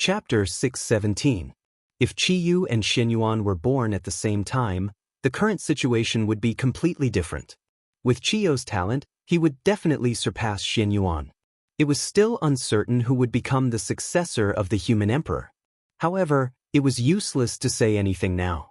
Chapter 617. If Qiyu and Xianyuan were born at the same time, the current situation would be completely different. With Qiyu's talent, he would definitely surpass Xianyuan. It was still uncertain who would become the successor of the human emperor. However, it was useless to say anything now.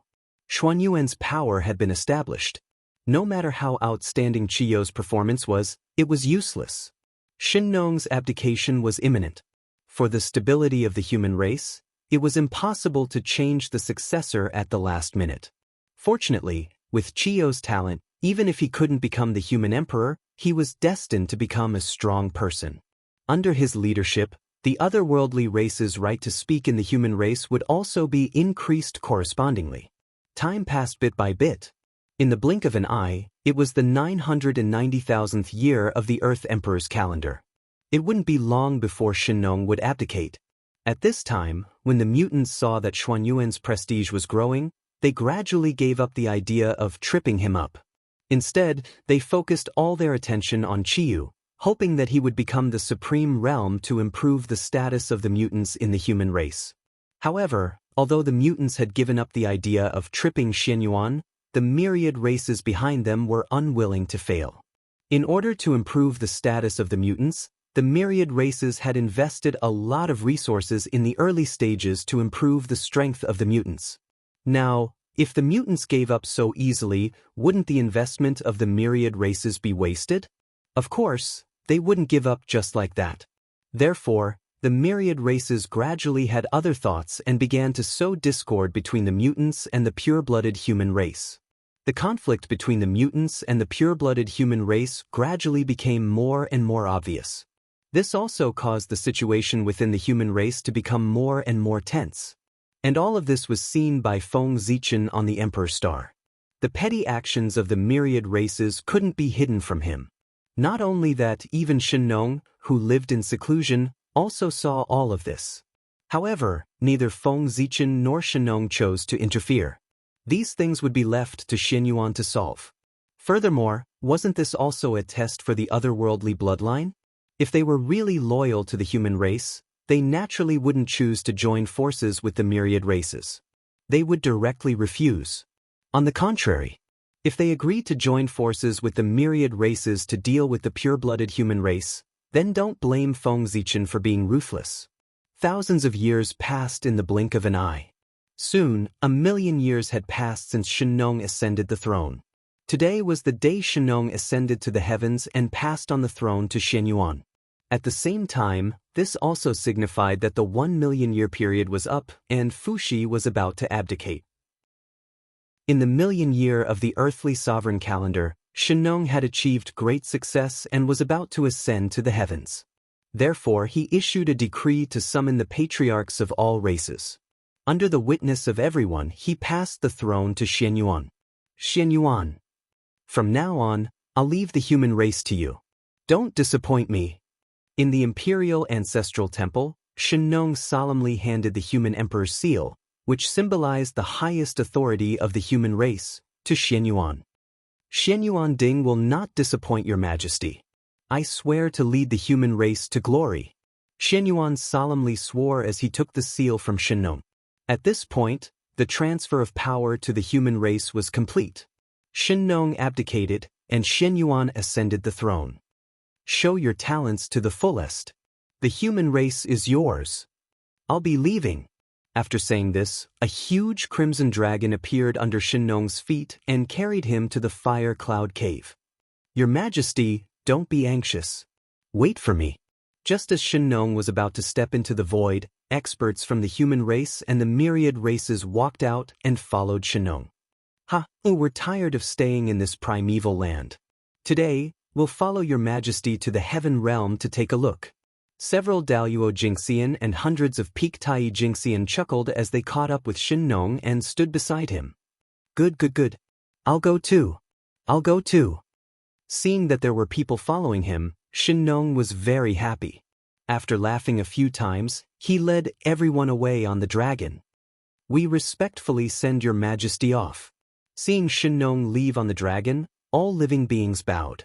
Xuanyuan's power had been established. No matter how outstanding Qiyu's performance was, it was useless. Xinnong's abdication was imminent. For the stability of the human race, it was impossible to change the successor at the last minute. Fortunately, with Qiyu's talent, even if he couldn't become the human emperor, he was destined to become a strong person. Under his leadership, the otherworldly race's right to speak in the human race would also be increased correspondingly. Time passed bit by bit. In the blink of an eye, it was the 990,000th year of the Earth Emperor's calendar. It wouldn't be long before Xinnong would abdicate. At this time, when the mutants saw that Xuanyuan's prestige was growing, they gradually gave up the idea of tripping him up. Instead, they focused all their attention on Qiyu, hoping that he would become the supreme realm to improve the status of the mutants in the human race. However, although the mutants had given up the idea of tripping Xianyuan, the myriad races behind them were unwilling to fail. In order to improve the status of the mutants, the myriad races had invested a lot of resources in the early stages to improve the strength of the mutants. Now, if the mutants gave up so easily, wouldn't the investment of the myriad races be wasted? Of course, they wouldn't give up just like that. Therefore, the myriad races gradually had other thoughts and began to sow discord between the mutants and the pure-blooded human race. The conflict between the mutants and the pure-blooded human race gradually became more and more obvious. This also caused the situation within the human race to become more and more tense. And all of this was seen by Feng Zichen on the Emperor Star. The petty actions of the myriad races couldn't be hidden from him. Not only that, even Xinnong, who lived in seclusion, also saw all of this. However, neither Feng Zichen nor Xinnong chose to interfere. These things would be left to Xianyuan to solve. Furthermore, wasn't this also a test for the otherworldly bloodline? If they were really loyal to the human race, they naturally wouldn't choose to join forces with the myriad races. They would directly refuse. On the contrary, if they agreed to join forces with the myriad races to deal with the pure-blooded human race, then don't blame Feng Zichen for being ruthless. Thousands of years passed in the blink of an eye. Soon, 1,000,000 years had passed since Xinnong ascended the throne. Today was the day Xinnong ascended to the heavens and passed on the throne to Xianyuan. At the same time, this also signified that the 1,000,000-year period was up and Fuxi was about to abdicate. In the 1,000,000th year of the earthly sovereign calendar, Xinnong had achieved great success and was about to ascend to the heavens. Therefore, he issued a decree to summon the patriarchs of all races. Under the witness of everyone, he passed the throne to Xianyuan. Xianyuan, from now on, I'll leave the human race to you. Don't disappoint me. In the imperial ancestral temple, Xinnong solemnly handed the human emperor's seal, which symbolized the highest authority of the human race, to Xianyuan. Xianyuan Ding will not disappoint your majesty. I swear to lead the human race to glory. Xianyuan solemnly swore as he took the seal from Xinnong. At this point, the transfer of power to the human race was complete. Xinnong abdicated, and Xianyuan ascended the throne. Show your talents to the fullest. The human race is yours. I'll be leaving. After saying this, a huge crimson dragon appeared under Xinnong's feet and carried him to the fire cloud cave. Your Majesty, don't be anxious. Wait for me. Just as Xinnong was about to step into the void, experts from the human race and the myriad races walked out and followed Xinnong. We're tired of staying in this primeval land. Today, we'll follow your Majesty to the heaven realm to take a look. Several Daluo Jingxian and hundreds of Peak Tai Jingxian chuckled as they caught up with Xinnong and stood beside him. Good. I'll go too. Seeing that there were people following him, Xinnong was very happy. After laughing a few times, he led everyone away on the dragon. We respectfully send your Majesty off. Seeing Xinnong leave on the dragon, all living beings bowed.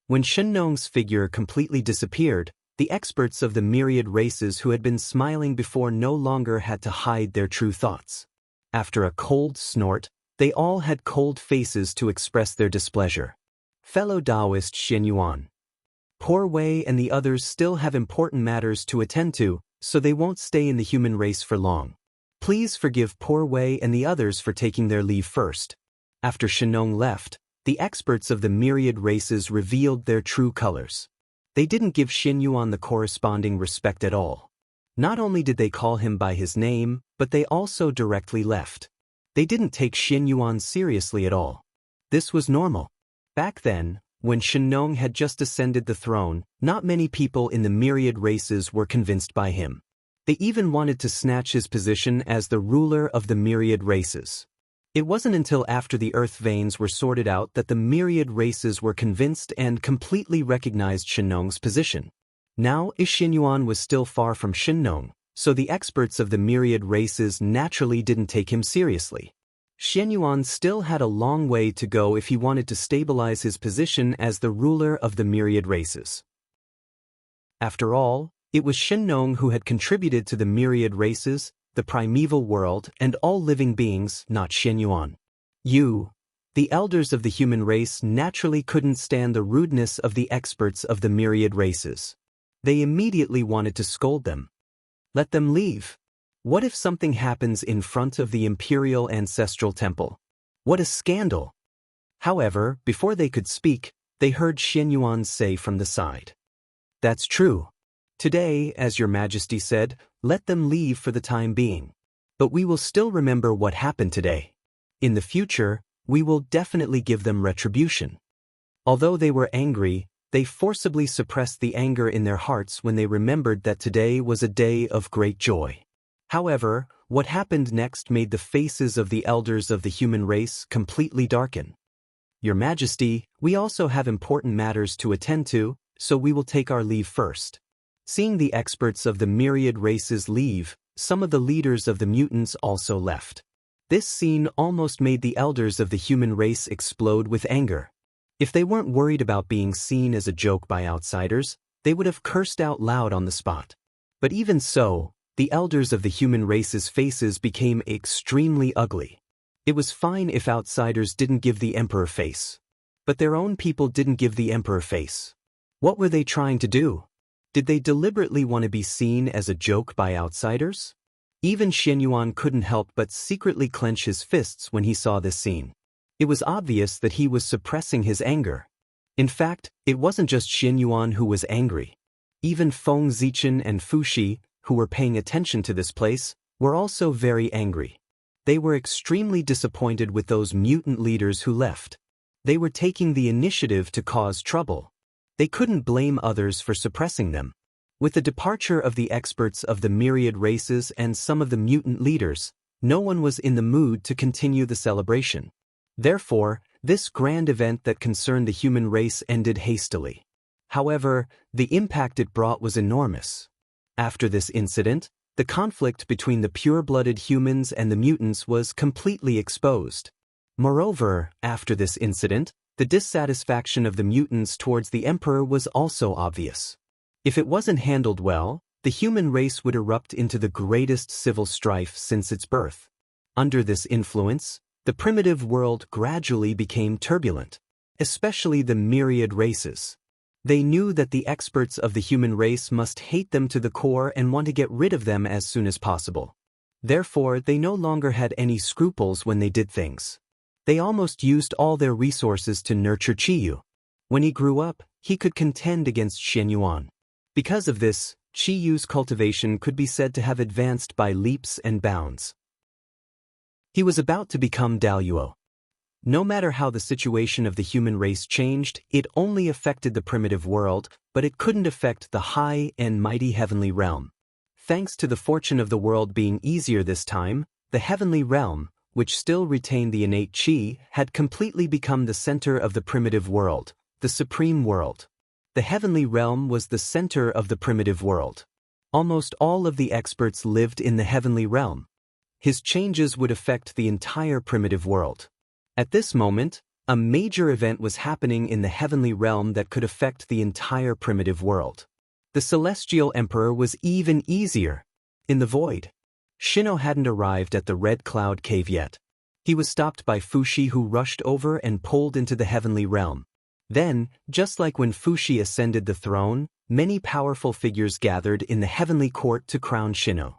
When Xinnong's figure completely disappeared, The experts of the myriad races who had been smiling before no longer had to hide their true thoughts. After a cold snort, they all had cold faces to express their displeasure. Fellow Taoist Xin Yuan. Poor Wei and the others still have important matters to attend to, so they won't stay in the human race for long. Please forgive Poor Wei and the others for taking their leave first. After Shenong left, the experts of the myriad races revealed their true colors. They didn't give Xin Yuan the corresponding respect at all. Not only did they call him by his name, but they also directly left. They didn't take Xin Yuan seriously at all. This was normal. Back then, when Shenong had just ascended the throne, not many people in the myriad races were convinced by him. They even wanted to snatch his position as the ruler of the myriad races. It wasn't until after the earth veins were sorted out that the myriad races were convinced and completely recognized Shenong's position. Now, Xin Yuan was still far from Shenong, so the experts of the myriad races naturally didn't take him seriously. Xin Yuan still had a long way to go if he wanted to stabilize his position as the ruler of the myriad races. After all, it was Shenong who had contributed to the myriad races, the primeval world, and all living beings, not Xin Yuan. The elders of the human race naturally couldn't stand the rudeness of the experts of the myriad races. They immediately wanted to scold them. Let them leave. What if something happens in front of the imperial ancestral temple? What a scandal! However, before they could speak, they heard Xin Yuan say from the side. That's true. Today, as your majesty said, let them leave for the time being. But we will still remember what happened today. In the future, we will definitely give them retribution. Although they were angry, they forcibly suppressed the anger in their hearts when they remembered that today was a day of great joy. However, what happened next made the faces of the elders of the human race completely darken. Your Majesty, we also have important matters to attend to, so we will take our leave first. Seeing the experts of the myriad races leave, some of the leaders of the mutants also left. This scene almost made the elders of the human race explode with anger. If they weren't worried about being seen as a joke by outsiders, they would have cursed out loud on the spot. But even so, the elders of the human race's faces became extremely ugly. It was fine if outsiders didn't give the emperor face. But their own people didn't give the emperor face. What were they trying to do? Did they deliberately want to be seen as a joke by outsiders? Even Xin Yuan couldn't help but secretly clench his fists when he saw this scene. It was obvious that he was suppressing his anger. In fact, it wasn't just Xin Yuan who was angry. Even Feng Zichen and Fu Shi, who were paying attention to this place, were also very angry. They were extremely disappointed with those mutant leaders who left. They were taking the initiative to cause trouble. They couldn't blame others for suppressing them. With the departure of the experts of the myriad races and some of the mutant leaders, no one was in the mood to continue the celebration. Therefore, this grand event that concerned the human race ended hastily. However, the impact it brought was enormous. After this incident, the conflict between the pure-blooded humans and the mutants was completely exposed. Moreover, after this incident, the dissatisfaction of the mutants towards the emperor was also obvious. If it wasn't handled well, the human race would erupt into the greatest civil strife since its birth. Under this influence, the primitive world gradually became turbulent, especially the myriad races. They knew that the experts of the human race must hate them to the core and want to get rid of them as soon as possible. Therefore, they no longer had any scruples when they did things. They almost used all their resources to nurture Qiyu. When he grew up, he could contend against Xin Yuan. Because of this, Qiyu's cultivation could be said to have advanced by leaps and bounds. He was about to become Daluo. No matter how the situation of the human race changed, it only affected the primitive world, but it couldn't affect the high and mighty heavenly realm. Thanks to the fortune of the world being easier this time, the heavenly realm, which still retained the innate qi, had completely become the center of the primitive world, the supreme world. The heavenly realm was the center of the primitive world. Almost all of the experts lived in the heavenly realm. His changes would affect the entire primitive world. At this moment, a major event was happening in the heavenly realm that could affect the entire primitive world. The Celestial Emperor was even easier. In the void, Shino hadn't arrived at the Red Cloud Cave yet. He was stopped by Fushi, who rushed over and pulled into the heavenly realm. Then, just like when Fushi ascended the throne, many powerful figures gathered in the heavenly court to crown Shino.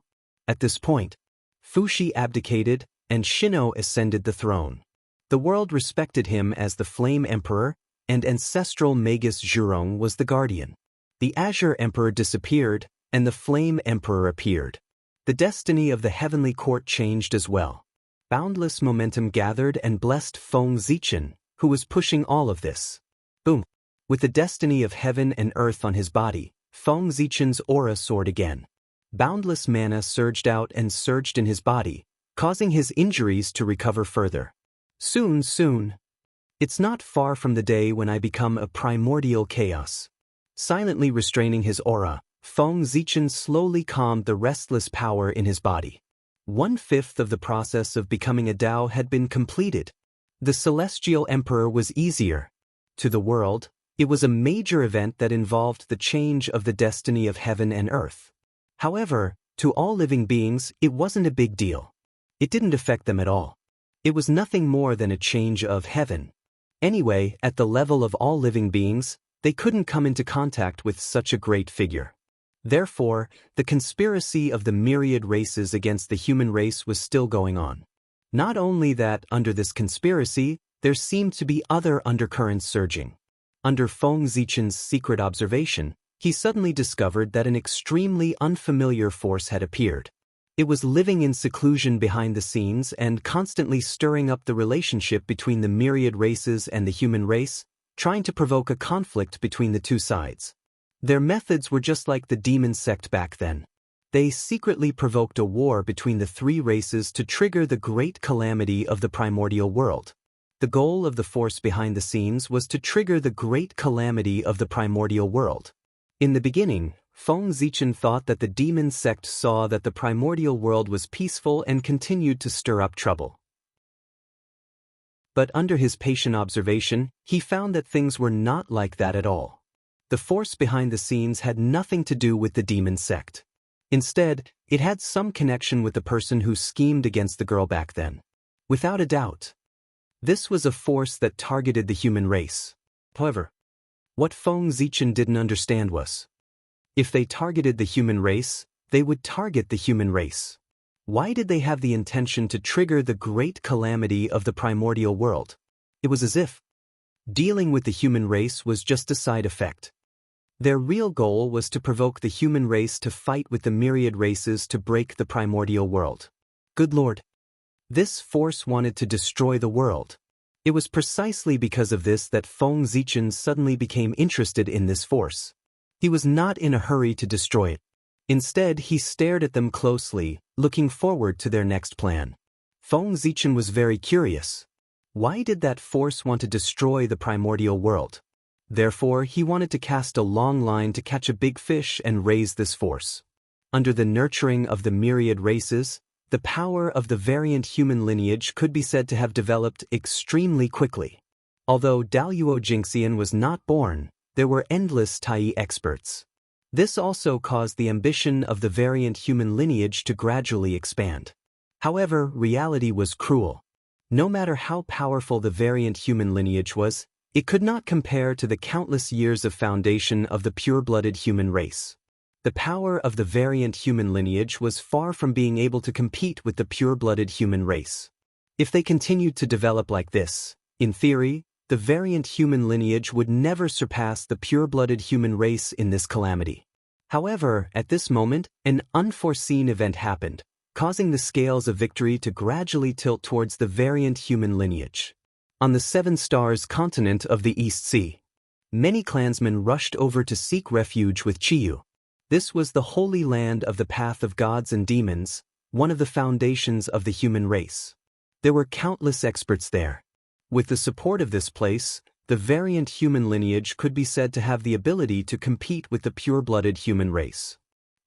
At this point, Fushi abdicated, and Shino ascended the throne. The world respected him as the Flame Emperor, and ancestral Magus Zhurong was the guardian. The Azure Emperor disappeared, and the Flame Emperor appeared. The destiny of the heavenly court changed as well. Boundless momentum gathered and blessed Feng Zichen, who was pushing all of this. Boom! With the destiny of heaven and earth on his body, Feng Zichen's aura soared again. Boundless mana surged out and surged in his body, causing his injuries to recover further. Soon. It's not far from the day when I become a primordial chaos. Silently restraining his aura, Feng Zichen slowly calmed the restless power in his body. 1/5 of the process of becoming a Dao had been completed. The Celestial Emperor was easier. To the world, it was a major event that involved the change of the destiny of heaven and earth. However, to all living beings, it wasn't a big deal. It didn't affect them at all. It was nothing more than a change of heaven. Anyway, at the level of all living beings, they couldn't come into contact with such a great figure. Therefore, the conspiracy of the myriad races against the human race was still going on. Not only that, under this conspiracy, there seemed to be other undercurrents surging. Under Feng Zichen's secret observation, he suddenly discovered that an extremely unfamiliar force had appeared. It was living in seclusion behind the scenes and constantly stirring up the relationship between the myriad races and the human race, trying to provoke a conflict between the two sides. Their methods were just like the demon sect back then. They secretly provoked a war between the three races to trigger the great calamity of the primordial world. The goal of the force behind the scenes was to trigger the great calamity of the primordial world. In the beginning, Feng Zichen thought that the demon sect saw that the primordial world was peaceful and continued to stir up trouble. But under his patient observation, he found that things were not like that at all. The force behind the scenes had nothing to do with the demon sect. Instead, it had some connection with the person who schemed against the girl back then. Without a doubt, this was a force that targeted the human race. However, what Feng Zichen didn't understand was, if they targeted the human race, they would target the human race. Why did they have the intention to trigger the great calamity of the primordial world? It was as if dealing with the human race was just a side effect. Their real goal was to provoke the human race to fight with the myriad races to break the primordial world. Good Lord! This force wanted to destroy the world. It was precisely because of this that Feng Zichen suddenly became interested in this force. He was not in a hurry to destroy it. Instead, he stared at them closely, looking forward to their next plan. Feng Zichen was very curious. Why did that force want to destroy the primordial world? Therefore, he wanted to cast a long line to catch a big fish and raise this force. Under the nurturing of the myriad races, the power of the variant human lineage could be said to have developed extremely quickly. Although Daluo Jingxian was not born, there were endless Tai experts. This also caused the ambition of the variant human lineage to gradually expand. However, reality was cruel. No matter how powerful the variant human lineage was, it could not compare to the countless years of foundation of the pure-blooded human race. The power of the variant human lineage was far from being able to compete with the pure-blooded human race. If they continued to develop like this, in theory, the variant human lineage would never surpass the pure-blooded human race in this calamity. However, at this moment, an unforeseen event happened, causing the scales of victory to gradually tilt towards the variant human lineage. On the Seven Stars continent of the East Sea, many clansmen rushed over to seek refuge with Chiyu. This was the holy land of the path of gods and demons, one of the foundations of the human race. There were countless experts there. With the support of this place, the variant human lineage could be said to have the ability to compete with the pure-blooded human race.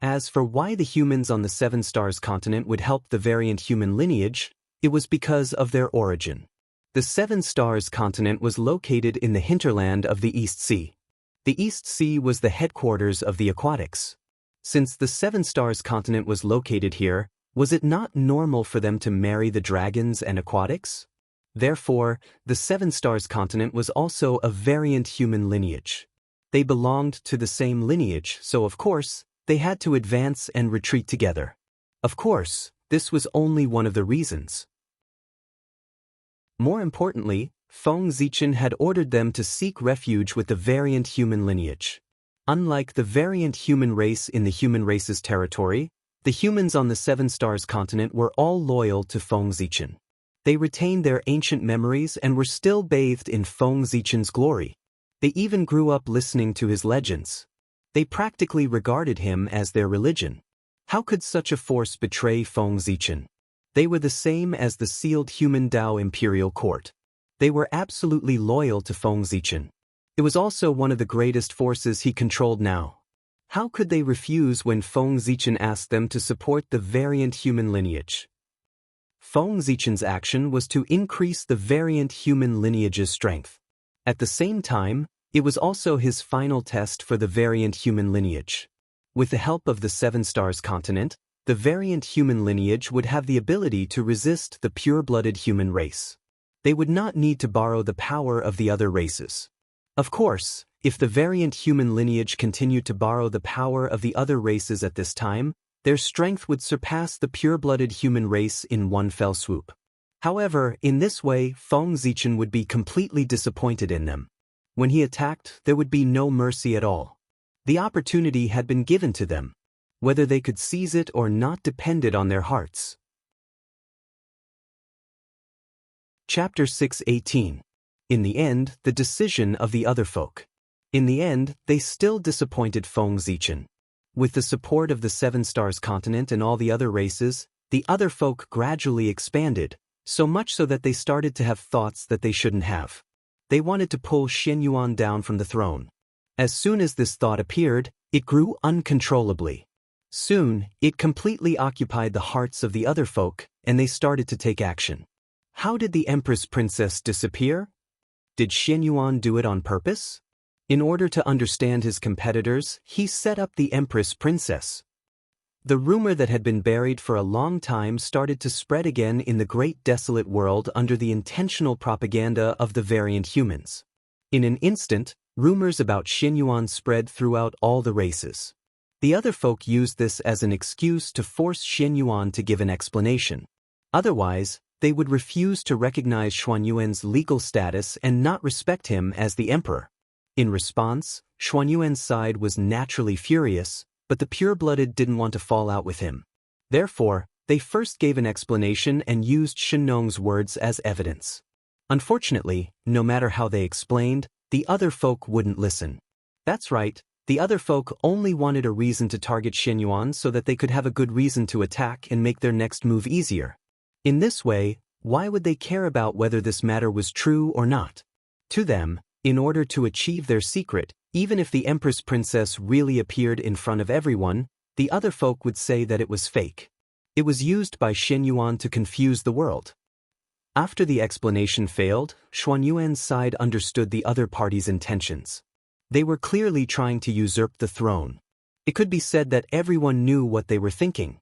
As for why the humans on the Seven Stars continent would help the variant human lineage, it was because of their origin. The Seven Stars continent was located in the hinterland of the East Sea. The East Sea was the headquarters of the aquatics. Since the Seven Stars continent was located here, was it not normal for them to marry the dragons and aquatics? Therefore, the Seven Stars continent was also a variant human lineage. They belonged to the same lineage, so of course, they had to advance and retreat together. Of course, this was only one of the reasons. More importantly, Feng Zichen had ordered them to seek refuge with the variant human lineage. Unlike the variant human race in the human race's territory, the humans on the Seven Stars continent were all loyal to Feng Zichen. They retained their ancient memories and were still bathed in Feng Zichen's glory. They even grew up listening to his legends. They practically regarded him as their religion. How could such a force betray Feng Zichen? They were the same as the sealed human Dao imperial court. They were absolutely loyal to Feng Zichen. It was also one of the greatest forces he controlled now. How could they refuse when Feng Zichen asked them to support the variant human lineage? Feng Zichen's action was to increase the variant human lineage's strength. At the same time, it was also his final test for the variant human lineage. With the help of the Seven Stars continent, the variant human lineage would have the ability to resist the pure-blooded human race. They would not need to borrow the power of the other races. Of course, if the variant human lineage continued to borrow the power of the other races at this time, their strength would surpass the pure-blooded human race in one fell swoop. However, in this way, Feng Zichen would be completely disappointed in them. When he attacked, there would be no mercy at all. The opportunity had been given to them. Whether they could seize it or not depended on their hearts. Chapter 6:18. In the end, the decision of the other folk. In the end, they still disappointed Feng Zichen. With the support of the Seven Stars continent and all the other races, the other folk gradually expanded, so much so that they started to have thoughts that they shouldn't have. They wanted to pull Xin Yuan down from the throne. As soon as this thought appeared, it grew uncontrollably. Soon, it completely occupied the hearts of the other folk, and they started to take action. How did the Empress Princess disappear? Did Xin Yuan do it on purpose? In order to understand his competitors, he set up the Empress Princess. The rumor that had been buried for a long time started to spread again in the great desolate world under the intentional propaganda of the variant humans. In an instant, rumors about Xin Yuan spread throughout all the races. The other folk used this as an excuse to force Xin Yuan to give an explanation. Otherwise, they would refuse to recognize Xuanyuan's legal status and not respect him as the emperor. In response, Xuanyuan's side was naturally furious, but the pure-blooded didn't want to fall out with him. Therefore, they first gave an explanation and used Shenong's words as evidence. Unfortunately, no matter how they explained, the other folk wouldn't listen. That's right, the other folk only wanted a reason to target Xin Yuan so that they could have a good reason to attack and make their next move easier. In this way, why would they care about whether this matter was true or not? To them, in order to achieve their secret, even if the Empress Princess really appeared in front of everyone, the other folk would say that it was fake. It was used by Xin Yuan to confuse the world. After the explanation failed, Xuanyuan's side understood the other party's intentions. They were clearly trying to usurp the throne. It could be said that everyone knew what they were thinking.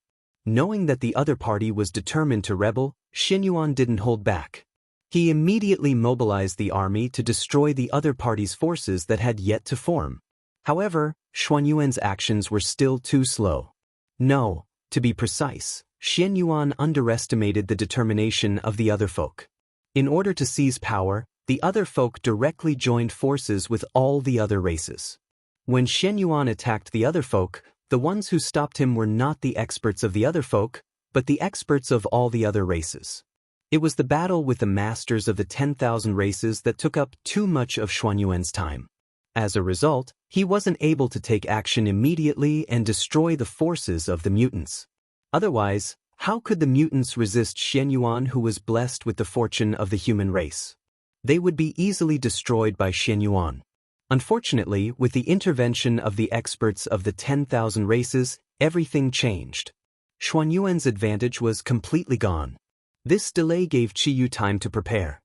Knowing that the other party was determined to rebel, Xin Yuan didn't hold back. He immediately mobilized the army to destroy the other party's forces that had yet to form. However, Xuanyuan's actions were still too slow. No, to be precise, Xin Yuan underestimated the determination of the other folk. In order to seize power, the other folk directly joined forces with all the other races. When Xin Yuan attacked the other folk, the ones who stopped him were not the experts of the other folk, but the experts of all the other races. It was the battle with the masters of the 10,000 races that took up too much of Xuanyuan's time. As a result, he wasn't able to take action immediately and destroy the forces of the mutants. Otherwise, how could the mutants resist Xin Yuan, who was blessed with the fortune of the human race? They would be easily destroyed by Xin Yuan. Unfortunately, with the intervention of the experts of the 10,000 races, everything changed. Xuanyuan's advantage was completely gone. This delay gave Qiyu time to prepare.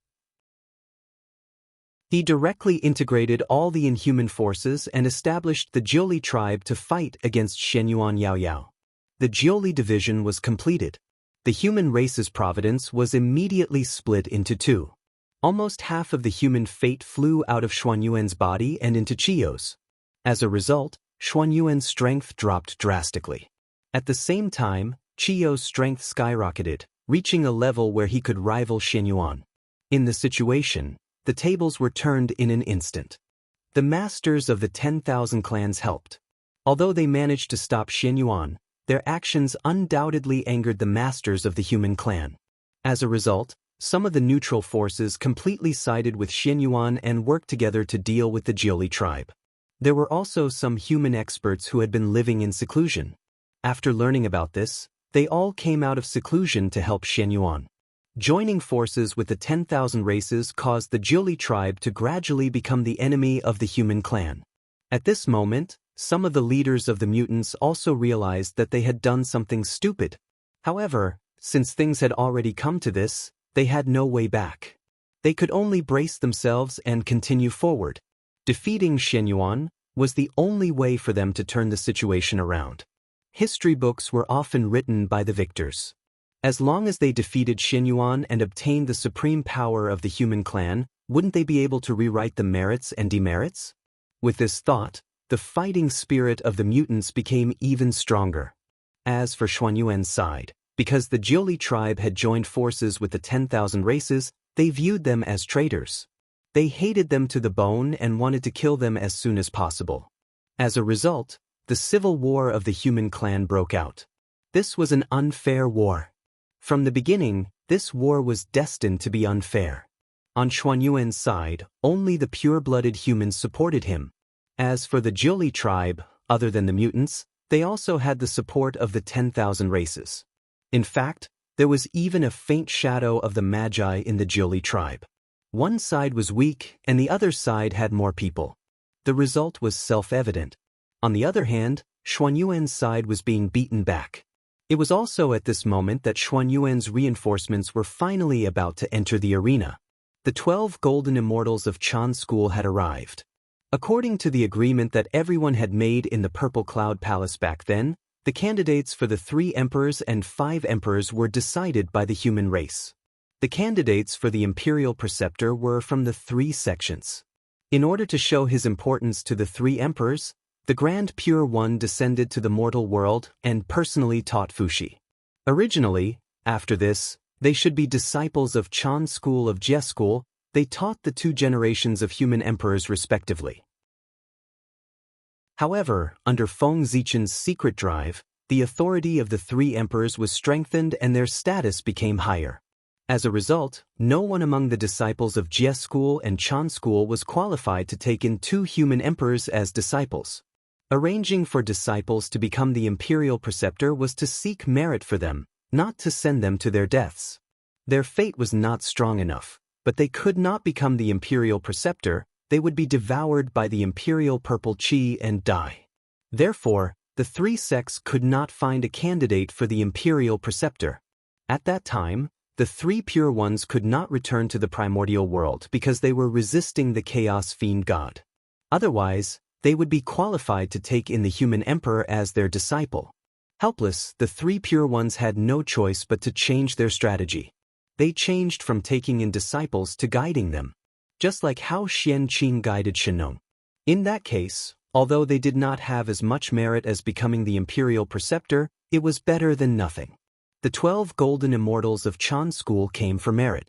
He directly integrated all the inhuman forces and established the Jiuli tribe to fight against Shenyuan Yaoyao. The Jiuli division was completed. The human race's providence was immediately split into two. Almost half of the human fate flew out of Xuanyuan's body and into Chiyo's. As a result, Xuanyuan's strength dropped drastically. At the same time, Chiyo's strength skyrocketed, reaching a level where he could rival Shenyuan. In the situation, the tables were turned in an instant. The masters of the 10,000 clans helped. Although they managed to stop Shenyuan, their actions undoubtedly angered the masters of the human clan. As a result, some of the neutral forces completely sided with Shenyuan and worked together to deal with the Jiuli tribe. There were also some human experts who had been living in seclusion. After learning about this, they all came out of seclusion to help Shenyuan. Joining forces with the 10,000 races caused the Jiuli tribe to gradually become the enemy of the human clan. At this moment, some of the leaders of the mutants also realized that they had done something stupid. However, since things had already come to this, they had no way back. They could only brace themselves and continue forward. Defeating Shenyuan was the only way for them to turn the situation around. History books were often written by the victors. As long as they defeated Shenyuan and obtained the supreme power of the human clan, wouldn't they be able to rewrite the merits and demerits? With this thought, the fighting spirit of the mutants became even stronger. As for Xuanyuan's side, because the Jiuli tribe had joined forces with the 10,000 races, they viewed them as traitors. They hated them to the bone and wanted to kill them as soon as possible. As a result, the civil war of the human clan broke out. This was an unfair war. From the beginning, this war was destined to be unfair. On Xuanyuan's side, only the pure-blooded humans supported him. As for the Jiuli tribe, other than the mutants, they also had the support of the 10,000 races. In fact, there was even a faint shadow of the Magi in the Jiuli tribe. One side was weak and the other side had more people. The result was self-evident. On the other hand, Xuanyuan's side was being beaten back. It was also at this moment that Xuanyuan's reinforcements were finally about to enter the arena. The 12 golden immortals of Chan School had arrived. According to the agreement that everyone had made in the Purple Cloud Palace back then, the candidates for the 3 emperors and 5 emperors were decided by the human race. The candidates for the imperial preceptor were from the 3 sections. In order to show his importance to the 3 emperors, the Grand Pure One descended to the mortal world and personally taught Fushi. Originally, after this, they should be disciples of Chan School of Jie School. They taught the 2 generations of human emperors respectively. However, under Feng Zichen's secret drive, the authority of the 3 emperors was strengthened and their status became higher. As a result, no one among the disciples of Jie School and Chan School was qualified to take in 2 human emperors as disciples. Arranging for disciples to become the imperial preceptor was to seek merit for them, not to send them to their deaths. Their fate was not strong enough, but they could not become the imperial preceptor. They would be devoured by the imperial purple chi and die. Therefore, the 3 sects could not find a candidate for the imperial preceptor. At that time, the 3 pure ones could not return to the primordial world because they were resisting the chaos fiend god. Otherwise, they would be qualified to take in the human emperor as their disciple. Helpless, the 3 pure ones had no choice but to change their strategy. They changed from taking in disciples to guiding them. Just like how Xian Qing guided Shenong. In that case, although they did not have as much merit as becoming the imperial preceptor, it was better than nothing. The 12 golden immortals of Chan School came for merit.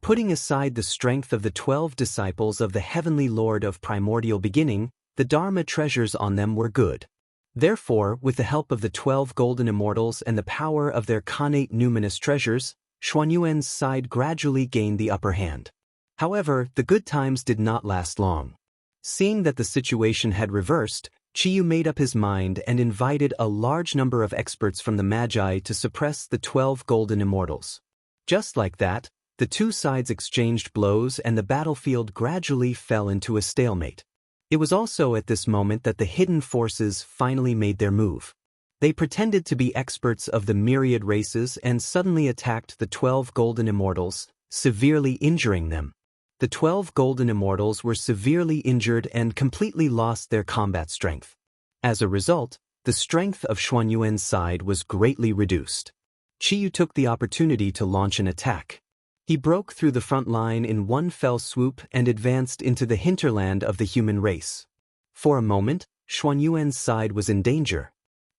Putting aside the strength of the 12 disciples of the heavenly lord of primordial beginning, the Dharma treasures on them were good. Therefore, with the help of the 12 golden immortals and the power of their connate numinous treasures, Xuanyuan's side gradually gained the upper hand. However, the good times did not last long. Seeing that the situation had reversed, Chiyu made up his mind and invited a large number of experts from the Magi to suppress the 12 golden immortals. Just like that, the 2 sides exchanged blows and the battlefield gradually fell into a stalemate. It was also at this moment that the hidden forces finally made their move. They pretended to be experts of the myriad races and suddenly attacked the 12 golden immortals, severely injuring them. The 12 golden immortals were severely injured and completely lost their combat strength. As a result, the strength of Xuanyuan's side was greatly reduced. Qiyu took the opportunity to launch an attack. He broke through the front line in one fell swoop and advanced into the hinterland of the human race. For a moment, Xuanyuan's side was in danger.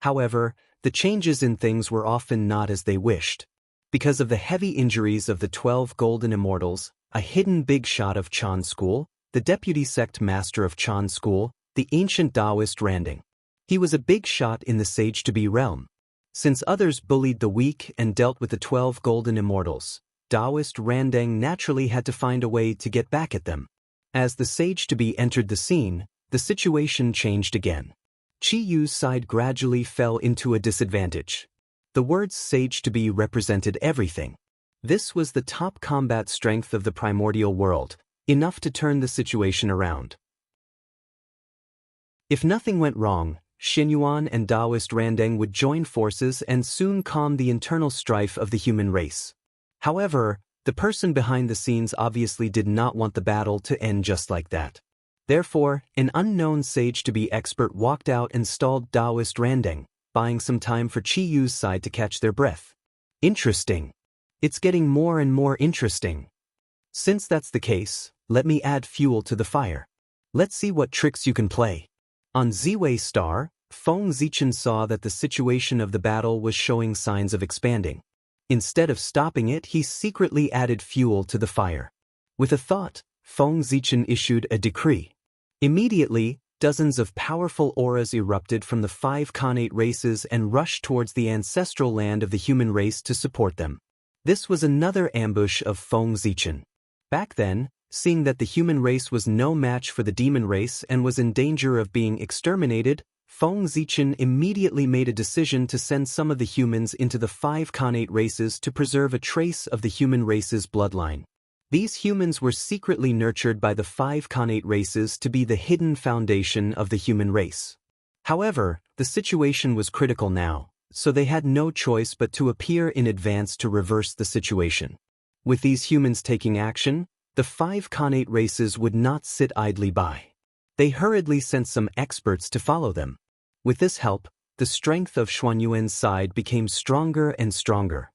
However, the changes in things were often not as they wished. Because of the heavy injuries of the 12 golden immortals, a hidden big shot of Chan School, the deputy sect master of Chan School, the ancient Taoist Randing. He was a big shot in the sage-to-be realm. Since others bullied the weak and dealt with the 12 golden immortals, Taoist Randang naturally had to find a way to get back at them. As the sage-to-be entered the scene, the situation changed again. Qiyu's side gradually fell into a disadvantage. The words sage-to-be represented everything. This was the top combat strength of the primordial world, enough to turn the situation around. If nothing went wrong, Xinyuan and Taoist Randang would join forces and soon calm the internal strife of the human race. However, the person behind the scenes obviously did not want the battle to end just like that. Therefore, an unknown sage-to-be expert walked out and stalled Taoist Randang, buying some time for Qiyu's side to catch their breath. Interesting. It's getting more and more interesting. Since that's the case, let me add fuel to the fire. Let's see what tricks you can play. On Ziwei Star, Feng Zichen saw that the situation of the battle was showing signs of expanding. Instead of stopping it, he secretly added fuel to the fire. With a thought, Feng Zichen issued a decree. Immediately, dozens of powerful auras erupted from the 5 Khanate races and rushed towards the ancestral land of the human race to support them. This was another ambush of Feng Zichen. Back then, seeing that the human race was no match for the demon race and was in danger of being exterminated, Feng Zichen immediately made a decision to send some of the humans into the 5 Khanate races to preserve a trace of the human race's bloodline. These humans were secretly nurtured by the 5 Khanate races to be the hidden foundation of the human race. However, the situation was critical now, so they had no choice but to appear in advance to reverse the situation. With these humans taking action, the 5 Khanate races would not sit idly by. They hurriedly sent some experts to follow them. With this help, the strength of Xuanyuan's side became stronger and stronger.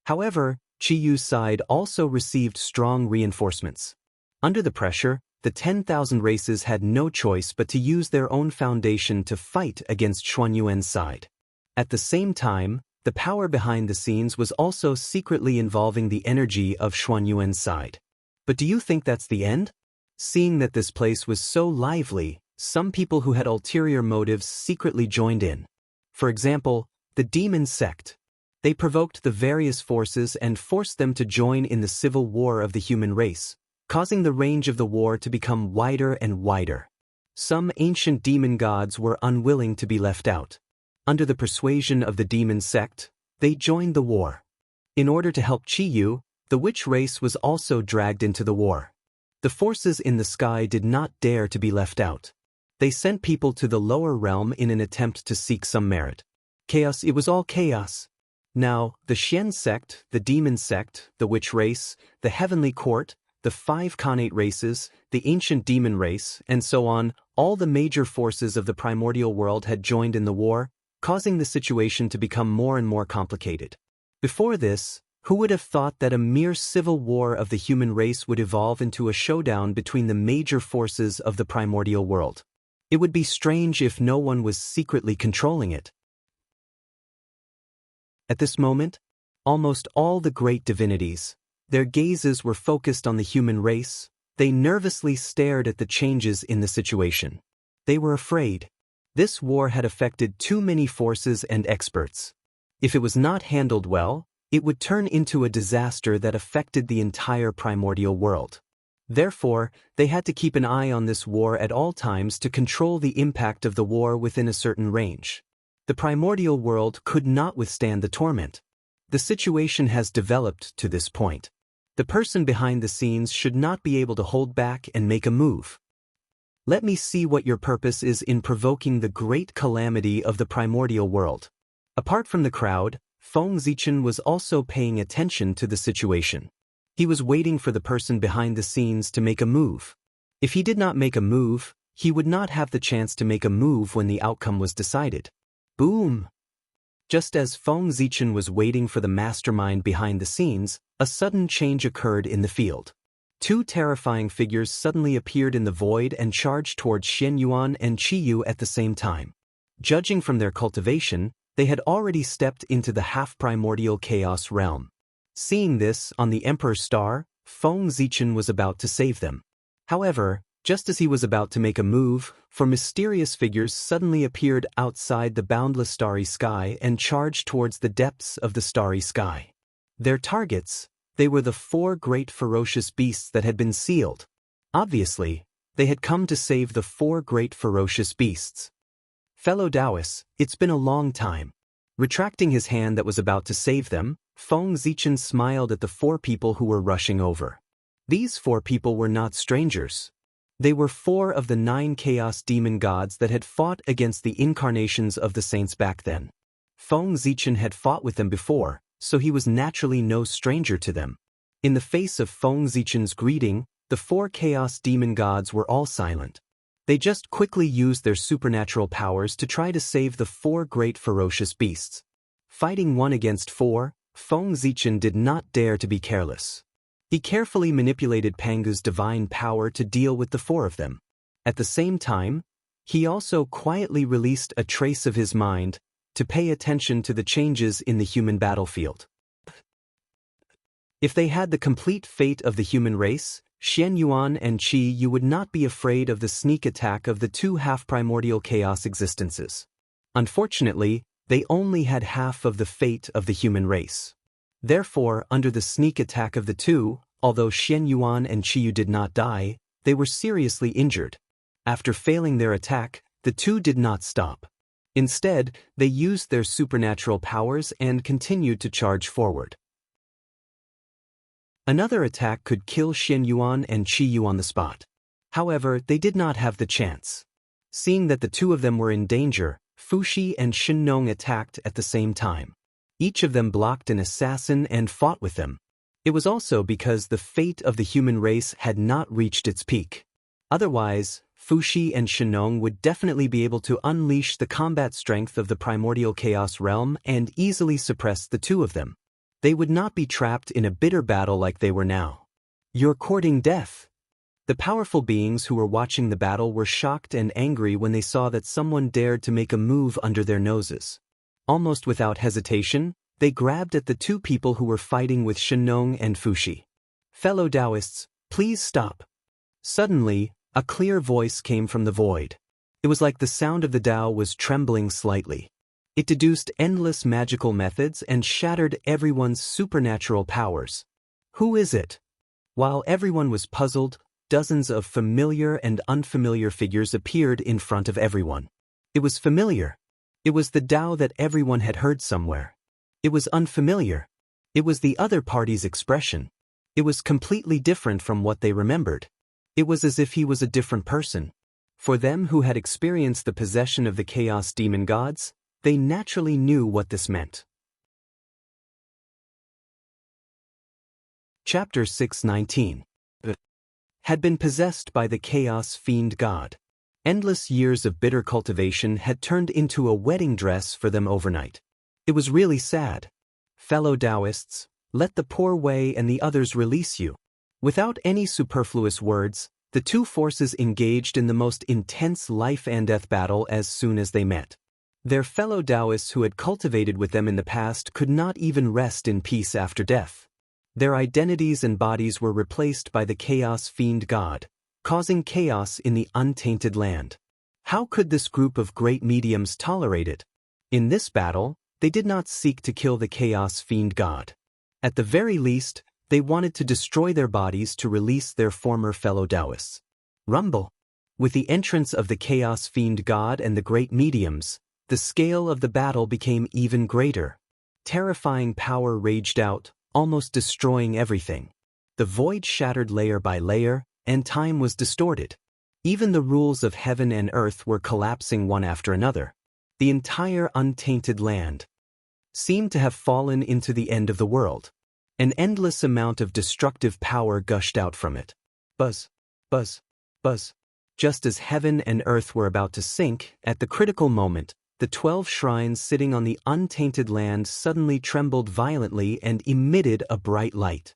However, Qiyu's side also received strong reinforcements. Under the pressure, the 10,000 races had no choice but to use their own foundation to fight against Xuanyuan's side. At the same time, the power behind the scenes was also secretly involving the energy of Xuanyuan's side. But do you think that's the end? Seeing that this place was so lively, some people who had ulterior motives secretly joined in. For example, the demon sect. They provoked the various forces and forced them to join in the civil war of the human race, causing the range of the war to become wider and wider. Some ancient demon gods were unwilling to be left out. Under the persuasion of the demon sect, they joined the war. In order to help Qiyu, the witch race was also dragged into the war. The forces in the sky did not dare to be left out. They sent people to the lower realm in an attempt to seek some merit. Chaos, it was all chaos. Now, the Xian sect, the demon sect, the witch race, the heavenly court, the 5 Khanate races, the ancient demon race, and so on, all the major forces of the primordial world had joined in the war, causing the situation to become more and more complicated. Before this, who would have thought that a mere civil war of the human race would evolve into a showdown between the major forces of the primordial world? It would be strange if no one was secretly controlling it. At this moment, almost all the great divinities, their gazes were focused on the human race. They nervously stared at the changes in the situation. They were afraid. This war had affected too many forces and experts. If it was not handled well, it would turn into a disaster that affected the entire primordial world. Therefore, they had to keep an eye on this war at all times to control the impact of the war within a certain range. The primordial world could not withstand the torment. The situation has developed to this point. The person behind the scenes should not be able to hold back and make a move. Let me see what your purpose is in provoking the great calamity of the primordial world. Apart from the crowd, Feng Zichen was also paying attention to the situation. He was waiting for the person behind the scenes to make a move. If he did not make a move, he would not have the chance to make a move when the outcome was decided. Boom! Just as Feng Zichen was waiting for the mastermind behind the scenes, a sudden change occurred in the field. Two terrifying figures suddenly appeared in the void and charged towards Xian Yuan and Qi Yu at the same time. Judging from their cultivation, they had already stepped into the half-primordial chaos realm. Seeing this on the Emperor's star, Feng Zichen was about to save them. However, just as he was about to make a move, four mysterious figures suddenly appeared outside the boundless starry sky and charged towards the depths of the starry sky. Their targets, they were the four great ferocious beasts that had been sealed. Obviously, they had come to save the four great ferocious beasts. Fellow Taoists, it's been a long time. Retracting his hand that was about to save them, Feng Zichen smiled at the four people who were rushing over. These four people were not strangers. They were four of the 9 chaos demon gods that had fought against the incarnations of the saints back then. Feng Zichen had fought with them before, so he was naturally no stranger to them. In the face of Feng Zichen's greeting, the 4 chaos demon gods were all silent. They just quickly used their supernatural powers to try to save the 4 great ferocious beasts. Fighting 1 against 4, Feng Zichen did not dare to be careless. He carefully manipulated Pangu's divine power to deal with the 4 of them. At the same time, he also quietly released a trace of his mind to pay attention to the changes in the human battlefield. If they had the complete fate of the human race, Xian Yuan and Qi Yu would not be afraid of the sneak attack of the 2 half-primordial chaos existences. Unfortunately, they only had half of the fate of the human race. Therefore, under the sneak attack of the 2, although Xian Yuan and Qi Yu did not die, they were seriously injured. After failing their attack, the 2 did not stop. Instead, they used their supernatural powers and continued to charge forward. Another attack could kill Xian Yuan and Qi Yu on the spot. However, they did not have the chance. Seeing that the 2 of them were in danger, Fuxi and Shinnong attacked at the same time. Each of them blocked an assassin and fought with them. It was also because the fate of the human race had not reached its peak. Otherwise, Fuxi and Shinnong would definitely be able to unleash the combat strength of the primordial chaos realm and easily suppress the 2 of them. They would not be trapped in a bitter battle like they were now. You're courting death. The powerful beings who were watching the battle were shocked and angry when they saw that someone dared to make a move under their noses. Almost without hesitation, they grabbed at the 2 people who were fighting with Shinnong and Fuxi. Fellow Taoists, please stop. Suddenly, a clear voice came from the void. It was like the sound of the Tao was trembling slightly. It deduced endless magical methods and shattered everyone's supernatural powers. Who is it? While everyone was puzzled, dozens of familiar and unfamiliar figures appeared in front of everyone. It was familiar. It was the Tao that everyone had heard somewhere. It was unfamiliar. It was the other party's expression. It was completely different from what they remembered. It was as if he was a different person. For them who had experienced the possession of the chaos demon gods, they naturally knew what this meant. Chapter 619. Had been possessed by the chaos fiend god. Endless years of bitter cultivation had turned into a wedding dress for them overnight. It was really sad. Fellow Taoists, let the poor Wei and the others release you. Without any superfluous words, the 2 forces engaged in the most intense life and death battle as soon as they met. Their fellow Taoists who had cultivated with them in the past could not even rest in peace after death. Their identities and bodies were replaced by the chaos fiend god, causing chaos in the untainted land. How could this group of great mediums tolerate it? In this battle, they did not seek to kill the chaos fiend god. At the very least, they wanted to destroy their bodies to release their former fellow Taoists. Rumble. With the entrance of the chaos fiend god and the great mediums, the scale of the battle became even greater. Terrifying power raged out, almost destroying everything. The void shattered layer by layer, and time was distorted. Even the rules of heaven and earth were collapsing one after another. The entire untainted land seemed to have fallen into the end of the world. An endless amount of destructive power gushed out from it. Buzz, buzz, buzz. Just as heaven and earth were about to sink, at the critical moment, the 12 shrines sitting on the untainted land suddenly trembled violently and emitted a bright light.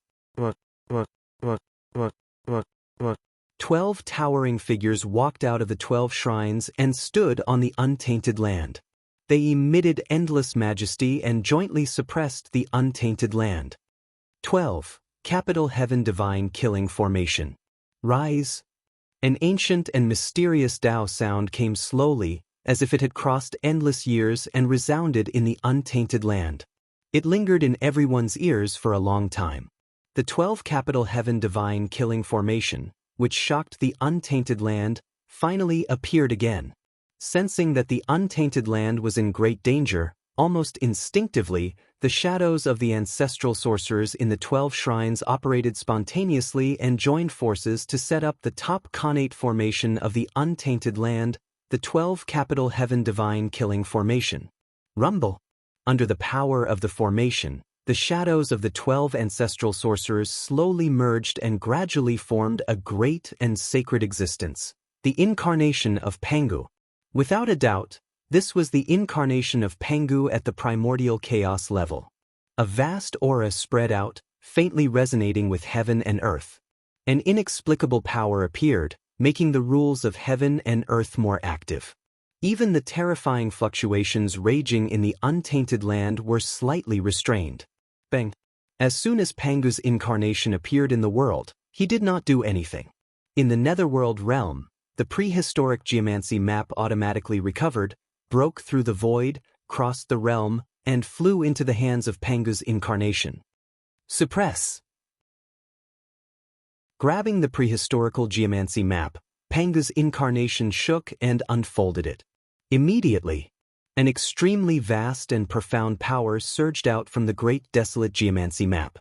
12 towering figures walked out of the 12 shrines and stood on the untainted land. They emitted endless majesty and jointly suppressed the untainted land. 12. Capital Heaven Divine Killing Formation. Rise. An ancient and mysterious Tao sound came slowly, as if it had crossed endless years and resounded in the untainted land. It lingered in everyone's ears for a long time. The 12 Capital Heaven Divine Killing Formation, which shocked the untainted land, finally appeared again. Sensing that the untainted land was in great danger, almost instinctively, the shadows of the ancestral sorcerers in the 12 shrines operated spontaneously and joined forces to set up the top connate formation of the untainted land, the 12 Capital Heaven Divine Killing Formation. Rumble. Under the power of the formation, the shadows of the 12 ancestral sorcerers slowly merged and gradually formed a great and sacred existence, the incarnation of Pangu. Without a doubt, this was the incarnation of Pangu at the primordial chaos level. A vast aura spread out, faintly resonating with heaven and earth. An inexplicable power appeared, making the rules of heaven and earth more active. Even the terrifying fluctuations raging in the untainted land were slightly restrained. Bang! As soon as Pangu's incarnation appeared in the world, he did not do anything. In the netherworld realm, the prehistoric geomancy map automatically recovered, broke through the void, crossed the realm, and flew into the hands of Pangu's incarnation. Suppress. Grabbing the prehistorical geomancy map, Pangu's incarnation shook and unfolded it. Immediately, an extremely vast and profound power surged out from the great desolate geomancy map.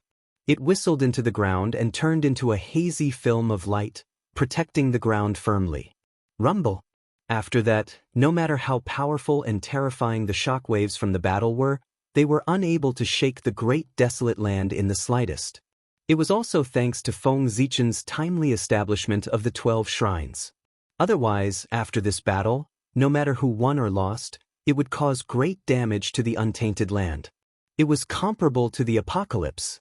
It whistled into the ground and turned into a hazy film of light, protecting the ground firmly. Rumble. After that, no matter how powerful and terrifying the shockwaves from the battle were, they were unable to shake the great desolate land in the slightest. It was also thanks to Feng Zichen's timely establishment of the 12 shrines. Otherwise, after this battle, no matter who won or lost, it would cause great damage to the untainted land. It was comparable to the apocalypse.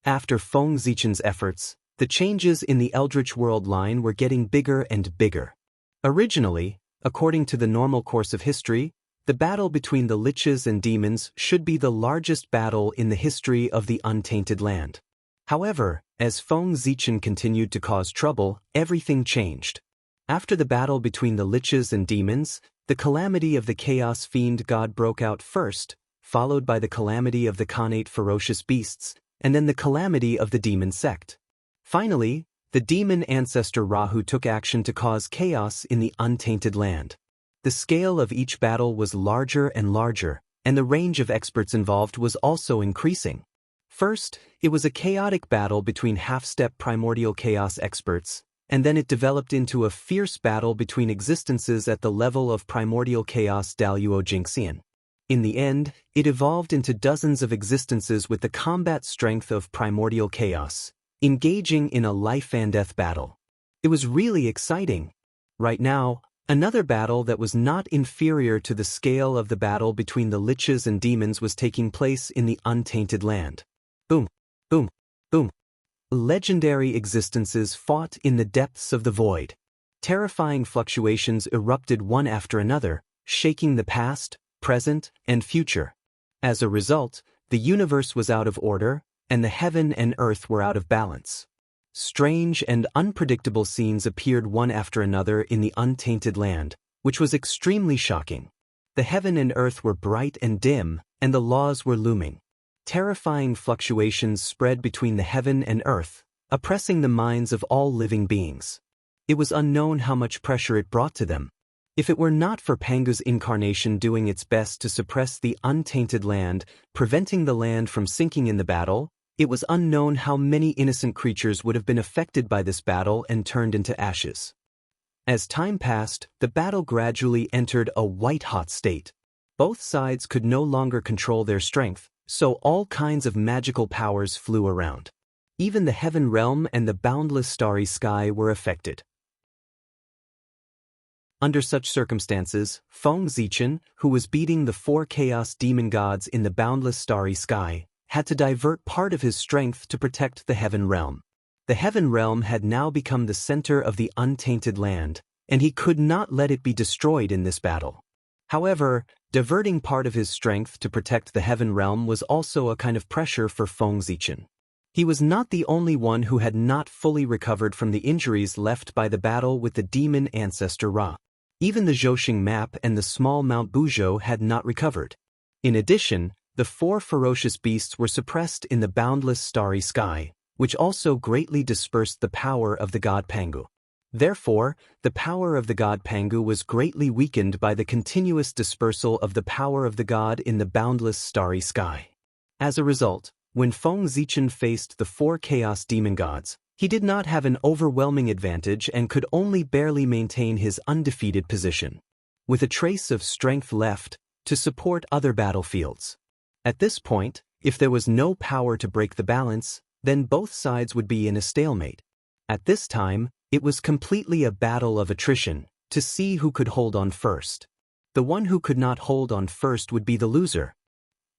After Feng Zichen's efforts, the changes in the Eldritch World line were getting bigger and bigger. Originally, according to the normal course of history, the battle between the liches and demons should be the largest battle in the history of the untainted land. However, as Feng Zichen continued to cause trouble, everything changed. After the battle between the liches and demons, the calamity of the Chaos Fiend God broke out first, followed by the calamity of the Khanate ferocious beasts, and then the calamity of the demon sect. Finally, the demon ancestor Rahu took action to cause chaos in the untainted land. The scale of each battle was larger and larger, and the range of experts involved was also increasing. First, it was a chaotic battle between half-step primordial chaos experts, and then it developed into a fierce battle between existences at the level of primordial chaos Daluo Jinxian. In the end, it evolved into dozens of existences with the combat strength of primordial chaos, engaging in a life-and-death battle. It was really exciting. Right now, another battle that was not inferior to the scale of the battle between the liches and demons was taking place in the untainted land. Boom, boom, boom. Legendary existences fought in the depths of the void. Terrifying fluctuations erupted one after another, shaking the past, present, and future. As a result, the universe was out of order, and the heaven and earth were out of balance. Strange and unpredictable scenes appeared one after another in the untainted land, which was extremely shocking. The heaven and earth were bright and dim, and the laws were looming. Terrifying fluctuations spread between the heaven and earth, oppressing the minds of all living beings. It was unknown how much pressure it brought to them. If it were not for Pangu's incarnation doing its best to suppress the untainted land, preventing the land from sinking in the battle, it was unknown how many innocent creatures would have been affected by this battle and turned into ashes. As time passed, the battle gradually entered a white-hot state. Both sides could no longer control their strength, So all kinds of magical powers flew around. Even the heaven realm and the boundless starry sky were affected. Under such circumstances, Feng Zichen, who was beating the 4 chaos demon gods in the boundless starry sky, had to divert part of his strength to protect the heaven realm. The heaven realm had now become the center of the untainted land, and he could not let it be destroyed in this battle. However, diverting part of his strength to protect the heaven realm was also a kind of pressure for Feng Zichen. He was not the only one who had not fully recovered from the injuries left by the battle with the demon ancestor Ra. Even the Zhousing map and the small Mount Buzhou had not recovered. In addition, the 4 ferocious beasts were suppressed in the boundless starry sky, which also greatly dispersed the power of the god Pangu. Therefore, the power of the god Pangu was greatly weakened by the continuous dispersal of the power of the god in the boundless starry sky. As a result, when Feng Zichen faced the 4 chaos demon gods, he did not have an overwhelming advantage and could only barely maintain his undefeated position, with a trace of strength left to support other battlefields. At this point, if there was no power to break the balance, then both sides would be in a stalemate. At this time, it was completely a battle of attrition, to see who could hold on first. The one who could not hold on first would be the loser.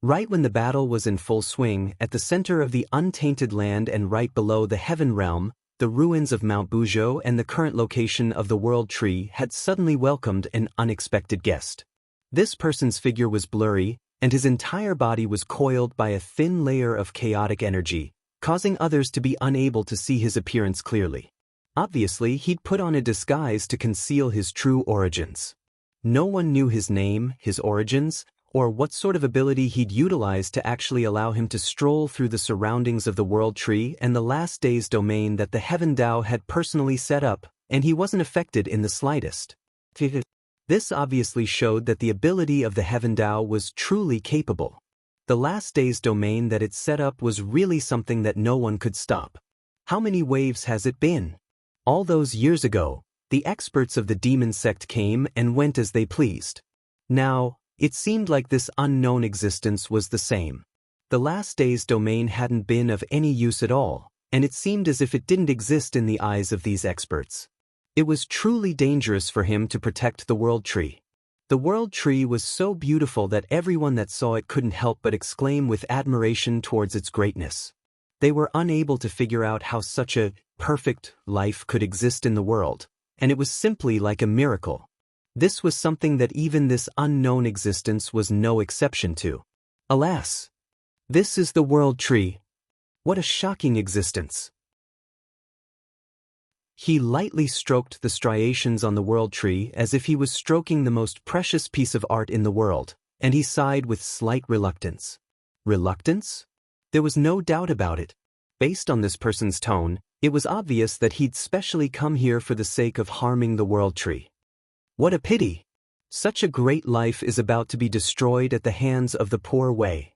Right when the battle was in full swing, at the center of the untainted land and right below the heaven realm, the ruins of Mount Buzhou and the current location of the World Tree had suddenly welcomed an unexpected guest. This person's figure was blurry, and his entire body was coiled by a thin layer of chaotic energy, causing others to be unable to see his appearance clearly. Obviously, he'd put on a disguise to conceal his true origins. No one knew his name, his origins, or what sort of ability he'd utilize to actually allow him to stroll through the surroundings of the World Tree and the Last Days domain that the Heaven Dao had personally set up, and he wasn't affected in the slightest. This obviously showed that the ability of the Heaven Dao was truly capable. The Last Days domain that it set up was really something that no one could stop. How many waves has it been? All those years ago, the experts of the demon sect came and went as they pleased. Now, it seemed like this unknown existence was the same. The Last Days domain hadn't been of any use at all, and it seemed as if it didn't exist in the eyes of these experts. It was truly dangerous for him to protect the World Tree. The World Tree was so beautiful that everyone that saw it couldn't help but exclaim with admiration towards its greatness. They were unable to figure out how such a perfect life could exist in the world, and it was simply like a miracle. This was something that even this unknown existence was no exception to. Alas! This is the World Tree. What a shocking existence! He lightly stroked the striations on the World Tree as if he was stroking the most precious piece of art in the world, and he sighed with slight reluctance. Reluctance? There was no doubt about it. Based on this person's tone, it was obvious that he'd specially come here for the sake of harming the World Tree. What a pity! Such a great life is about to be destroyed at the hands of the poor Wei.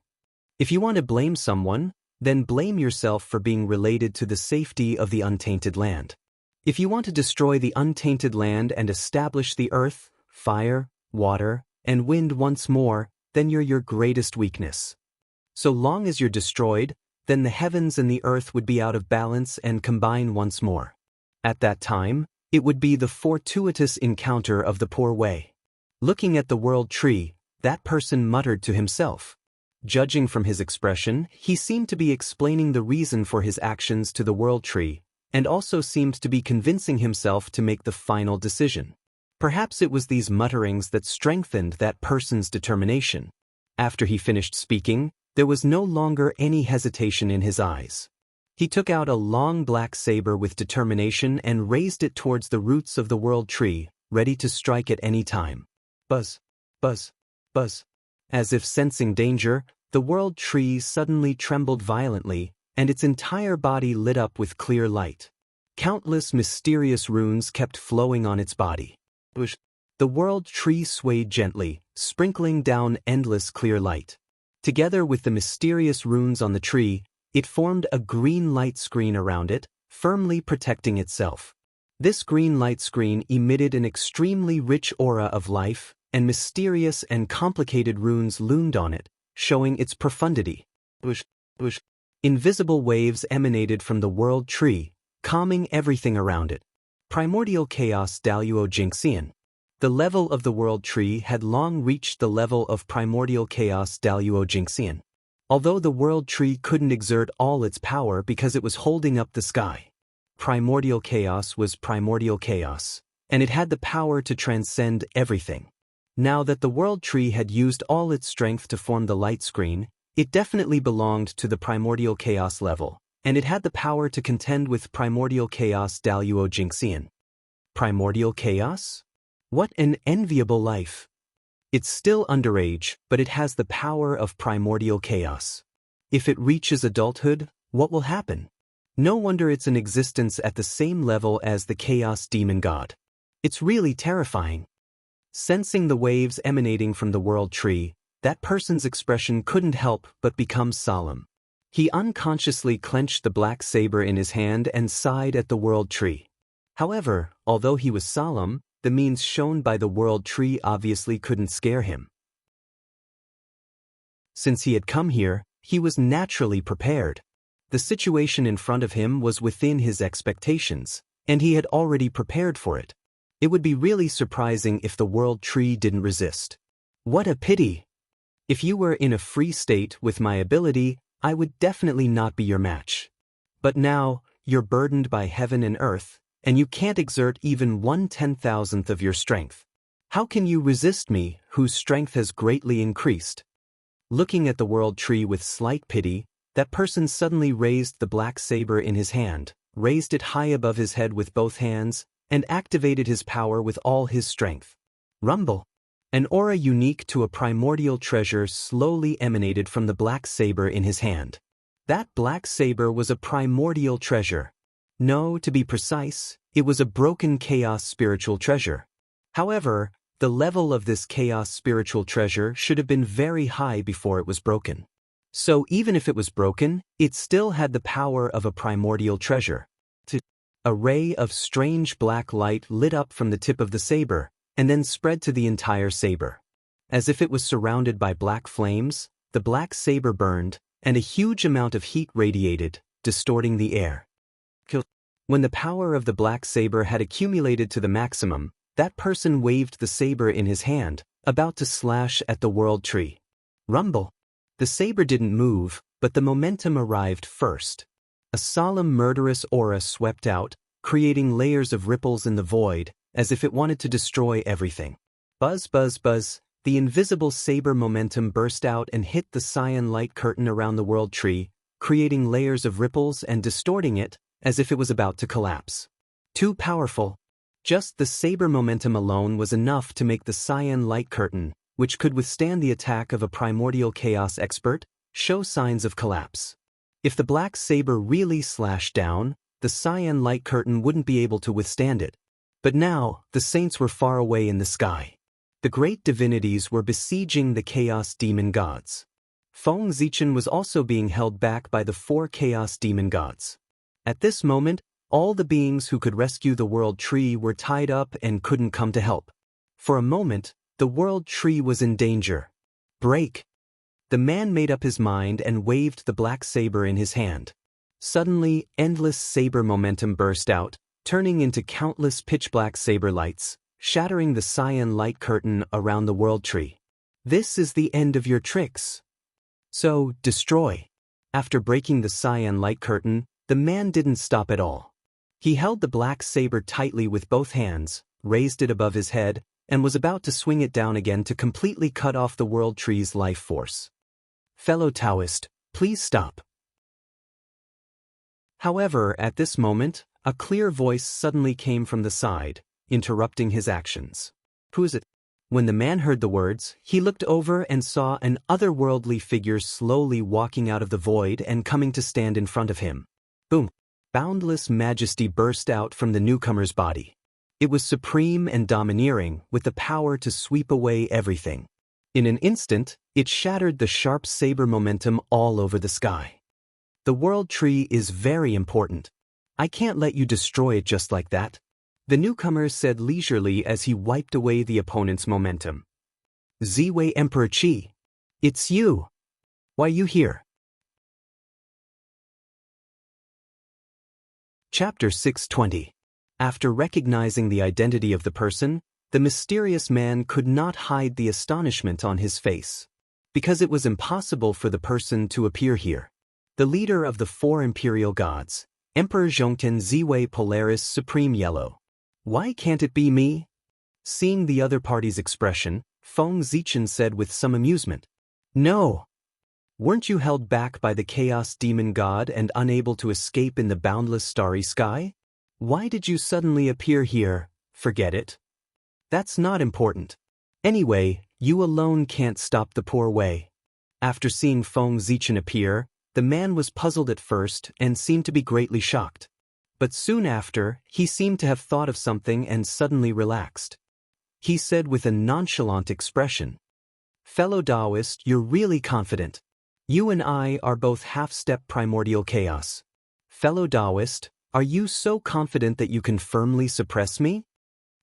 If you want to blame someone, then blame yourself for being related to the safety of the untainted land. If you want to destroy the untainted land and establish the earth, fire, water, and wind once more, then you're your greatest weakness. So long as you're destroyed, then the heavens and the earth would be out of balance and combine once more. At that time, it would be the fortuitous encounter of the poor Wei. Looking at the World Tree, that person muttered to himself. Judging from his expression, he seemed to be explaining the reason for his actions to the World Tree, and also seemed to be convincing himself to make the final decision. Perhaps it was these mutterings that strengthened that person's determination. After he finished speaking, there was no longer any hesitation in his eyes. He took out a long black saber with determination and raised it towards the roots of the World Tree, ready to strike at any time. Buzz, buzz, buzz. As if sensing danger, the World Tree suddenly trembled violently, and its entire body lit up with clear light. Countless mysterious runes kept flowing on its body. The World Tree swayed gently, sprinkling down endless clear light. Together with the mysterious runes on the tree, it formed a green light screen around it, firmly protecting itself. This green light screen emitted an extremely rich aura of life, and mysterious and complicated runes loomed on it, showing its profundity. Invisible waves emanated from the world tree, calming everything around it. Primordial chaos Daluo Jinxian. The level of the world tree had long reached the level of primordial chaos Daluo Jinxian. Although the world tree couldn't exert all its power because it was holding up the sky. Primordial chaos was primordial chaos, and it had the power to transcend everything. Now that the world tree had used all its strength to form the light screen, it definitely belonged to the primordial chaos level, and it had the power to contend with primordial chaos Daluo Jinxian. Primordial chaos? What an enviable life. It's still underage, but it has the power of primordial chaos. If it reaches adulthood, what will happen? No wonder it's in existence at the same level as the chaos demon god. It's really terrifying. Sensing the waves emanating from the world tree, that person's expression couldn't help but become solemn. He unconsciously clenched the black saber in his hand and sighed at the world tree. However, although he was solemn, the means shown by the world tree obviously couldn't scare him. Since he had come here, he was naturally prepared. The situation in front of him was within his expectations, and he had already prepared for it. It would be really surprising if the world tree didn't resist. What a pity! If you were in a free state with my ability, I would definitely not be your match. But now, you're burdened by heaven and earth, and you can't exert even 1/10,000th of your strength. How can you resist me, whose strength has greatly increased? Looking at the world tree with slight pity, that person suddenly raised the black saber in his hand, raised it high above his head with both hands, and activated his power with all his strength. Rumble! An aura unique to a primordial treasure slowly emanated from the black saber in his hand. That black saber was a primordial treasure. No, to be precise, it was a broken chaos spiritual treasure. However, the level of this chaos spiritual treasure should have been very high before it was broken. So even if it was broken, it still had the power of a primordial treasure. A ray of strange black light lit up from the tip of the saber, and then spread to the entire saber. As if it was surrounded by black flames, the black saber burned, and a huge amount of heat radiated, distorting the air. When the power of the black saber had accumulated to the maximum, that person waved the saber in his hand, about to slash at the world tree. Rumble! The saber didn't move, but the momentum arrived first. A solemn murderous aura swept out, creating layers of ripples in the void, as if it wanted to destroy everything. Buzz, buzz, buzz, the invisible saber momentum burst out and hit the cyan light curtain around the world tree, creating layers of ripples and distorting it, as if it was about to collapse. Too powerful. Just the saber momentum alone was enough to make the cyan light curtain, which could withstand the attack of a primordial chaos expert, show signs of collapse. If the black saber really slashed down, the cyan light curtain wouldn't be able to withstand it. But now, the saints were far away in the sky. The great divinities were besieging the chaos demon gods. Feng Zichen was also being held back by the 4 chaos demon gods. At this moment, all the beings who could rescue the world tree were tied up and couldn't come to help. For a moment, the world tree was in danger. Break! The man made up his mind and waved the black saber in his hand. Suddenly, endless saber momentum burst out, turning into countless pitch-black saber lights, shattering the cyan light curtain around the world tree. This is the end of your tricks. So, destroy. After breaking the cyan light curtain, the man didn't stop at all. He held the black saber tightly with both hands, raised it above his head, and was about to swing it down again to completely cut off the world tree's life force. Fellow Taoist, please stop. However, at this moment, a clear voice suddenly came from the side, interrupting his actions. Who is it? When the man heard the words, he looked over and saw an otherworldly figure slowly walking out of the void and coming to stand in front of him. Boom! Boundless majesty burst out from the newcomer's body. It was supreme and domineering, with the power to sweep away everything. In an instant, it shattered the sharp saber momentum all over the sky. The world tree is very important. I can't let you destroy it just like that. The newcomer said leisurely as he wiped away the opponent's momentum. Ziwei Emperor Qi. It's you. Why you here? Chapter 620. After recognizing the identity of the person, the mysterious man could not hide the astonishment on his face. Because it was impossible for the person to appear here. The leader of the four imperial gods, Emperor Zhongten Ziwei Polaris Supreme Yellow. Why can't it be me? Seeing the other party's expression, Feng Zichen said with some amusement. No. Weren't you held back by the chaos demon god and unable to escape in the boundless starry sky? Why did you suddenly appear here? Forget it. That's not important. Anyway, you alone can't stop the poor way. After seeing Feng Zichen appear, the man was puzzled at first and seemed to be greatly shocked. But soon after, he seemed to have thought of something and suddenly relaxed. He said with a nonchalant expression, "Fellow Taoist, you're really confident. You and I are both half-step primordial chaos. Fellow Taoist, are you so confident that you can firmly suppress me?"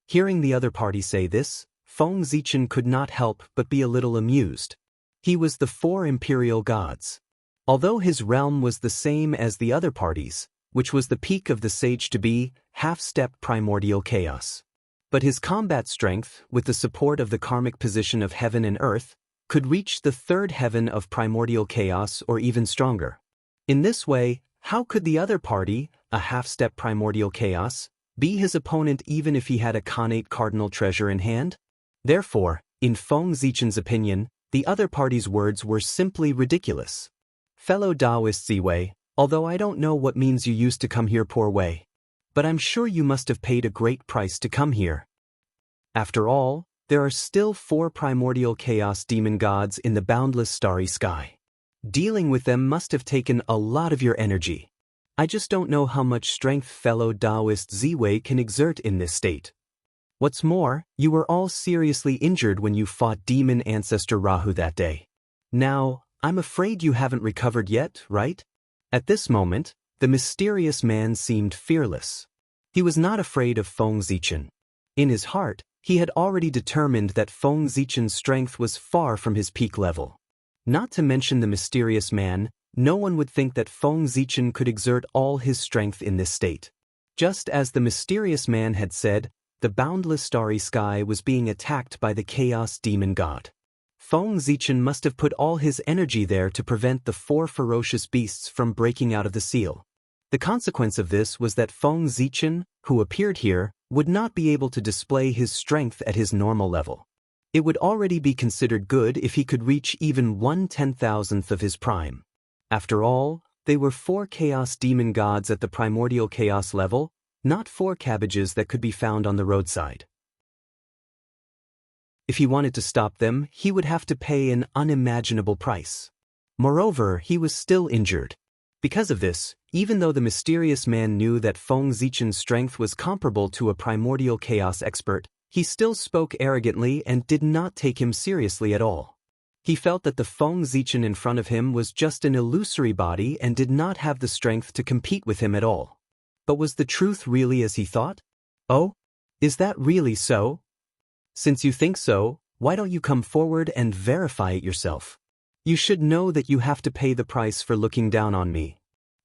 Hearing the other party say this, Feng Zichen could not help but be a little amused. He was the four imperial gods. Although his realm was the same as the other parties, which was the peak of the sage to be, half-step primordial chaos. But his combat strength, with the support of the karmic position of heaven and earth, could reach the third heaven of primordial chaos or even stronger. In this way, how could the other party, a half-step primordial chaos, be his opponent even if he had a connate cardinal treasure in hand? Therefore, in Feng Zichen's opinion, the other party's words were simply ridiculous. Fellow Taoist Ziwei, although I don't know what means you used to come here poor way. But I'm sure you must have paid a great price to come here. After all, there are still four primordial chaos demon gods in the boundless starry sky. Dealing with them must have taken a lot of your energy. I just don't know how much strength fellow Taoist Ziwei can exert in this state. What's more, you were all seriously injured when you fought demon ancestor Rahu that day. Now, I'm afraid you haven't recovered yet, right? At this moment, the mysterious man seemed fearless. He was not afraid of Feng Zichen. In his heart, he had already determined that Feng Zichen's strength was far from his peak level. Not to mention the mysterious man, no one would think that Feng Zichen could exert all his strength in this state. Just as the mysterious man had said, the boundless starry sky was being attacked by the chaos demon god. Feng Zichen must have put all his energy there to prevent the four ferocious beasts from breaking out of the seal. The consequence of this was that Feng Zichen, who appeared here, would not be able to display his strength at his normal level. It would already be considered good if he could reach even 1/10,000th of his prime. After all, they were four chaos demon gods at the primordial chaos level, not four cabbages that could be found on the roadside. If he wanted to stop them, he would have to pay an unimaginable price. Moreover, he was still injured. Because of this, even though the mysterious man knew that Feng Zichen's strength was comparable to a primordial chaos expert, he still spoke arrogantly and did not take him seriously at all. He felt that the Feng Zichen in front of him was just an illusory body and did not have the strength to compete with him at all. But was the truth really as he thought? Oh? Is that really so? Since you think so, why don't you come forward and verify it yourself? You should know that you have to pay the price for looking down on me.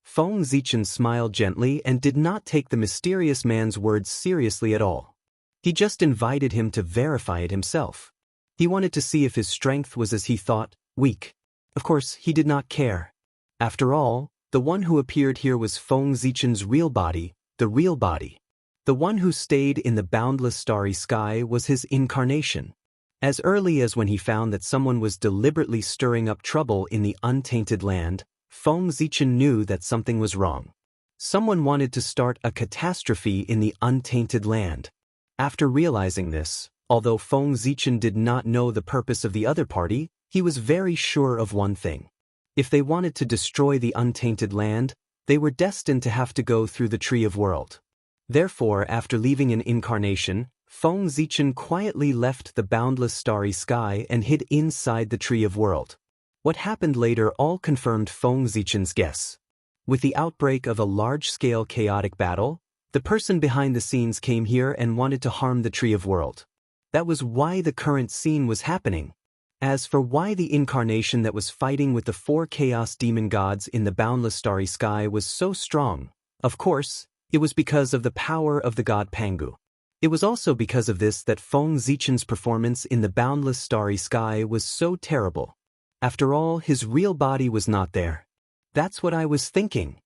Feng Zichen smiled gently and did not take the mysterious man's words seriously at all. He just invited him to verify it himself. He wanted to see if his strength was as he thought, weak. Of course, he did not care. After all, the one who appeared here was Feng Zichen's real body, the real body. The one who stayed in the boundless starry sky was his incarnation. As early as when he found that someone was deliberately stirring up trouble in the untainted land, Feng Zichen knew that something was wrong. Someone wanted to start a catastrophe in the untainted land. After realizing this, although Feng Zichen did not know the purpose of the other party, he was very sure of one thing. If they wanted to destroy the untainted land, they were destined to have to go through the Tree of World. Therefore, after leaving an incarnation, Feng Zichen quietly left the boundless starry sky and hid inside the Tree of World. What happened later all confirmed Feng Zichen's guess. With the outbreak of a large-scale chaotic battle, the person behind the scenes came here and wanted to harm the Tree of World. That was why the current scene was happening. As for why the incarnation that was fighting with the 4 chaos demon gods in the boundless starry sky was so strong, of course, it was because of the power of the god Pangu. It was also because of this that Feng Zichen's performance in the boundless starry sky was so terrible. After all, his real body was not there. That's what I was thinking.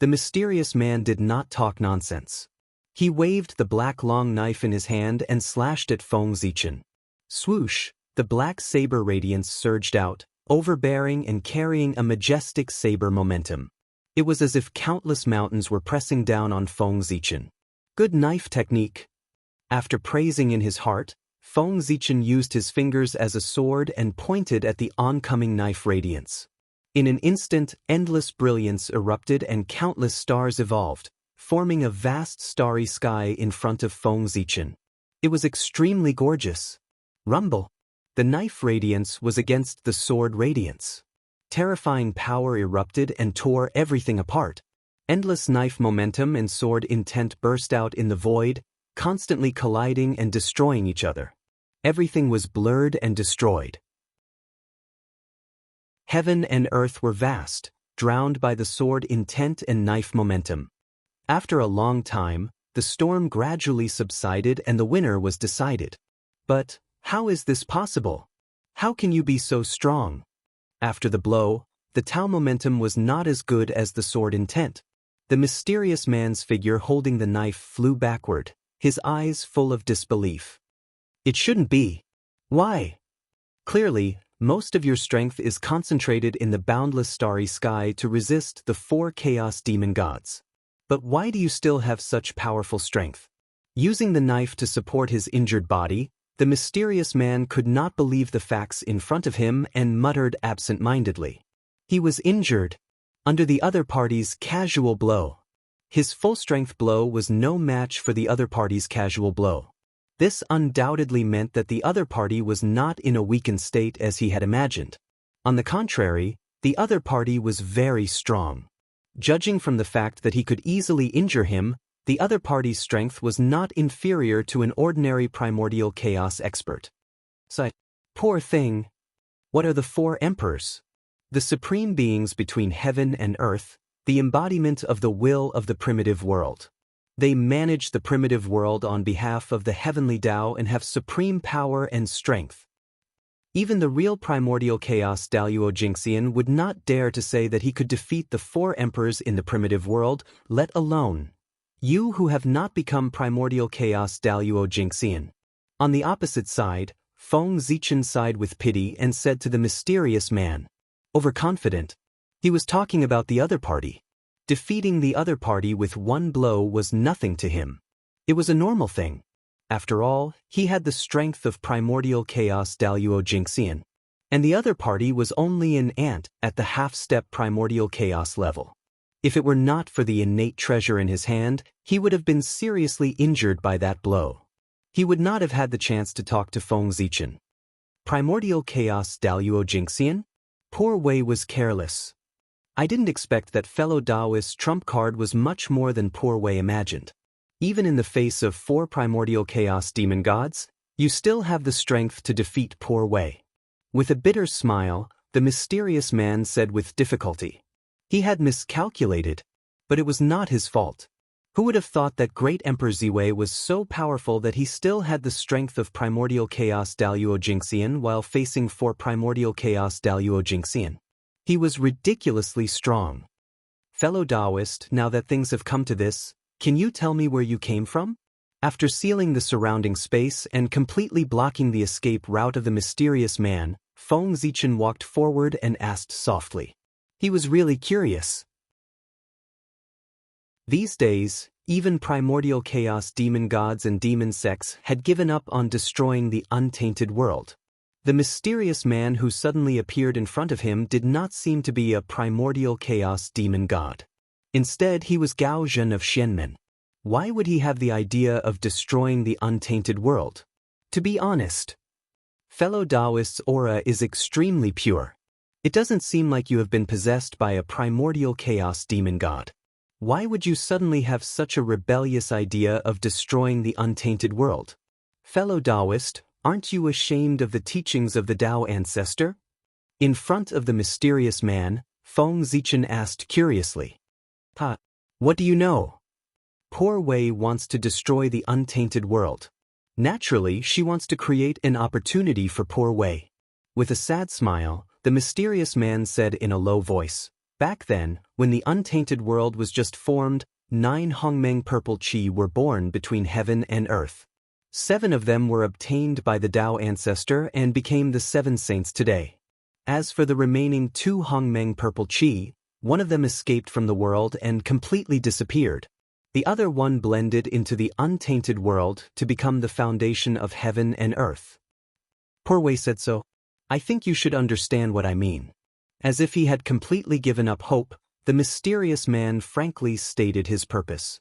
The mysterious man did not talk nonsense. He waved the black long knife in his hand and slashed at Feng Zichen. Swoosh, the black saber radiance surged out, overbearing and carrying a majestic saber momentum. It was as if countless mountains were pressing down on Feng Zichen. Good knife technique. After praising in his heart, Feng Zichen used his fingers as a sword and pointed at the oncoming knife radiance. In an instant, endless brilliance erupted and countless stars evolved, forming a vast starry sky in front of Feng Zichen. It was extremely gorgeous. Rumble. The knife radiance was against the sword radiance. Terrifying power erupted and tore everything apart. Endless knife momentum and sword intent burst out in the void, constantly colliding and destroying each other. Everything was blurred and destroyed. Heaven and earth were vast, drowned by the sword intent and knife momentum. After a long time, the storm gradually subsided and the winner was decided. But how is this possible? How can you be so strong? After the blow, the Tau momentum was not as good as the sword intent. The mysterious man's figure holding the knife flew backward, his eyes full of disbelief. It shouldn't be. Why? Clearly, most of your strength is concentrated in the boundless starry sky to resist the 4 chaos demon gods. But why do you still have such powerful strength? Using the knife to support his injured body, the mysterious man could not believe the facts in front of him and muttered absent-mindedly. He was injured under the other party's casual blow. His full-strength blow was no match for the other party's casual blow. This undoubtedly meant that the other party was not in a weakened state as he had imagined. On the contrary, the other party was very strong. Judging from the fact that he could easily injure him, the other party's strength was not inferior to an ordinary primordial chaos expert. Poor thing. What are the 4 emperors? The supreme beings between heaven and earth, the embodiment of the will of the primitive world. They manage the primitive world on behalf of the heavenly Tao and have supreme power and strength. Even the real primordial chaos Daluo Jingxian would not dare to say that he could defeat the 4 emperors in the primitive world, let alone you who have not become primordial chaos Daluo Jingxian. On the opposite side, Feng Zichen sighed with pity and said to the mysterious man, overconfident. He was talking about the other party. Defeating the other party with one blow was nothing to him. It was a normal thing. After all, he had the strength of primordial chaos Daluo Jingxian. And the other party was only an ant at the half-step primordial chaos level. If it were not for the innate treasure in his hand, he would have been seriously injured by that blow. He would not have had the chance to talk to Feng Zichen. Primordial chaos Daluo Jingxian? Poor Wei was careless. I didn't expect that fellow Taoist's trump card was much more than Poor Wei imagined. Even in the face of 4 primordial chaos demon gods, you still have the strength to defeat Poor Wei. With a bitter smile, the mysterious man said with difficulty. He had miscalculated, but it was not his fault. Who would have thought that great Emperor Ziwei was so powerful that he still had the strength of primordial chaos Daluo Jingxian while facing 4 primordial chaos Daluo Jingxian? He was ridiculously strong. Fellow Taoist, now that things have come to this, can you tell me where you came from? After sealing the surrounding space and completely blocking the escape route of the mysterious man, Feng Zichen walked forward and asked softly. He was really curious. These days, even primordial chaos demon gods and demon sects had given up on destroying the untainted world. The mysterious man who suddenly appeared in front of him did not seem to be a primordial chaos demon god. Instead, he was Gao Zhen of Xianmen. Why would he have the idea of destroying the untainted world? To be honest, fellow Taoist's aura is extremely pure. It doesn't seem like you have been possessed by a primordial chaos demon god. Why would you suddenly have such a rebellious idea of destroying the untainted world? Fellow Taoist, Aren't you ashamed of the teachings of the Tao ancestor? In front of the mysterious man, Feng Zichen asked curiously. Ha! What do you know? Poor Wei wants to destroy the untainted world. Naturally, she wants to create an opportunity for poor Wei. With a sad smile, the mysterious man said in a low voice, "Back then, when the untainted world was just formed, 9 Hongmeng purple qi were born between heaven and earth. 7 of them were obtained by the Tao ancestor and became the 7 saints today. As for the remaining 2 Hongmeng purple qi, one of them escaped from the world and completely disappeared. The other one blended into the untainted world to become the foundation of heaven and earth." Poor Wei said, "So, I think you should understand what I mean." As if he had completely given up hope, the mysterious man frankly stated his purpose.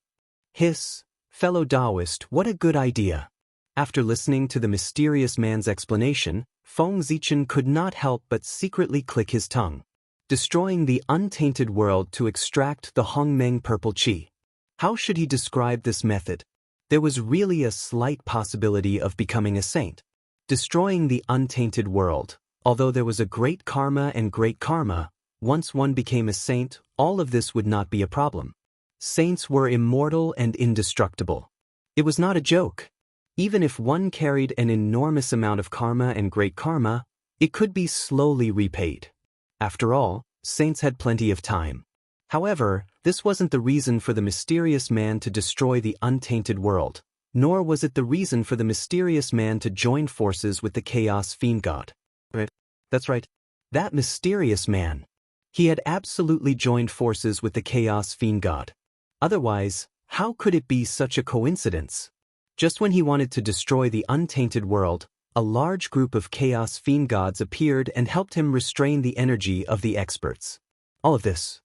"Hiss, fellow Taoist, what a good idea." After listening to the mysterious man's explanation, Feng Zichen could not help but secretly click his tongue. Destroying the untainted world to extract the Hongmeng purple qi. How should he describe this method? There was really a slight possibility of becoming a saint. Destroying the untainted world, although there was a great karma and great karma, once one became a saint, all of this would not be a problem. Saints were immortal and indestructible. It was not a joke. Even if one carried an enormous amount of karma and great karma, it could be slowly repaid. After all, saints had plenty of time. However, this wasn't the reason for the mysterious man to destroy the untainted world, nor was it the reason for the mysterious man to join forces with the Chaos Fiend God. Right? That's right. That mysterious man. He had absolutely joined forces with the Chaos Fiend God. Otherwise, how could it be such a coincidence? Just when he wanted to destroy the untainted world, a large group of Chaos Fiend Gods appeared and helped him restrain the energy of the experts. All of this.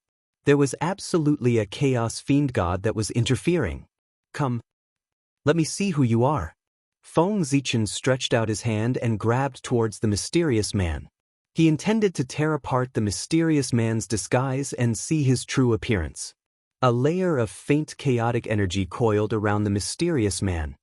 There was absolutely a Chaos Fiend God that was interfering. "Come. Let me see who you are." Feng Zichen stretched out his hand and grabbed towards the mysterious man. He intended to tear apart the mysterious man's disguise and see his true appearance. A layer of faint chaotic energy coiled around the mysterious man.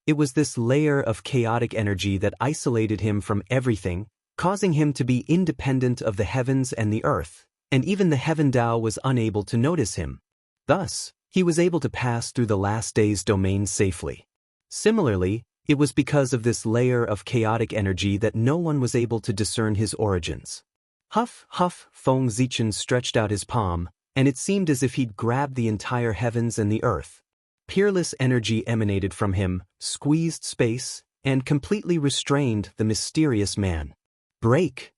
It was this layer of chaotic energy that isolated him from everything, causing him to be independent of the heavens and the earth, and even the Heaven Tao was unable to notice him. Thus, he was able to pass through the last day's domain safely. Similarly, it was because of this layer of chaotic energy that no one was able to discern his origins. Huff, huff, Feng Zichen stretched out his palm, and it seemed as if he'd grabbed the entire heavens and the earth. Peerless energy emanated from him, squeezed space, and completely restrained the mysterious man. "Break!"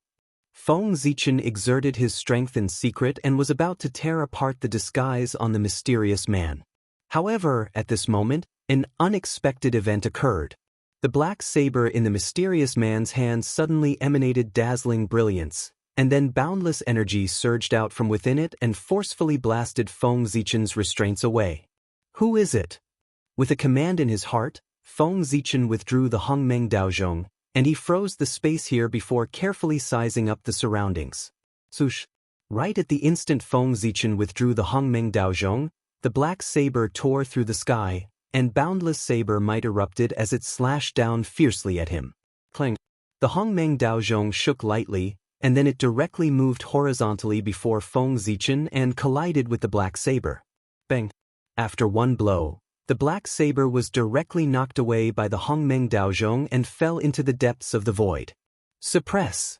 Feng Zichen exerted his strength in secret and was about to tear apart the disguise on the mysterious man. However, at this moment, an unexpected event occurred. The black saber in the mysterious man's hand suddenly emanated dazzling brilliance, and then boundless energy surged out from within it and forcefully blasted Feng Zichen's restraints away. "Who is it?" With a command in his heart, Feng Zichen withdrew the Hongmeng Daozhong, and he froze the space here before carefully sizing up the surroundings. Swoosh! Right at the instant Feng Zichen withdrew the Hongmeng Daozhong, the black saber tore through the sky, and boundless saber might erupted as it slashed down fiercely at him. Clang! The Hongmeng Daozhong shook lightly, and then it directly moved horizontally before Feng Zichen and collided with the black saber. Bang! After one blow, the black saber was directly knocked away by the Hongmeng Daozhong and fell into the depths of the void. "Suppress!"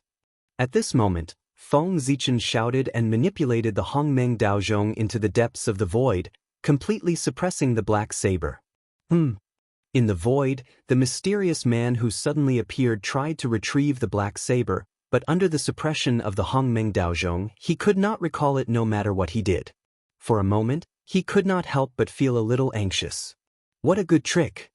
At this moment, Feng Zichen shouted and manipulated the Hongmeng Daozhong into the depths of the void, completely suppressing the black saber. In the void, the mysterious man who suddenly appeared tried to retrieve the black saber, but under the suppression of the Hongmeng Daozhong, he could not recall it no matter what he did. For a moment, he could not help but feel a little anxious. What a good trick!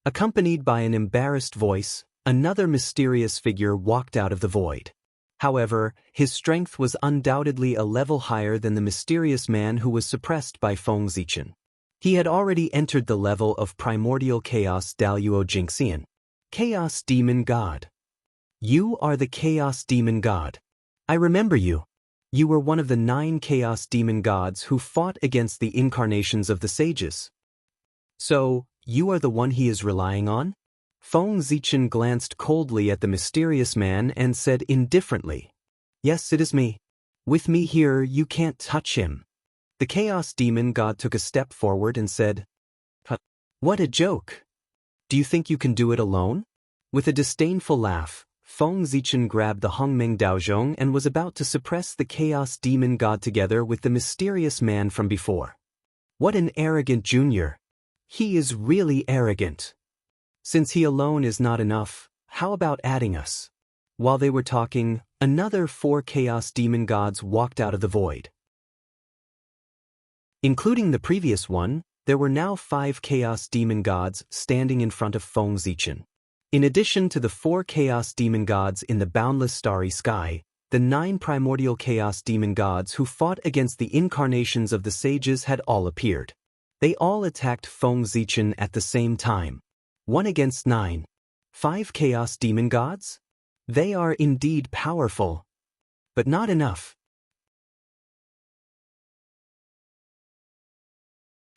Accompanied by an embarrassed voice, another mysterious figure walked out of the void. However, his strength was undoubtedly a level higher than the mysterious man who was suppressed by Feng Zichen. He had already entered the level of primordial chaos Daluo Jingxian. Chaos Demon God. You are the Chaos Demon God. I remember you. You were one of the 9 Chaos Demon Gods who fought against the incarnations of the sages. So, you are the one he is relying on? Feng Zichen glanced coldly at the mysterious man and said indifferently, "Yes, it is me. With me here, you can't touch him." The Chaos Demon God took a step forward and said, "What a joke! Do you think you can do it alone?" With a disdainful laugh, Feng Zichen grabbed the Hongmeng Daozhong and was about to suppress the Chaos Demon God together with the mysterious man from before. What an arrogant junior! He is really arrogant. Since he alone is not enough, how about adding us? While they were talking, another 4 Chaos Demon Gods walked out of the void. Including the previous one, there were now 5 Chaos Demon Gods standing in front of Feng Zichen. In addition to the 4 Chaos Demon Gods in the boundless starry sky, the 9 primordial Chaos Demon Gods who fought against the incarnations of the sages had all appeared. They all attacked Feng Zichen at the same time. 1 against 9. 5 Chaos Demon Gods? They are indeed powerful. But not enough.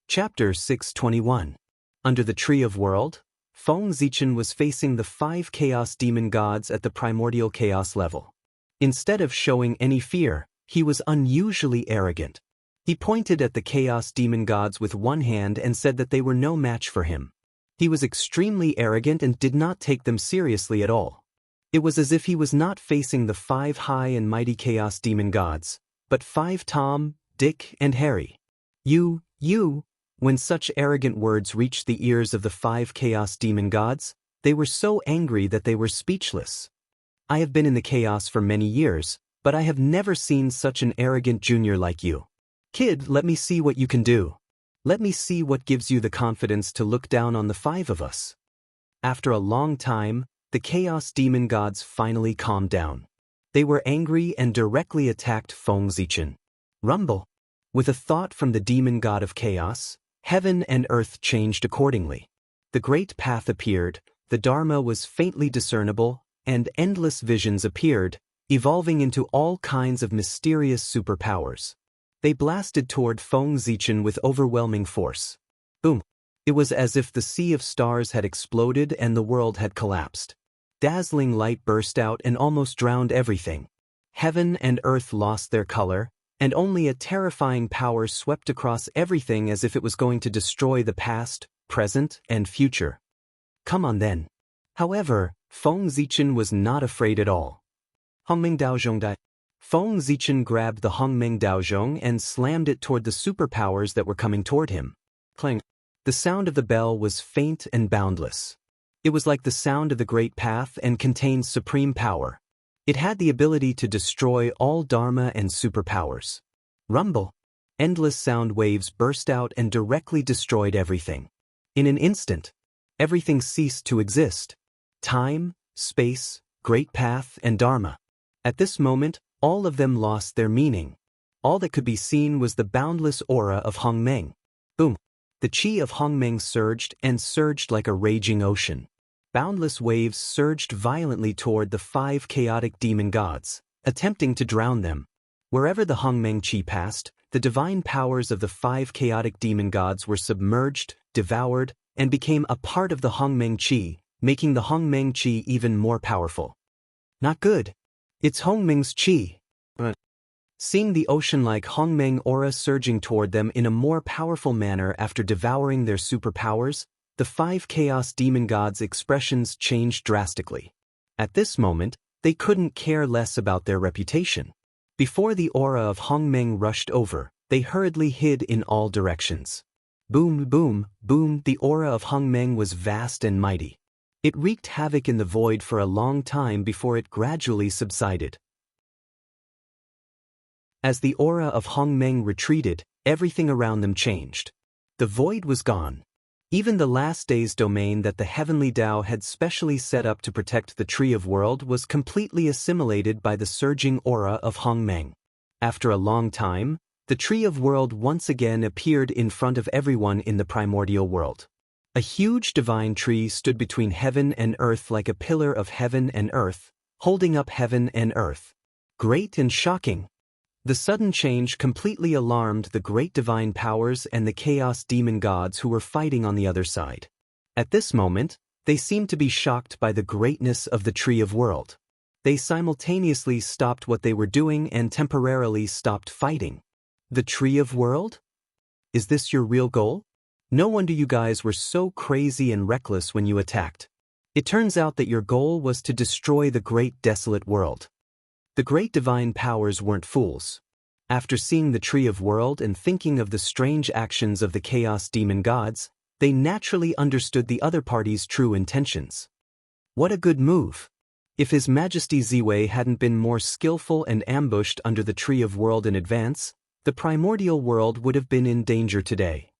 Chapter 621. Under the Tree of World, Feng Zichen was facing the 5 Chaos Demon Gods at the primordial chaos level. Instead of showing any fear, he was unusually arrogant. He pointed at the Chaos Demon Gods with one hand and said that they were no match for him. He was extremely arrogant and did not take them seriously at all. It was as if he was not facing the 5 high and mighty Chaos Demon Gods, but 5 Tom, Dick, and Harry. You. When such arrogant words reached the ears of the 5 Chaos Demon Gods, they were so angry that they were speechless. I have been in the chaos for many years, but I have never seen such an arrogant junior like you. Kid, let me see what you can do. Let me see what gives you the confidence to look down on the 5 of us. After a long time, the Chaos Demon Gods finally calmed down. They were angry and directly attacked Feng Zichen. Rumble. With a thought from the Demon God of Chaos, heaven and earth changed accordingly. The great path appeared, the Dharma was faintly discernible, and endless visions appeared, evolving into all kinds of mysterious superpowers. They blasted toward Feng Zichen with overwhelming force. Boom! It was as if the sea of stars had exploded and the world had collapsed. Dazzling light burst out and almost drowned everything. Heaven and earth lost their color, and only a terrifying power swept across everything as if it was going to destroy the past, present, and future. Come on then. However, Feng Zichen was not afraid at all. Hongmeng Daozhong Dai. Feng Zichen grabbed the Hongmeng Daozhong and slammed it toward the superpowers that were coming toward him. Clang. The sound of the bell was faint and boundless. It was like the sound of the great path and contained supreme power. It had the ability to destroy all Dharma and superpowers. Rumble. Endless sound waves burst out and directly destroyed everything. In an instant, everything ceased to exist. Time, space, great path, and Dharma. At this moment, all of them lost their meaning. All that could be seen was the boundless aura of Hongmeng. Boom! The chi of Hongmeng surged and surged like a raging ocean. Boundless waves surged violently toward the 5 chaotic demon gods, attempting to drown them. Wherever the Hongmeng chi passed, the divine powers of the 5 chaotic demon gods were submerged, devoured, and became a part of the Hongmeng chi, making the Hongmeng chi even more powerful. Not good. It's Hongmeng's chi. Seeing the ocean-like Hongmeng aura surging toward them in a more powerful manner after devouring their superpowers, the 5 Chaos Demon Gods' expressions changed drastically. At this moment, they couldn't care less about their reputation. Before the aura of Hongmeng rushed over, they hurriedly hid in all directions. Boom, boom, boom, the aura of Hongmeng was vast and mighty. It wreaked havoc in the void for a long time before it gradually subsided. As the aura of Hongmeng retreated, everything around them changed. The void was gone. Even the last day's domain that the heavenly Tao had specially set up to protect the Tree of World was completely assimilated by the surging aura of Hongmeng. After a long time, the Tree of World once again appeared in front of everyone in the primordial world. A huge divine tree stood between heaven and earth like a pillar of heaven and earth, holding up heaven and earth. Great and shocking. The sudden change completely alarmed the great divine powers and the chaos demon gods who were fighting on the other side. At this moment, They seemed to be shocked by the greatness of the Tree of World. They simultaneously stopped what they were doing and temporarily stopped fighting. The Tree of World? Is this your real goal? No wonder you guys were so crazy and reckless when you attacked. It turns out that your goal was to destroy the great desolate world. The great divine powers weren't fools. After seeing the Tree of World and thinking of the strange actions of the Chaos Demon Gods, they naturally understood the other party's true intentions. What a good move! If His Majesty Ziwei hadn't been more skillful and ambushed under the Tree of World in advance, the primordial world would have been in danger today.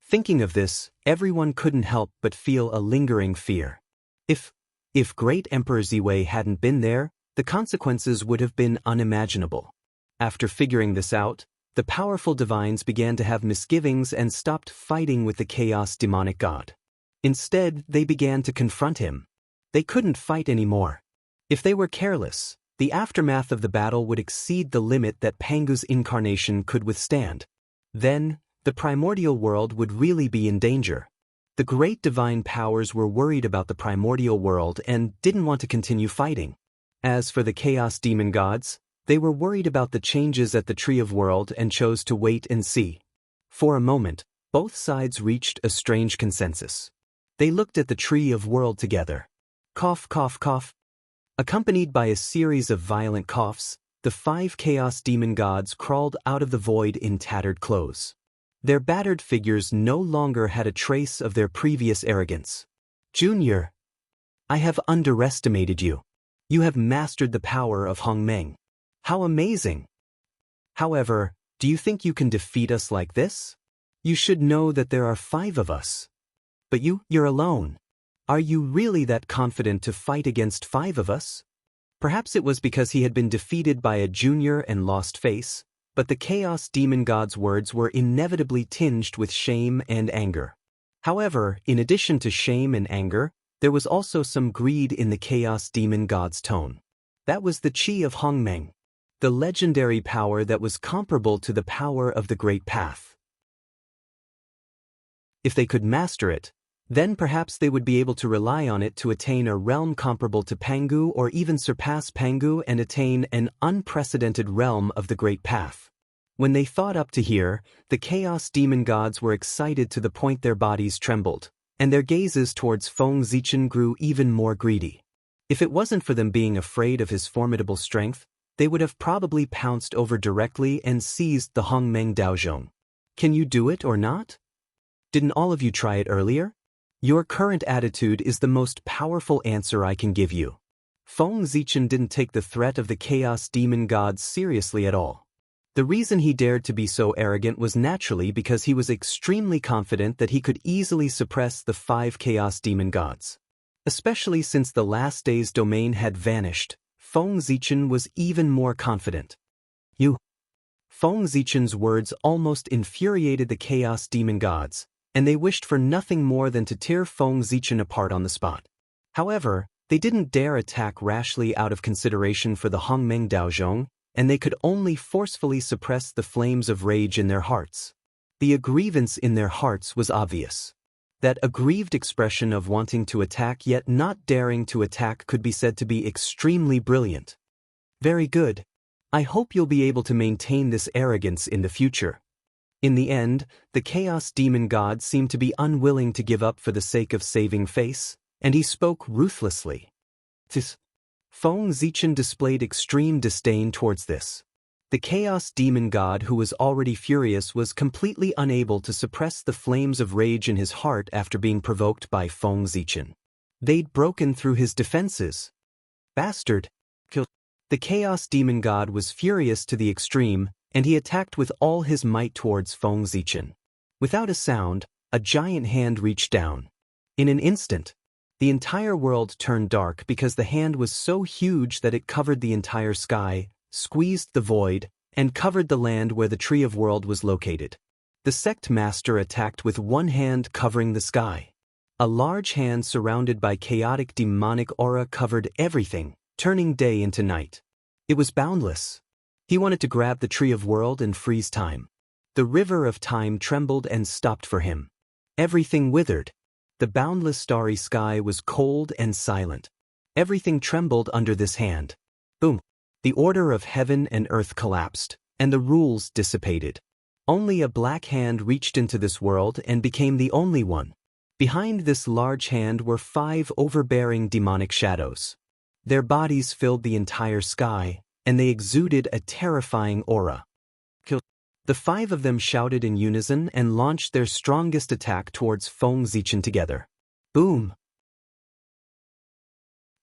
Thinking of this, everyone couldn't help but feel a lingering fear. If Great Emperor Ziwei hadn't been there, the consequences would have been unimaginable. After figuring this out, the powerful divines began to have misgivings and stopped fighting with the chaos demonic god. Instead, they began to confront him. They couldn't fight anymore. If they were careless, the aftermath of the battle would exceed the limit that Pangu's incarnation could withstand. Then, the primordial world would really be in danger. The great divine powers were worried about the primordial world and didn't want to continue fighting. As for the chaos demon gods, they were worried about the changes at the Tree of World and chose to wait and see. For a moment, both sides reached a strange consensus. They looked at the Tree of World together. Cough, cough, cough. Accompanied by a series of violent coughs, the 5 chaos demon gods crawled out of the void in tattered clothes. Their battered figures no longer had a trace of their previous arrogance. Junior, I have underestimated you. You have mastered the power of Hongmeng. How amazing! However, do you think you can defeat us like this? You should know that there are 5 of us. But you're alone. Are you really that confident to fight against 5 of us? Perhaps it was because he had been defeated by a junior and lost face, but the Chaos Demon God's words were inevitably tinged with shame and anger. However, in addition to shame and anger, there was also some greed in the Chaos Demon God's tone. That was the Qi of Hongmeng, the legendary power that was comparable to the power of the Great Path. If they could master it, then perhaps they would be able to rely on it to attain a realm comparable to Pangu or even surpass Pangu and attain an unprecedented realm of the Great Path. When they thought up to here, the Chaos Demon Gods were excited to the point their bodies trembled, and their gazes towards Feng Zichen grew even more greedy. If it wasn't for them being afraid of his formidable strength, they would have probably pounced over directly and seized the Hongmeng Daozhong. Can you do it or not? Didn't all of you try it earlier? Your current attitude is the most powerful answer I can give you. Feng Zichen didn't take the threat of the Chaos Demon Gods seriously at all. The reason he dared to be so arrogant was naturally because he was extremely confident that he could easily suppress the 5 Chaos Demon Gods. Especially since the last day's domain had vanished, Feng Zichen was even more confident. Feng Zichen's words almost infuriated the Chaos Demon Gods, and they wished for nothing more than to tear Feng Zichen apart on the spot. However, they didn't dare attack rashly out of consideration for the Hongmeng Daozhong, and they could only forcefully suppress the flames of rage in their hearts. The aggrievance in their hearts was obvious. That aggrieved expression of wanting to attack yet not daring to attack could be said to be extremely brilliant. Very good. I hope you'll be able to maintain this arrogance in the future. In the end, the Chaos Demon God seemed to be unwilling to give up for the sake of saving face, and he spoke ruthlessly. Feng Zichen displayed extreme disdain towards this. The Chaos Demon God, who was already furious, was completely unable to suppress the flames of rage in his heart after being provoked by Feng Zichen. They'd broken through his defenses. Bastard! The Chaos Demon God was furious to the extreme, and he attacked with all his might towards Feng Zichen. Without a sound, a giant hand reached down. In an instant, the entire world turned dark because the hand was so huge that it covered the entire sky, squeezed the void, and covered the land where the Tree of World was located. The sect master attacked with one hand covering the sky. A large hand surrounded by chaotic demonic aura covered everything, turning day into night. It was boundless. He wanted to grab the Tree of World and freeze time. The river of time trembled and stopped for him. Everything withered. The boundless starry sky was cold and silent. Everything trembled under this hand. Boom! The order of heaven and earth collapsed, and the rules dissipated. Only a black hand reached into this world and became the only one. Behind this large hand were 5 overbearing demonic shadows. Their bodies filled the entire sky, and they exuded a terrifying aura. The 5 of them shouted in unison and launched their strongest attack towards Feng Zichen together. Boom!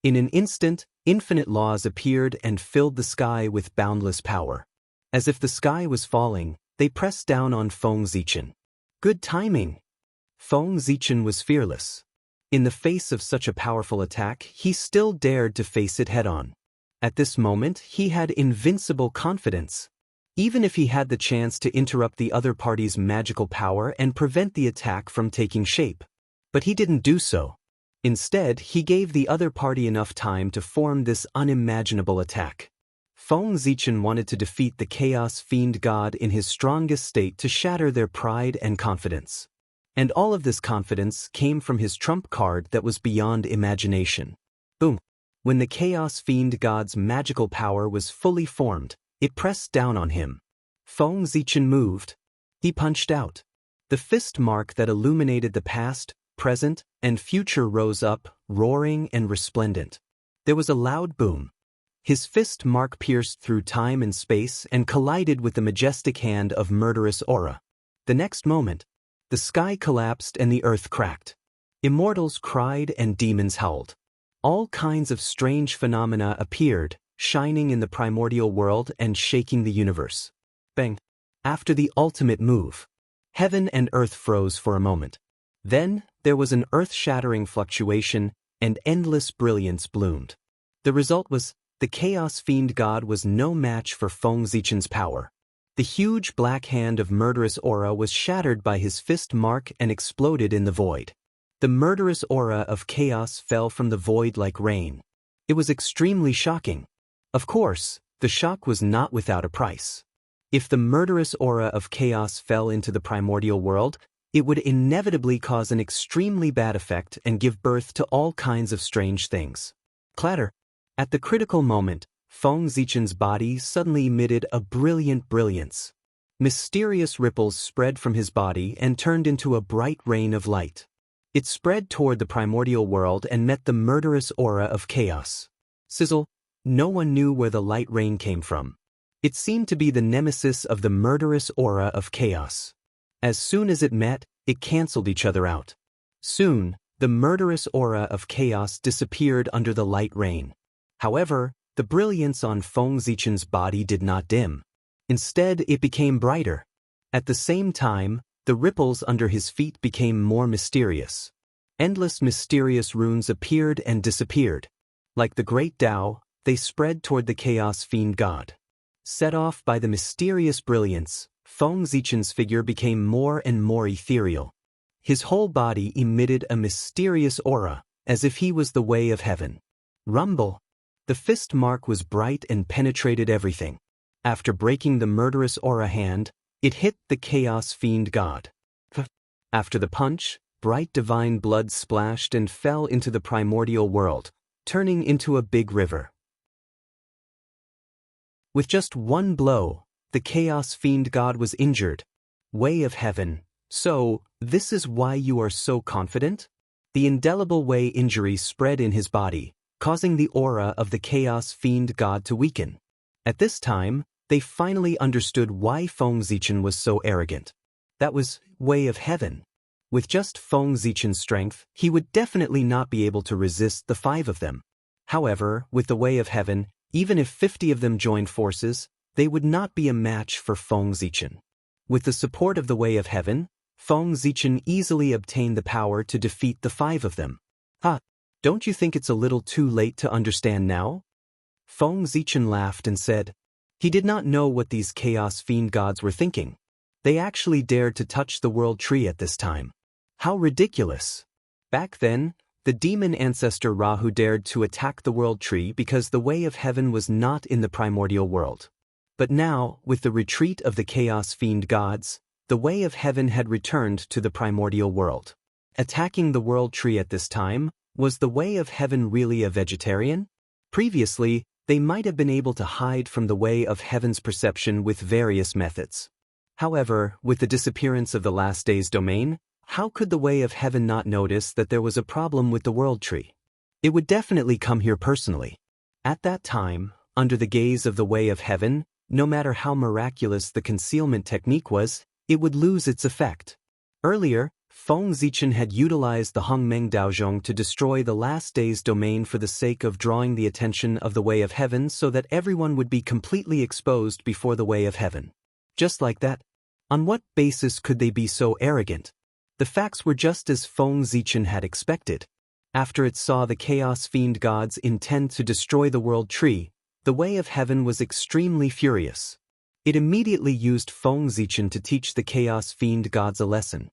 In an instant, infinite laws appeared and filled the sky with boundless power. As if the sky was falling, they pressed down on Feng Zichen. Good timing! Feng Zichen was fearless. In the face of such a powerful attack, he still dared to face it head-on. At this moment, he had invincible confidence. Even if he had the chance to interrupt the other party's magical power and prevent the attack from taking shape. But he didn't do so. Instead, he gave the other party enough time to form this unimaginable attack. Feng Zichen wanted to defeat the Chaos Fiend God in his strongest state to shatter their pride and confidence. And all of this confidence came from his trump card that was beyond imagination. Boom! When the Chaos Fiend God's magical power was fully formed, it pressed down on him. Feng Zichen moved. He punched out. The fist mark that illuminated the past, present, and future rose up, roaring and resplendent. There was a loud boom. His fist mark pierced through time and space and collided with the majestic hand of murderous aura. The next moment, the sky collapsed and the earth cracked. Immortals cried and demons howled. All kinds of strange phenomena appeared, shining in the primordial world and shaking the universe. Bang! After the ultimate move, heaven and earth froze for a moment. Then, there was an earth-shattering fluctuation, and endless brilliance bloomed. The result was, the Chaos Fiend God was no match for Feng Zichen's power. The huge black hand of murderous aura was shattered by his fist mark and exploded in the void. The murderous aura of chaos fell from the void like rain. It was extremely shocking. Of course, the shock was not without a price. If the murderous aura of chaos fell into the primordial world, it would inevitably cause an extremely bad effect and give birth to all kinds of strange things. Clatter! At the critical moment, Feng Zichen's body suddenly emitted a brilliant brilliance. Mysterious ripples spread from his body and turned into a bright rain of light. It spread toward the primordial world and met the murderous aura of chaos. Sizzle! No one knew where the light rain came from. It seemed to be the nemesis of the murderous aura of chaos. As soon as it met, it cancelled each other out. Soon, the murderous aura of chaos disappeared under the light rain. However, the brilliance on Feng Zichen's body did not dim. Instead, it became brighter. At the same time, the ripples under his feet became more mysterious. Endless mysterious runes appeared and disappeared. Like the great Tao, they spread toward the Chaos Fiend God. Set off by the mysterious brilliance, Feng Zichen's figure became more and more ethereal. His whole body emitted a mysterious aura, as if he was the way of heaven. Rumble! The fist mark was bright and penetrated everything. After breaking the murderous aura hand, it hit the Chaos Fiend God. After the punch, bright divine blood splashed and fell into the primordial world, turning into a big river. With just one blow, the Chaos Fiend God was injured. Way of heaven. So, this is why you are so confident? The indelible way injury spread in his body, causing the aura of the Chaos Fiend God to weaken. At this time, they finally understood why Feng Zichen was so arrogant. That was way of heaven. With just Feng Zichen's strength, he would definitely not be able to resist the 5 of them. However, with the way of heaven, even if 50 of them joined forces, they would not be a match for Feng Zichen. With the support of the way of heaven, Feng Zichen easily obtained the power to defeat the 5 of them. Don't you think it's a little too late to understand now? Feng Zichen laughed and said, he did not know what these Chaos Fiend gods were thinking. They actually dared to touch the world tree at this time. How ridiculous! Back then, the demon ancestor Rahu dared to attack the world tree because the way of heaven was not in the primordial world. But now, with the retreat of the Chaos Fiend gods, the way of heaven had returned to the primordial world. attacking the world tree at this time, was the way of heaven really a vegetarian? Previously, they might have been able to hide from the way of heaven's perception with various methods. However, with the disappearance of the last day's domain, how could the way of heaven not notice that there was a problem with the world tree? It would definitely come here personally. At that time, under the gaze of the way of heaven, no matter how miraculous the concealment technique was, it would lose its effect. Earlier, Feng Zichen had utilized the Hongmeng Daozhong to destroy the last day's domain for the sake of drawing the attention of the way of heaven so that everyone would be completely exposed before the way of heaven. Just like that. On what basis could they be so arrogant? The facts were just as Feng Zichen had expected. After it saw the Chaos Fiend gods intend to destroy the world tree, the way of heaven was extremely furious. It immediately used Feng Zichen to teach the Chaos Fiend gods a lesson.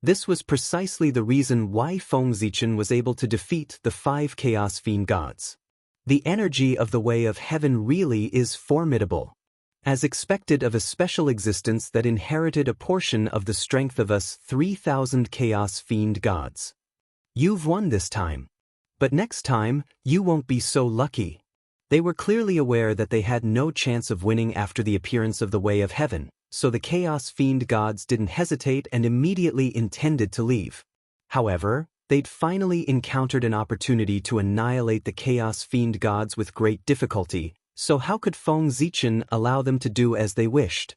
This was precisely the reason why Feng Zichen was able to defeat the 5 Chaos Fiend gods. The energy of the way of heaven really is formidable. As expected of a special existence that inherited a portion of the strength of us 3,000 Chaos Fiend gods. You've won this time. But next time, you won't be so lucky. They were clearly aware that they had no chance of winning after the appearance of the way of heaven, so the Chaos Fiend gods didn't hesitate and immediately intended to leave. However, they'd finally encountered an opportunity to annihilate the Chaos Fiend gods with great difficulty, so how could Feng Zichen allow them to do as they wished?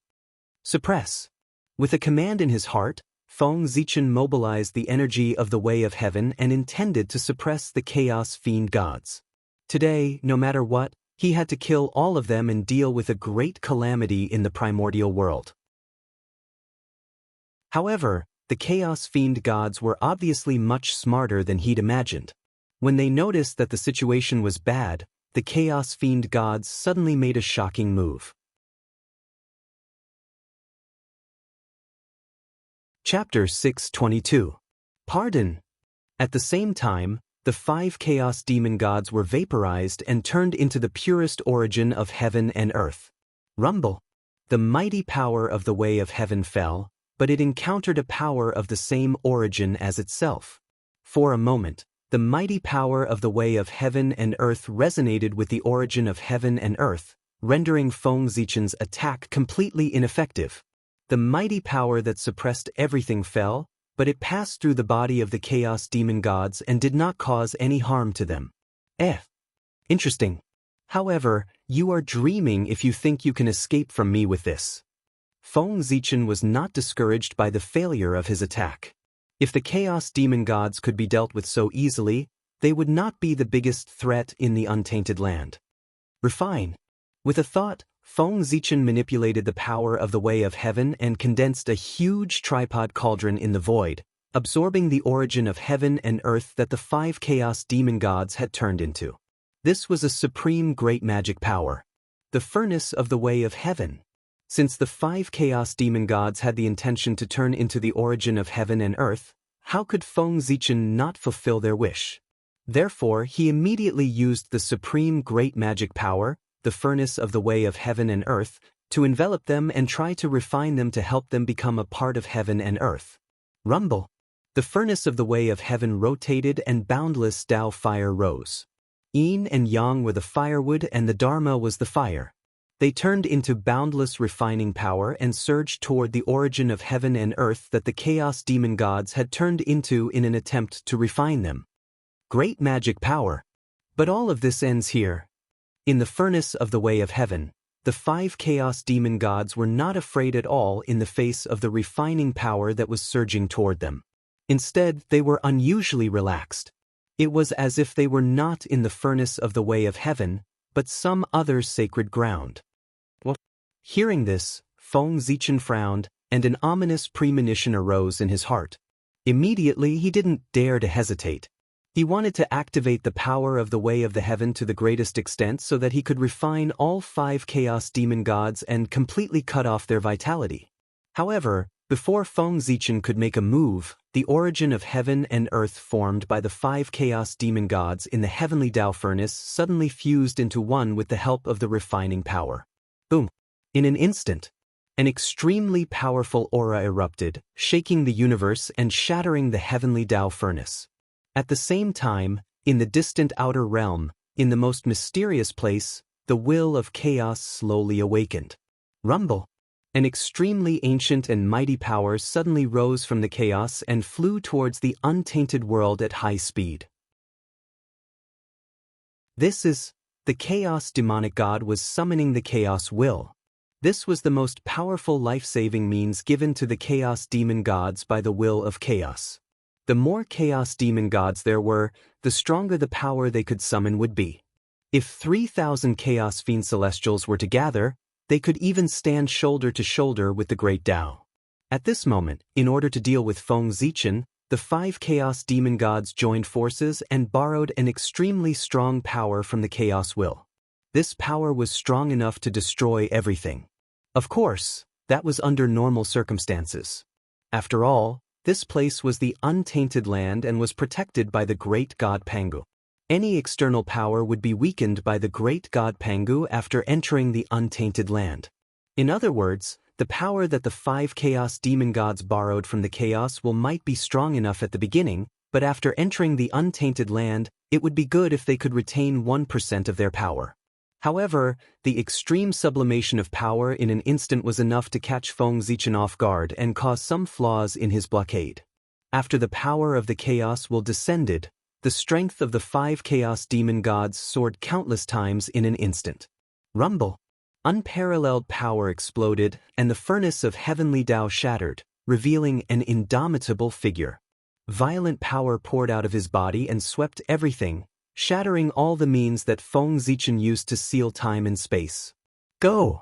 Suppress. With a command in his heart, Feng Zichen mobilized the energy of the way of heaven and intended to suppress the Chaos Fiend gods. Today, no matter what, he had to kill all of them and deal with a great calamity in the primordial world. However, the Chaos Fiend gods were obviously much smarter than he'd imagined. When they noticed that the situation was bad, the Chaos Fiend gods suddenly made a shocking move. Chapter 622. Pardon. At the same time, the 5 Chaos Demon gods were vaporized and turned into the purest origin of heaven and earth. Rumble. The mighty power of the way of heaven fell, but it encountered a power of the same origin as itself. For a moment, the mighty power of the way of heaven and earth resonated with the origin of heaven and earth, rendering Feng Zichen's attack completely ineffective. The mighty power that suppressed everything fell, but it passed through the body of the Chaos Demon gods and did not cause any harm to them. Interesting. However, you are dreaming if you think you can escape from me with this. Feng Zichen was not discouraged by the failure of his attack. If the Chaos Demon gods could be dealt with so easily, they would not be the biggest threat in the untainted land. Refine. With a thought, Feng Zichen manipulated the power of the way of heaven and condensed a huge tripod cauldron in the void, absorbing the origin of heaven and earth that the 5 Chaos Demon gods had turned into. This was a supreme great magic power. The furnace of the way of heaven. Since the 5 Chaos Demon gods had the intention to turn into the origin of heaven and earth, how could Feng Zichen not fulfill their wish? Therefore, he immediately used the supreme great magic power, the furnace of the way of heaven and earth, to envelop them and try to refine them to help them become a part of heaven and earth. Rumble. The furnace of the way of heaven rotated and boundless Tao fire rose. Yin and Yang were the firewood and the Dharma was the fire. They turned into boundless refining power and surged toward the origin of heaven and earth that the Chaos Demon gods had turned into in an attempt to refine them. Great magic power. But all of this ends here. In the furnace of the way of heaven, the 5 Chaos Demon gods were not afraid at all in the face of the refining power that was surging toward them. Instead, they were unusually relaxed. It was as if they were not in the furnace of the way of heaven, but some other sacred ground. Hearing this, Feng Zichen frowned, and an ominous premonition arose in his heart. Immediately he didn't dare to hesitate. He wanted to activate the power of the way of the heaven to the greatest extent so that he could refine all 5 Chaos Demon gods and completely cut off their vitality. However, before Feng Zichen could make a move, the origin of heaven and earth formed by the 5 Chaos Demon gods in the heavenly Tao furnace suddenly fused into one with the help of the refining power. Boom! In an instant. An extremely powerful aura erupted, shaking the universe and shattering the heavenly Tao furnace. At the same time, in the distant outer realm, in the most mysterious place, the will of chaos slowly awakened. Rumble! An extremely ancient and mighty power suddenly rose from the chaos and flew towards the untainted world at high speed. This is, the chaos demonic god was summoning the chaos will. This was the most powerful life-saving means given to the chaos demon gods by the will of chaos. The more chaos demon gods there were, the stronger the power they could summon would be. If 3,000 chaos fiend celestials were to gather, they could even stand shoulder to shoulder with the great Tao. At this moment, in order to deal with Feng Zichen, the 5 chaos demon gods joined forces and borrowed an extremely strong power from the chaos will. This power was strong enough to destroy everything. Of course, that was under normal circumstances. After all, this place was the untainted land and was protected by the great god Pangu. Any external power would be weakened by the great god Pangu after entering the untainted land. In other words, the power that the 5 chaos demon gods borrowed from the chaos will might be strong enough at the beginning, but after entering the untainted land, it would be good if they could retain 1% of their power. However, the extreme sublimation of power in an instant was enough to catch Feng Zichen off guard and cause some flaws in his blockade. After the power of the chaos will descended, the strength of the 5 chaos demon gods soared countless times in an instant. Rumble! Unparalleled power exploded, and the furnace of heavenly Tao shattered, revealing an indomitable figure. Violent power poured out of his body and swept everything, shattering all the means that Feng Zichen used to seal time and space. Go!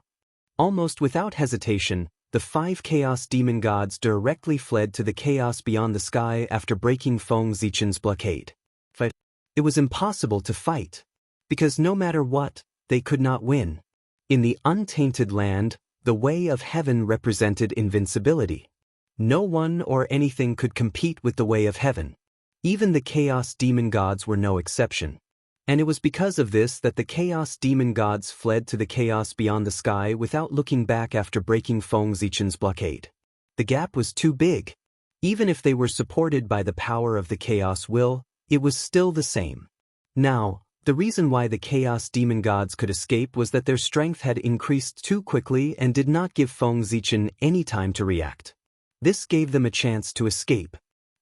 Almost without hesitation, the 5 chaos demon gods directly fled to the chaos beyond the sky after breaking Feng Zichen's blockade. But it was impossible to fight, because no matter what, they could not win. In the untainted land, the way of heaven represented invincibility. No one or anything could compete with the way of heaven. Even the chaos demon gods were no exception. And it was because of this that the chaos demon gods fled to the chaos beyond the sky without looking back after breaking Feng Zichen's blockade. The gap was too big. Even if they were supported by the power of the chaos will, it was still the same. Now, the reason why the chaos demon gods could escape was that their strength had increased too quickly and did not give Feng Zichen any time to react. This gave them a chance to escape.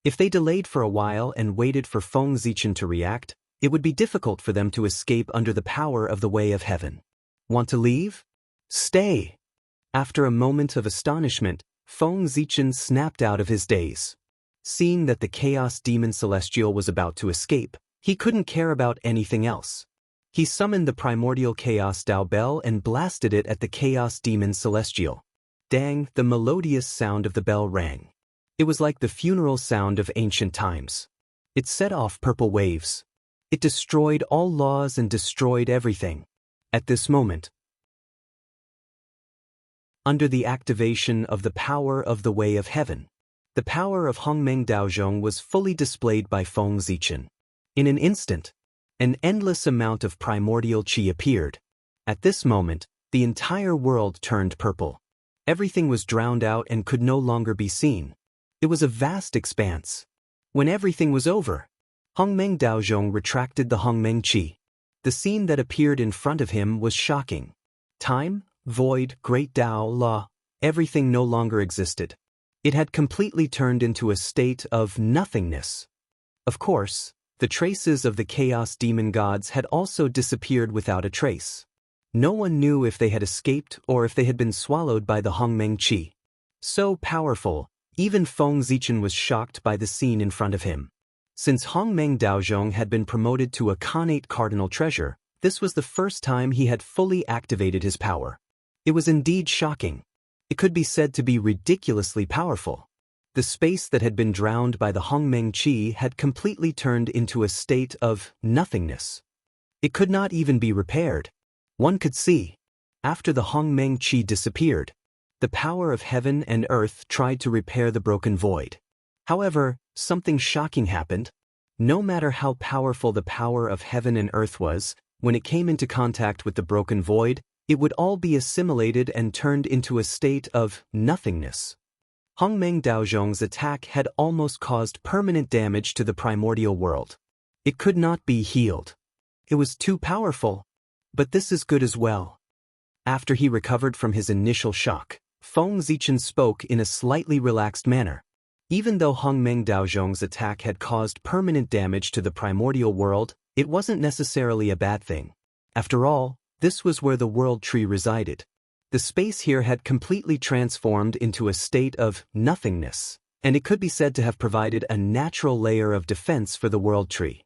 If they delayed for a while and waited for Feng Zichen to react, it would be difficult for them to escape under the power of the way of heaven. Want to leave? Stay! After a moment of astonishment, Feng Zichen snapped out of his daze. Seeing that the chaos demon celestial was about to escape, he couldn't care about anything else. He summoned the primordial chaos Tao bell and blasted it at the chaos demon celestial. Dang, the melodious sound of the bell rang. It was like the funeral sound of ancient times. It set off purple waves. It destroyed all laws and destroyed everything. At this moment, under the activation of the power of the way of heaven, the power of Hongmeng Daozhong was fully displayed by Feng Zichen. In an instant, an endless amount of primordial qi appeared. At this moment, the entire world turned purple. Everything was drowned out and could no longer be seen. It was a vast expanse. When everything was over, Hongmeng Daozhong retracted the Hongmeng Qi. The scene that appeared in front of him was shocking. Time, void, great Tao, law, everything no longer existed. It had completely turned into a state of nothingness. Of course, the traces of the chaos demon gods had also disappeared without a trace. No one knew if they had escaped or if they had been swallowed by the Hongmeng Qi. So powerful, even Feng Zichen was shocked by the scene in front of him. Since Hongmeng Daozhong had been promoted to a Khanate cardinal treasure, this was the first time he had fully activated his power. It was indeed shocking. It could be said to be ridiculously powerful. The space that had been drowned by the Hongmeng Qi had completely turned into a state of nothingness. It could not even be repaired. One could see, after the Hongmeng Qi disappeared, the power of heaven and earth tried to repair the broken void. However, something shocking happened. No matter how powerful the power of heaven and earth was, when it came into contact with the broken void, it would all be assimilated and turned into a state of nothingness. Hongmeng Daozhong's attack had almost caused permanent damage to the primordial world. It could not be healed. It was too powerful. But this is good as well. After he recovered from his initial shock, Feng Zichen spoke in a slightly relaxed manner. Even though Hongmeng Daozhong's attack had caused permanent damage to the primordial world, it wasn't necessarily a bad thing. After all, this was where the world tree resided. The space here had completely transformed into a state of nothingness, and it could be said to have provided a natural layer of defense for the world tree.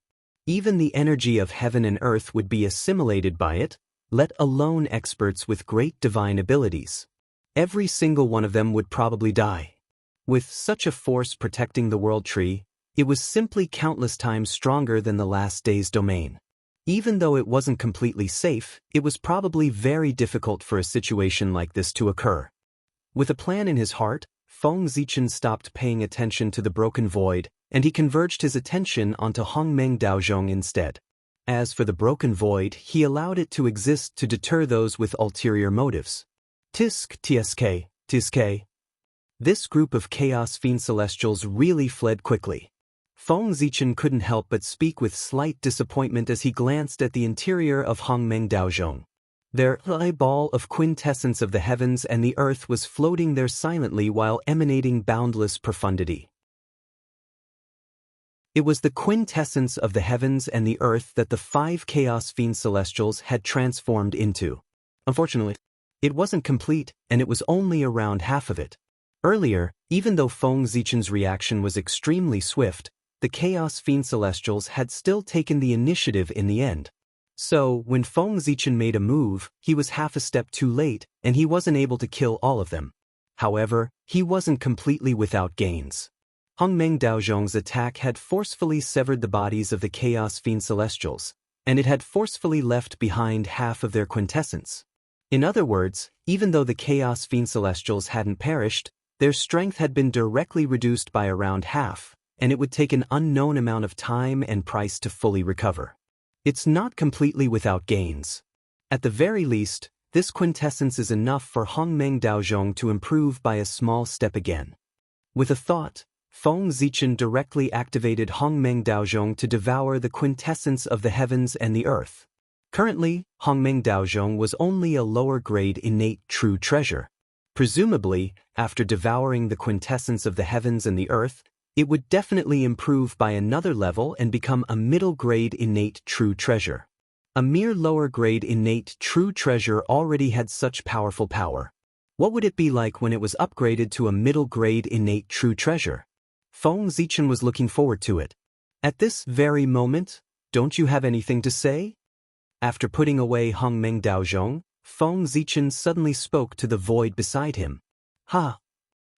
Even the energy of heaven and earth would be assimilated by it, let alone experts with great divine abilities. Every single one of them would probably die. With such a force protecting the world tree, it was simply countless times stronger than the last day's domain. Even though it wasn't completely safe, it was probably very difficult for a situation like this to occur. With a plan in his heart, Feng Zichen stopped paying attention to the broken void, and he converged his attention onto Hongmeng Daozhong instead. As for the broken void, he allowed it to exist to deter those with ulterior motives. Tsk. This group of Chaos Fiend Celestials really fled quickly. Feng Zichen couldn't help but speak with slight disappointment as he glanced at the interior of Hongmeng Daozhong. Their ball of quintessence of the heavens and the earth was floating there silently while emanating boundless profundity. It was the quintessence of the heavens and the earth that the 5 Chaos Fiend Celestials had transformed into. Unfortunately, it wasn't complete, and it was only around half of it. Earlier, even though Feng Zichen's reaction was extremely swift, the Chaos Fiend Celestials had still taken the initiative in the end. So, when Feng Zichen made a move, he was half a step too late, and he wasn't able to kill all of them. However, he wasn't completely without gains. Hongmeng Daozhong's attack had forcefully severed the bodies of the Chaos Fiend Celestials, and it had forcefully left behind half of their quintessence. In other words, even though the Chaos Fiend Celestials hadn't perished, their strength had been directly reduced by around half, and it would take an unknown amount of time and price to fully recover. It's not completely without gains. At the very least, this quintessence is enough for Hongmeng Daozhong to improve by a small step again. With a thought, Feng Zichen directly activated Hongmeng Daozhong to devour the quintessence of the heavens and the earth. Currently, Hongmeng Daozhong was only a lower-grade innate true treasure. Presumably, after devouring the quintessence of the heavens and the earth, it would definitely improve by another level and become a middle-grade innate true treasure. A mere lower-grade innate true treasure already had such powerful power. What would it be like when it was upgraded to a middle-grade innate true treasure? Feng Zichen was looking forward to it. At this very moment, don't you have anything to say? After putting away Hongmeng Daozhong, Feng Zichen suddenly spoke to the void beside him. Ha!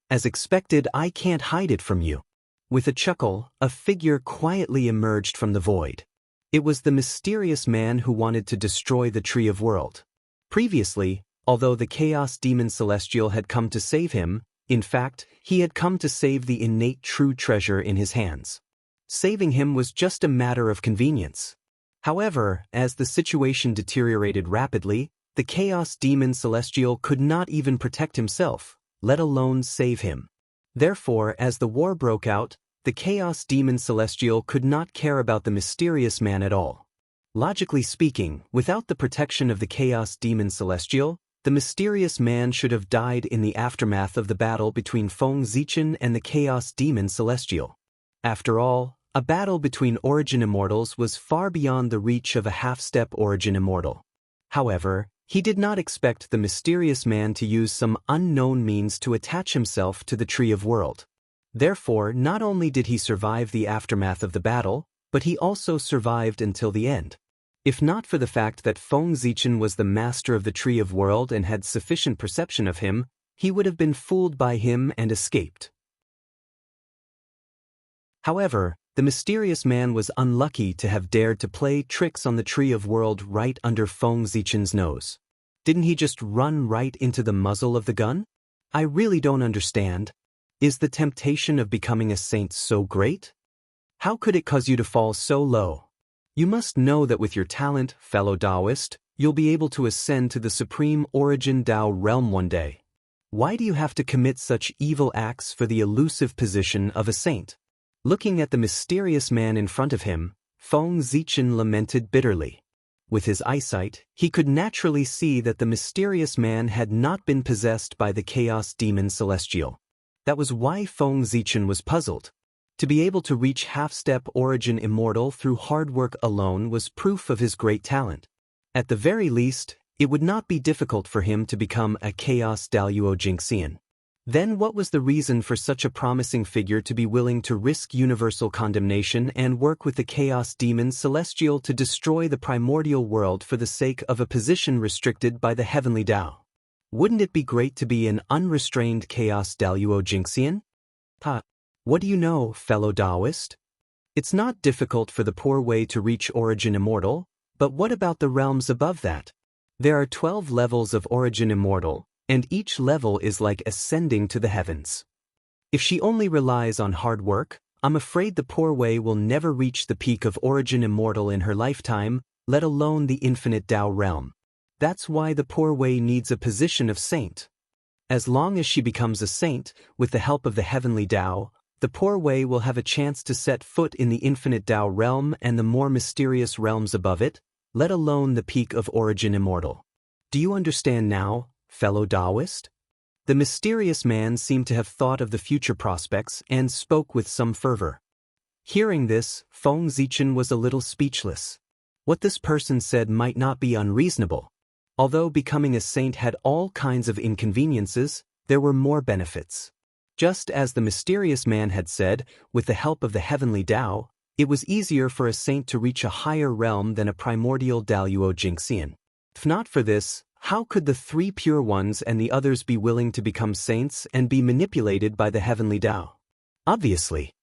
As expected, I can't hide it from you. With a chuckle, a figure quietly emerged from the void. It was the mysterious man who wanted to destroy the Tree of World. Previously, although the Chaos Demon Celestial had come to save him, in fact, he had come to save the innate true treasure in his hands. Saving him was just a matter of convenience. However, as the situation deteriorated rapidly, the Chaos Demon Celestial could not even protect himself, let alone save him. Therefore, as the war broke out, the Chaos Demon Celestial could not care about the mysterious man at all. Logically speaking, without the protection of the Chaos Demon Celestial, the mysterious man should have died in the aftermath of the battle between Feng Zichen and the Chaos Demon Celestial. After all, a battle between Origin Immortals was far beyond the reach of a half-step Origin Immortal. However, he did not expect the mysterious man to use some unknown means to attach himself to the Tree of World. Therefore, not only did he survive the aftermath of the battle, but he also survived until the end. If not for the fact that Feng Zichen was the master of the Tree of World and had sufficient perception of him, he would have been fooled by him and escaped. However, the mysterious man was unlucky to have dared to play tricks on the Tree of World right under Feng Zichen's nose. Didn't he just run right into the muzzle of the gun? I really don't understand. Is the temptation of becoming a saint so great? How could it cause you to fall so low? You must know that with your talent, fellow Taoist, You'll be able to ascend to the supreme origin Tao realm one day. Why do you have to commit such evil acts for the elusive position of a saint? Looking at the mysterious man in front of him, Feng Zichen lamented bitterly. With his eyesight, he could naturally see that the mysterious man had not been possessed by the chaos demon Celestial. That was why Feng Zichen was puzzled. To be able to reach half-step origin immortal through hard work alone was proof of his great talent. At the very least, it would not be difficult for him to become a chaos Daluo Jinxian. Then what was the reason for such a promising figure to be willing to risk universal condemnation and work with the chaos demon Celestial to destroy the primordial world for the sake of a position restricted by the heavenly Tao? Wouldn't it be great to be an unrestrained chaos Daluo Jinxian? What do you know, fellow Taoist? It's not difficult for the poor way to reach origin immortal, but what about the realms above that? There are 12 levels of origin immortal, and each level is like ascending to the heavens. If she only relies on hard work, I'm afraid the poor way will never reach the peak of origin immortal in her lifetime, let alone the infinite Tao realm. That's why the poor way needs a position of saint. As long as she becomes a saint, with the help of the heavenly Tao, the poor way will have a chance to set foot in the infinite Tao realm and the more mysterious realms above it, let alone the peak of origin immortal. Do you understand now, fellow Taoist? The mysterious man seemed to have thought of the future prospects and spoke with some fervor. Hearing this, Feng Zichen was a little speechless. What this person said might not be unreasonable. Although becoming a saint had all kinds of inconveniences, there were more benefits. Just as the mysterious man had said, with the help of the heavenly Tao, it was easier for a saint to reach a higher realm than a primordial Daluo Jinxian. If not for this, how could the 3 pure ones and the others be willing to become saints and be manipulated by the heavenly Tao? Obviously.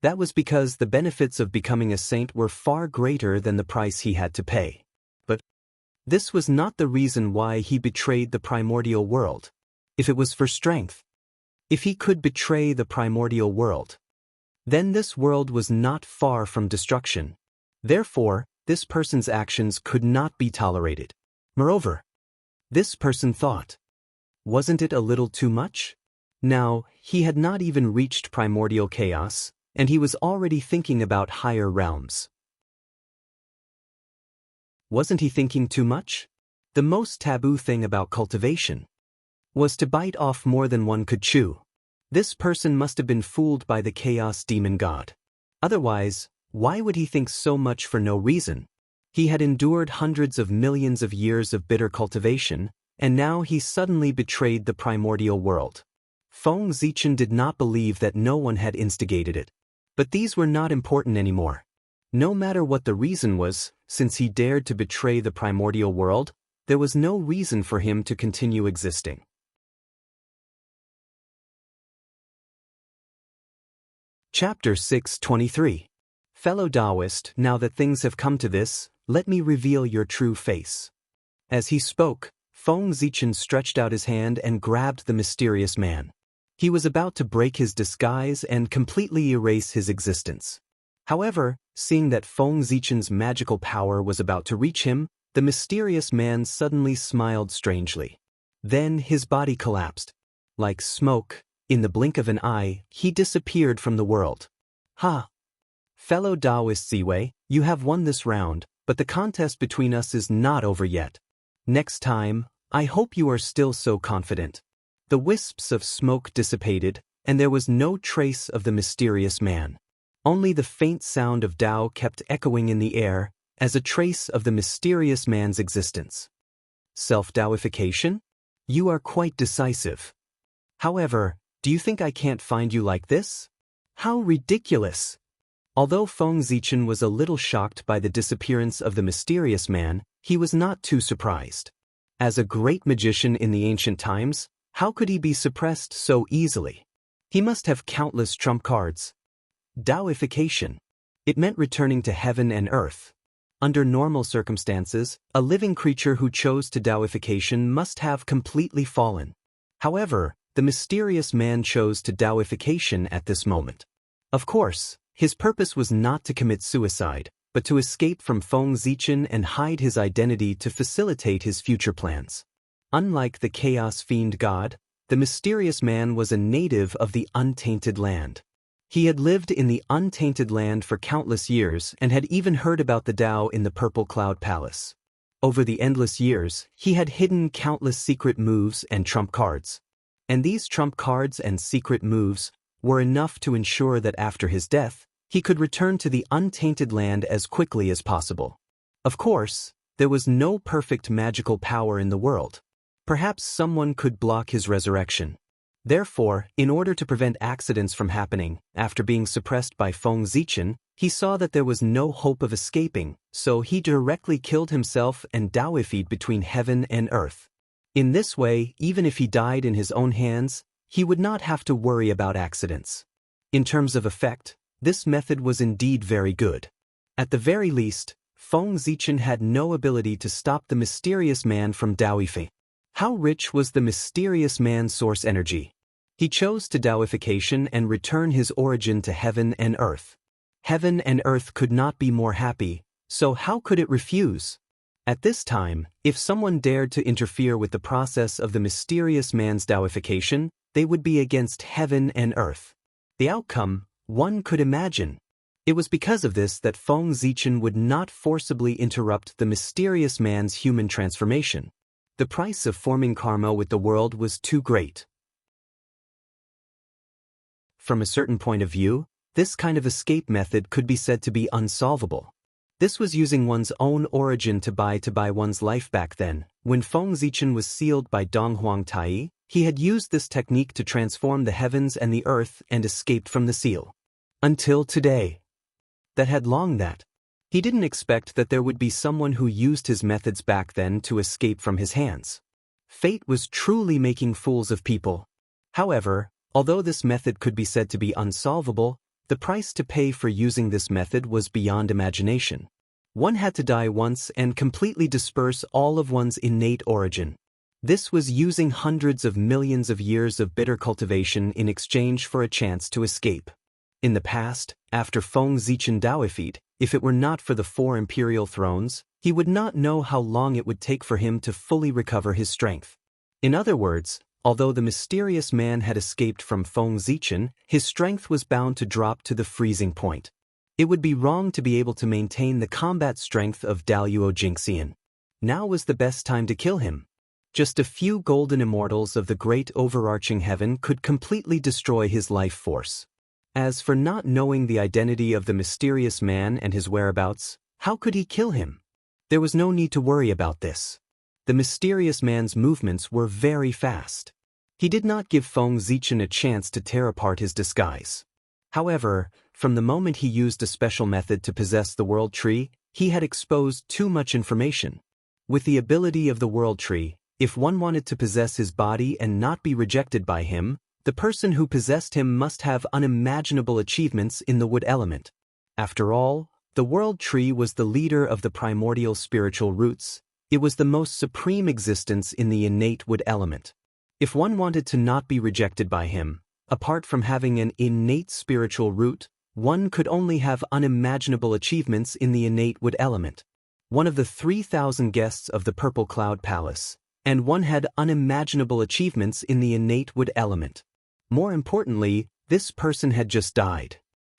That was because the benefits of becoming a saint were far greater than the price he had to pay. But this was not the reason why he betrayed the primordial world. If it was for strength, if he could betray the primordial world, then this world was not far from destruction. Therefore, this person's actions could not be tolerated. Moreover, this person thought, wasn't it a little too much? Now, he had not even reached primordial chaos, and he was already thinking about higher realms. Wasn't he thinking too much? The most taboo thing about cultivation was to bite off more than one could chew. This person must have been fooled by the chaos demon god. Otherwise, why would he think so much for no reason? He had endured hundreds of millions of years of bitter cultivation, and now he suddenly betrayed the primordial world. Feng Zichen did not believe that no one had instigated it. But these were not important anymore. No matter what the reason was, since he dared to betray the primordial world, there was no reason for him to continue existing. Chapter 623. Fellow Taoist, now that things have come to this, let me reveal your true face. As he spoke, Feng Zichen stretched out his hand and grabbed the mysterious man. He was about to break his disguise and completely erase his existence. However, seeing that Feng Zichen's magical power was about to reach him, the mysterious man suddenly smiled strangely. Then his body collapsed. Like smoke, in the blink of an eye, he disappeared from the world. Ha! Fellow Taoist Ziwei, you have won this round, but the contest between us is not over yet. Next time, I hope you are still so confident. The wisps of smoke dissipated, and there was no trace of the mysterious man. Only the faint sound of Tao kept echoing in the air, as a trace of the mysterious man's existence. Self-Taoification? You are quite decisive. However, do you think I can't find you like this? How ridiculous! Although Feng Zichen was a little shocked by the disappearance of the mysterious man, he was not too surprised. As a great magician in the ancient times, how could he be suppressed so easily? He must have countless trump cards. Taoification. It meant returning to heaven and earth. Under normal circumstances, a living creature who chose to Taoification must have completely fallen. However, the mysterious man chose to Taoification at this moment. Of course, his purpose was not to commit suicide, but to escape from Feng Zichen and hide his identity to facilitate his future plans. Unlike the Chaos Fiend god, the mysterious man was a native of the Untainted Land. He had lived in the Untainted Land for countless years and had even heard about the Tao in the Purple Cloud Palace. Over the endless years, he had hidden countless secret moves and trump cards. And these trump cards and secret moves were enough to ensure that after his death, he could return to the Untainted Land as quickly as possible. Of course, there was no perfect magical power in the world. Perhaps someone could block his resurrection. Therefore, in order to prevent accidents from happening, after being suppressed by Feng Zichen, he saw that there was no hope of escaping, so he directly killed himself and Taoified between heaven and earth. In this way, even if he died in his own hands, he would not have to worry about accidents. In terms of effect, this method was indeed very good. At the very least, Feng Zichen had no ability to stop the mysterious man from Taoifying. How rich was the mysterious man's source energy? He chose to Taoification and return his origin to heaven and earth. Heaven and earth could not be more happy, so how could it refuse? At this time, if someone dared to interfere with the process of the mysterious man's Taoification, they would be against heaven and earth. The outcome, one could imagine. It was because of this that Feng Zichen would not forcibly interrupt the mysterious man's human transformation. The price of forming karma with the world was too great. From a certain point of view, this kind of escape method could be said to be unsolvable. This was using one's own origin to buy one's life back then. When Feng Zichen was sealed by Donghuang Tai, he had used this technique to transform the heavens and the earth and escaped from the seal. Until today. That had long that. He didn't expect that there would be someone who used his methods back then to escape from his hands. Fate was truly making fools of people. However, although this method could be said to be unsolvable, the price to pay for using this method was beyond imagination. One had to die once and completely disperse all of one's innate origin. This was using hundreds of millions of years of bitter cultivation in exchange for a chance to escape. In the past, after Feng Zichen Taoified, if it were not for the 4 imperial thrones, he would not know how long it would take for him to fully recover his strength. In other words, although the mysterious man had escaped from Feng Zichen, his strength was bound to drop to the freezing point. It would be wrong to be able to maintain the combat strength of Daluo Jingxian. Now was the best time to kill him. Just a few golden immortals of the great overarching heaven could completely destroy his life force. As for not knowing the identity of the mysterious man and his whereabouts, how could he kill him? There was no need to worry about this. The mysterious man's movements were very fast. He did not give Feng Zichen a chance to tear apart his disguise. However, from the moment he used a special method to possess the World Tree, he had exposed too much information. With the ability of the World Tree, if one wanted to possess his body and not be rejected by him, the person who possessed him must have unimaginable achievements in the wood element. After all, the World Tree was the leader of the primordial spiritual roots. It was the most supreme existence in the innate wood element. If one wanted to not be rejected by him, apart from having an innate spiritual root, one could only have unimaginable achievements in the innate wood element. One of the 3,000 guests of the Purple Cloud Palace, and one had unimaginable achievements in the innate wood element. More importantly, this person had just died.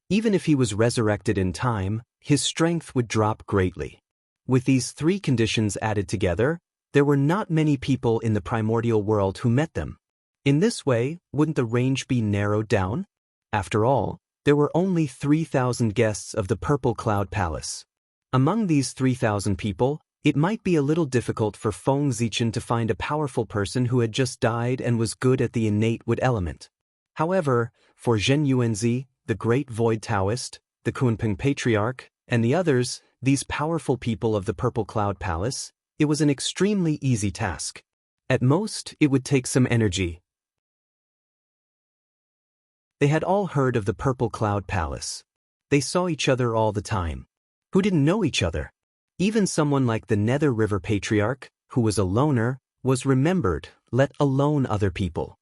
Even if he was resurrected in time, his strength would drop greatly. With these 3 conditions added together, there were not many people in the primordial world who met them. In this way, wouldn't the range be narrowed down? After all, there were only 3,000 guests of the Purple Cloud Palace. Among these 3,000 people, it might be a little difficult for Feng Zichen to find a powerful person who had just died and was good at the innate wood element. However, for Zhen Yuanzi, the great void Taoist, the Kunpeng Patriarch, and the others, these powerful people of the Purple Cloud Palace, it was an extremely easy task. At most, it would take some energy. They had all heard of the Purple Cloud Palace. They saw each other all the time. Who didn't know each other? Even someone like the Nether River Patriarch, who was a loner, was remembered, let alone other people.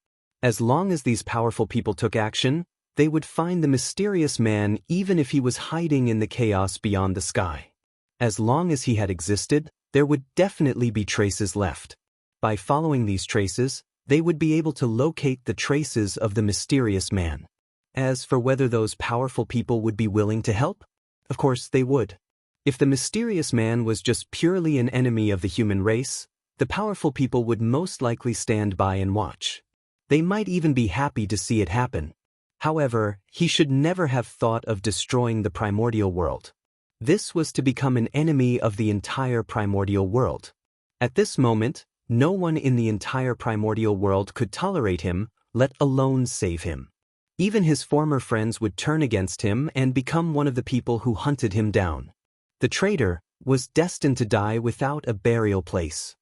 As long as these powerful people took action, they would find the mysterious man even if he was hiding in the chaos beyond the sky. As long as he had existed, there would definitely be traces left. By following these traces, they would be able to locate the traces of the mysterious man. As for whether those powerful people would be willing to help, of course they would. If the mysterious man was just purely an enemy of the human race, the powerful people would most likely stand by and watch. They might even be happy to see it happen. However, he should never have thought of destroying the primordial world. This was to become an enemy of the entire primordial world. At this moment, no one in the entire primordial world could tolerate him, let alone save him. Even his former friends would turn against him and become one of the people who hunted him down. The traitor was destined to die without a burial place.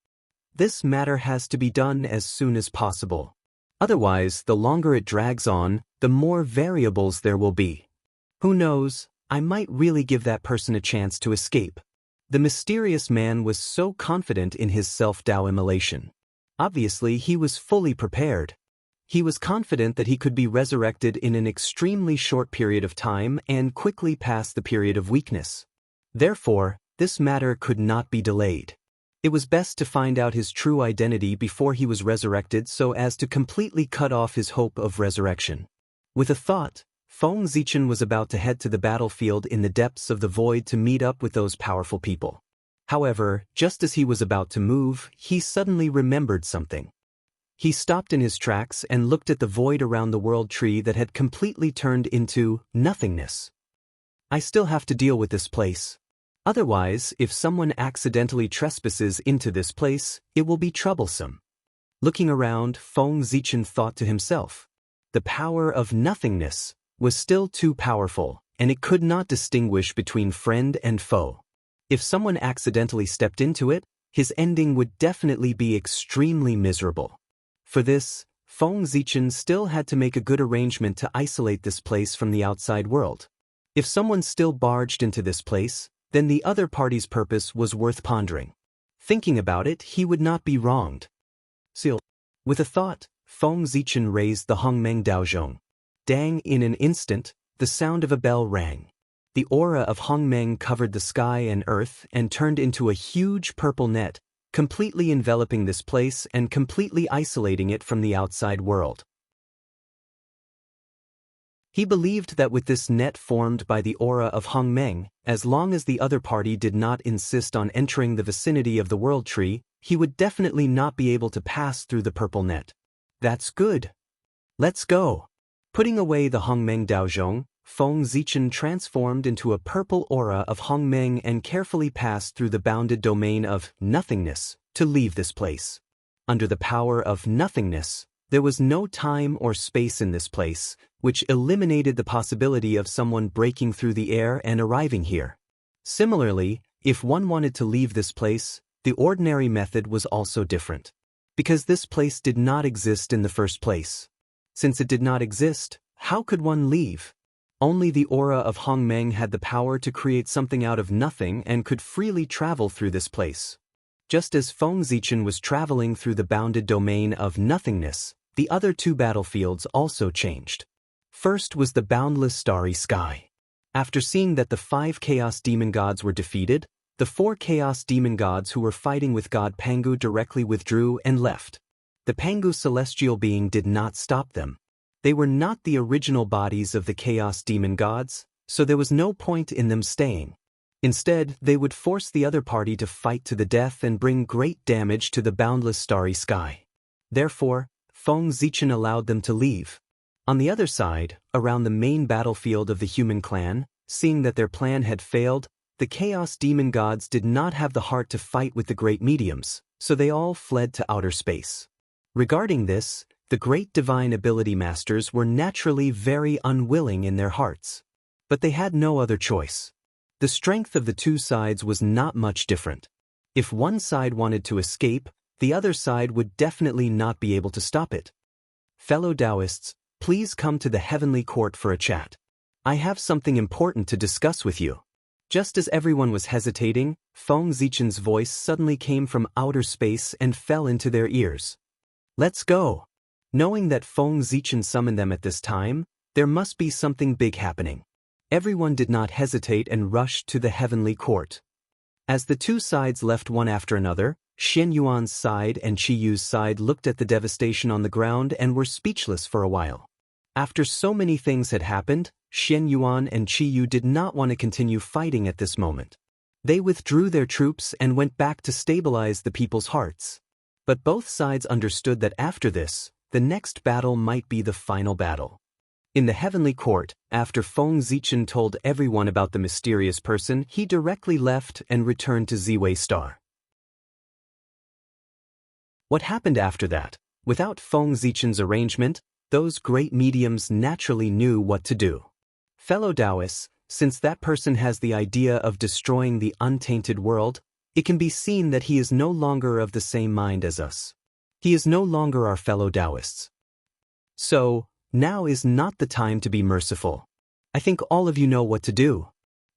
This matter has to be done as soon as possible. Otherwise, the longer it drags on, the more variables there will be. Who knows, I might really give that person a chance to escape. The mysterious man was so confident in his self-Tao immolation. Obviously, he was fully prepared. He was confident that he could be resurrected in an extremely short period of time and quickly pass the period of weakness. Therefore, this matter could not be delayed. It was best to find out his true identity before he was resurrected so as to completely cut off his hope of resurrection. With a thought, Feng Zichen was about to head to the battlefield in the depths of the void to meet up with those powerful people. However, just as he was about to move, he suddenly remembered something. He stopped in his tracks and looked at the void around the world tree that had completely turned into nothingness. I still have to deal with this place. Otherwise, if someone accidentally trespasses into this place, it will be troublesome. Looking around, Feng Zichen thought to himself. The power of nothingness was still too powerful, and it could not distinguish between friend and foe. If someone accidentally stepped into it, his ending would definitely be extremely miserable. For this, Feng Zichen still had to make a good arrangement to isolate this place from the outside world. If someone still barged into this place, then the other party's purpose was worth pondering. Thinking about it, he would not be wronged. Seal. With a thought, Feng Zichen raised the Hongmeng Daozhong. Dang! In an instant, the sound of a bell rang. The aura of Hongmeng covered the sky and earth and turned into a huge purple net, completely enveloping this place and completely isolating it from the outside world. He believed that with this net formed by the aura of Hongmeng, as long as the other party did not insist on entering the vicinity of the world tree, he would definitely not be able to pass through the purple net. That's good. Let's go. Putting away the Hongmeng Daozhong, Feng Zichen transformed into a purple aura of Hongmeng and carefully passed through the bounded domain of nothingness to leave this place. Under the power of nothingness, there was no time or space in this place, which eliminated the possibility of someone breaking through the air and arriving here. Similarly, if one wanted to leave this place, the ordinary method was also different. Because this place did not exist in the first place. Since it did not exist, how could one leave? Only the aura of Hongmeng had the power to create something out of nothing and could freely travel through this place. Just as Feng Zichen was traveling through the bounded domain of nothingness, the other two battlefields also changed. First was the boundless starry sky. After seeing that the 5 Chaos Demon Gods were defeated, the 4 Chaos Demon Gods who were fighting with God Pangu directly withdrew and left. The Pangu celestial being did not stop them. They were not the original bodies of the Chaos Demon Gods, so there was no point in them staying. Instead, they would force the other party to fight to the death and bring great damage to the boundless starry sky. Therefore, Feng Zichen allowed them to leave. On the other side, around the main battlefield of the human clan, seeing that their plan had failed, the Chaos Demon Gods did not have the heart to fight with the Great Mediums, so they all fled to outer space. Regarding this, the great divine ability masters were naturally very unwilling in their hearts. But they had no other choice. The strength of the two sides was not much different. If one side wanted to escape, the other side would definitely not be able to stop it. Fellow Taoists, please come to the heavenly court for a chat. I have something important to discuss with you. Just as everyone was hesitating, Feng Zichen's voice suddenly came from outer space and fell into their ears. Let's go. Knowing that Feng Zichen summoned them at this time, There must be something big happening. Everyone did not hesitate and rushed to the heavenly court. As the two sides left one after another, Xian Yuan's side and Qi Yu's side looked at the devastation on the ground and were speechless for a while. After so many things had happened, Xian Yuan and Qi Yu did not want to continue fighting at this moment. They withdrew their troops and went back to stabilize the people's hearts. But both sides understood that after this, the next battle might be the final battle. In the heavenly court, after Feng Zichen told everyone about the mysterious person, he directly left and returned to Ziwei Star. What happened after that? Without Feng Zichen's arrangement, those great mediums naturally knew what to do. Fellow Taoists, since that person has the idea of destroying the untainted world, it can be seen that he is no longer of the same mind as us. He is no longer our fellow Taoists. So, now is not the time to be merciful. I think all of you know what to do.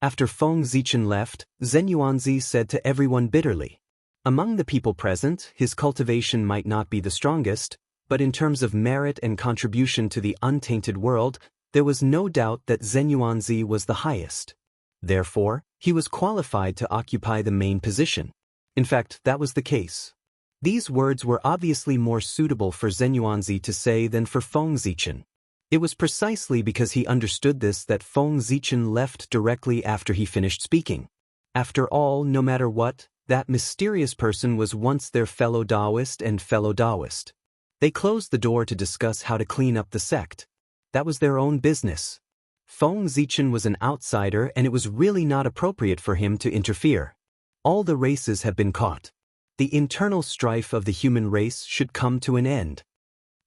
After Feng Zichen left, Zhen Yuanzi said to everyone bitterly. Among the people present, his cultivation might not be the strongest, but in terms of merit and contribution to the untainted world, there was no doubt that Zhen Yuanzi was the highest. Therefore, he was qualified to occupy the main position. In fact, that was the case. These words were obviously more suitable for Zhen Yuanzi to say than for Feng Zichen. It was precisely because he understood this that Feng Zichen left directly after he finished speaking. After all, no matter what, that mysterious person was once their fellow Taoist and fellow Taoist. They closed the door to discuss how to clean up the sect. That was their own business. Feng Zichen was an outsider and it was really not appropriate for him to interfere. All the races have been caught. The internal strife of the human race should come to an end.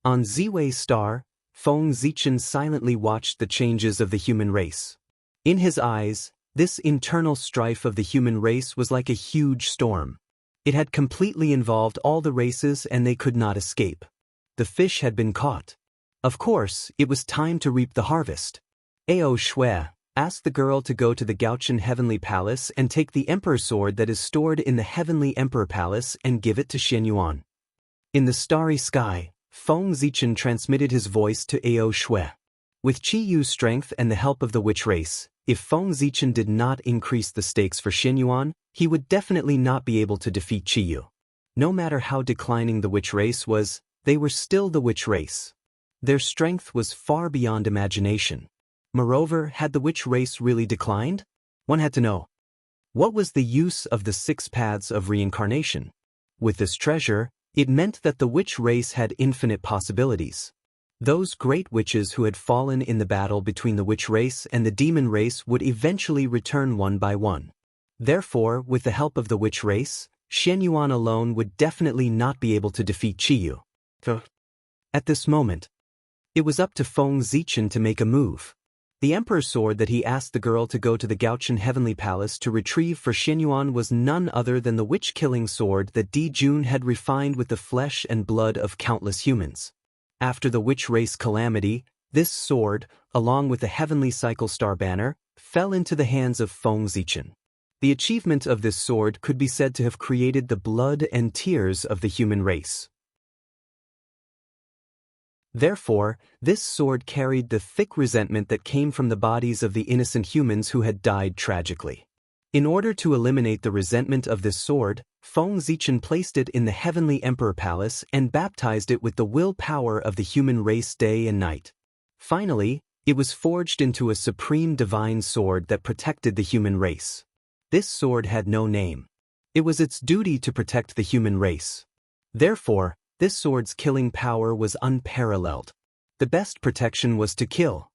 On Ziwei Star, Feng Zichen silently watched the changes of the human race. In his eyes, this internal strife of the human race was like a huge storm. It had completely involved all the races and they could not escape. The fish had been caught. Of course, it was time to reap the harvest. Ao Shui asked the girl to go to the Gaochen Heavenly Palace and take the Emperor Sword that is stored in the Heavenly Emperor Palace and give it to Xian Yuan. In the starry sky, Feng Zichen transmitted his voice to Ao Shui. With Qi Yu's strength and the help of the witch race, if Feng Zichen did not increase the stakes for Xian Yuan, he would definitely not be able to defeat Qi Yu. No matter how declining the witch race was, they were still the witch race. Their strength was far beyond imagination. Moreover, had the witch race really declined? One had to know. What was the use of the 6 paths of reincarnation? With this treasure, it meant that the witch race had infinite possibilities. Those great witches who had fallen in the battle between the witch race and the demon race would eventually return one by one. Therefore, with the help of the witch race, Xian Yuan alone would definitely not be able to defeat Qi Yu. At this moment, it was up to Feng Zichen to make a move. The Emperor's Sword that he asked the girl to go to the Gaochen Heavenly Palace to retrieve for Xian Yuan was none other than the witch-killing sword that Di Jun had refined with the flesh and blood of countless humans. After the witch race calamity, this sword, along with the Heavenly Cycle Star banner, fell into the hands of Feng Zichen. The achievement of this sword could be said to have created the blood and tears of the human race. Therefore, this sword carried the thick resentment that came from the bodies of the innocent humans who had died tragically. In order to eliminate the resentment of this sword, Feng Zichen placed it in the Heavenly Emperor Palace and baptized it with the will power of the human race day and night. Finally, it was forged into a supreme divine sword that protected the human race. This sword had no name. It was its duty to protect the human race. Therefore, this sword's killing power was unparalleled. The best protection was to kill.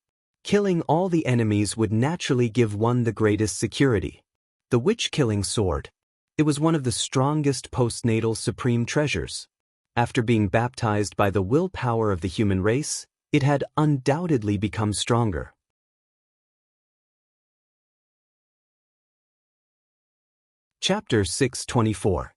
Killing all the enemies would naturally give one the greatest security. The witch-killing sword. It was one of the strongest postnatal supreme treasures. After being baptized by the willpower of the human race, it had undoubtedly become stronger. Chapter 624.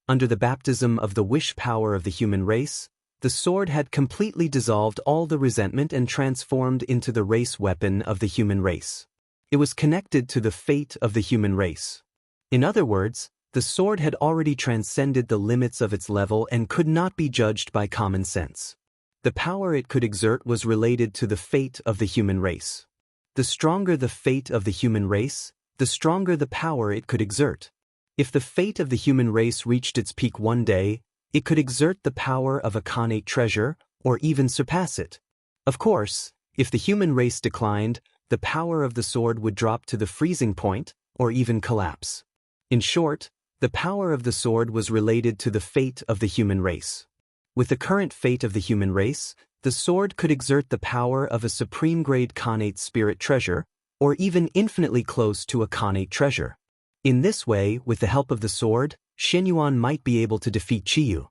Under the baptism of the wish power of the human race, the sword had completely dissolved all the resentment and transformed into the race weapon of the human race. It was connected to the fate of the human race. In other words, the sword had already transcended the limits of its level and could not be judged by common sense. The power it could exert was related to the fate of the human race. The stronger the fate of the human race, the stronger the power it could exert. If the fate of the human race reached its peak one day, it could exert the power of a Khanate treasure, or even surpass it. Of course, if the human race declined, the power of the sword would drop to the freezing point, or even collapse. In short, the power of the sword was related to the fate of the human race. With the current fate of the human race, the sword could exert the power of a supreme-grade Khanate spirit treasure, or even infinitely close to a Khanate treasure. In this way, with the help of the sword, Xianyuan might be able to defeat Qiyu.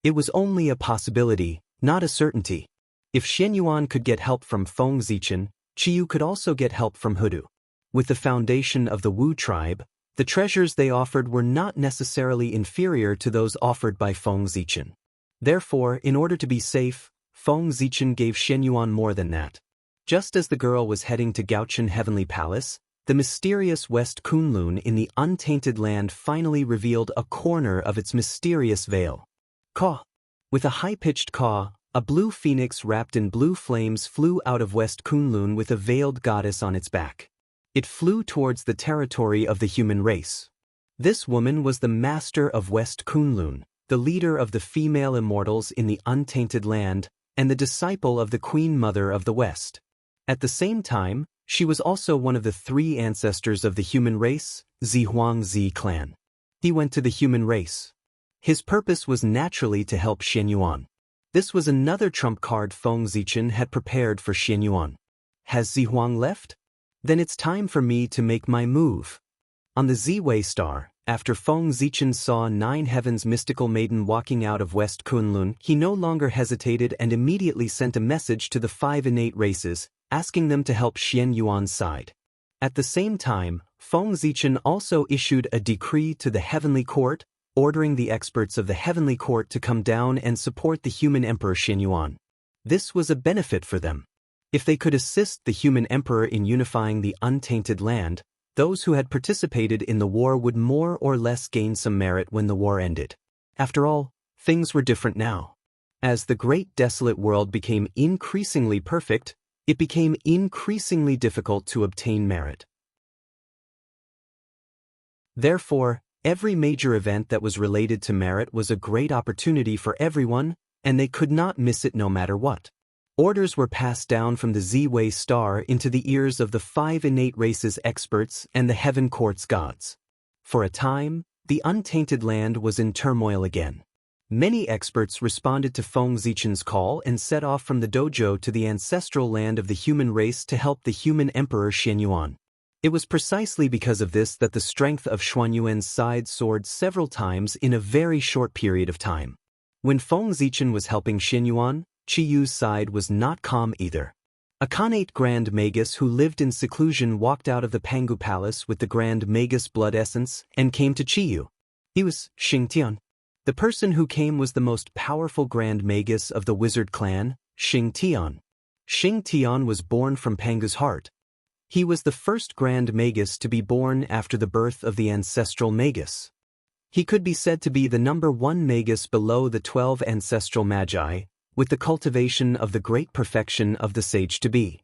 It was only a possibility, not a certainty. If Xianyuan could get help from Feng Zichen, Qiyu could also get help from Hudu. With the foundation of the Wu tribe, the treasures they offered were not necessarily inferior to those offered by Feng Zichen. Therefore, in order to be safe, Feng Zichen gave Xianyuan more than that. Just as the girl was heading to Gaochen Heavenly Palace, the mysterious West Kunlun in the untainted land finally revealed a corner of its mysterious veil. Caw! With a high-pitched caw, a blue phoenix wrapped in blue flames flew out of West Kunlun with a veiled goddess on its back. It flew towards the territory of the human race. This woman was the master of West Kunlun, the leader of the female immortals in the untainted land, and the disciple of the Queen Mother of the West. At the same time, she was also one of the three ancestors of the human race, Zihuangzi clan. He went to the human race. His purpose was naturally to help Xianyuan. This was another trump card Feng Zichen had prepared for Xianyuan. Has Zihuang left? Then it's time for me to make my move. On the Ziwei star, after Feng Zichen saw Nine Heaven's mystical maiden walking out of West Kunlun, he no longer hesitated and immediately sent a message to the 5 innate races, asking them to help Xianyuan's side. At the same time, Feng Zichen also issued a decree to the Heavenly Court, ordering the experts of the Heavenly Court to come down and support the human Emperor Xianyuan. This was a benefit for them. If they could assist the human emperor in unifying the untainted land, those who had participated in the war would more or less gain some merit when the war ended. After all, things were different now. As the great desolate world became increasingly perfect, it became increasingly difficult to obtain merit. Therefore, every major event that was related to merit was a great opportunity for everyone, and they could not miss it no matter what. Orders were passed down from the Ziwei star into the ears of the 5 innate races experts and the Heaven Court's gods. For a time, the untainted land was in turmoil again. Many experts responded to Feng Zichen's call and set off from the dojo to the ancestral land of the human race to help the human emperor Xianyuan. It was precisely because of this that the strength of Xuanyuan's side soared several times in a very short period of time. When Feng Zichen was helping Xianyuan, Qiyu's side was not calm either. A Khanate Grand Magus who lived in seclusion walked out of the Pangu Palace with the Grand Magus blood essence and came to Qiyu. He was Xingtian. The person who came was the most powerful Grand Magus of the wizard clan, Xingtian. Xingtian was born from Pangu's heart. He was the first Grand Magus to be born after the birth of the ancestral Magus. He could be said to be the number 1 Magus below the 12 ancestral Magi, with the cultivation of the great perfection of the sage-to-be.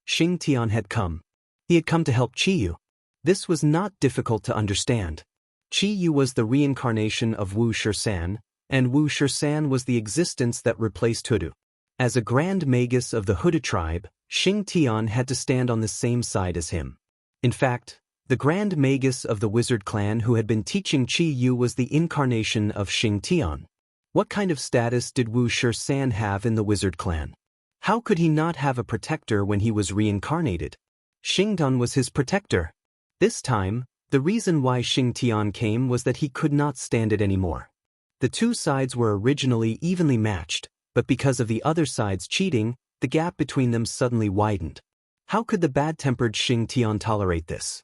Xingtian had come. He had come to help Qiyu. This was not difficult to understand. Qiyu was the reincarnation of Wu Shisan, and Wu Shisan was the existence that replaced Hudu. As a Grand Magus of the Hudu tribe, Xingtian had to stand on the same side as him. In fact, the Grand Magus of the wizard clan who had been teaching Qiyu was the incarnation of Xingtian. What kind of status did Wu Shisan have in the wizard clan? How could he not have a protector when he was reincarnated? Xingtian was his protector. This time, the reason why Xingtian came was that he could not stand it anymore. The two sides were originally evenly matched, but because of the other side's cheating, the gap between them suddenly widened. How could the bad-tempered Xingtian tolerate this?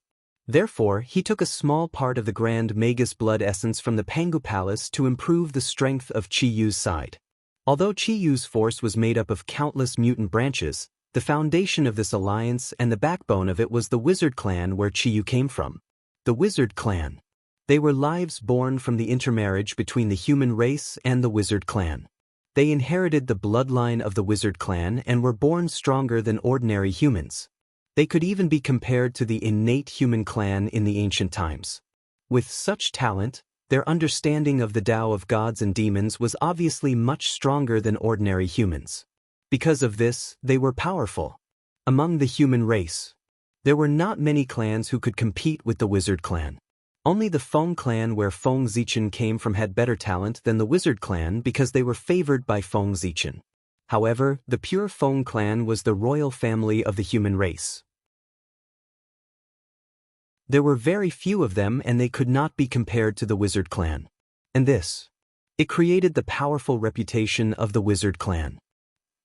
Therefore, he took a small part of the Grand Magus blood essence from the Pangu Palace to improve the strength of Qiyu's side. Although Qiyu's force was made up of countless mutant branches, the foundation of this alliance and the backbone of it was the wizard clan where Qiyu came from. The wizard clan. They were lives born from the intermarriage between the human race and the wizard clan. They inherited the bloodline of the wizard clan and were born stronger than ordinary humans. They could even be compared to the innate human clan in the ancient times. With such talent, their understanding of the Tao of gods and demons was obviously much stronger than ordinary humans. Because of this, they were powerful. Among the human race, there were not many clans who could compete with the wizard clan. Only the Feng clan where Feng Zichen came from had better talent than the wizard clan because they were favored by Feng Zichen. However, the pure Feng clan was the royal family of the human race. There were very few of them and they could not be compared to the wizard clan. And it created the powerful reputation of the wizard clan.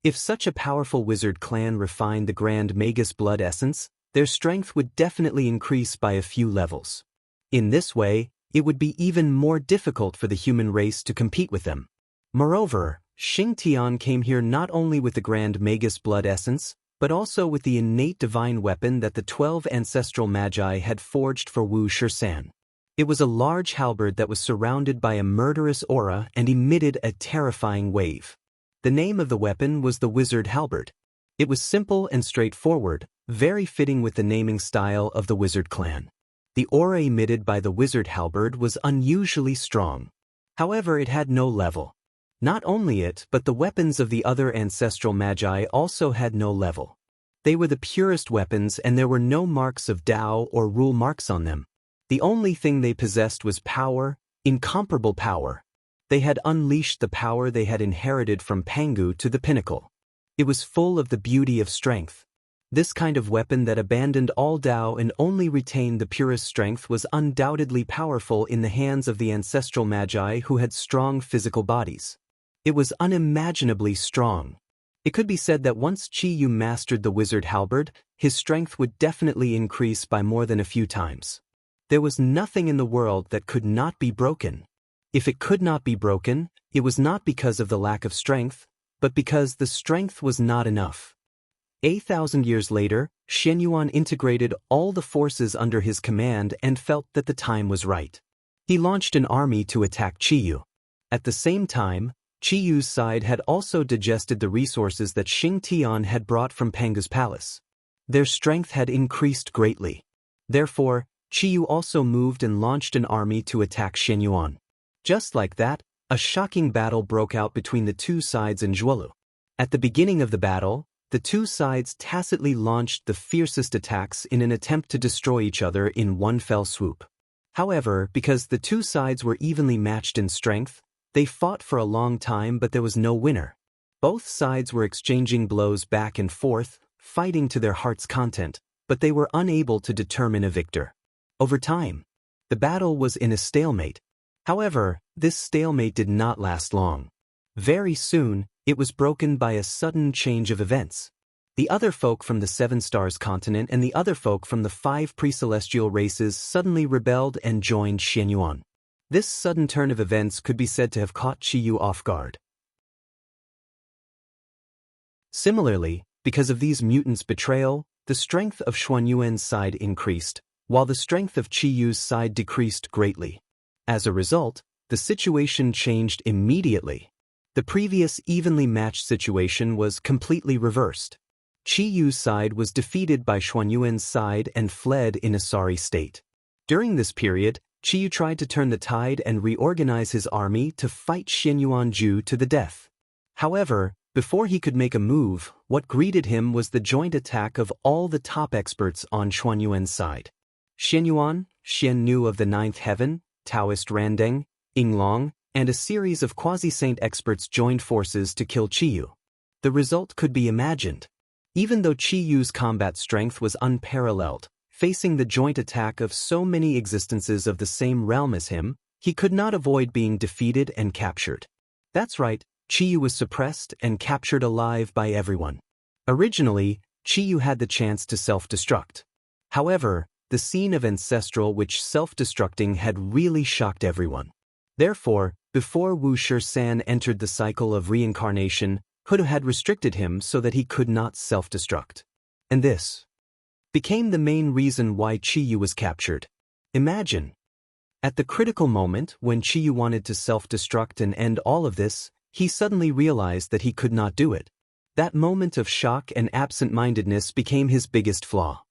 If such a powerful wizard clan refined the Grand Magus blood essence, their strength would definitely increase by a few levels. In this way, it would be even more difficult for the human race to compete with them. Moreover, Xing Tian came here not only with the Grand Magus blood essence, but also with the innate divine weapon that the 12 ancestral magi had forged for Wu Shisan. It was a large halberd that was surrounded by a murderous aura and emitted a terrifying wave. The name of the weapon was the Wizard Halberd. It was simple and straightforward, very fitting with the naming style of the wizard clan. The aura emitted by the Wizard Halberd was unusually strong. However, it had no level. Not only it, but the weapons of the other ancestral magi also had no level. They were the purest weapons and there were no marks of Tao or rule marks on them. The only thing they possessed was power, incomparable power. They had unleashed the power they had inherited from Pangu to the pinnacle. It was full of the beauty of strength. This kind of weapon that abandoned all Tao and only retained the purest strength was undoubtedly powerful in the hands of the ancestral magi who had strong physical bodies. It was unimaginably strong. It could be said that once Qi Yu mastered the wizard halberd, his strength would definitely increase by more than a few times. There was nothing in the world that could not be broken. If it could not be broken, it was not because of the lack of strength, but because the strength was not enough. 8,000 years later, Shen Yuan integrated all the forces under his command and felt that the time was right. He launched an army to attack Qi Yu. At the same time, Qi Yu's side had also digested the resources that Xing Tian had brought from Pangu's palace. Their strength had increased greatly. Therefore, Qi Yu also moved and launched an army to attack Shen Yuan. Just like that, a shocking battle broke out between the two sides in Zhuolu. At the beginning of the battle, the two sides tacitly launched the fiercest attacks in an attempt to destroy each other in one fell swoop. However, because the two sides were evenly matched in strength, they fought for a long time but there was no winner. Both sides were exchanging blows back and forth, fighting to their heart's content, but they were unable to determine a victor. Over time, the battle was in a stalemate. However, this stalemate did not last long. Very soon, it was broken by a sudden change of events. The other folk from the Seven Stars continent and the other folk from the 5 pre-celestial races suddenly rebelled and joined Shen Yuan. This sudden turn of events could be said to have caught Qi Yu off guard. Similarly, because of these mutants' betrayal, the strength of Xuanyuan's side increased, while the strength of Qi Yu's side decreased greatly. As a result, the situation changed immediately. The previous evenly matched situation was completely reversed. Qi Yu's side was defeated by Xuanyuan's side and fled in a sorry state. During this period, Qi Yu tried to turn the tide and reorganize his army to fight Shen Yuanju to the death. However, before he could make a move, what greeted him was the joint attack of all the top experts on Xuanyuan's side. Shen Yuan, Shen Nu of the Ninth Heaven, Taoist Randeng, Yinglong, and a series of quasi-saint experts joined forces to kill Qi Yu. The result could be imagined. Even though Qi Yu's combat strength was unparalleled, facing the joint attack of so many existences of the same realm as him, he could not avoid being defeated and captured. That's right, Qi Yu was suppressed and captured alive by everyone. Originally, Qi Yu had the chance to self-destruct. However, the scene of ancestral which self-destructing had really shocked everyone. Therefore, before Wu Shisan entered the cycle of reincarnation, Huda had restricted him so that he could not self-destruct. And this became the main reason why Qi Yu was captured. Imagine. At the critical moment when Qi Yu wanted to self-destruct and end all of this, he suddenly realized that he could not do it. That moment of shock and absent-mindedness became his biggest flaw.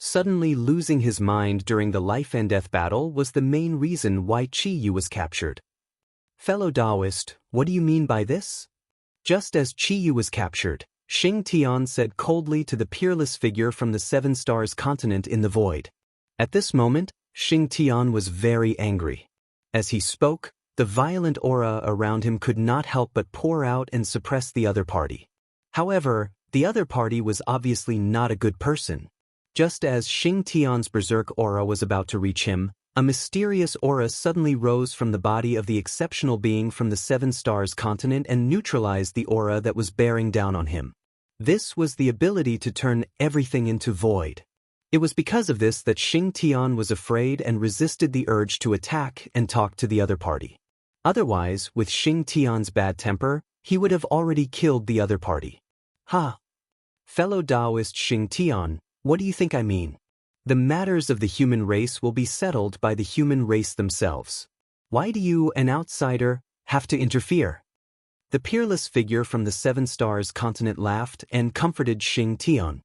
Suddenly losing his mind during the life-and-death battle was the main reason why Chi Yu was captured. Fellow Taoist, what do you mean by this? Just as Chi Yu was captured, Xing Tian said coldly to the peerless figure from the Seven Stars continent in the void. At this moment, Xing Tian was very angry. As he spoke, the violent aura around him could not help but pour out and suppress the other party. However, the other party was obviously not a good person. Just as Xing Tian's berserk aura was about to reach him, a mysterious aura suddenly rose from the body of the exceptional being from the Seven Stars continent and neutralized the aura that was bearing down on him. This was the ability to turn everything into void. It was because of this that Xing Tian was afraid and resisted the urge to attack and talk to the other party. Otherwise, with Xing Tian's bad temper, he would have already killed the other party. Ha! Fellow Taoist Xing Tian, what do you think I mean? The matters of the human race will be settled by the human race themselves. Why do you, an outsider, have to interfere? The peerless figure from the Seven Stars continent laughed and comforted Xing Tian.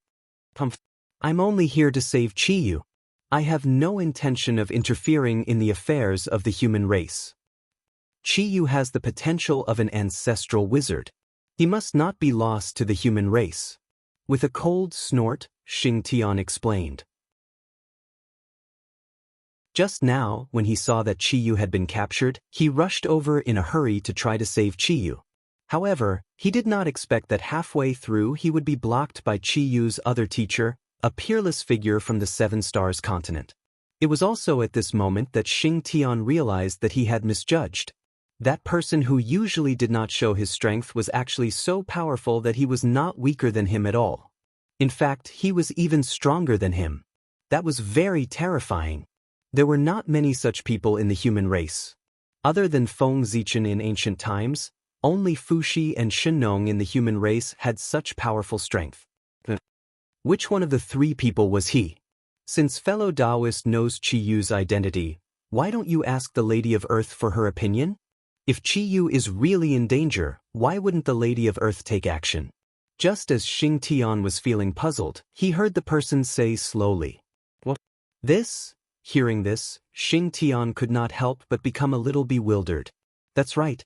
I'm only here to save Chi Yu. I have no intention of interfering in the affairs of the human race. Chi Yu has the potential of an ancestral wizard. He must not be lost to the human race. With a cold snort, Xing Tian explained. Just now, when he saw that Chi Yu had been captured, he rushed over in a hurry to try to save Chi Yu. However, he did not expect that halfway through he would be blocked by Chi Yu's other teacher, a peerless figure from the Seven Stars continent. It was also at this moment that Xing Tian realized that he had misjudged. That person who usually did not show his strength was actually so powerful that he was not weaker than him at all. In fact, he was even stronger than him. That was very terrifying. There were not many such people in the human race. Other than Feng Zichen in ancient times, only Fuxi and Shenong in the human race had such powerful strength. Which one of the three people was he? Since fellow Taoist knows Chi Yu's identity, why don't you ask the Lady of Earth for her opinion? If Chi Yu is really in danger, why wouldn't the Lady of Earth take action? Just as Xing Tian was feeling puzzled, he heard the person say slowly, "What? This?" Hearing this, Xing Tian could not help but become a little bewildered. That's right.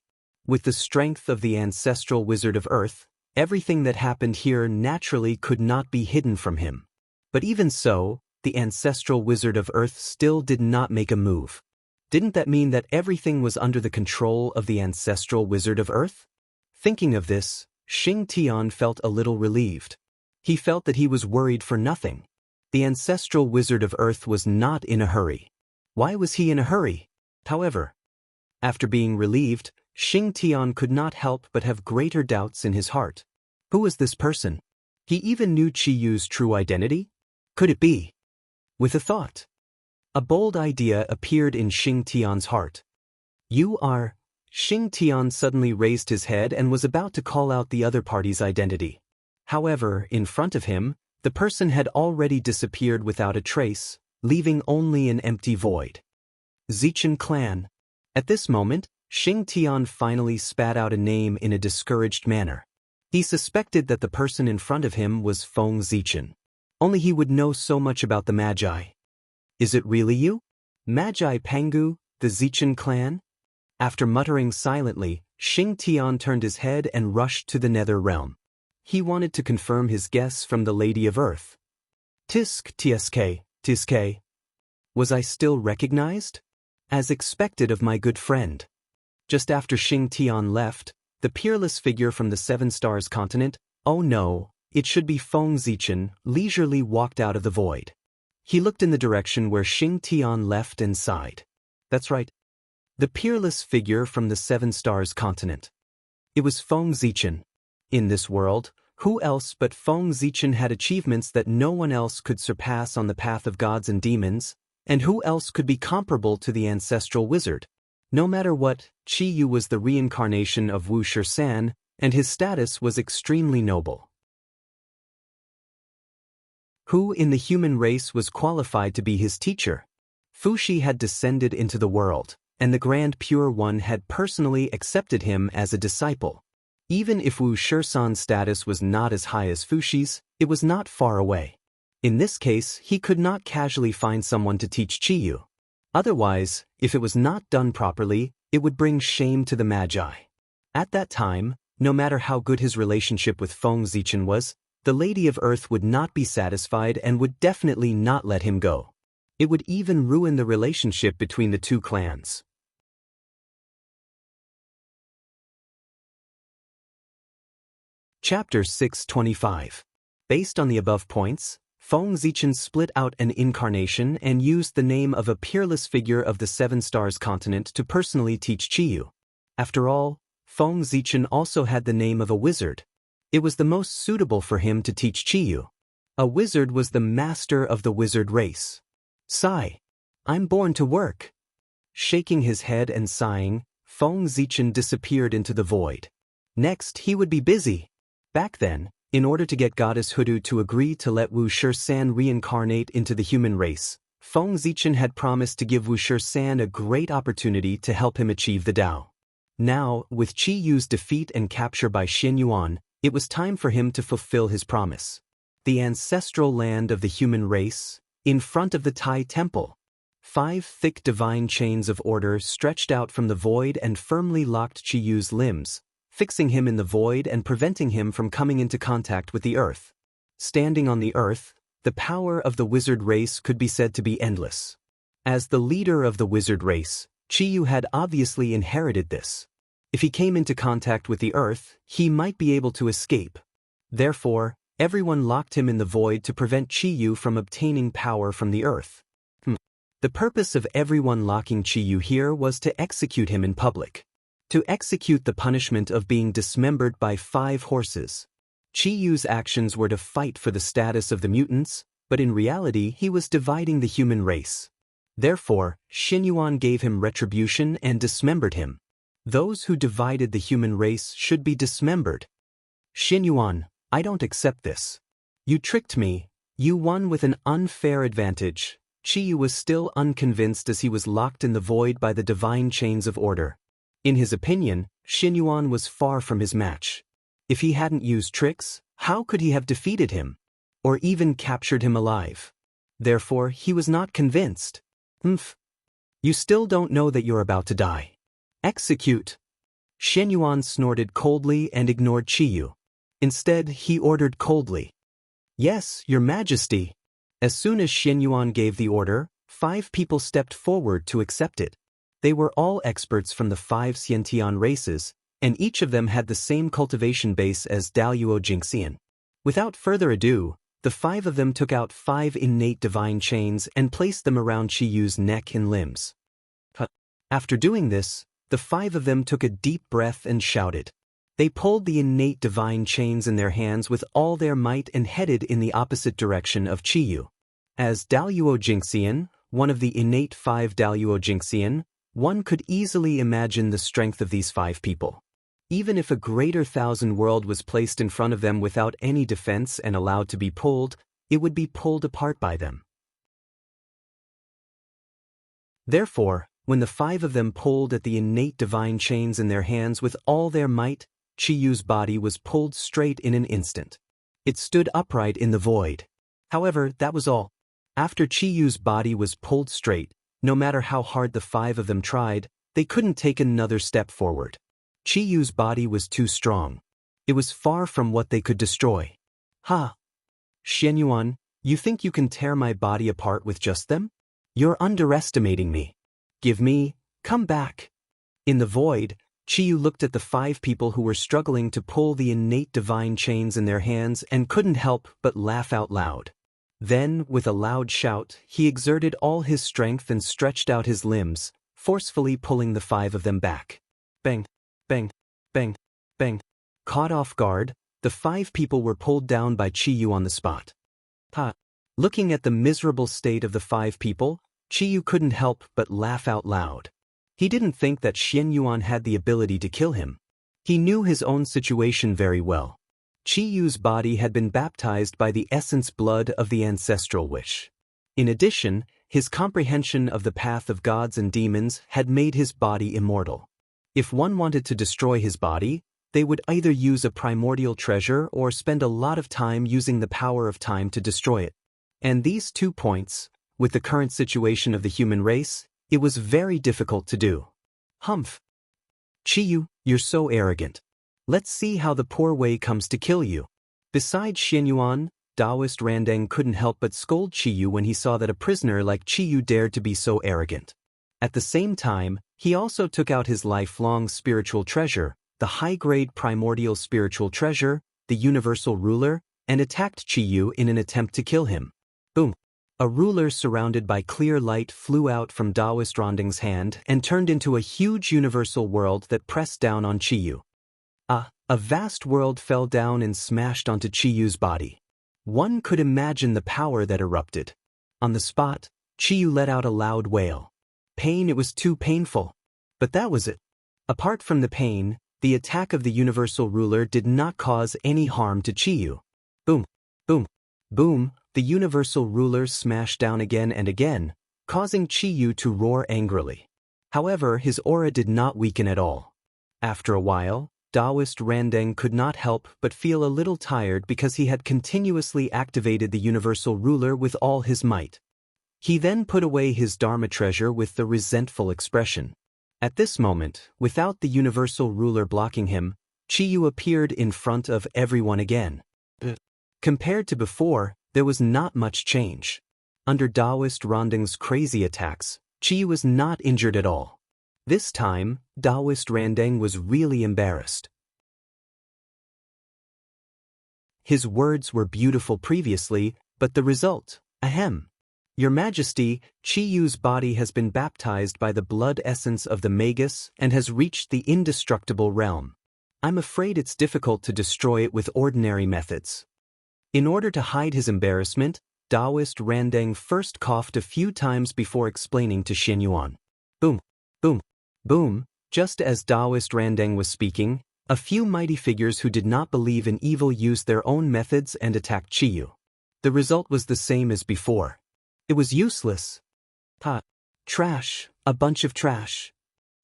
With the strength of the ancestral wizard of Earth, everything that happened here naturally could not be hidden from him. But even so, the ancestral wizard of Earth still did not make a move. Didn't that mean that everything was under the control of the ancestral wizard of Earth? Thinking of this, Xing Tian felt a little relieved. He felt that he was worried for nothing. The ancestral wizard of Earth was not in a hurry. Why was he in a hurry? However, after being relieved, Xing Tian could not help but have greater doubts in his heart. Who was this person? He even knew Chi Yu's true identity? Could it be? With a thought, a bold idea appeared in Xing Tian's heart. You are... Xing Tian suddenly raised his head and was about to call out the other party's identity. However, in front of him, the person had already disappeared without a trace, leaving only an empty void. Zichen clan. At this moment, Xing Tian finally spat out a name in a discouraged manner. He suspected that the person in front of him was Feng Zichen. Only he would know so much about the Magi. Is it really you? Magi Pangu, the Zichen clan? After muttering silently, Xing Tian turned his head and rushed to the nether realm. He wanted to confirm his guess from the Lady of Earth. Tiske. Was I still recognized? As expected of my good friend. Just after Xing Tian left, the peerless figure from the Seven Stars continent, oh no, it should be Feng Zichen, leisurely walked out of the void. He looked in the direction where Xing Tian left and sighed. That's right. The peerless figure from the Seven Stars continent. It was Feng Zichen. In this world, who else but Feng Zichen had achievements that no one else could surpass on the path of gods and demons, and who else could be comparable to the ancestral wizard? No matter what, Chi Yu was the reincarnation of Wu Shisan, and his status was extremely noble. Who in the human race was qualified to be his teacher? Fuxi had descended into the world, and the Grand Pure One had personally accepted him as a disciple. Even if Wu Shisan's status was not as high as Fushi's, it was not far away. In this case, he could not casually find someone to teach Qiyu. Otherwise, if it was not done properly, it would bring shame to the Magi. At that time, no matter how good his relationship with Feng Zichen was, the Lady of Earth would not be satisfied and would definitely not let him go. It would even ruin the relationship between the two clans. Chapter 625. Based on the above points, Feng Zichen split out an incarnation and used the name of a peerless figure of the Seven Stars continent to personally teach Qiyu. After all, Feng Zichen also had the name of a wizard. It was the most suitable for him to teach Qiyu. A wizard was the master of the wizard race. Sigh. I'm born to work. Shaking his head and sighing, Feng Zichen disappeared into the void. Next, he would be busy. Back then, in order to get Goddess Hudu to agree to let Wu Shisan reincarnate into the human race, Feng Zichen had promised to give Wu Shisan a great opportunity to help him achieve the Tao. Now, with Qi Yu's defeat and capture by Xin Yuan, it was time for him to fulfill his promise. The ancestral land of the human race, in front of the Tai Temple. 5 thick divine chains of order stretched out from the void and firmly locked Qi Yu's limbs, fixing him in the void and preventing him from coming into contact with the earth. Standing on the earth, the power of the wizard race could be said to be endless. As the leader of the wizard race, Qi Yu had obviously inherited this. If he came into contact with the earth, he might be able to escape. Therefore, everyone locked him in the void to prevent Qi Yu from obtaining power from the earth. The purpose of everyone locking Qi Yu here was to execute him in public. To execute the punishment of being dismembered by 5 horses. Qi Yu's actions were to fight for the status of the mutants, but in reality he was dividing the human race. Therefore, Xin Yuan gave him retribution and dismembered him. Those who divided the human race should be dismembered. Xin Yuan, I don't accept this. You tricked me. You won with an unfair advantage. Qi Yu was still unconvinced as he was locked in the void by the divine chains of order. In his opinion, Xin Yuan was far from his match. If he hadn't used tricks, how could he have defeated him? Or even captured him alive? Therefore, he was not convinced. You still don't know that you're about to die. Execute. Xin Yuan snorted coldly and ignored Qi Yu. Instead, he ordered coldly. Yes, Your Majesty. As soon as Xin Yuan gave the order, 5 people stepped forward to accept it. They were all experts from the 5 Xiantian races, and each of them had the same cultivation base as Daluo Jingxian. Without further ado, the 5 of them took out 5 innate divine chains and placed them around Qi Yu's neck and limbs. After doing this, the 5 of them took a deep breath and shouted. They pulled the innate divine chains in their hands with all their might and headed in the opposite direction of Qi Yu. As Daluo Jingxian, one of the innate 5 Daluo Jingxian, one could easily imagine the strength of these 5 people. Even if a greater thousand world was placed in front of them without any defense and allowed to be pulled, it would be pulled apart by them. Therefore, when the 5 of them pulled at the innate divine chains in their hands with all their might, Qi Yu's body was pulled straight in an instant. It stood upright in the void. However, that was all. After Qi Yu's body was pulled straight, no matter how hard the 5 of them tried, they couldn't take another step forward. Qi Yu's body was too strong. It was far from what they could destroy. Ha! Xin Yuan, you think you can tear my body apart with just them? You're underestimating me. Come back. In the void, Qi Yu looked at the 5 people who were struggling to pull the innate divine chains in their hands and couldn't help but laugh out loud. Then, with a loud shout, he exerted all his strength and stretched out his limbs, forcefully pulling the 5 of them back. Bang, bang, bang, bang. Caught off guard, the 5 people were pulled down by Qi Yu on the spot. Looking at the miserable state of the 5 people, Qi Yu couldn't help but laugh out loud. He didn't think that Xin Yuan had the ability to kill him. He knew his own situation very well. Qi Yu's body had been baptized by the essence blood of the ancestral wish. In addition, his comprehension of the path of gods and demons had made his body immortal. If one wanted to destroy his body, they would either use a primordial treasure or spend a lot of time using the power of time to destroy it. And these 2 points, with the current situation of the human race, it was very difficult to do. Humph. Qiyu, you're so arrogant. Let's see how the poor way comes to kill you. Besides Xianyuan, Taoist Randeng couldn't help but scold Qiyu when he saw that a prisoner like Qiyu dared to be so arrogant. At the same time, he also took out his lifelong spiritual treasure, the high-grade primordial spiritual treasure, the universal ruler, and attacked Qiyu in an attempt to kill him. Boom! A ruler surrounded by clear light flew out from Taoist Randeng's hand and turned into a huge universal world that pressed down on Qiyu. A vast world fell down and smashed onto Qiyu's body. One could imagine the power that erupted. On the spot, Qiyu let out a loud wail. Pain, it was too painful. But that was it. Apart from the pain, the attack of the universal ruler did not cause any harm to Qiyu. Boom, boom, boom, the universal ruler smashed down again and again, causing Qiyu to roar angrily. However, his aura did not weaken at all. After a while, Taoist Randeng could not help but feel a little tired because he had continuously activated the universal ruler with all his might. He then put away his Dharma treasure with the resentful expression. At this moment, without the universal ruler blocking him, Qiyu appeared in front of everyone again. Compared to before, there was not much change. Under Taoist Randeng's crazy attacks, Qiyu was not injured at all. This time, Taoist Randeng was really embarrassed. His words were beautiful previously, but the result, ahem. Your Majesty, Qiyu's body has been baptized by the blood essence of the Magus and has reached the indestructible realm. I'm afraid it's difficult to destroy it with ordinary methods. In order to hide his embarrassment, Taoist Randeng first coughed a few times before explaining to Xianyuan. Boom, boom, boom. Just as Taoist Randeng was speaking, a few mighty figures who did not believe in evil used their own methods and attacked Qiyu. The result was the same as before. It was useless. Trash, a bunch of trash.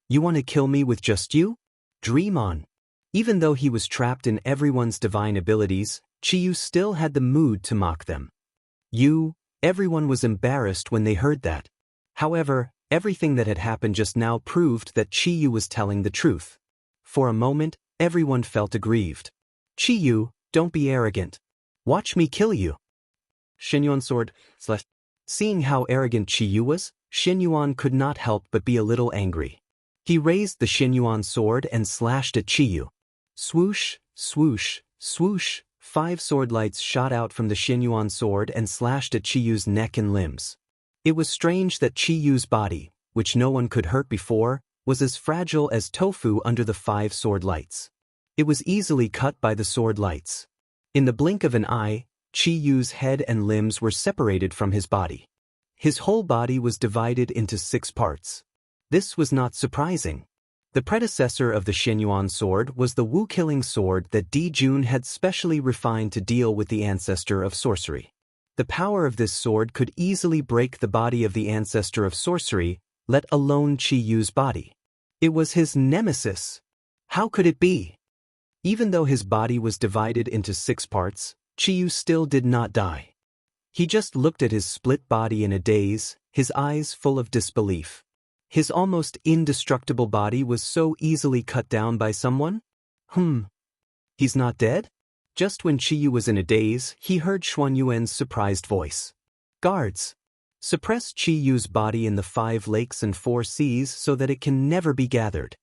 You want to kill me with just you? Dream on. Even though he was trapped in everyone's divine abilities, Qiyu still had the mood to mock them. Everyone was embarrassed when they heard that. However, everything that had happened just now proved that Qiyu was telling the truth. For a moment, everyone felt aggrieved. Qiyu, don't be arrogant. Watch me kill you. Xianyuan sword / Seeing how arrogant Qiyu was, Xianyuan could not help but be a little angry. He raised the Xianyuan sword and slashed at Qiyu. Swoosh, swoosh, swoosh, 5 sword lights shot out from the Xianyuan sword and slashed at Qiyu's neck and limbs. It was strange that Qiyu's body, which no one could hurt before, was as fragile as tofu under the 5 sword lights. It was easily cut by the sword lights. In the blink of an eye, Qiyu's head and limbs were separated from his body. His whole body was divided into 6 parts. This was not surprising. The predecessor of the Xianyuan sword was the Wu-killing sword that Di Jun had specially refined to deal with the ancestor of sorcery. The power of this sword could easily break the body of the ancestor of sorcery, let alone Qiyu's body. It was his nemesis. How could it be? Even though his body was divided into 6 parts, Qiyu still did not die. He just looked at his split body in a daze, his eyes full of disbelief. His almost indestructible body was so easily cut down by someone? He's not dead? Just when Qiyu was in a daze, he heard Xuanyuan's surprised voice. Guards! Suppress Qiyu's body in the 5 lakes and 4 seas so that it can never be gathered.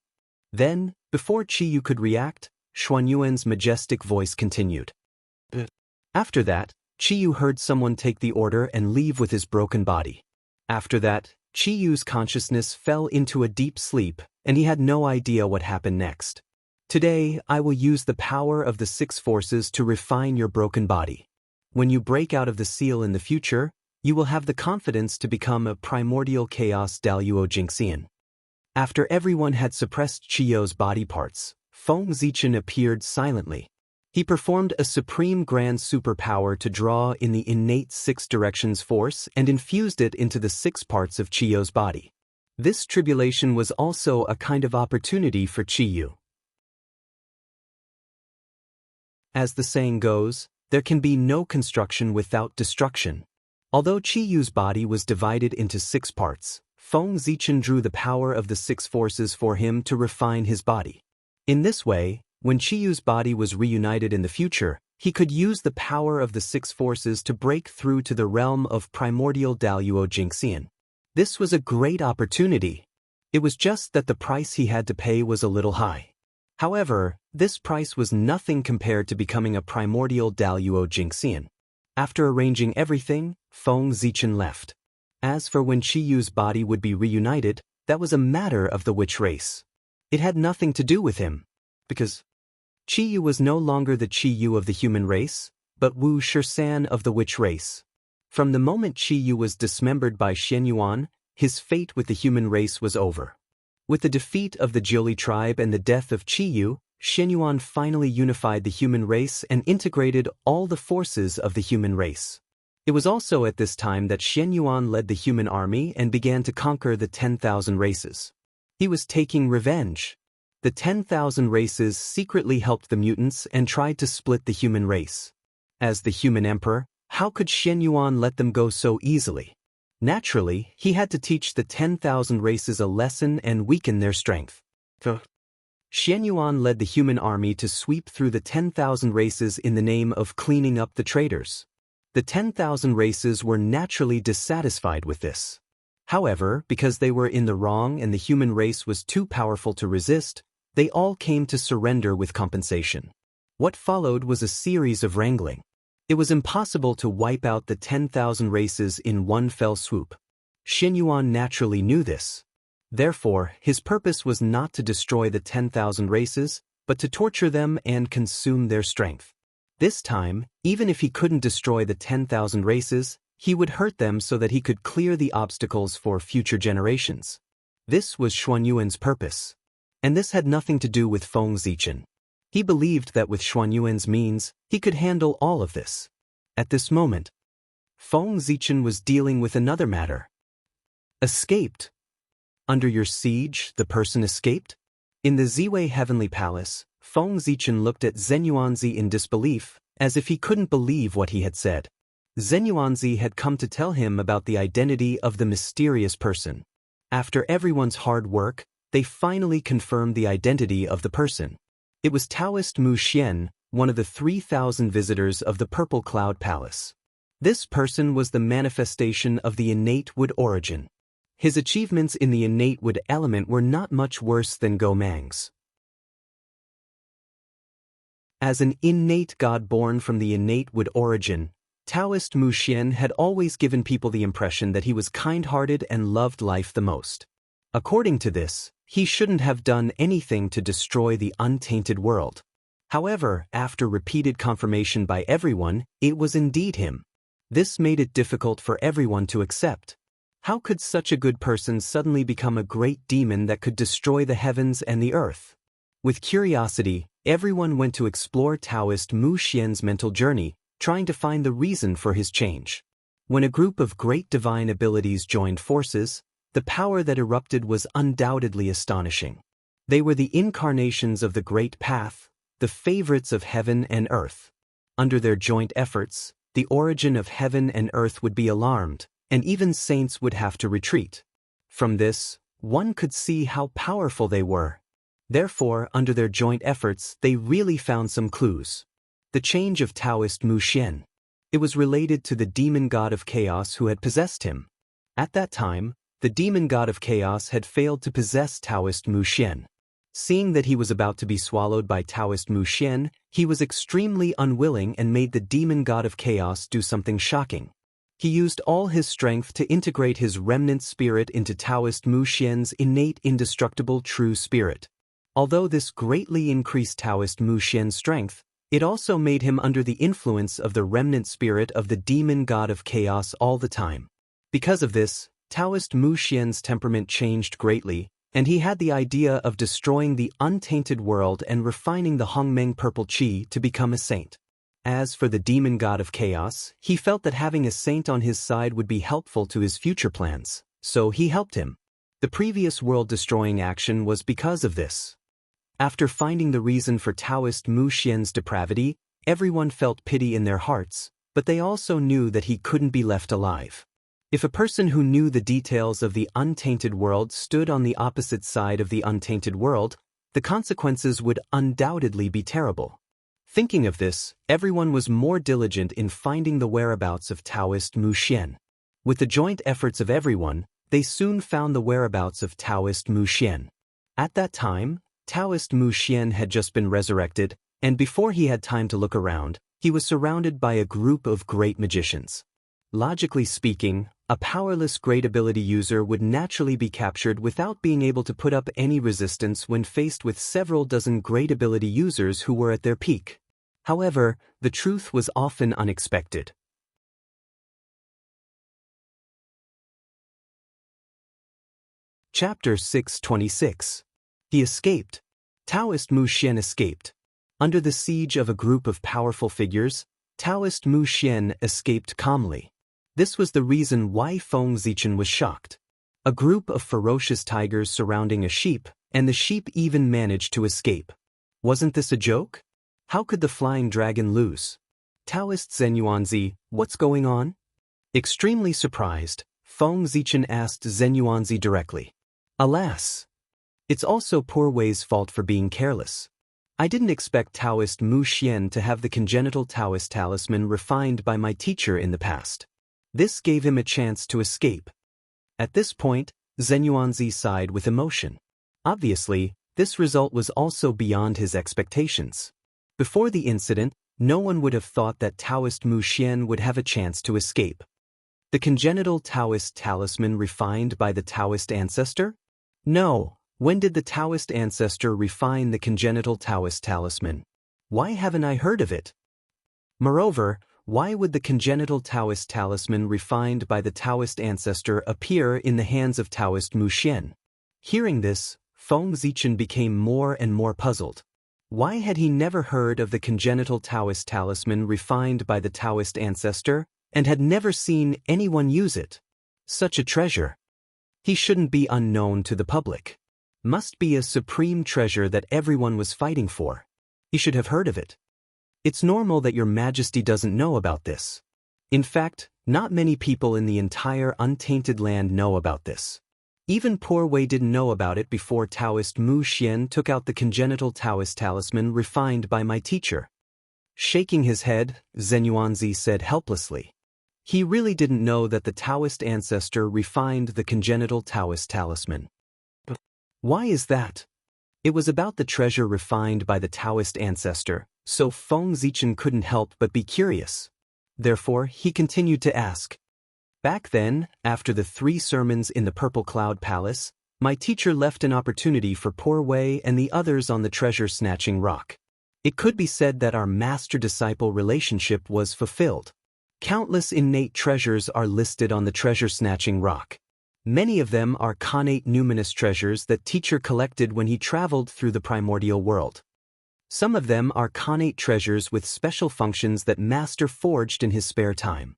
Then, before Qiyu could react, Xuanyuan's majestic voice continued. After that, Qiyu heard someone take the order and leave with his broken body. After that, Qiyu's consciousness fell into a deep sleep, and he had no idea what happened next. Today, I will use the power of the 6 forces to refine your broken body. When you break out of the seal in the future, you will have the confidence to become a primordial chaos Daluo Jinxian. After everyone had suppressed Qiyu's body parts, Feng Zichen appeared silently. He performed a supreme grand superpower to draw in the innate 6 directions force and infused it into the 6 parts of Chiyo's body. This tribulation was also a kind of opportunity for Chiyu. As the saying goes, there can be no construction without destruction. Although Chiyu's body was divided into 6 parts, Feng Zichen drew the power of the 6 forces for him to refine his body. In this way, when Chiyu's body was reunited in the future, he could use the power of the 6 forces to break through to the realm of primordial Daluo Jingxian. This was a great opportunity. It was just that the price he had to pay was a little high. However, this price was nothing compared to becoming a primordial Daluo Jingxian. After arranging everything, Feng Zichen left. As for when Chiyu's body would be reunited, that was a matter of the witch race. It had nothing to do with him, because Chiyu was no longer the Chiyu of the human race, but Wu Shisan of the witch race. From the moment Chiyu was dismembered by Xianyuan, his fate with the human race was over. With the defeat of the Jiuli tribe and the death of Chiyu, Xianyuan finally unified the human race and integrated all the forces of the human race. It was also at this time that Xianyuan led the human army and began to conquer the 10,000 races. He was taking revenge. The 10,000 races secretly helped the mutants and tried to split the human race. As the human emperor, how could Xianyuan let them go so easily? Naturally, he had to teach the 10,000 races a lesson and weaken their strength. Xianyuan led the human army to sweep through the 10,000 races in the name of cleaning up the traitors. The 10,000 races were naturally dissatisfied with this. However, because they were in the wrong and the human race was too powerful to resist, they all came to surrender with compensation. What followed was a series of wrangling. It was impossible to wipe out the 10,000 races in one fell swoop. Xianyuan naturally knew this. Therefore, his purpose was not to destroy the 10,000 races, but to torture them and consume their strength. This time, even if he couldn't destroy the 10,000 races, he would hurt them so that he could clear the obstacles for future generations. This was Xuanyuan's purpose. And this had nothing to do with Feng Zichen. He believed that with Xuanyuan's means, he could handle all of this. At this moment, Feng Zichen was dealing with another matter. Escaped. Under your siege, the person escaped? In the Ziwei Heavenly Palace, Feng Zichen looked at Zenyuanzi in disbelief, as if he couldn't believe what he had said. Zenyuanzi had come to tell him about the identity of the mysterious person. After everyone's hard work, they finally confirmed the identity of the person. It was Taoist Mu Xian, one of the 3,000 visitors of the Purple Cloud Palace. This person was the manifestation of the innate wood origin. His achievements in the innate wood element were not much worse than Go Mang's. As an innate god born from the innate wood origin, Taoist Mu Xian had always given people the impression that he was kind-hearted and loved life the most. According to this, he shouldn't have done anything to destroy the untainted world. However, after repeated confirmation by everyone, it was indeed him. This made it difficult for everyone to accept. How could such a good person suddenly become a great demon that could destroy the heavens and the earth? With curiosity, everyone went to explore Taoist Mu Xian's mental journey, trying to find the reason for his change. When a group of great divine abilities joined forces, the power that erupted was undoubtedly astonishing. They were the incarnations of the Great Path, the favorites of heaven and earth. Under their joint efforts, the origin of heaven and earth would be alarmed, and even saints would have to retreat. From this, one could see how powerful they were. Therefore, under their joint efforts, they really found some clues. The change of Taoist Mu Xian. It was related to the demon god of chaos who had possessed him. At that time, the demon god of chaos had failed to possess Taoist Mu Xian. Seeing that he was about to be swallowed by Taoist Mu Xian, he was extremely unwilling and made the demon god of chaos do something shocking. He used all his strength to integrate his remnant spirit into Taoist Mu Xian's innate indestructible true spirit. Although this greatly increased Taoist Mu Xian's strength, it also made him under the influence of the remnant spirit of the demon god of chaos all the time. Because of this, Taoist Mu Xian's temperament changed greatly, and he had the idea of destroying the untainted world and refining the Hongmeng purple qi to become a saint. As for the demon god of chaos, he felt that having a saint on his side would be helpful to his future plans, so he helped him. The previous world-destroying action was because of this. After finding the reason for Taoist Mu Xian's depravity, everyone felt pity in their hearts, but they also knew that he couldn't be left alive. If a person who knew the details of the untainted world stood on the opposite side of the untainted world, the consequences would undoubtedly be terrible. Thinking of this, everyone was more diligent in finding the whereabouts of Taoist Mu Xian. With the joint efforts of everyone, they soon found the whereabouts of Taoist Mu Xian. At that time, Taoist Mu Xian had just been resurrected, and before he had time to look around, he was surrounded by a group of great magicians. Logically speaking, a powerless great ability user would naturally be captured without being able to put up any resistance when faced with several dozen great ability users who were at their peak. However, the truth was often unexpected. Chapter 626. He escaped. Taoist Mu Xian escaped. Under the siege of a group of powerful figures, Taoist Mu Xian escaped calmly. This was the reason why Feng Zichen was shocked. A group of ferocious tigers surrounding a sheep, and the sheep even managed to escape. Wasn't this a joke? How could the flying dragon lose? Taoist Zhen Yuanzi, what's going on? Extremely surprised, Feng Zichen asked Zhen Yuanzi directly. Alas! It's also Poor Wei's fault for being careless. I didn't expect Taoist Mu Xian to have the congenital Taoist talisman refined by my teacher in the past. This gave him a chance to escape. At this point, Zhen Yuanzi sighed with emotion. Obviously, this result was also beyond his expectations. Before the incident, no one would have thought that Taoist Mu Xian would have a chance to escape. The congenital Taoist talisman refined by the Taoist ancestor? No. When did the Taoist ancestor refine the congenital Taoist talisman? Why haven't I heard of it? Moreover, why would the congenital Taoist talisman refined by the Taoist ancestor appear in the hands of Taoist Mu Xian? Hearing this, Feng Zichen became more and more puzzled. Why had he never heard of the congenital Taoist talisman refined by the Taoist ancestor, and had never seen anyone use it? Such a treasure. He shouldn't be unknown to the public. Must be a supreme treasure that everyone was fighting for. He should have heard of it. It's normal that your majesty doesn't know about this. In fact, not many people in the entire untainted land know about this. Even Poor Wei didn't know about it before Taoist Mu Xian took out the congenital Taoist talisman refined by my teacher. Shaking his head, Zhen Yuanzi said helplessly. He really didn't know that the Taoist ancestor refined the congenital Taoist talisman. Why is that? It was about the treasure refined by the Taoist ancestor, so Feng Zichen couldn't help but be curious. Therefore, he continued to ask. Back then, after the 3 sermons in the Purple Cloud Palace, my teacher left an opportunity for Poor Wei and the others on the treasure-snatching rock. It could be said that our master-disciple relationship was fulfilled. Countless innate treasures are listed on the treasure-snatching rock. Many of them are connate numinous treasures that teacher collected when he traveled through the primordial world. Some of them are connate treasures with special functions that master forged in his spare time.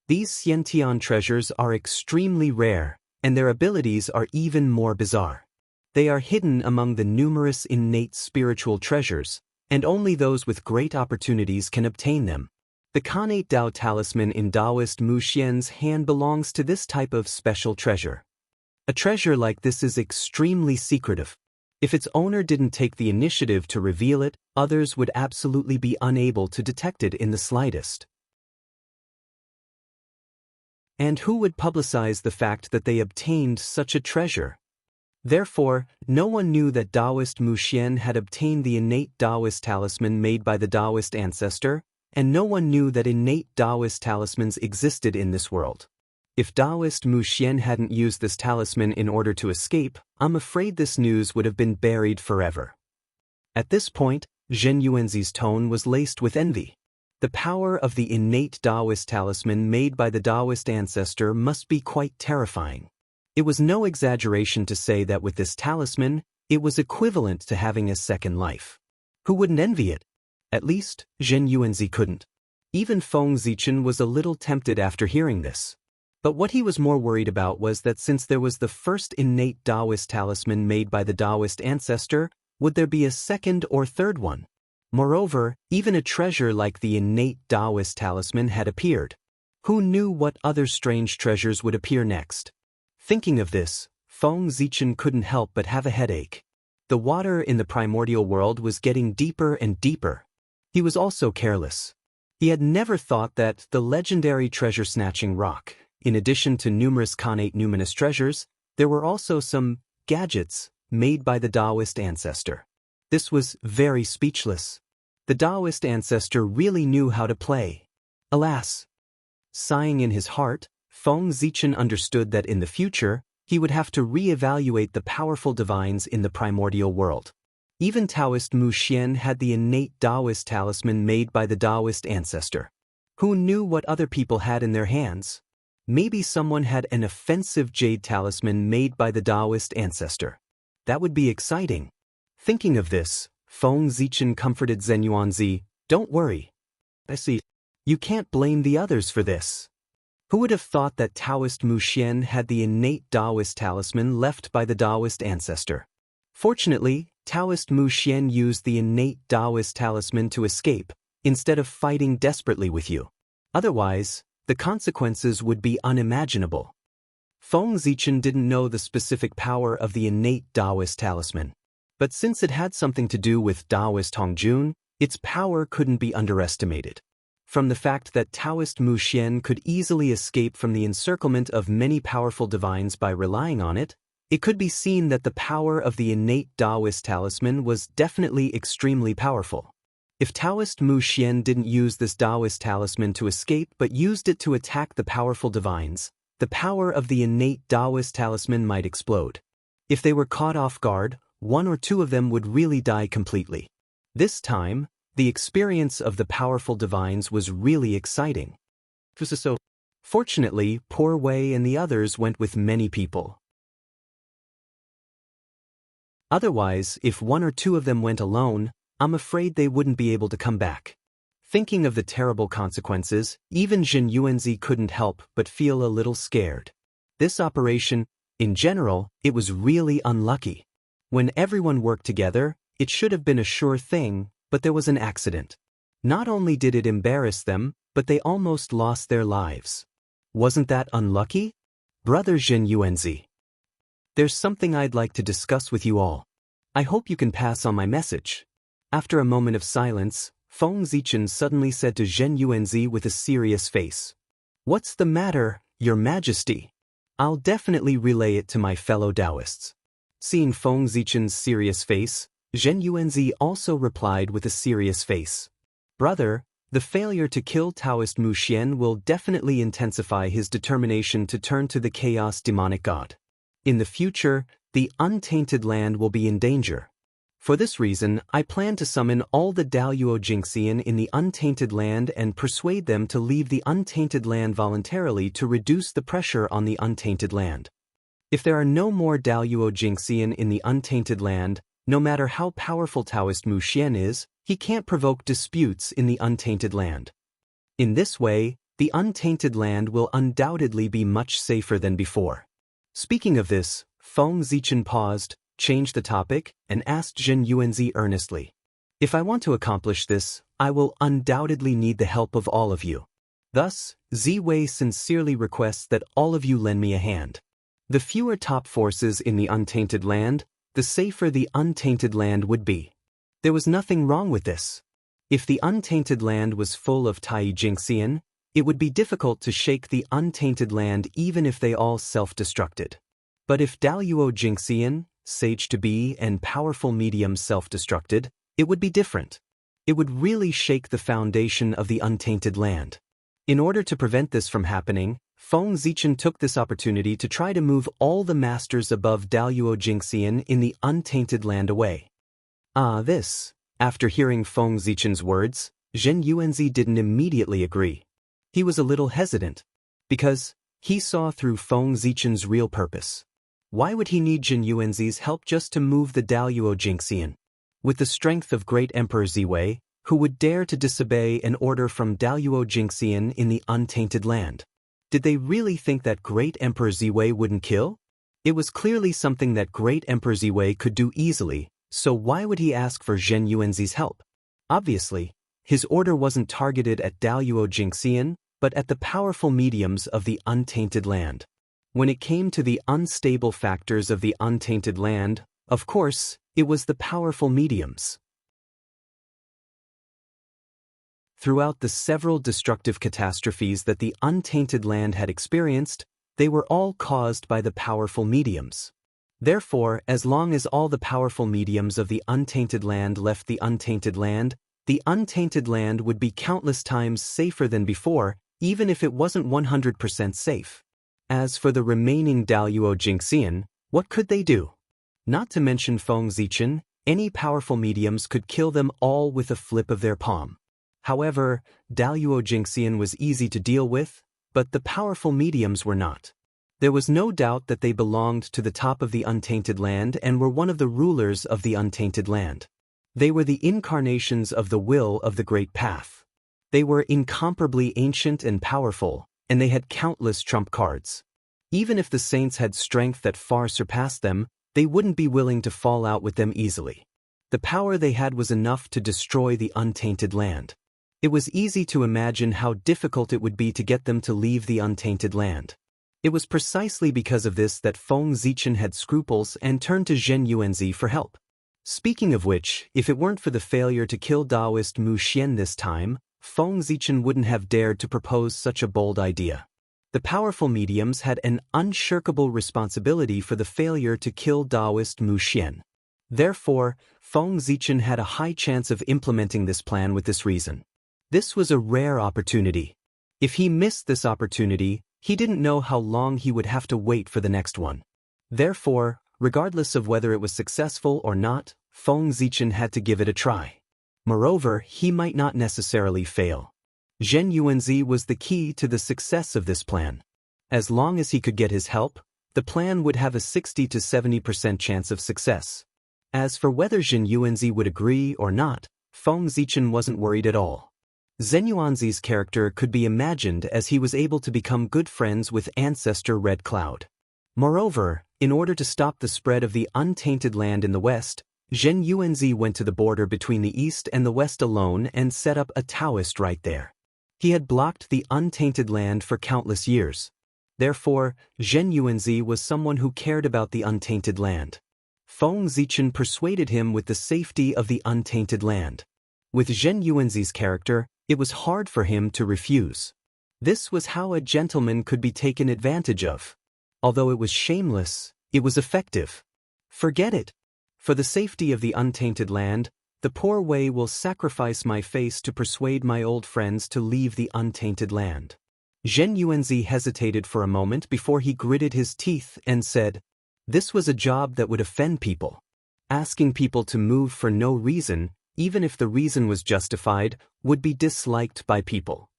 These Xiantian treasures are extremely rare, and their abilities are even more bizarre. They are hidden among the numerous innate spiritual treasures, and only those with great opportunities can obtain them. The connate Dao talisman in Taoist Mu Xian's hand belongs to this type of special treasure. A treasure like this is extremely secretive. If its owner didn't take the initiative to reveal it, others would absolutely be unable to detect it in the slightest. And who would publicize the fact that they obtained such a treasure? Therefore, no one knew that Taoist Mu Xian had obtained the innate Taoist talisman made by the Taoist ancestor, and no one knew that innate Taoist talismans existed in this world. If Taoist Mu Xian hadn't used this talisman in order to escape, I'm afraid this news would have been buried forever. At this point, Zhen Yuanzi's tone was laced with envy. The power of the innate Taoist talisman made by the Taoist ancestor must be quite terrifying. It was no exaggeration to say that with this talisman, it was equivalent to having a second life. Who wouldn't envy it? At least, Zhen Yuanzi couldn't. Even Feng Zichen was a little tempted after hearing this. But what he was more worried about was that since there was the first innate Taoist talisman made by the Taoist ancestor, would there be a second or third one? Moreover, even a treasure like the innate Taoist talisman had appeared. Who knew what other strange treasures would appear next? Thinking of this, Feng Zichen couldn't help but have a headache. The water in the primordial world was getting deeper and deeper. He was also careless. He had never thought that the legendary treasure-snatching rock, in addition to numerous connate numinous treasures, there were also some gadgets made by the Taoist ancestor. This was very speechless. The Taoist ancestor really knew how to play. Alas! Sighing in his heart, Feng Zichen understood that in the future, he would have to re-evaluate the powerful divines in the primordial world. Even Taoist Mu Xian had the innate Taoist talisman made by the Taoist ancestor. Who knew what other people had in their hands? Maybe someone had an offensive jade talisman made by the Taoist ancestor. That would be exciting. Thinking of this, Feng Zichen comforted Zhen Yuanzi, "Don't worry. I see. You can't blame the others for this." Who would have thought that Taoist Mu Xian had the innate Taoist talisman left by the Taoist ancestor? Fortunately, Taoist Mu Xian used the innate Taoist talisman to escape, instead of fighting desperately with you. Otherwise, the consequences would be unimaginable. Feng Zichen didn't know the specific power of the innate Taoist talisman. But since it had something to do with Taoist Hongjun, its power couldn't be underestimated. From the fact that Taoist Mu Xian could easily escape from the encirclement of many powerful divines by relying on it, it could be seen that the power of the innate Taoist talisman was definitely extremely powerful. If Taoist Mu Xian didn't use this Taoist talisman to escape but used it to attack the powerful divines, the power of the innate Taoist talisman might explode. If they were caught off guard, one or two of them would really die completely. This time, the experience of the powerful divines was really exciting. So, fortunately, Poor Wei and the others went with many people. Otherwise, if one or two of them went alone, I'm afraid they wouldn't be able to come back. Thinking of the terrible consequences, even Zhen Yuanzi couldn't help but feel a little scared. This operation, in general, it was really unlucky. When everyone worked together, it should have been a sure thing, but there was an accident. Not only did it embarrass them, but they almost lost their lives. Wasn't that unlucky? Brother Zhen Yuanzi, there's something I'd like to discuss with you all. I hope you can pass on my message. After a moment of silence, Feng Zichen suddenly said to Zhen Yuanzi with a serious face, "What's the matter, Your Majesty? I'll definitely relay it to my fellow Taoists." Seeing Feng Zichen's serious face, Zhen Yuanzi also replied with a serious face, "Brother, the failure to kill Taoist Mu Xian will definitely intensify his determination to turn to the chaos demonic god. In the future, the untainted land will be in danger. For this reason, I plan to summon all the Daluo Jingxian in the untainted land and persuade them to leave the untainted land voluntarily to reduce the pressure on the untainted land. If there are no more Daluo Jingxian in the untainted land, no matter how powerful Taoist Mu Xian is, he can't provoke disputes in the untainted land. In this way, the untainted land will undoubtedly be much safer than before." Speaking of this, Feng Zichen paused, changed the topic, and asked Zhen Yuanzi earnestly, "If I want to accomplish this, I will undoubtedly need the help of all of you. Thus, Ziwei sincerely requests that all of you lend me a hand. The fewer top forces in the untainted land, the safer the untainted land would be." There was nothing wrong with this. If the untainted land was full of Tai Jingxian, it would be difficult to shake the untainted land even if they all self-destructed. But if Daluo Jingxian, sage to be, and powerful medium self-destructed, it would be different. It would really shake the foundation of the untainted land. In order to prevent this from happening, Feng Zichen took this opportunity to try to move all the masters above Daluo Jingxian in the untainted land away. After hearing Feng Zichen's words, Zhen Yuanzi didn't immediately agree. He was a little hesitant, because, He saw through Feng Zichen's real purpose. Why would he need Jin Yuanzi's help just to move the Daluo Jingxian? With the strength of great Emperor Ziwei, who would dare to disobey an order from Daluo Jingxian in the untainted land? Did they really think that great Emperor Ziwei wouldn't kill? It was clearly something that great Emperor Ziwei could do easily, so why would he ask for Zhen Yuanzi's help? Obviously, his order wasn't targeted at Daluo Jingxian, but at the powerful mediums of the untainted land. When it came to the unstable factors of the untainted land, of course, it was the powerful mediums. Throughout the several destructive catastrophes that the untainted land had experienced, they were all caused by the powerful mediums. Therefore, as long as all the powerful mediums of the untainted land left the untainted land would be countless times safer than before, even if it wasn't 100% safe. As for the remaining Daluo Jingxian, what could they do? Not to mention Feng Zichen, any powerful mediums could kill them all with a flip of their palm. However, Daluo Jingxian was easy to deal with, but the powerful mediums were not. There was no doubt that they belonged to the top of the untainted land and were one of the rulers of the untainted land. They were the incarnations of the will of the Great Path. They were incomparably ancient and powerful, and they had countless trump cards. Even if the saints had strength that far surpassed them, they wouldn't be willing to fall out with them easily. The power they had was enough to destroy the untainted land. It was easy to imagine how difficult it would be to get them to leave the untainted land. It was precisely because of this that Feng Zichen had scruples and turned to Zhen Yuanzi for help. Speaking of which, if it weren't for the failure to kill Daoist Mu Xian this time, Feng Zichen wouldn't have dared to propose such a bold idea. The powerful mediums had an unshirkable responsibility for the failure to kill Daoist Mu Xian. Therefore, Feng Zichen had a high chance of implementing this plan with this reason. This was a rare opportunity. If he missed this opportunity, he didn't know how long he would have to wait for the next one. Therefore, regardless of whether it was successful or not, Feng Zichen had to give it a try. Moreover, he might not necessarily fail. Zhen Yuanzi was the key to the success of this plan. As long as he could get his help, the plan would have a 60 to 70% chance of success. As for whether Zhen Yuanzi would agree or not, Feng Zichen wasn't worried at all. Zhen Yuanzi's character could be imagined as he was able to become good friends with ancestor Red Cloud. Moreover, in order to stop the spread of the untainted land in the west, Zhen Yuanzi went to the border between the east and the west alone and set up a Taoist right there. He had blocked the untainted land for countless years. Therefore, Zhen Yuanzi was someone who cared about the untainted land. Feng Zichen persuaded him with the safety of the untainted land. With Zhen Yuanzi's character, it was hard for him to refuse. This was how a gentleman could be taken advantage of. Although it was shameless, it was effective. Forget it. For the safety of the untainted land, the poor Wei will sacrifice my face to persuade my old friends to leave the untainted land. Zhen Yuanzi hesitated for a moment before he gritted his teeth and said, "This was a job that would offend people. Asking people to move for no reason, even if the reason was justified, would be disliked by people."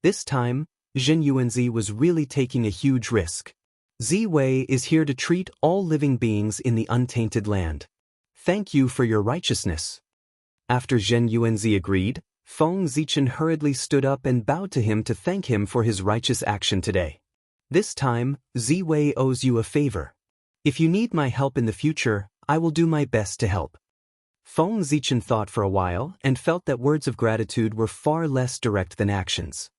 This time, Zhen Yuanzi was really taking a huge risk. Ziwei is here to treat all living beings in the untainted land. Thank you for your righteousness. After Zhen Yuanzi agreed, Feng Zichen hurriedly stood up and bowed to him to thank him for his righteous action today. This time, Ziwei owes you a favor. If you need my help in the future, I will do my best to help. Feng Zichen thought for a while and felt that words of gratitude were far less direct than actions.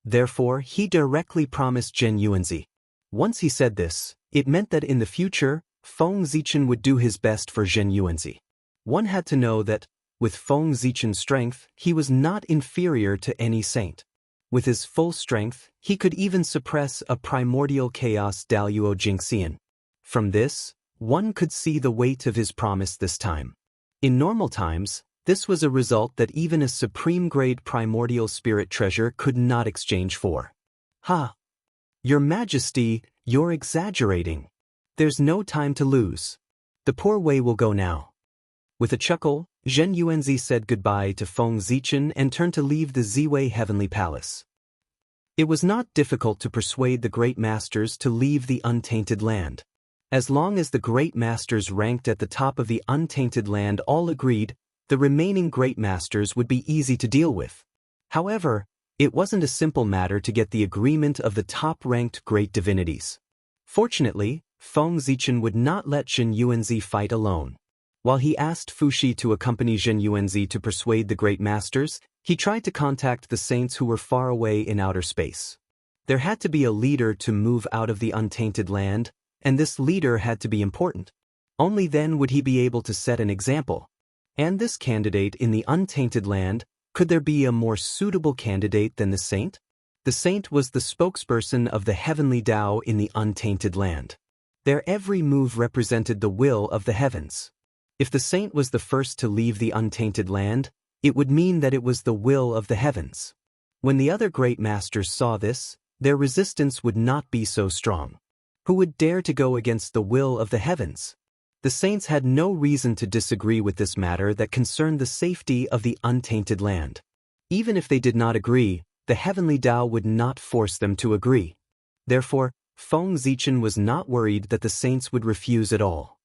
Therefore, he directly promised Zhen Yuanzi. Once he said this, it meant that in the future, Feng Zichen would do his best for Zhen Yuanzi. One had to know that, with Feng Zichen's strength, he was not inferior to any saint. With his full strength, he could even suppress a primordial chaos Daluo Jingxian. From this, one could see the weight of his promise this time. In normal times, this was a result that even a supreme-grade primordial spirit treasure could not exchange for. "Ha! Your Majesty, you're exaggerating. There's no time to lose. The poor Wei will go now." With a chuckle, Zhen Yuanzi said goodbye to Feng Zichen and turned to leave the Ziwei Heavenly Palace. It was not difficult to persuade the great masters to leave the untainted land. As long as the great masters ranked at the top of the untainted land all agreed, the remaining great masters would be easy to deal with. However, it wasn't a simple matter to get the agreement of the top-ranked great divinities. Fortunately, Feng Zichen would not let Zhen Yuanzi fight alone. While he asked Fuxi to accompany Zhen Yuanzi to persuade the great masters, he tried to contact the saints who were far away in outer space. There had to be a leader to move out of the untainted land, and this leader had to be important. Only then would he be able to set an example. And this candidate in the untainted land, could there be a more suitable candidate than the saint? The saint was the spokesperson of the heavenly Tao in the untainted land. Their every move represented the will of the heavens. If the saint was the first to leave the untainted land, it would mean that it was the will of the heavens. When the other great masters saw this, their resistance would not be so strong. Who would dare to go against the will of the heavens? The saints had no reason to disagree with this matter that concerned the safety of the untainted land. Even if they did not agree, the heavenly Tao would not force them to agree. Therefore, Feng Zichen was not worried that the saints would refuse at all.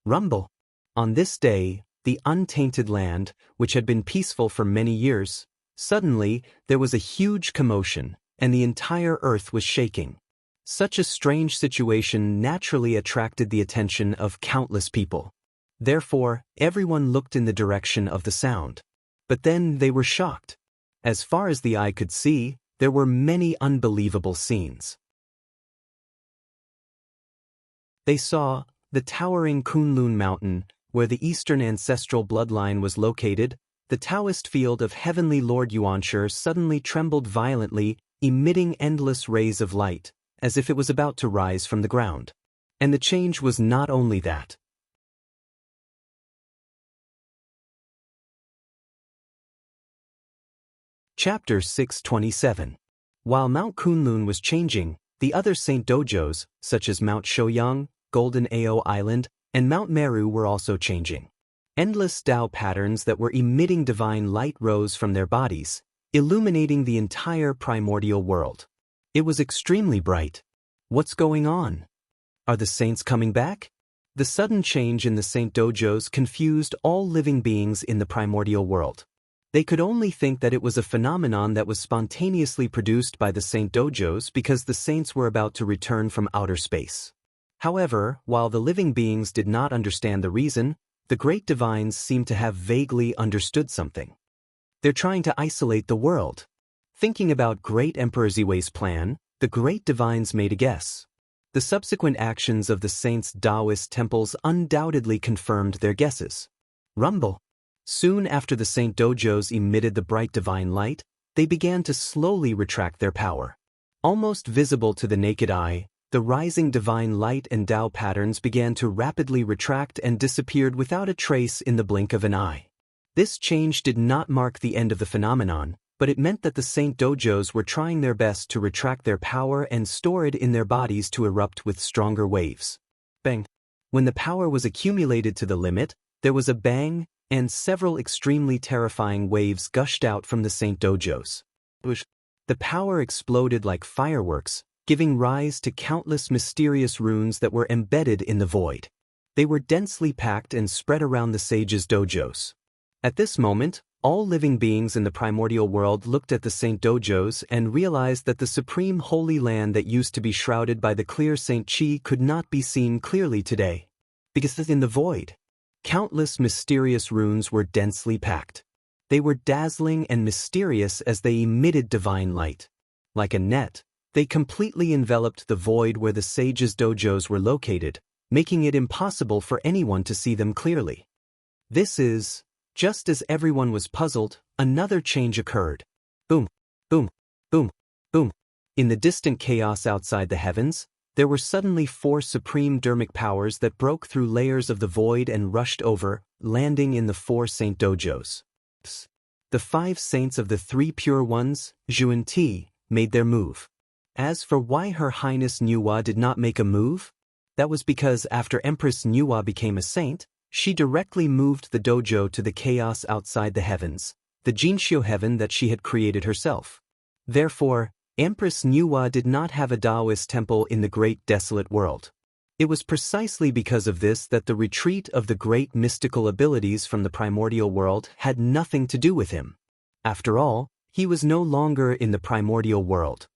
Rumble. On this day, the untainted land, which had been peaceful for many years, suddenly there was a huge commotion, and the entire earth was shaking. Such a strange situation naturally attracted the attention of countless people. Therefore, everyone looked in the direction of the sound. But then they were shocked. As far as the eye could see, there were many unbelievable scenes. They saw the towering Kunlun Mountain, where the eastern ancestral bloodline was located. The Taoist field of Heavenly Lord Yuanshi suddenly trembled violently, emitting endless rays of light, as if it was about to rise from the ground. And the change was not only that. Chapter 627. While Mount Kunlun was changing, the other Saint Dojos, such as Mount Shouyang, Golden Ao Island, and Mount Meru were also changing. Endless Tao patterns that were emitting divine light rose from their bodies, illuminating the entire primordial world. It was extremely bright. What's going on? Are the saints coming back? The sudden change in the Saint Dojos confused all living beings in the primordial world. They could only think that it was a phenomenon that was spontaneously produced by the Saint Dojos because the saints were about to return from outer space. However, while the living beings did not understand the reason, the great divines seemed to have vaguely understood something. They're trying to isolate the world. Thinking about Great Emperor Ziwei's plan, the great divines made a guess. The subsequent actions of the saints' Taoist temples undoubtedly confirmed their guesses. Rumble. Soon after the Saint Dojos emitted the bright divine light, they began to slowly retract their power. Almost visible to the naked eye, the rising divine light and Tao patterns began to rapidly retract and disappeared without a trace in the blink of an eye. This change did not mark the end of the phenomenon, but it meant that the Saint Dojos were trying their best to retract their power and store it in their bodies to erupt with stronger waves. Bang! When the power was accumulated to the limit, there was a bang, and several extremely terrifying waves gushed out from the Saint Dojos. The power exploded like fireworks, giving rise to countless mysterious runes that were embedded in the void. They were densely packed and spread around the sages' dojos. At this moment, all living beings in the primordial world looked at the Saint Dojos and realized that the supreme holy land that used to be shrouded by the clear Saint Qi could not be seen clearly today. Because in the void, countless mysterious runes were densely packed. They were dazzling and mysterious as they emitted divine light. Like a net, they completely enveloped the void where the sages' dojos were located, making it impossible for anyone to see them clearly. Just as everyone was puzzled, another change occurred. Boom, boom, boom, boom. In the distant chaos outside the heavens, there were suddenly 4 supreme dermic powers that broke through layers of the void and rushed over, landing in the 4 Saint Dojos. The 5 saints of the 3 pure ones, Zhu and Ti, made their move. As for why Her Highness Nuwa did not make a move, that was because after Empress Nuwa became a saint, she directly moved the dojo to the chaos outside the heavens, the Jinshio heaven that she had created herself. Therefore, Empress Nuwa did not have a Taoist temple in the great desolate world. It was precisely because of this that the retreat of the great mystical abilities from the primordial world had nothing to do with him. After all, he was no longer in the primordial world.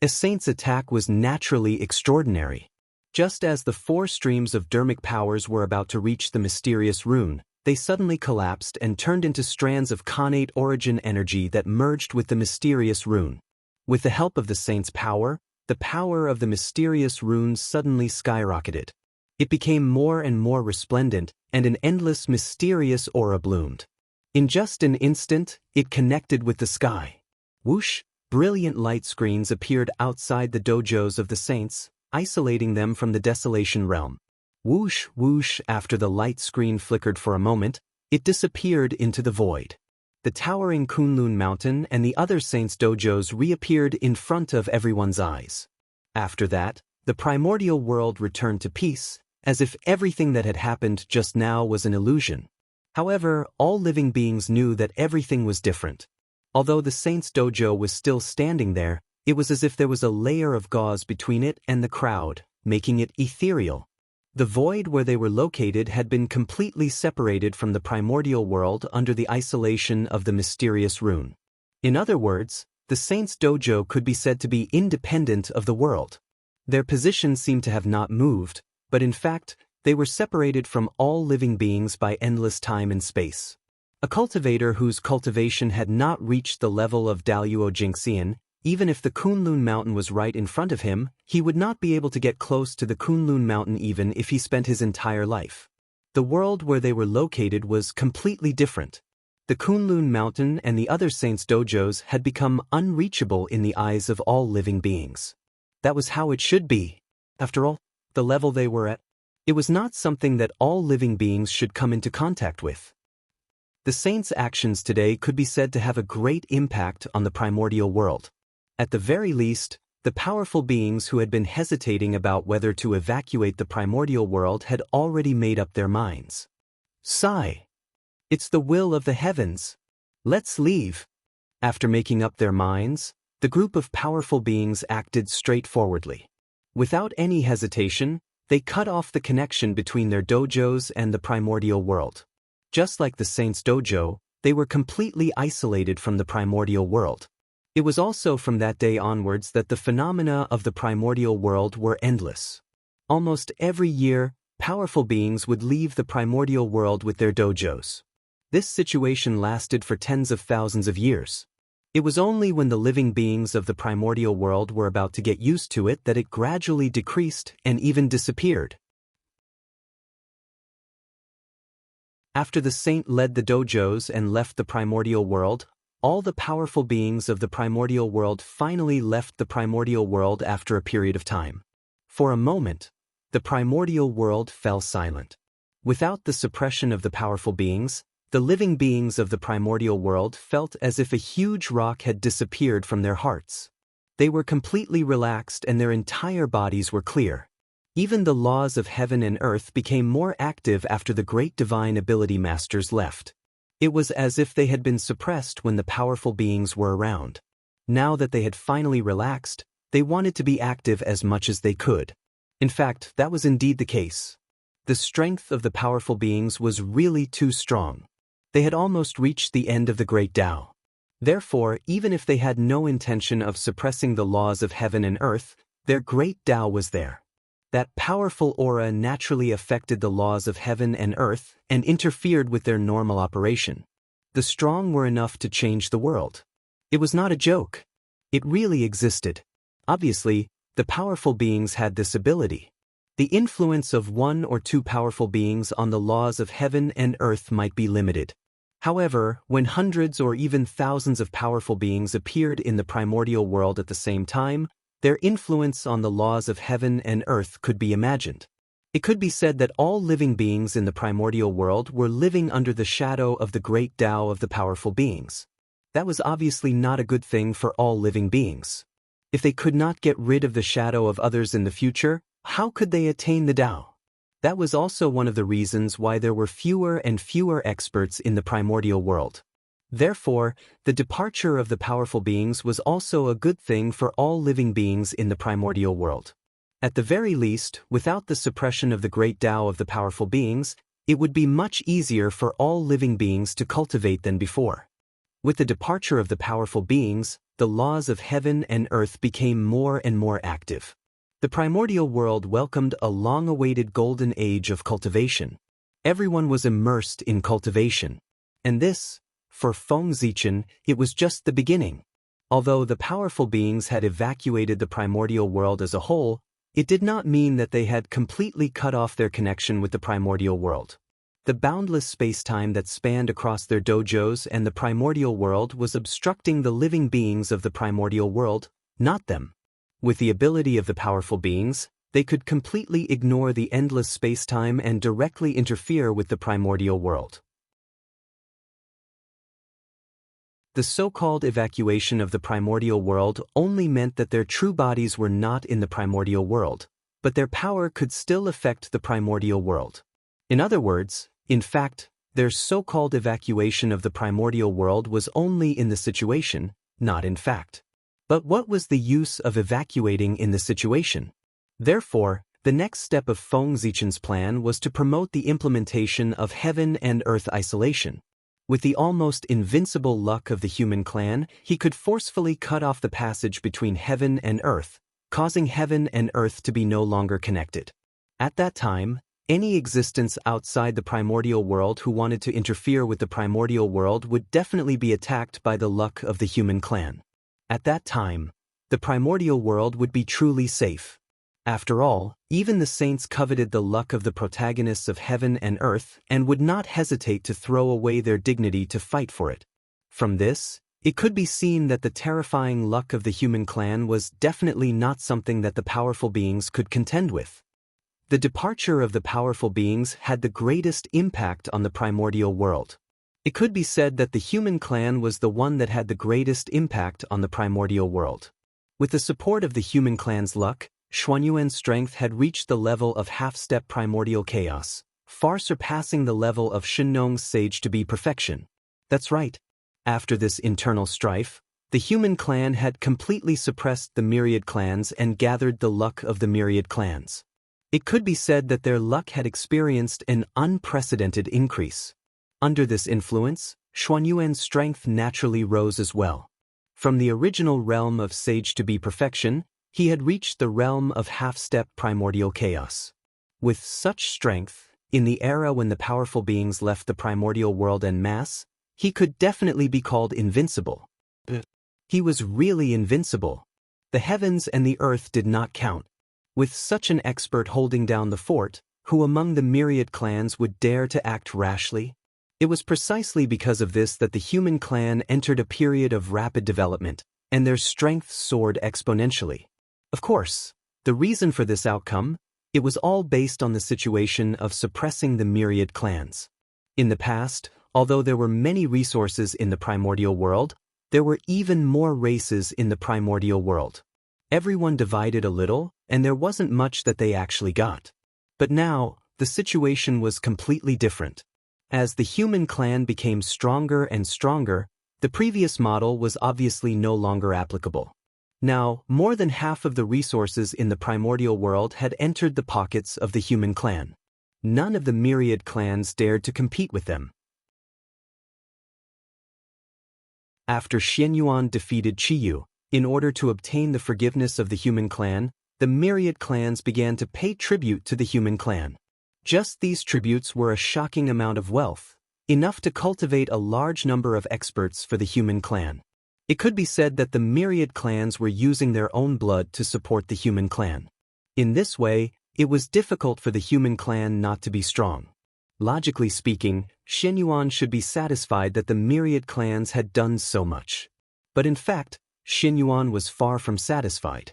A saint's attack was naturally extraordinary. Just as the 4 streams of dermic powers were about to reach the mysterious rune, they suddenly collapsed and turned into strands of connate origin energy that merged with the mysterious rune. With the help of the saint's power, the power of the mysterious rune suddenly skyrocketed. It became more and more resplendent, and an endless mysterious aura bloomed. In just an instant, it connected with the sky. Whoosh! Brilliant light screens appeared outside the dojos of the saints, isolating them from the desolation realm. Whoosh, whoosh, after the light screen flickered for a moment, it disappeared into the void. The towering Kunlun mountain and the other saints' dojos reappeared in front of everyone's eyes. After that, the primordial world returned to peace, as if everything that had happened just now was an illusion. However, all living beings knew that everything was different. Although the saints' dojo was still standing there, it was as if there was a layer of gauze between it and the crowd, making it ethereal. The void where they were located had been completely separated from the primordial world under the isolation of the mysterious rune. In other words, the saints' dojo could be said to be independent of the world. Their position seemed to have not moved, but in fact, they were separated from all living beings by endless time and space. A cultivator whose cultivation had not reached the level of Daluo Jingxian, even if the Kunlun mountain was right in front of him, he would not be able to get close to the Kunlun mountain even if he spent his entire life. The world where they were located was completely different. The Kunlun mountain and the other saints' dojos had become unreachable in the eyes of all living beings. That was how it should be. After all, the level they were at, it was not something that all living beings should come into contact with. The saints' actions today could be said to have a great impact on the primordial world. At the very least, the powerful beings who had been hesitating about whether to evacuate the primordial world had already made up their minds. Sigh. It's the will of the heavens. Let's leave. After making up their minds, the group of powerful beings acted straightforwardly. Without any hesitation, they cut off the connection between their dojos and the primordial world. Just like the saints' dojo, they were completely isolated from the primordial world. It was also from that day onwards that the phenomena of the primordial world were endless. Almost every year, powerful beings would leave the primordial world with their dojos. This situation lasted for tens of thousands of years. It was only when the living beings of the primordial world were about to get used to it that it gradually decreased and even disappeared. After the saint led the dojos and left the primordial world, all the powerful beings of the primordial world finally left the primordial world after a period of time. For a moment, the primordial world fell silent. Without the suppression of the powerful beings, the living beings of the primordial world felt as if a huge rock had disappeared from their hearts. They were completely relaxed and their entire bodies were clear. Even the laws of heaven and earth became more active after the great divine ability masters left. It was as if they had been suppressed when the powerful beings were around. Now that they had finally relaxed, they wanted to be active as much as they could. In fact, that was indeed the case. The strength of the powerful beings was really too strong. They had almost reached the end of the great Tao. Therefore, even if they had no intention of suppressing the laws of heaven and earth, their great Tao was there. That powerful aura naturally affected the laws of heaven and earth and interfered with their normal operation. The strong were enough to change the world. It was not a joke. It really existed. Obviously, the powerful beings had this ability. The influence of one or two powerful beings on the laws of heaven and earth might be limited. However, when hundreds or even thousands of powerful beings appeared in the primordial world at the same time, their influence on the laws of heaven and earth could be imagined. It could be said that all living beings in the primordial world were living under the shadow of the great Tao of the powerful beings. That was obviously not a good thing for all living beings. If they could not get rid of the shadow of others in the future, how could they attain the Tao? That was also one of the reasons why there were fewer and fewer experts in the primordial world. Therefore, the departure of the powerful beings was also a good thing for all living beings in the primordial world. At the very least, without the suppression of the great Tao of the powerful beings, it would be much easier for all living beings to cultivate than before. With the departure of the powerful beings, the laws of heaven and earth became more and more active. The primordial world welcomed a long-awaited golden age of cultivation. Everyone was immersed in cultivation. And this, for Feng Zichen, it was just the beginning. Although the powerful beings had evacuated the primordial world as a whole, it did not mean that they had completely cut off their connection with the primordial world. The boundless space-time that spanned across their dojos and the primordial world was obstructing the living beings of the primordial world, not them. With the ability of the powerful beings, they could completely ignore the endless space-time and directly interfere with the primordial world. The so-called evacuation of the primordial world only meant that their true bodies were not in the primordial world, but their power could still affect the primordial world. In other words, in fact, their so-called evacuation of the primordial world was only in the situation, not in fact. But what was the use of evacuating in the situation? Therefore, the next step of Feng Zichen's plan was to promote the implementation of heaven and earth isolation. With the almost invincible luck of the human clan, he could forcefully cut off the passage between heaven and earth, causing heaven and earth to be no longer connected. At that time, any existence outside the primordial world who wanted to interfere with the primordial world would definitely be attacked by the luck of the human clan. At that time, the primordial world would be truly safe. After all, even the saints coveted the luck of the protagonists of heaven and earth and would not hesitate to throw away their dignity to fight for it. From this, it could be seen that the terrifying luck of the human clan was definitely not something that the powerful beings could contend with. The departure of the powerful beings had the greatest impact on the primordial world. It could be said that the human clan was the one that had the greatest impact on the primordial world. With the support of the human clan's luck, Xuanyuan's strength had reached the level of half-step primordial chaos, far surpassing the level of Shenong's sage-to-be perfection. That's right. After this internal strife, the human clan had completely suppressed the myriad clans and gathered the luck of the myriad clans. It could be said that their luck had experienced an unprecedented increase. Under this influence, Xuanyuan's strength naturally rose as well. From the original realm of sage-to-be perfection, he had reached the realm of half-step primordial chaos. With such strength, in the era when the powerful beings left the primordial world en masse, he could definitely be called invincible. He was really invincible. The heavens and the earth did not count. With such an expert holding down the fort, who among the myriad clans would dare to act rashly? It was precisely because of this that the human clan entered a period of rapid development, and their strength soared exponentially. Of course, the reason for this outcome, it was all based on the situation of suppressing the myriad clans. In the past, although there were many resources in the primordial world, there were even more races in the primordial world. Everyone divided a little, and there wasn't much that they actually got. But now, the situation was completely different. As the human clan became stronger and stronger, the previous model was obviously no longer applicable. Now, more than half of the resources in the primordial world had entered the pockets of the human clan. None of the myriad clans dared to compete with them. After Xianyuan defeated Qiyu, in order to obtain the forgiveness of the human clan, the myriad clans began to pay tribute to the human clan. Just these tributes were a shocking amount of wealth, enough to cultivate a large number of experts for the human clan. It could be said that the myriad clans were using their own blood to support the human clan. In this way, it was difficult for the human clan not to be strong. Logically speaking, Xianyuan should be satisfied that the myriad clans had done so much. But in fact, Xianyuan was far from satisfied.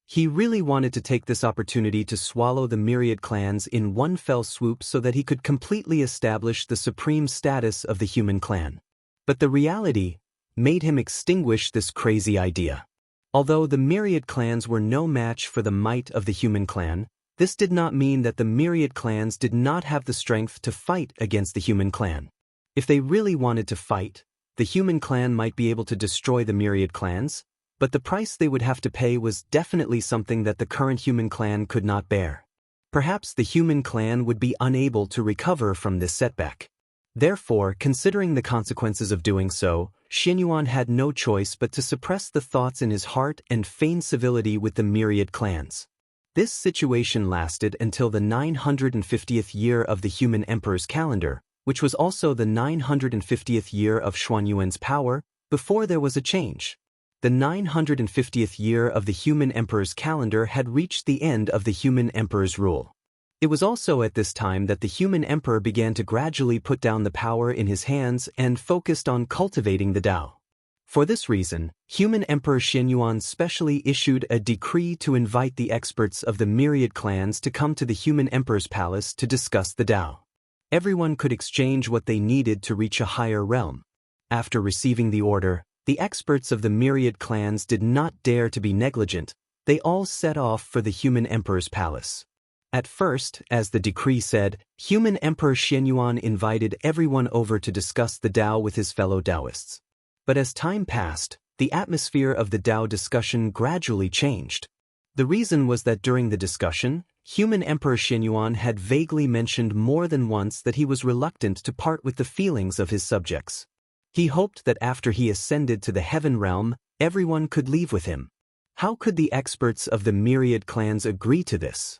He really wanted to take this opportunity to swallow the myriad clans in one fell swoop so that he could completely establish the supreme status of the human clan. But the reality made him extinguish this crazy idea. Although the myriad clans were no match for the might of the human clan, this did not mean that the myriad clans did not have the strength to fight against the human clan. If they really wanted to fight, The human clan might be able to destroy the myriad clans, but the price they would have to pay was definitely something that the current human clan could not bear. Perhaps the human clan would be unable to recover from this setback. Therefore, considering the consequences of doing so, Xianyuan had no choice but to suppress the thoughts in his heart and feign civility with the myriad clans. This situation lasted until the 950th year of the human emperor's calendar, which was also the 950th year of Xuanyuan's power, before there was a change. The 950th year of the human emperor's calendar had reached the end of the human emperor's rule. It was also at this time that the human emperor began to gradually put down the power in his hands and focused on cultivating the Tao. For this reason, human emperor Xianyuan specially issued a decree to invite the experts of the myriad clans to come to the human emperor's palace to discuss the Tao. Everyone could exchange what they needed to reach a higher realm. After receiving the order, the experts of the myriad clans did not dare to be negligent. They all set off for the human emperor's palace. At first, as the decree said, human emperor Xianyuan invited everyone over to discuss the Tao with his fellow Taoists. But as time passed, the atmosphere of the Tao discussion gradually changed. The reason was that during the discussion, human emperor Xianyuan had vaguely mentioned more than once that he was reluctant to part with the feelings of his subjects. He hoped that after he ascended to the heaven realm, everyone could leave with him. How could the experts of the myriad clans agree to this?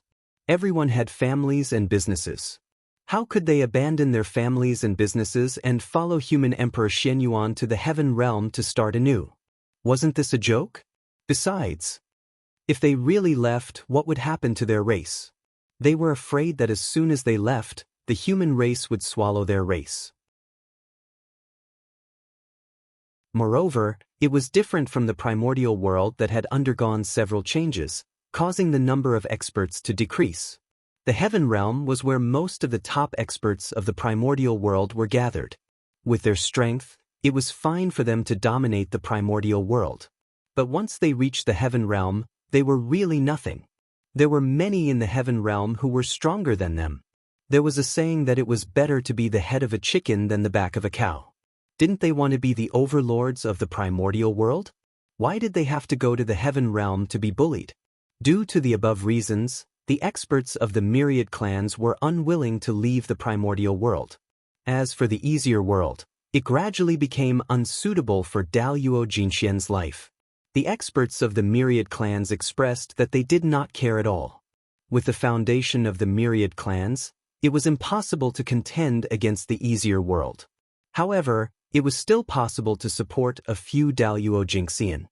Everyone had families and businesses. How could they abandon their families and businesses and follow human emperor Xianyuan to the heaven realm to start anew? Wasn't this a joke? Besides, if they really left, what would happen to their race? They were afraid that as soon as they left, the human race would swallow their race. Moreover, it was different from the primordial world that had undergone several changes, causing the number of experts to decrease. The heaven realm was where most of the top experts of the primordial world were gathered. With their strength, it was fine for them to dominate the primordial world. But once they reached the heaven realm, they were really nothing. There were many in the heaven realm who were stronger than them. There was a saying that it was better to be the head of a chicken than the back of a cow. Didn't they want to be the overlords of the primordial world? Why did they have to go to the heaven realm to be bullied? Due to the above reasons, the experts of the myriad clans were unwilling to leave the primordial world. As for the easier world, it gradually became unsuitable for Daluo Jinxian's life. The experts of the myriad clans expressed that they did not care at all. With the foundation of the myriad clans, it was impossible to contend against the easier world. However, it was still possible to support a few Daluo Jinxian.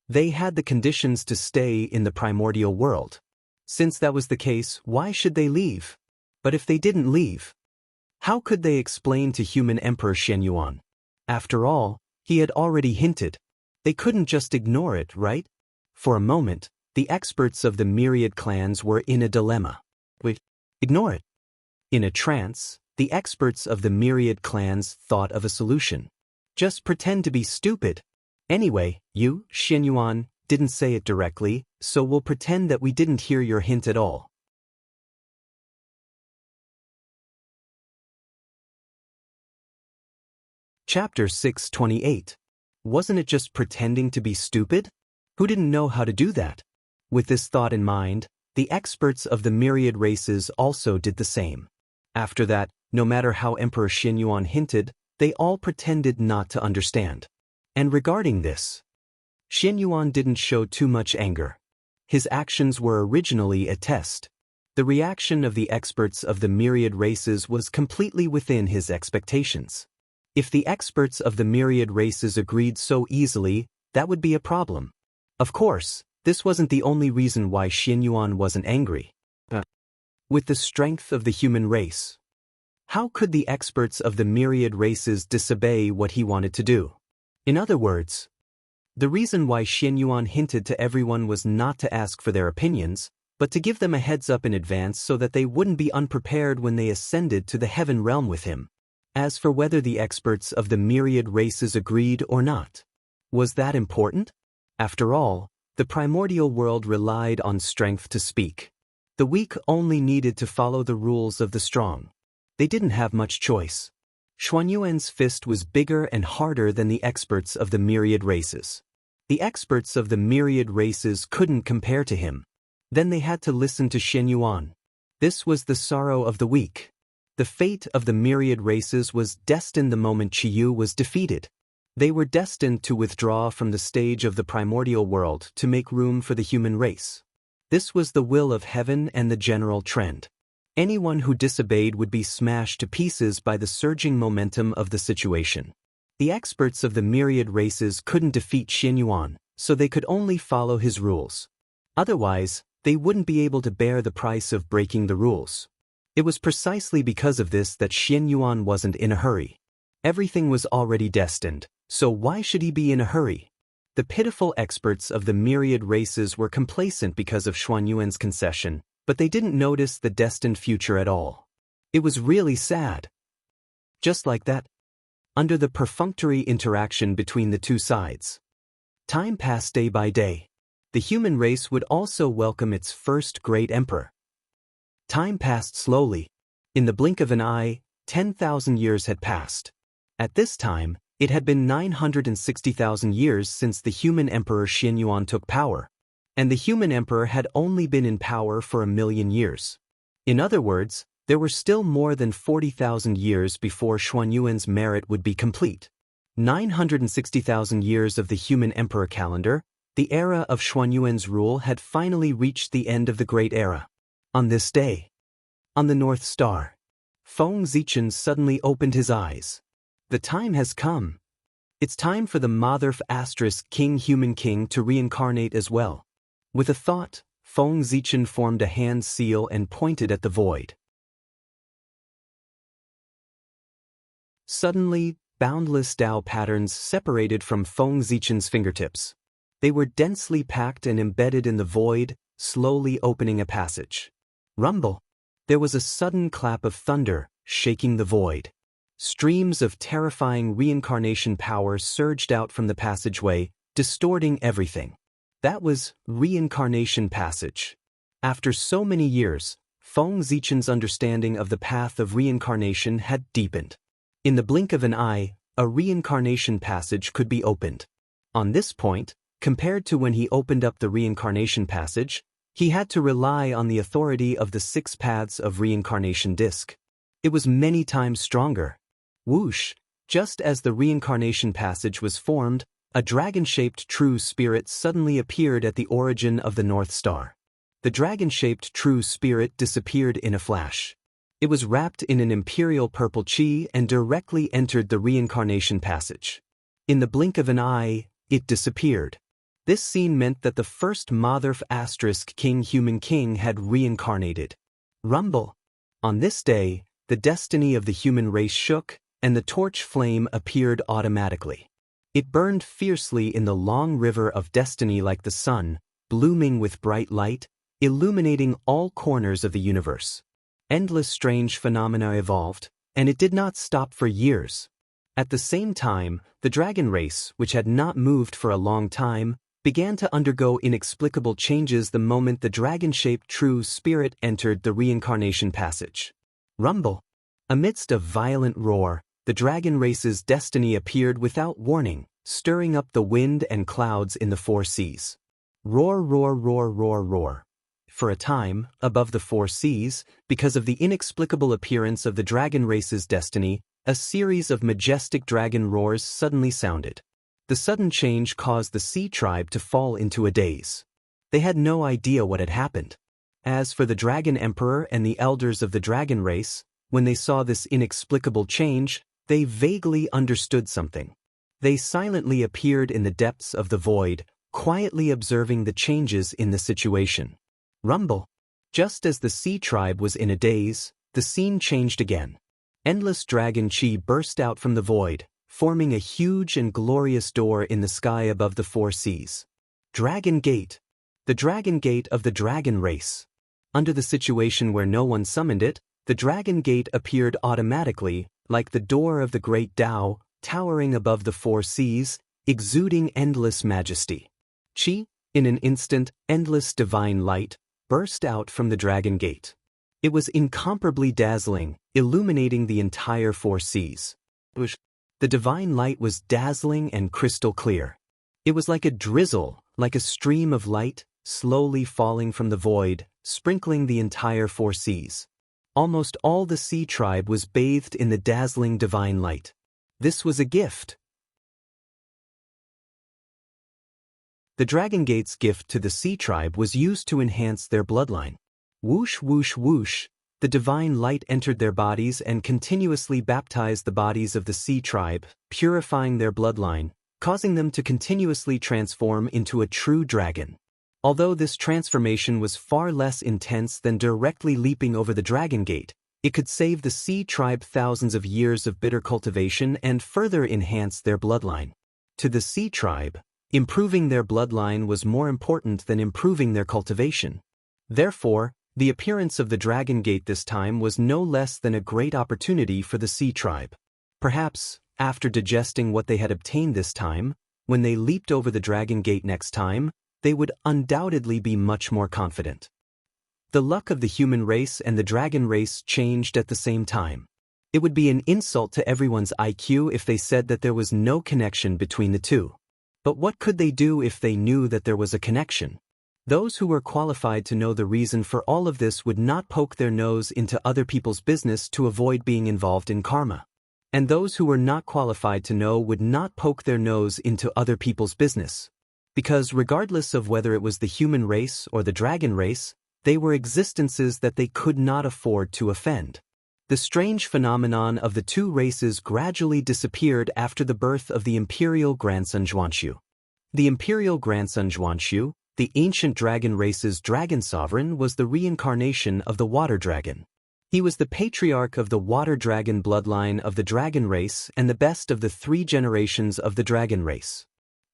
They had the conditions to stay in the primordial world. Since that was the case, why should they leave? But if they didn't leave, how could they explain to human emperor Xianyuan? After all, he had already hinted. They couldn't just ignore it, right? For a moment, the experts of the myriad clans were in a dilemma. Wait, ignore it. In a trance, the experts of the myriad clans thought of a solution. Just pretend to be stupid. Anyway, you, Xianyuan, didn't say it directly, so we'll pretend that we didn't hear your hint at all. Chapter 628. Wasn't it just pretending to be stupid? Who didn't know how to do that? With this thought in mind, the experts of the myriad races also did the same. After that, no matter how Emperor Xianyuan hinted, they all pretended not to understand. And regarding this, Xianyuan didn't show too much anger. His actions were originally a test. The reaction of the experts of the myriad races was completely within his expectations. If the experts of the myriad races agreed so easily, that would be a problem. Of course, this wasn't the only reason why Xianyuan wasn't angry. With the strength of the human race, how could the experts of the myriad races disobey what he wanted to do? In other words, the reason why Xianyuan hinted to everyone was not to ask for their opinions, but to give them a heads up in advance so that they wouldn't be unprepared when they ascended to the heaven realm with him. As for whether the experts of the myriad races agreed or not, was that important? After all, the primordial world relied on strength to speak. The weak only needed to follow the rules of the strong. They didn't have much choice. Xuanyuan's fist was bigger and harder than the experts of the myriad races. The experts of the myriad races couldn't compare to him. Then they had to listen to Xuanyuan. This was the sorrow of the weak. The fate of the myriad races was destined the moment Qiyu was defeated. They were destined to withdraw from the stage of the primordial world to make room for the human race. This was the will of heaven and the general trend. Anyone who disobeyed would be smashed to pieces by the surging momentum of the situation. The experts of the myriad races couldn't defeat Xuanyuan, so they could only follow his rules. Otherwise, they wouldn't be able to bear the price of breaking the rules. It was precisely because of this that Xuanyuan wasn't in a hurry. Everything was already destined, so why should he be in a hurry? The pitiful experts of the myriad races were complacent because of Xuanyuan's concession, but they didn't notice the destined future at all. It was really sad. Just like that, under the perfunctory interaction between the two sides, time passed day by day. The human race would also welcome its first great emperor. Time passed slowly. In the blink of an eye, 10,000 years had passed. At this time, it had been 960,000 years since the human emperor Xuanyuan took power. And the human emperor had only been in power for 1,000,000 years. In other words, there were still more than 40,000 years before Xuanyuan's merit would be complete. 960,000 years of the human emperor calendar, the era of Xuanyuan's rule had finally reached the end of the Great Era. On this day, on the North Star, Feng Zichen suddenly opened his eyes. The time has come. It's time for the Motherf * King Human King to reincarnate as well. With a thought, Feng Zichen formed a hand seal and pointed at the void. Suddenly, boundless Tao patterns separated from Feng Zichen's fingertips. They were densely packed and embedded in the void, slowly opening a passage. Rumble! There was a sudden clap of thunder, shaking the void. Streams of terrifying reincarnation power surged out from the passageway, distorting everything. That was Reincarnation Passage. After so many years, Feng Zichen's understanding of the path of reincarnation had deepened. In the blink of an eye, a reincarnation passage could be opened. On this point, compared to when he opened up the reincarnation passage, he had to rely on the authority of the 6 paths of reincarnation disc. It was many times stronger. Whoosh! Just as the reincarnation passage was formed, a dragon-shaped true spirit suddenly appeared at the origin of the North Star. The dragon-shaped true spirit disappeared in a flash. It was wrapped in an imperial purple chi and directly entered the reincarnation passage. In the blink of an eye, it disappeared. This scene meant that the first Motherf * King Human King had reincarnated. Rumble! On this day, the destiny of the human race shook, and the torch flame appeared automatically. It burned fiercely in the long river of destiny like the sun, blooming with bright light, illuminating all corners of the universe. Endless strange phenomena evolved, and it did not stop for years. At the same time, the dragon race, which had not moved for a long time, began to undergo inexplicable changes the moment the dragon-shaped true spirit entered the reincarnation passage. Rumble! Amidst a violent roar, the dragon race's destiny appeared without warning, stirring up the wind and clouds in the 4 seas. Roar, roar, roar, roar, roar. For a time, above the 4 seas, because of the inexplicable appearance of the dragon race's destiny, a series of majestic dragon roars suddenly sounded. The sudden change caused the sea tribe to fall into a daze. They had no idea what had happened. As for the dragon emperor and the elders of the dragon race, when they saw this inexplicable change, they vaguely understood something. They silently appeared in the depths of the void, quietly observing the changes in the situation. Rumble! Just as the sea tribe was in a daze, the scene changed again. Endless dragon chi burst out from the void, forming a huge and glorious door in the sky above the 4 seas. Dragon Gate! The Dragon Gate of the dragon race. Under the situation where no one summoned it, the Dragon Gate appeared automatically, like the door of the great Tao, towering above the 4 seas, exuding endless majesty. Chi, in an instant, endless divine light, burst out from the Dragon Gate. It was incomparably dazzling, illuminating the entire 4 seas. The divine light was dazzling and crystal clear. It was like a drizzle, like a stream of light, slowly falling from the void, sprinkling the entire four seas. Almost all the sea tribe was bathed in the dazzling divine light. This was a gift. The Dragon Gate's gift to the sea tribe was used to enhance their bloodline. Whoosh, whoosh, whoosh, the divine light entered their bodies and continuously baptized the bodies of the sea tribe, purifying their bloodline, causing them to continuously transform into a true dragon. Although this transformation was far less intense than directly leaping over the Dragon Gate, it could save the sea tribe thousands of years of bitter cultivation and further enhance their bloodline. To the sea tribe, improving their bloodline was more important than improving their cultivation. Therefore, the appearance of the Dragon Gate this time was no less than a great opportunity for the sea tribe. Perhaps, after digesting what they had obtained this time, when they leaped over the Dragon Gate next time, they would undoubtedly be much more confident. The luck of the human race and the dragon race changed at the same time. It would be an insult to everyone's IQ if they said that there was no connection between the two. But what could they do if they knew that there was a connection? Those who were qualified to know the reason for all of this would not poke their nose into other people's business to avoid being involved in karma. And those who were not qualified to know would not poke their nose into other people's business. Because regardless of whether it was the human race or the dragon race, they were existences that they could not afford to offend. The strange phenomenon of the two races gradually disappeared after the birth of the imperial grandson Zhuanshu. The imperial grandson Zhuanshu, the ancient dragon race's dragon sovereign, was the reincarnation of the water dragon. He was the patriarch of the water dragon bloodline of the dragon race and the best of the 3 generations of the dragon race.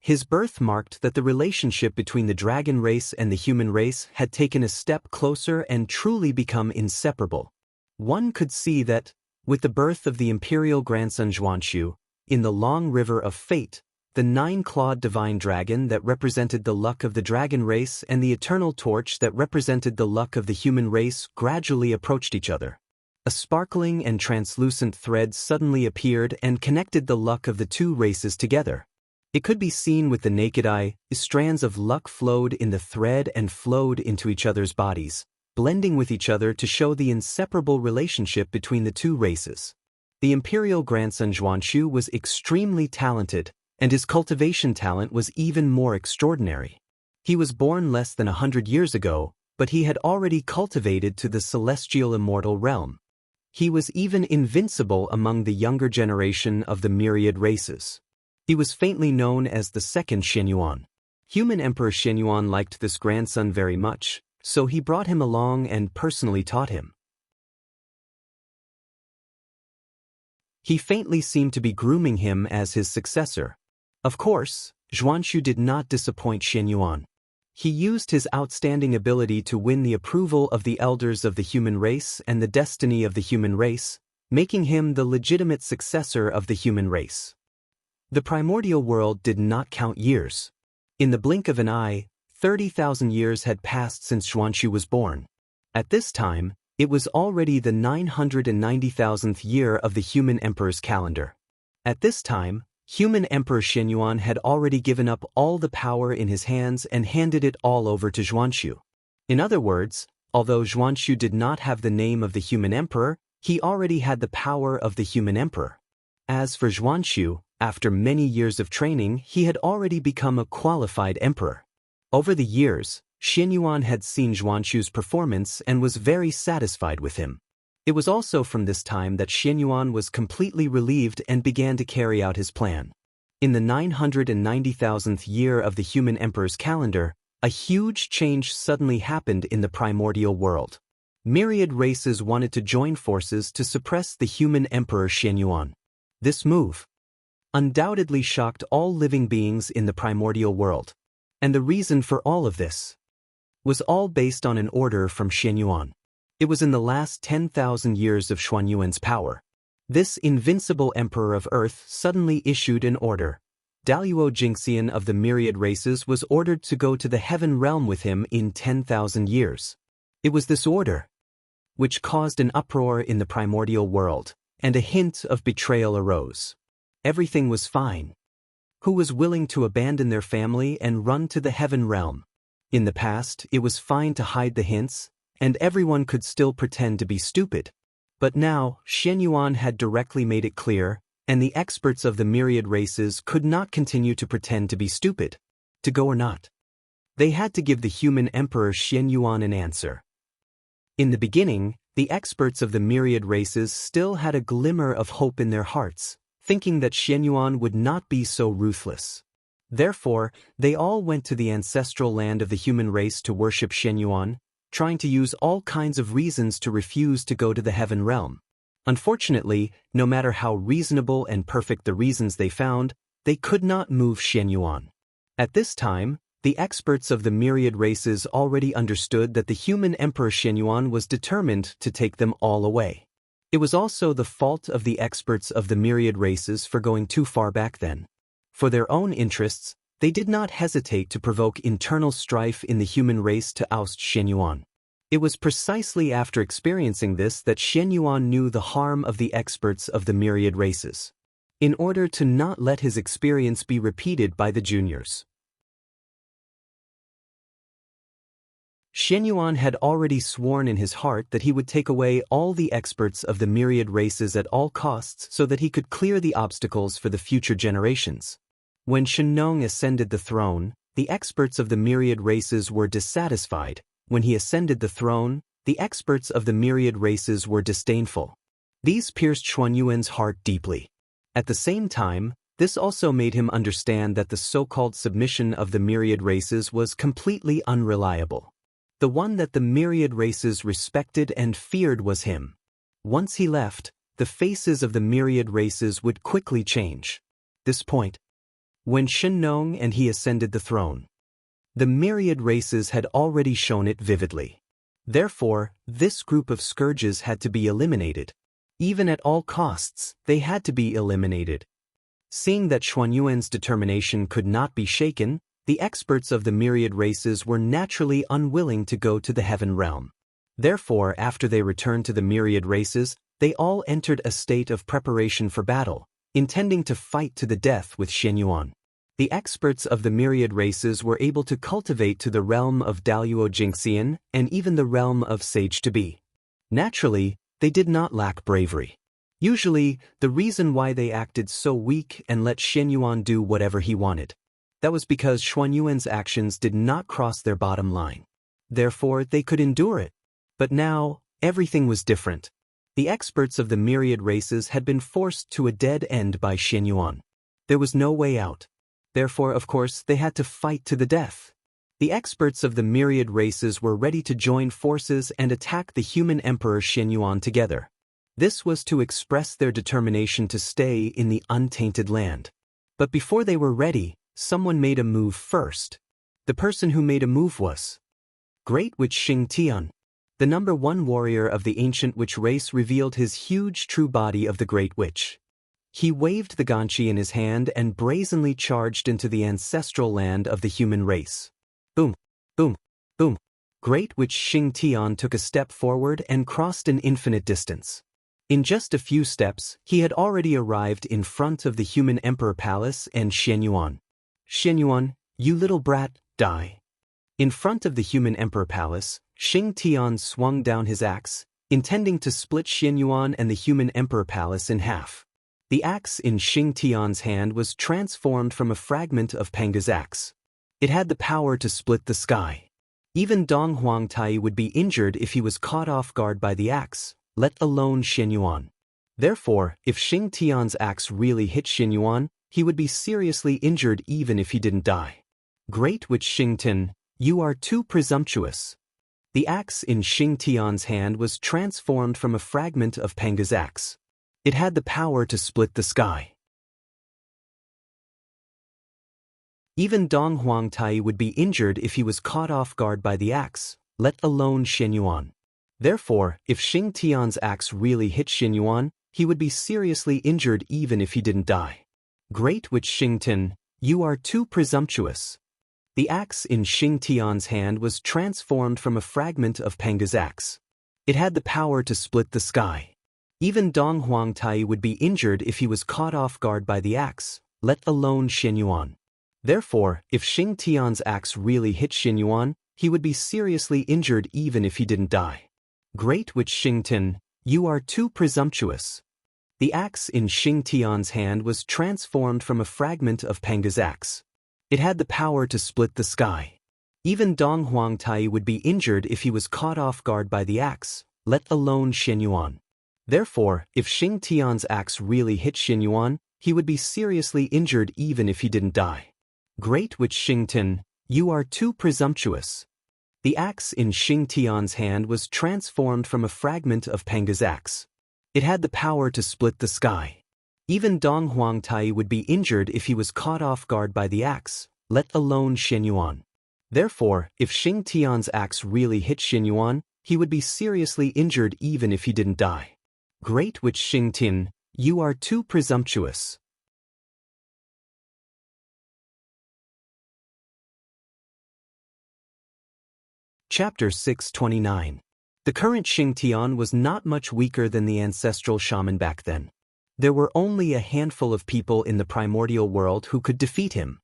His birth marked that the relationship between the dragon race and the human race had taken a step closer and truly become inseparable. One could see that, with the birth of the imperial grandson Zhuanshu, in the long river of fate, the 9-clawed divine dragon that represented the luck of the dragon race and the eternal torch that represented the luck of the human race gradually approached each other. A sparkling and translucent thread suddenly appeared and connected the luck of the two races together. It could be seen with the naked eye. Strands of luck flowed in the thread and flowed into each other's bodies, blending with each other to show the inseparable relationship between the two races. The imperial grandson Zhuanshu was extremely talented, and his cultivation talent was even more extraordinary. He was born less than 100 years ago, but he had already cultivated to the celestial immortal realm. He was even invincible among the younger generation of the myriad races. He was faintly known as the second Xianyuan. Human Emperor Xianyuan liked this grandson very much, so he brought him along and personally taught him. He faintly seemed to be grooming him as his successor. Of course, Zhuanshu did not disappoint Xianyuan. He used his outstanding ability to win the approval of the elders of the human race and the destiny of the human race, making him the legitimate successor of the human race. The primordial world did not count years. In the blink of an eye, 30,000 years had passed since Zhuanshu was born. At this time, it was already the 990,000th year of the human emperor's calendar. At this time, human Emperor Xianyuan had already given up all the power in his hands and handed it all over to Zhuanshu. In other words, although Zhuanshu did not have the name of the human emperor, he already had the power of the human emperor. As for Zhuanshu, after many years of training, he had already become a qualified emperor. Over the years, Xianyuan had seen Zhuanshu's performance and was very satisfied with him. It was also from this time that Xianyuan was completely relieved and began to carry out his plan. In the 990,000th year of the human emperor's calendar, a huge change suddenly happened in the primordial world. Myriad races wanted to join forces to suppress the human emperor Xianyuan. This move undoubtedly shocked all living beings in the primordial world. And the reason for all of this was all based on an order from Xianyuan. It was in the last 10,000 years of Xuanyuan's power. This invincible emperor of Earth suddenly issued an order. Daluo Jingxian of the myriad races was ordered to go to the heaven realm with him in 10,000 years. It was this order which caused an uproar in the primordial world, and a hint of betrayal arose. Everything was fine. Who was willing to abandon their family and run to the heaven realm? In the past, it was fine to hide the hints, and everyone could still pretend to be stupid. But now, Shen Yuan had directly made it clear, and the experts of the myriad races could not continue to pretend to be stupid. To go or not? They had to give the human emperor Shen Yuan an answer. In the beginning, the experts of the myriad races still had a glimmer of hope in their hearts, thinking that Shen Yuan would not be so ruthless. Therefore, they all went to the ancestral land of the human race to worship Shen Yuan, trying to use all kinds of reasons to refuse to go to the heaven realm. Unfortunately, no matter how reasonable and perfect the reasons they found, they could not move Shen Yuan. At this time, the experts of the myriad races already understood that the human emperor Shen Yuan was determined to take them all away. It was also the fault of the experts of the myriad races for going too far back then. For their own interests, they did not hesitate to provoke internal strife in the human race to oust Shen Yuan. It was precisely after experiencing this that Shen Yuan knew the harm of the experts of the myriad races. In order to not let his experience be repeated by the juniors. Shen Yuan had already sworn in his heart that he would take away all the experts of the myriad races at all costs so that he could clear the obstacles for the future generations. When Shen Nong ascended the throne, the experts of the myriad races were dissatisfied. When he ascended the throne, the experts of the myriad races were disdainful. These pierced Xuan Yuan's heart deeply. At the same time, this also made him understand that the so-called submission of the myriad races was completely unreliable. The one that the myriad races respected and feared was him. Once he left, the faces of the myriad races would quickly change. This point, when Shen Nong and he ascended the throne, the myriad races had already shown it vividly. Therefore, this group of scourges had to be eliminated. Even at all costs, they had to be eliminated. Seeing that Xuan Yuan's determination could not be shaken, the experts of the myriad races were naturally unwilling to go to the heaven realm. Therefore, after they returned to the myriad races, they all entered a state of preparation for battle, intending to fight to the death with Shen Yuan. The experts of the myriad races were able to cultivate to the realm of Daluo Jingxian and even the realm of Sage to be. Naturally, they did not lack bravery. Usually, the reason why they acted so weak and let Shen Yuan do whatever he wanted. That was because Xuan Yuan's actions did not cross their bottom line. Therefore, they could endure it. But now, everything was different. The experts of the myriad races had been forced to a dead end by Shen Yuan. There was no way out. Therefore, of course, they had to fight to the death. The experts of the myriad races were ready to join forces and attack the human emperor Shen Yuan together. This was to express their determination to stay in the untainted land. But before they were ready, someone made a move first. The person who made a move was Great Witch Xing Tian. The #1 warrior of the ancient witch race revealed his huge true body of the Great Witch. He waved the ganqi in his hand and brazenly charged into the ancestral land of the human race. Boom, boom, boom. Great Witch Xing Tian took a step forward and crossed an infinite distance. In just a few steps, he had already arrived in front of the human emperor palace and Shen Yuan. Shen Yuan, you little brat, die. In front of the human emperor palace, Xing Tian swung down his axe, intending to split Shen Yuan and the human emperor palace in half. The axe in Xing Tian's hand was transformed from a fragment of Panga's axe. It had the power to split the sky. Even Dong Huangtai would be injured if he was caught off guard by the axe, let alone Shen Yuan. Therefore, if Xing Tian's axe really hit Shen Yuan, he would be seriously injured even if he didn't die. Great Witch Xing Tian, you are too presumptuous. The axe in Xing Tian's hand was transformed from a fragment of Panga's axe. It had the power to split the sky. Even Dong Huangtai would be injured if he was caught off guard by the axe, let alone Shen Yuan. Therefore, if Xing Tian's axe really hit Shen Yuan, he would be seriously injured even if he didn't die. Great Witch Xing Tian, you are too presumptuous. The axe in Xing Tian's hand was transformed from a fragment of Panga's axe. It had the power to split the sky. Even Dong Huangtai would be injured if he was caught off guard by the axe, let alone Xin Yuan. Therefore, if Xing Tian's axe really hit Xin Yuan, he would be seriously injured even if he didn't die. Great Witch Xing Tian, you are too presumptuous. The axe in Xing Tian's hand was transformed from a fragment of Panga's axe. It had the power to split the sky. Even Dong Huangtai would be injured if he was caught off guard by the axe, let alone Xin Yuan. Therefore, if Xing Tian's axe really hit Xin Yuan, he would be seriously injured even if he didn't die. Great Witch Xing Tian, you are too presumptuous. The axe in Xing Tian's hand was transformed from a fragment of Panga's axe. It had the power to split the sky. Even Dong Huangtai would be injured if he was caught off guard by the axe, let alone Xin Yuan. Therefore, if Xing Tian's axe really hit Xin Yuan, he would be seriously injured even if he didn't die. Great Witch Xing Tian, you are too presumptuous. Chapter 629. The current Xing Tian was not much weaker than the ancestral shaman back then. There were only a handful of people in the primordial world who could defeat him.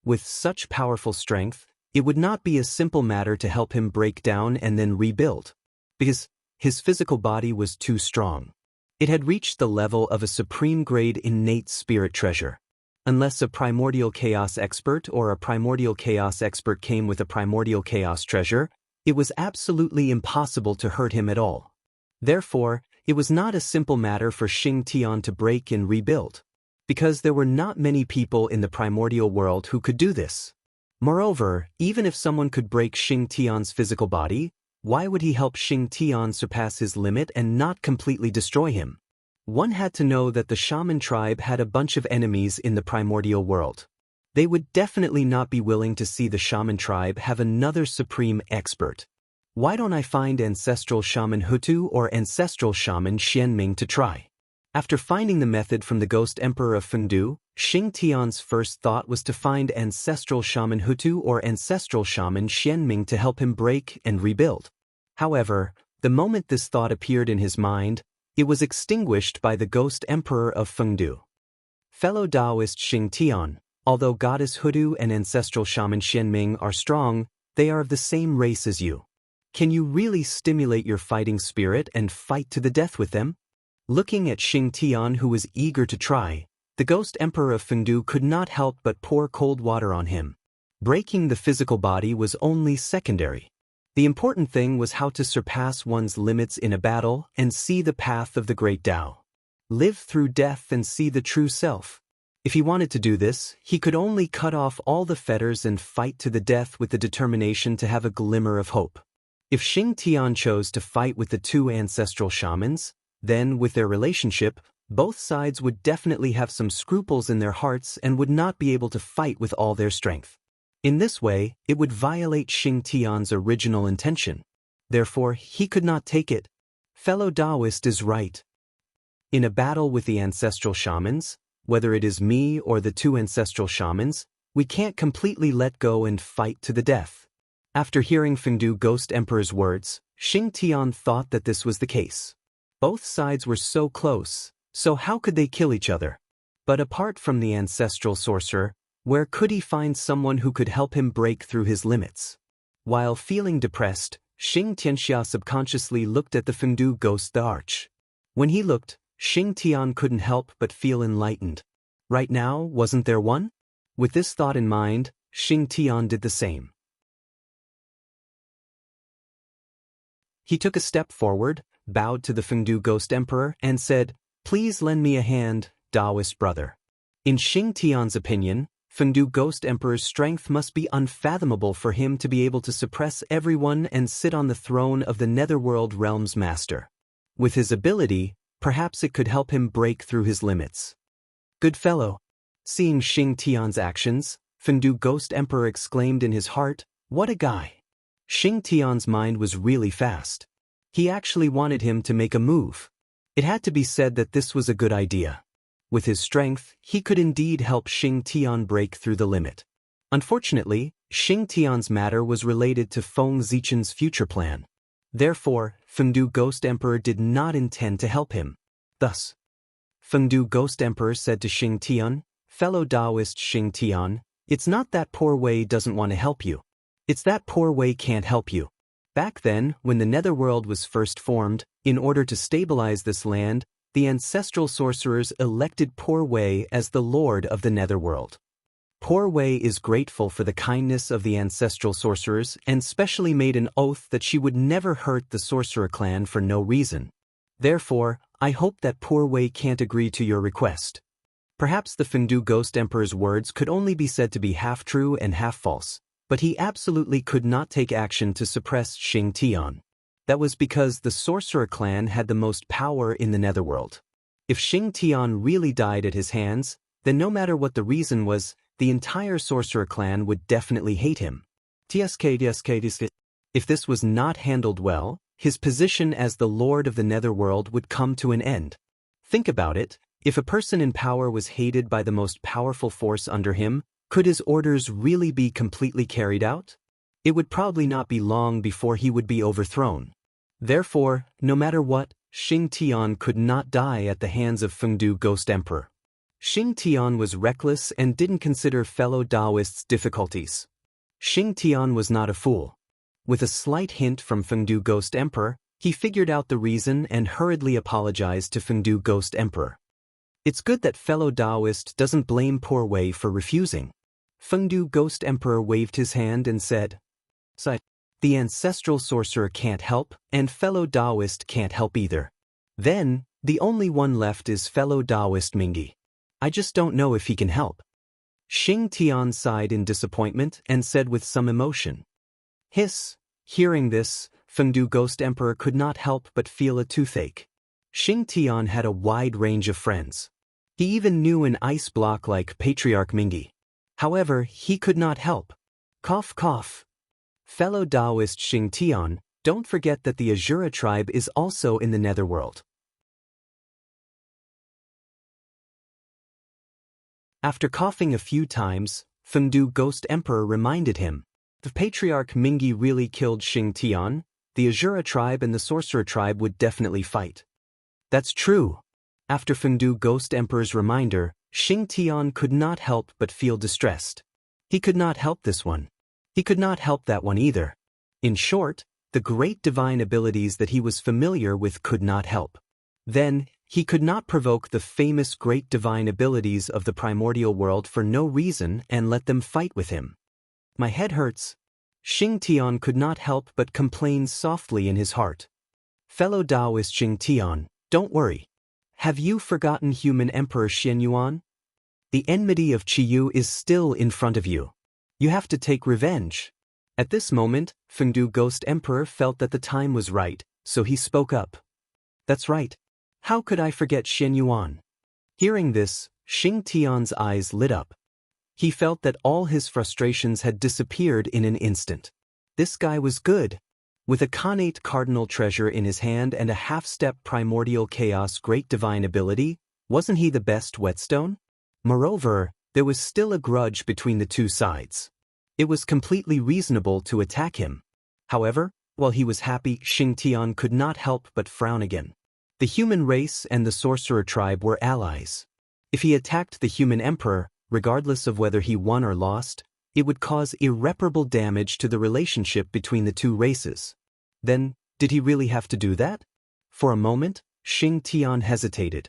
With such powerful strength, it would not be a simple matter to help him break down and then rebuild, because his physical body was too strong. It had reached the level of a supreme-grade innate spirit treasure. Unless a primordial chaos expert or a primordial chaos expert came with a primordial chaos treasure, it was absolutely impossible to hurt him at all. Therefore, it was not a simple matter for Xing Tian to break and rebuild, because there were not many people in the primordial world who could do this. Moreover, even if someone could break Xing Tian's physical body, why would he help Xing Tian surpass his limit and not completely destroy him? One had to know that the shaman tribe had a bunch of enemies in the primordial world. They would definitely not be willing to see the shaman tribe have another supreme expert. Why don't I find ancestral shaman Hutu or ancestral shaman Xianming to try? After finding the method from the ghost emperor of Fengdu, Xing Tian's first thought was to find ancestral shaman Hutu or ancestral shaman Xianming to help him break and rebuild. However, the moment this thought appeared in his mind, it was extinguished by the ghost emperor of Fengdu. Fellow Taoist Xing Tian, although goddess Hutu and ancestral shaman Xianming are strong, they are of the same race as you. Can you really stimulate your fighting spirit and fight to the death with them? Looking at Xing Tian, who was eager to try, the ghost emperor of Fengdu could not help but pour cold water on him. Breaking the physical body was only secondary. The important thing was how to surpass one's limits in a battle and see the path of the great Tao. Live through death and see the true self. If he wanted to do this, he could only cut off all the fetters and fight to the death with the determination to have a glimmer of hope. If Xing Tian chose to fight with the two ancestral shamans, then, with their relationship, both sides would definitely have some scruples in their hearts and would not be able to fight with all their strength. In this way, it would violate Xing Tian's original intention. Therefore, he could not take it. Fellow Taoist is right. In a battle with the ancestral shamans, whether it is me or the two ancestral shamans, we can't completely let go and fight to the death. After hearing Fengdu Ghost Emperor's words, Xing Tian thought that this was the case. Both sides were so close, so how could they kill each other? But apart from the ancestral sorcerer, where could he find someone who could help him break through his limits? While feeling depressed, Xing Tianxia subconsciously looked at the Fengdu Ghost the Arch. When he looked, Xing Tian couldn't help but feel enlightened. Right now, wasn't there one? With this thought in mind, Xing Tian did the same. He took a step forward, bowed to the Fengdu Ghost Emperor, and said, "Please lend me a hand, Taoist brother." In Xing Tian's opinion, Fengdu Ghost Emperor's strength must be unfathomable for him to be able to suppress everyone and sit on the throne of the Netherworld Realm's master. With his ability, perhaps it could help him break through his limits. Good fellow. Seeing Xing Tian's actions, Fengdu Ghost Emperor exclaimed in his heart, "What a guy!" Xing Tian's mind was really fast. He actually wanted him to make a move. It had to be said that this was a good idea. With his strength, he could indeed help Xing Tian break through the limit. Unfortunately, Xing Tian's matter was related to Feng Zichen's future plan. Therefore, Fengdu Ghost Emperor did not intend to help him. Thus, Fengdu Ghost Emperor said to Xing Tian, "Fellow Taoist Xing Tian, it's not that poor Wei doesn't want to help you. It's that poor Wei can't help you." Back then, when the Netherworld was first formed, in order to stabilize this land, the ancestral sorcerers elected Poor Wei as the lord of the Netherworld. Poor Wei is grateful for the kindness of the ancestral sorcerers and specially made an oath that she would never hurt the sorcerer clan for no reason. Therefore, I hope that Poor Wei can't agree to your request. Perhaps the Fengdu Ghost Emperor's words could only be said to be half true and half false, but he absolutely could not take action to suppress Xing Tian. That was because the sorcerer clan had the most power in the Netherworld. If Xing Tian really died at his hands, then no matter what the reason was, the entire sorcerer clan would definitely hate him. If this was not handled well, his position as the lord of the Netherworld would come to an end. Think about it, if a person in power was hated by the most powerful force under him, could his orders really be completely carried out? It would probably not be long before he would be overthrown. Therefore, no matter what, Xing Tian could not die at the hands of Fengdu Ghost Emperor. Xing Tian was reckless and didn't consider fellow Taoists' difficulties. Xing Tian was not a fool. With a slight hint from Fengdu Ghost Emperor, he figured out the reason and hurriedly apologized to Fengdu Ghost Emperor. It's good that fellow Taoist doesn't blame Poor Wei for refusing. Fengdu Ghost Emperor waved his hand and said, "The ancestral sorcerer can't help, and fellow Taoist can't help either. Then, the only one left is fellow Taoist Mingi. I just don't know if he can help." Xing Tian sighed in disappointment and said with some emotion. Hiss. Hearing this, Fengdu Ghost Emperor could not help but feel a toothache. Xing Tian had a wide range of friends. He even knew an ice block like Patriarch Mingi. However, he could not help. Cough cough. Fellow Taoist Xing Tian, don't forget that the Azura tribe is also in the Netherworld. After coughing a few times, Fengdu Ghost Emperor reminded him, if Patriarch Mingi really killed Xing Tian, the Azura tribe and the Sorcerer tribe would definitely fight. That's true. After Fengdu Ghost Emperor's reminder, Xing Tian could not help but feel distressed. He could not help this one. He could not help that one either. In short, the great divine abilities that he was familiar with could not help. Then, he could not provoke the famous great divine abilities of the primordial world for no reason and let them fight with him. My head hurts. Xing Tian could not help but complain softly in his heart. Fellow Taoist Xing Tian, don't worry. Have you forgotten human Emperor Xian Yuan? The enmity of Qiyu is still in front of you. You have to take revenge. At this moment, Fengdu Ghost Emperor felt that the time was right, so he spoke up. That's right. How could I forget Xian Yuan? Hearing this, Xing Tian's eyes lit up. He felt that all his frustrations had disappeared in an instant. This guy was good. With a connate cardinal treasure in his hand and a half-step primordial chaos great divine ability, wasn't he the best whetstone? Moreover, there was still a grudge between the two sides. It was completely reasonable to attack him. However, while he was happy, Xing Tian could not help but frown again. The human race and the sorcerer tribe were allies. If he attacked the human emperor, regardless of whether he won or lost, it would cause irreparable damage to the relationship between the two races. Then, did he really have to do that? For a moment, Xing Tian hesitated.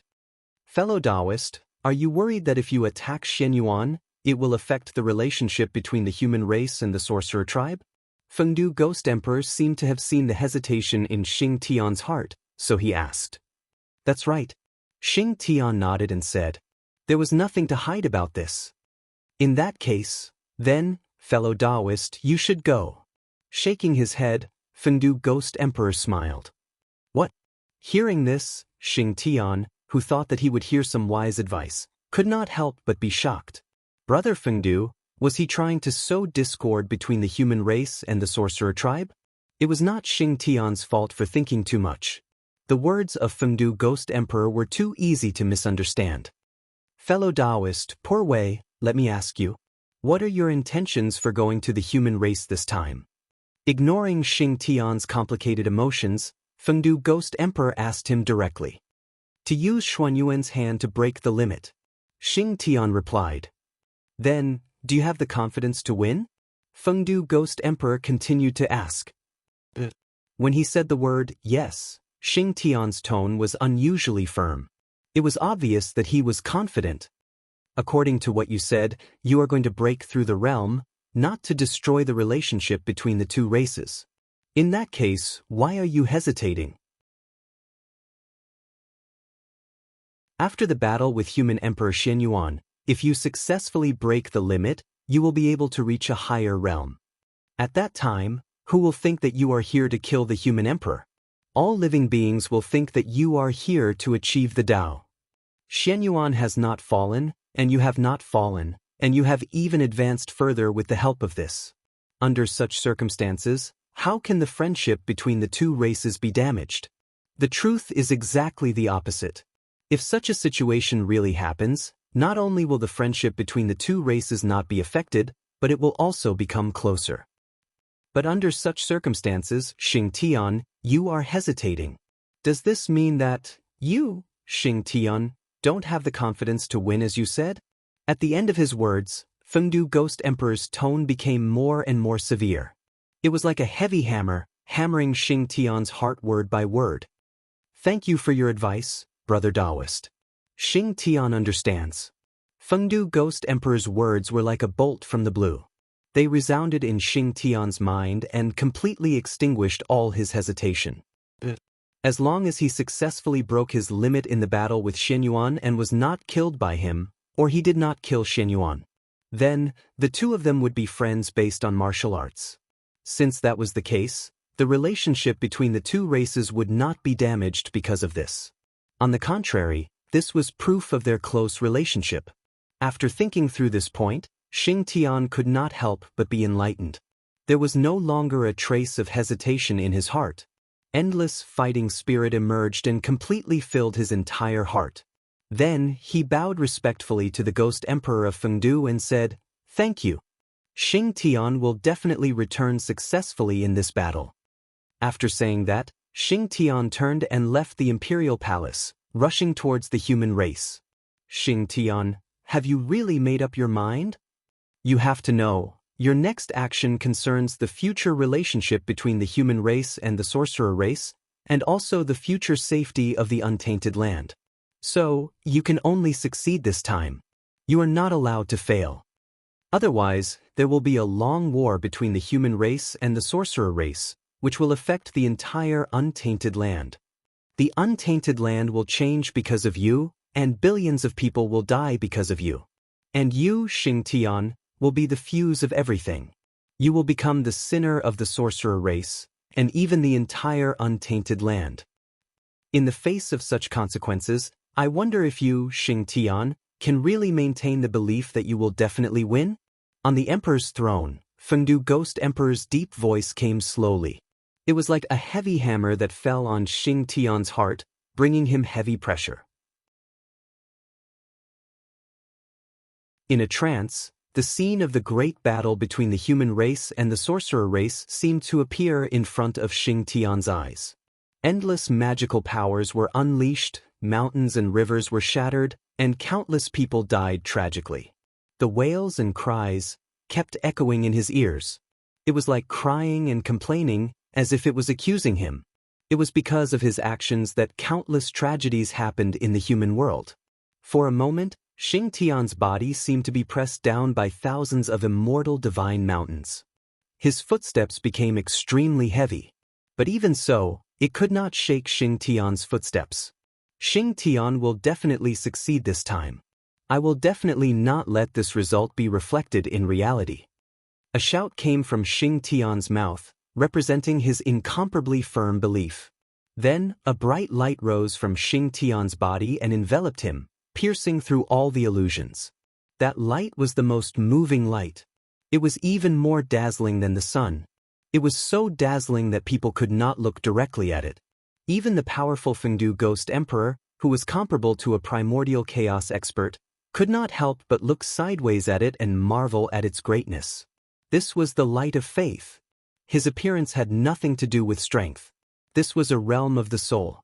Fellow Taoist, are you worried that if you attack Xian Yuan, it will affect the relationship between the human race and the sorcerer tribe? Fengdu Ghost Emperor seemed to have seen the hesitation in Xing Tian's heart, so he asked. That's right. Xing Tian nodded and said, there was nothing to hide about this. In that case, then, fellow Taoist, you should go. Shaking his head, Fengdu Ghost Emperor smiled. What? Hearing this, Xing Tian, who thought that he would hear some wise advice, could not help but be shocked. Brother Fengdu, was he trying to sow discord between the human race and the sorcerer tribe? It was not Xing Tian's fault for thinking too much. The words of Fengdu Ghost Emperor were too easy to misunderstand. Fellow Taoist, Poor Wei, let me ask you, what are your intentions for going to the human race this time? Ignoring Xing Tian's complicated emotions, Fengdu Ghost Emperor asked him directly. To use Xuanyuan's hand to break the limit. Xing Tian replied. Then, do you have the confidence to win? Fengdu Ghost Emperor continued to ask. When he said the word yes, Xing Tian's tone was unusually firm. It was obvious that he was confident. According to what you said, you are going to break through the realm, not to destroy the relationship between the two races. In that case, why are you hesitating? After the battle with human Emperor Xianyuan, if you successfully break the limit, you will be able to reach a higher realm. At that time, who will think that you are here to kill the human emperor? All living beings will think that you are here to achieve the Tao. Xianyuan has not fallen, and you have not fallen, and you have even advanced further with the help of this. Under such circumstances, how can the friendship between the two races be damaged? The truth is exactly the opposite. If such a situation really happens, not only will the friendship between the two races not be affected, but it will also become closer. But under such circumstances, Xing Tian, you are hesitating. Does this mean that you, Xing Tian, don't have the confidence to win as you said? At the end of his words, Fengdu Ghost Emperor's tone became more and more severe. It was like a heavy hammer, hammering Xing Tian's heart word by word. Thank you for your advice, brother Taoist. Xing Tian understands. Fengdu Ghost Emperor's words were like a bolt from the blue. They resounded in Xing Tian's mind and completely extinguished all his hesitation. As long as he successfully broke his limit in the battle with Xianyuan and was not killed by him, or he did not kill Xianyuan, then the two of them would be friends based on martial arts. Since that was the case, the relationship between the two races would not be damaged because of this. On the contrary, this was proof of their close relationship. After thinking through this point, Xing Tian could not help but be enlightened. There was no longer a trace of hesitation in his heart. Endless fighting spirit emerged and completely filled his entire heart. Then, he bowed respectfully to the Ghost Emperor of Fengdu and said, "Thank you. Xing Tian will definitely return successfully in this battle." After saying that, Xing Tian turned and left the imperial palace, rushing towards the human race. Xing Tian, have you really made up your mind? You have to know, your next action concerns the future relationship between the human race and the sorcerer race, and also the future safety of the untainted land. So, you can only succeed this time. You are not allowed to fail. Otherwise, there will be a long war between the human race and the sorcerer race, which will affect the entire untainted land. The untainted land will change because of you, and billions of people will die because of you. And you, Xing Tian, will be the fuse of everything. You will become the sinner of the sorcerer race, and even the entire untainted land. In the face of such consequences, I wonder if you, Xing Tian, can really maintain the belief that you will definitely win? On the Emperor's throne, Fengdu Ghost Emperor's deep voice came slowly. It was like a heavy hammer that fell on Xing Tian's heart, bringing him heavy pressure. In a trance, the scene of the great battle between the human race and the sorcerer race seemed to appear in front of Xing Tian's eyes. Endless magical powers were unleashed, mountains and rivers were shattered, and countless people died tragically. The wails and cries kept echoing in his ears. It was like crying and complaining, as if it was accusing him. It was because of his actions that countless tragedies happened in the human world. For a moment, Xing Tian's body seemed to be pressed down by thousands of immortal divine mountains. His footsteps became extremely heavy. But even so, it could not shake Xing Tian's footsteps. Xing Tian will definitely succeed this time. I will definitely not let this result be reflected in reality. A shout came from Xing Tian's mouth, representing his incomparably firm belief. Then, a bright light rose from Xing Tian's body and enveloped him, piercing through all the illusions. That light was the most moving light. It was even more dazzling than the sun. It was so dazzling that people could not look directly at it. Even the powerful Fengdu Ghost Emperor, who was comparable to a primordial chaos expert, could not help but look sideways at it and marvel at its greatness. This was the light of faith. His appearance had nothing to do with strength. This was a realm of the soul.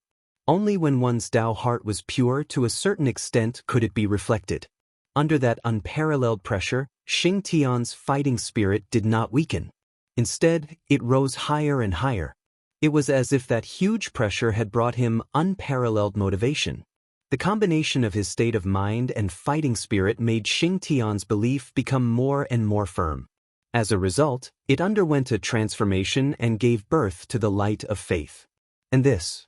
Only when one's Tao heart was pure to a certain extent could it be reflected. Under that unparalleled pressure, Xing Tian's fighting spirit did not weaken. Instead, it rose higher and higher. It was as if that huge pressure had brought him unparalleled motivation. The combination of his state of mind and fighting spirit made Xing Tian's belief become more and more firm. As a result, it underwent a transformation and gave birth to the light of faith. And this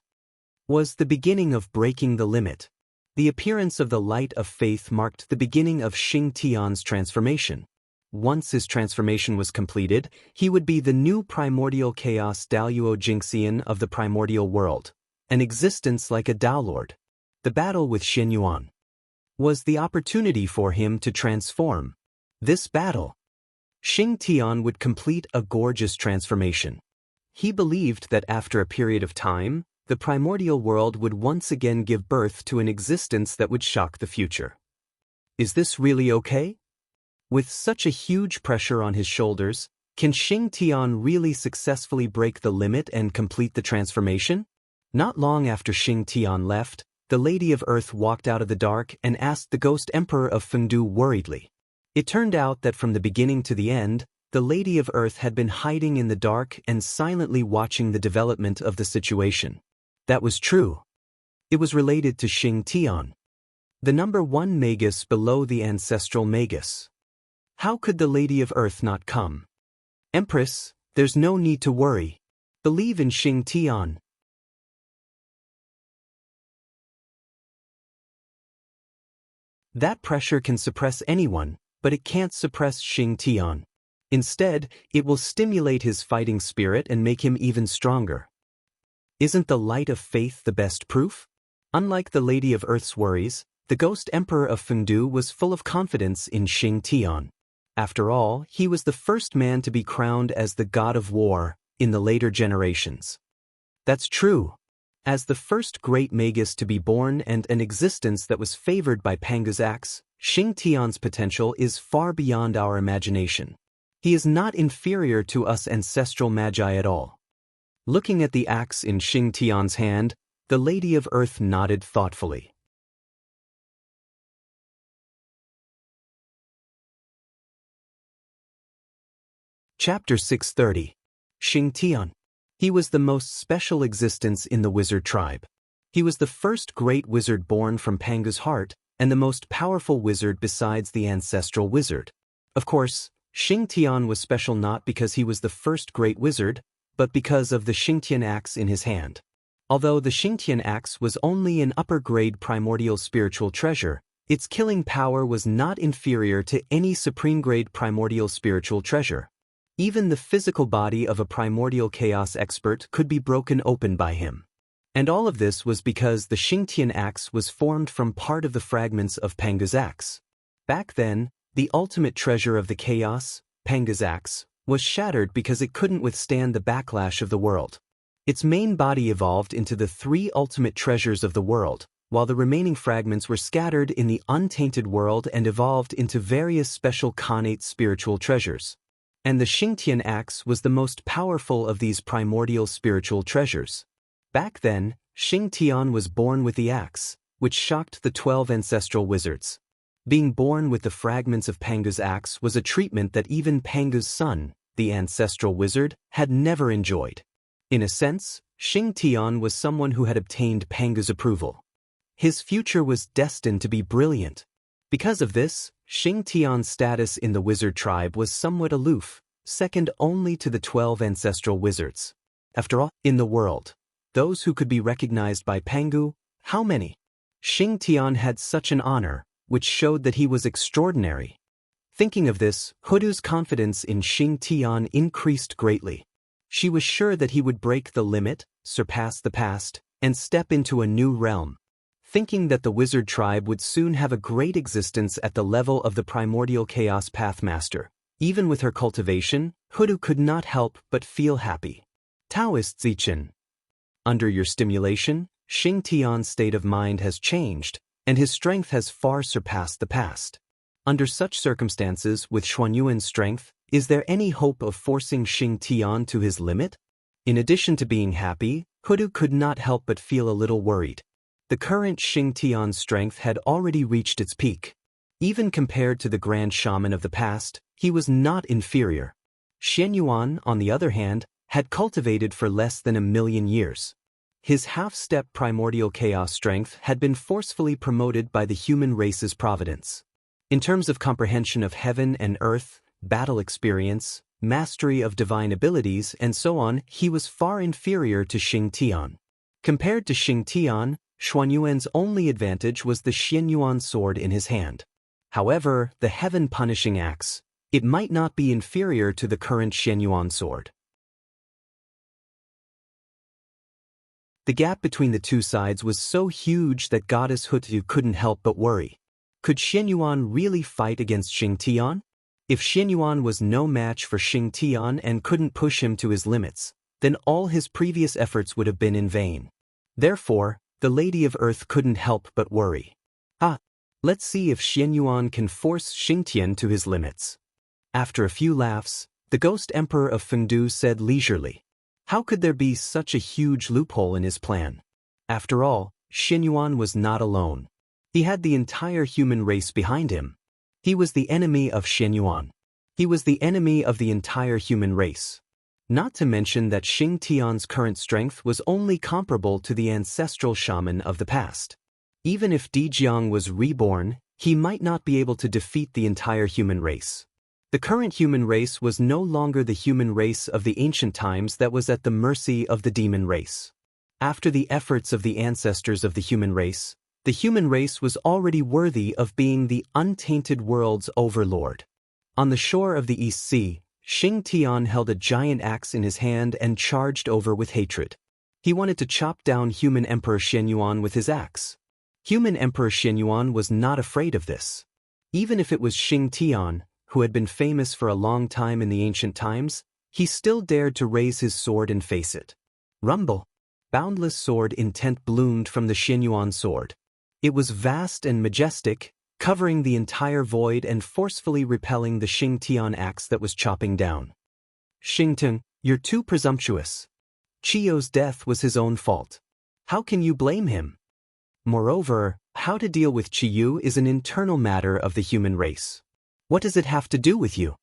was the beginning of breaking the limit. The appearance of the light of faith marked the beginning of Xing Tian's transformation. Once his transformation was completed, he would be the new primordial chaos Daoyuo Jingxian of the primordial world, an existence like a Tao Lord. The battle with Xin Yuan was the opportunity for him to transform. This battle, Xing Tian would complete a gorgeous transformation. He believed that after a period of time, the primordial world would once again give birth to an existence that would shock the future. Is this really okay? With such a huge pressure on his shoulders, can Xing Tian really successfully break the limit and complete the transformation? Not long after Xing Tian left, the Lady of Earth walked out of the dark and asked the Ghost Emperor of Fengdu worriedly. It turned out that from the beginning to the end, the Lady of Earth had been hiding in the dark and silently watching the development of the situation. That was true. It was related to Xing Tian, the number 1 magus below the ancestral magus. How could the Lady of Earth not come? Empress, there's no need to worry. Believe in Xing Tian. That pressure can suppress anyone, but it can't suppress Xing Tian. Instead, it will stimulate his fighting spirit and make him even stronger. Isn't the light of faith the best proof? Unlike the Lady of Earth's worries, the Ghost Emperor of Fengdu was full of confidence in Xing Tian. After all, he was the first man to be crowned as the God of War in the later generations. That's true. As the first great magus to be born and an existence that was favored by Panga's axe, Xing Tian's potential is far beyond our imagination. He is not inferior to us ancestral magi at all. Looking at the axe in Xing Tian's hand, the Lady of Earth nodded thoughtfully. Chapter 630. Xing Tian. He was the most special existence in the wizard tribe. He was the first great wizard born from Panga's heart, and the most powerful wizard besides the ancestral wizard. Of course, Xing Tian was special not because he was the first great wizard, but because of the Xingtian axe in his hand. Although the Xingtian axe was only an upper-grade primordial spiritual treasure, its killing power was not inferior to any supreme-grade primordial spiritual treasure. Even the physical body of a primordial chaos expert could be broken open by him. And all of this was because the Xingtian axe was formed from part of the fragments of Panga's axe. Back then, the ultimate treasure of the chaos, Panga's axe, was shattered because it couldn't withstand the backlash of the world. Its main body evolved into the 3 ultimate treasures of the world, while the remaining fragments were scattered in the untainted world and evolved into various special connate spiritual treasures. And the Xingtian axe was the most powerful of these primordial spiritual treasures. Back then, Xing Tian was born with the axe, which shocked the 12 ancestral wizards. Being born with the fragments of Panga's axe was a treatment that even Panga's son, the ancestral wizard, had never enjoyed. In a sense, Xing Tian was someone who had obtained Panga's approval. His future was destined to be brilliant. Because of this, Xing Tian's status in the wizard tribe was somewhat aloof, second only to the 12 ancestral wizards. After all, in the world, those who could be recognized by Pangu, how many? Xing Tian had such an honor, which showed that he was extraordinary. Thinking of this, Hudu's confidence in Xing Tian increased greatly. She was sure that he would break the limit, surpass the past, and step into a new realm. Thinking that the wizard tribe would soon have a great existence at the level of the primordial chaos pathmaster. Even with her cultivation, Hudu could not help but feel happy. Taoist Zichen. Under your stimulation, Xing Tian's state of mind has changed, and his strength has far surpassed the past. Under such circumstances, with Xuanyuan's strength, is there any hope of forcing Xing Tian to his limit? In addition to being happy, Hudu could not help but feel a little worried. The current Xingtian's strength had already reached its peak. Even compared to the grand shaman of the past, he was not inferior. Xianyuan, on the other hand, had cultivated for less than 1,000,000 years. His half-step primordial chaos strength had been forcefully promoted by the human race's providence. In terms of comprehension of heaven and earth, battle experience, mastery of divine abilities, and so on, he was far inferior to Xingtian. Compared to Xingtian, Xuanyuan's only advantage was the Xianyuan sword in his hand. However, the heaven-punishing axe, it might not be inferior to the current Xianyuan sword. The gap between the two sides was so huge that Goddess Hutu couldn't help but worry. Could Xianyuan really fight against Xingtian? If Xianyuan was no match for Xingtian and couldn't push him to his limits, then all his previous efforts would have been in vain. Therefore, the Lady of Earth couldn't help but worry. Let's see if Xianyuan can force Xingtian to his limits. After a few laughs, the Ghost Emperor of Fengdu said leisurely, how could there be such a huge loophole in his plan? After all, Xianyuan was not alone. He had the entire human race behind him. He was the enemy of Xianyuan. He was the enemy of the entire human race. Not to mention that Xingtian's current strength was only comparable to the ancestral shaman of the past. Even if Dijiang was reborn, he might not be able to defeat the entire human race. The current human race was no longer the human race of the ancient times that was at the mercy of the demon race. After the efforts of the ancestors of the human race was already worthy of being the untainted world's overlord. On the shore of the East Sea, Xingtian held a giant axe in his hand and charged over with hatred. He wanted to chop down human Emperor Xianyuan with his axe. Human Emperor Xianyuan was not afraid of this. Even if it was Xingtian, who had been famous for a long time in the ancient times, he still dared to raise his sword and face it. Rumble! Boundless sword intent bloomed from the Xianyuan sword. It was vast and majestic, covering the entire void and forcefully repelling the Xingtian axe that was chopping down. Xingtian, you're too presumptuous. Chiyo's death was his own fault. How can you blame him? Moreover, how to deal with Chiyu is an internal matter of the human race. What does it have to do with you?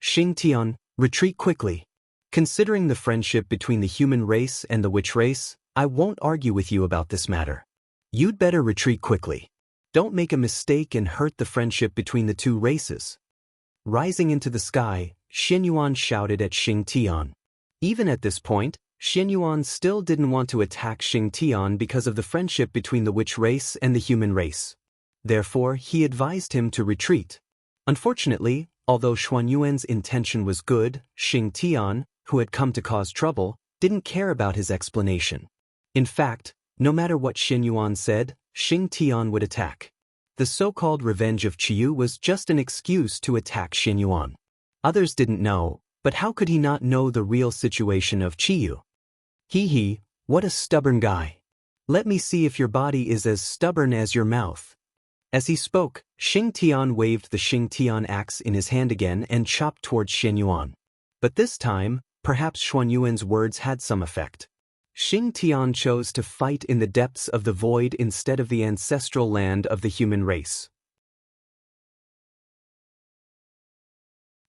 Xingtian, retreat quickly. Considering the friendship between the human race and the witch race, I won't argue with you about this matter. You'd better retreat quickly. Don't make a mistake and hurt the friendship between the two races. Rising into the sky, Xianyuan shouted at Xingtian. Even at this point, Xianyuan still didn't want to attack Xingtian because of the friendship between the witch race and the human race. Therefore, he advised him to retreat. Unfortunately, although Xuanyuan's intention was good, Xingtian, who had come to cause trouble, didn't care about his explanation. In fact, no matter what Xianyuan said, Xingtian would attack. The so-called revenge of Chiyu was just an excuse to attack Xianyuan. Others didn't know, but how could he not know the real situation of Chiyu? What a stubborn guy. Let me see if your body is as stubborn as your mouth. As he spoke, Xingtian waved the Xingtian axe in his hand again and chopped towards Xianyuan. But this time, perhaps Xuanyuan's words had some effect. Xingtian chose to fight in the depths of the void instead of the ancestral land of the human race.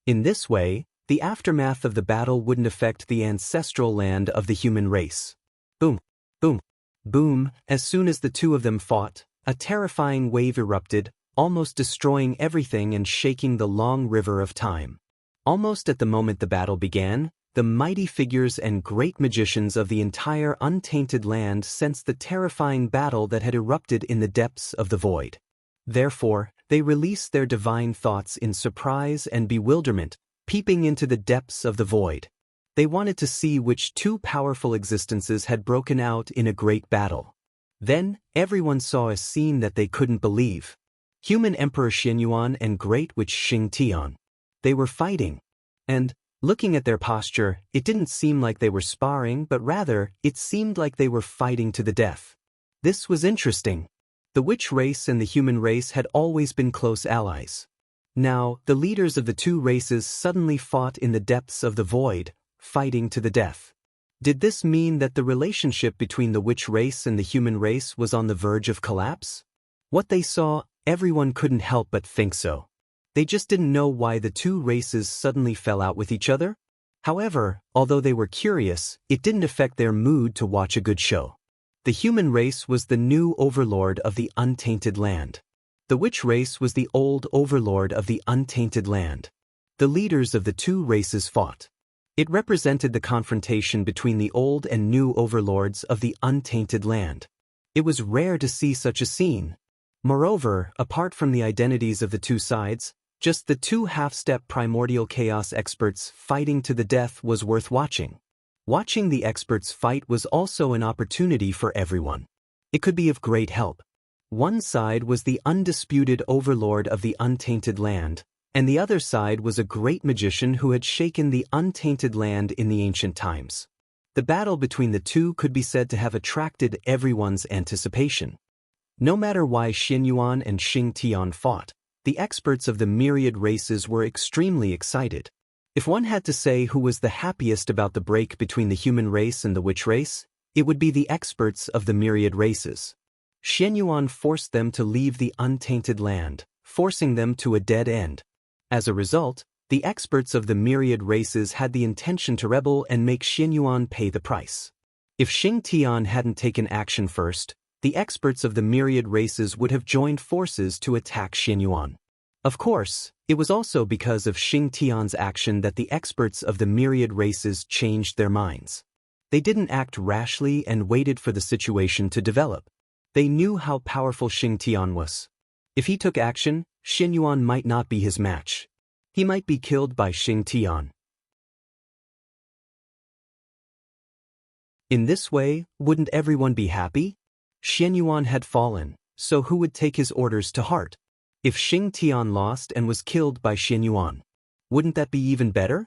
In this way, the aftermath of the battle wouldn't affect the ancestral land of the human race. Boom, boom, boom. As soon as the two of them fought, a terrifying wave erupted, almost destroying everything and shaking the long river of time. Almost at the moment the battle began, the mighty figures and great magicians of the entire untainted land sensed the terrifying battle that had erupted in the depths of the void. Therefore, they released their divine thoughts in surprise and bewilderment, peeping into the depths of the void. They wanted to see which two powerful existences had broken out in a great battle. Then, everyone saw a scene that they couldn't believe. Human Emperor Xianyuan and Great Witch Xingtian. They were fighting. And, looking at their posture, it didn't seem like they were sparring, but rather, it seemed like they were fighting to the death. This was interesting. The witch race and the human race had always been close allies. Now, the leaders of the two races suddenly fought in the depths of the void, fighting to the death. Did this mean that the relationship between the witch race and the human race was on the verge of collapse? What they saw, everyone couldn't help but think so. They just didn't know why the two races suddenly fell out with each other. However, although they were curious, it didn't affect their mood to watch a good show. The human race was the new overlord of the untainted land. The witch race was the old overlord of the untainted land. The leaders of the two races fought. It represented the confrontation between the old and new overlords of the untainted land. It was rare to see such a scene. Moreover, apart from the identities of the two sides, just the two half-step primordial chaos experts fighting to the death was worth watching. Watching the experts fight was also an opportunity for everyone. It could be of great help. One side was the undisputed overlord of the untainted land, and the other side was a great magician who had shaken the untainted land in the ancient times. The battle between the two could be said to have attracted everyone's anticipation. No matter why Xin Yuan and Xing Tian fought, the experts of the myriad races were extremely excited. If one had to say who was the happiest about the break between the human race and the witch race, it would be the experts of the myriad races. Xin Yuan forced them to leave the untainted land, forcing them to a dead end. As a result, the experts of the myriad races had the intention to rebel and make Xin Yuan pay the price. If Xing Tian hadn't taken action first, the experts of the myriad races would have joined forces to attack Xin Yuan. Of course, it was also because of Xing Tian's action that the experts of the myriad races changed their minds. They didn't act rashly and waited for the situation to develop. They knew how powerful Xing Tian was. If he took action, Xin Yuan might not be his match. He might be killed by Xing Tian. In this way, wouldn't everyone be happy? Xin Yuan had fallen, so who would take his orders to heart? If Xing Tian lost and was killed by Xin Yuan, wouldn't that be even better?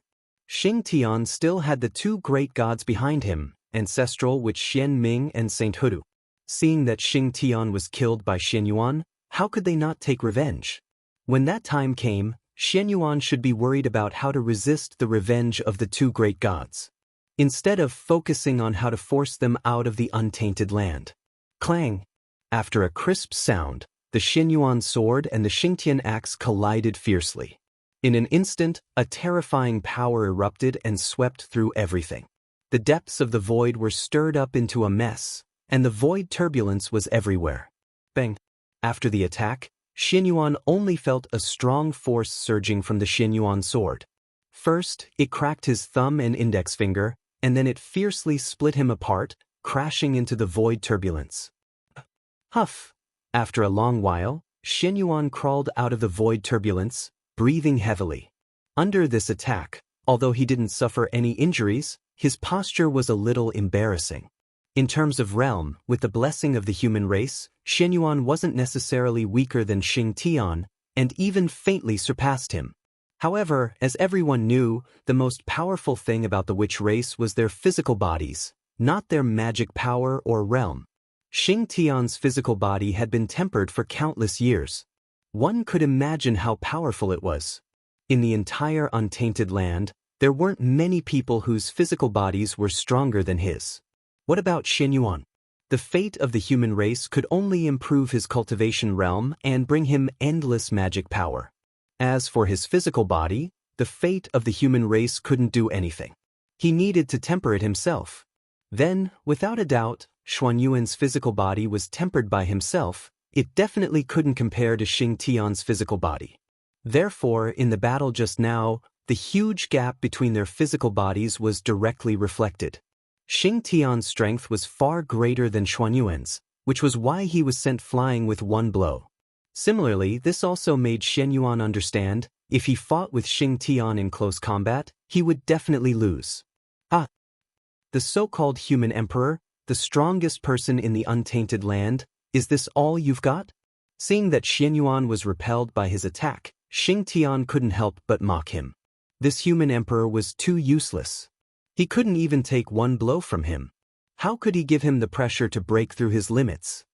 Xing Tian still had the two great gods behind him, ancestral with Xian Ming and Saint Hudu. Seeing that Xing Tian was killed by Xin Yuan, how could they not take revenge? When that time came, Xin Yuan should be worried about how to resist the revenge of the two great gods, instead of focusing on how to force them out of the untainted land. Clang! After a crisp sound, the Xin Yuan sword and the Xingtian axe collided fiercely. In an instant, a terrifying power erupted and swept through everything. The depths of the void were stirred up into a mess, and the void turbulence was everywhere. Bang! After the attack, Xin Yuan only felt a strong force surging from the Xin Yuan sword. First, it cracked his thumb and index finger, and then it fiercely split him apart, crashing into the void turbulence. Huff! After a long while, Xin Yuan crawled out of the void turbulence, breathing heavily. Under this attack, although he didn't suffer any injuries, his posture was a little embarrassing. In terms of realm, with the blessing of the human race, Xin Yuan wasn't necessarily weaker than Xing Tian, and even faintly surpassed him. However, as everyone knew, the most powerful thing about the witch race was their physical bodies, not their magic power or realm. Xing Tian's physical body had been tempered for countless years. One could imagine how powerful it was. In the entire untainted land, there weren't many people whose physical bodies were stronger than his. What about Xin Yuan? The fate of the human race could only improve his cultivation realm and bring him endless magic power. As for his physical body, the fate of the human race couldn't do anything. He needed to temper it himself. Then, without a doubt, Xuan Yuan's physical body was tempered by himself. It definitely couldn't compare to Xing Tian's physical body. Therefore, in the battle just now, the huge gap between their physical bodies was directly reflected. Xing Tian's strength was far greater than Xuan Yuan's, which was why he was sent flying with one blow. Similarly, this also made Xin Yuan understand, if he fought with Xing Tian in close combat, he would definitely lose. The so-called human emperor, the strongest person in the untainted land, is this all you've got? Seeing that Xin Yuan was repelled by his attack, Xing Tian couldn't help but mock him. This human emperor was too useless. He couldn't even take one blow from him. How could he give him the pressure to break through his limits?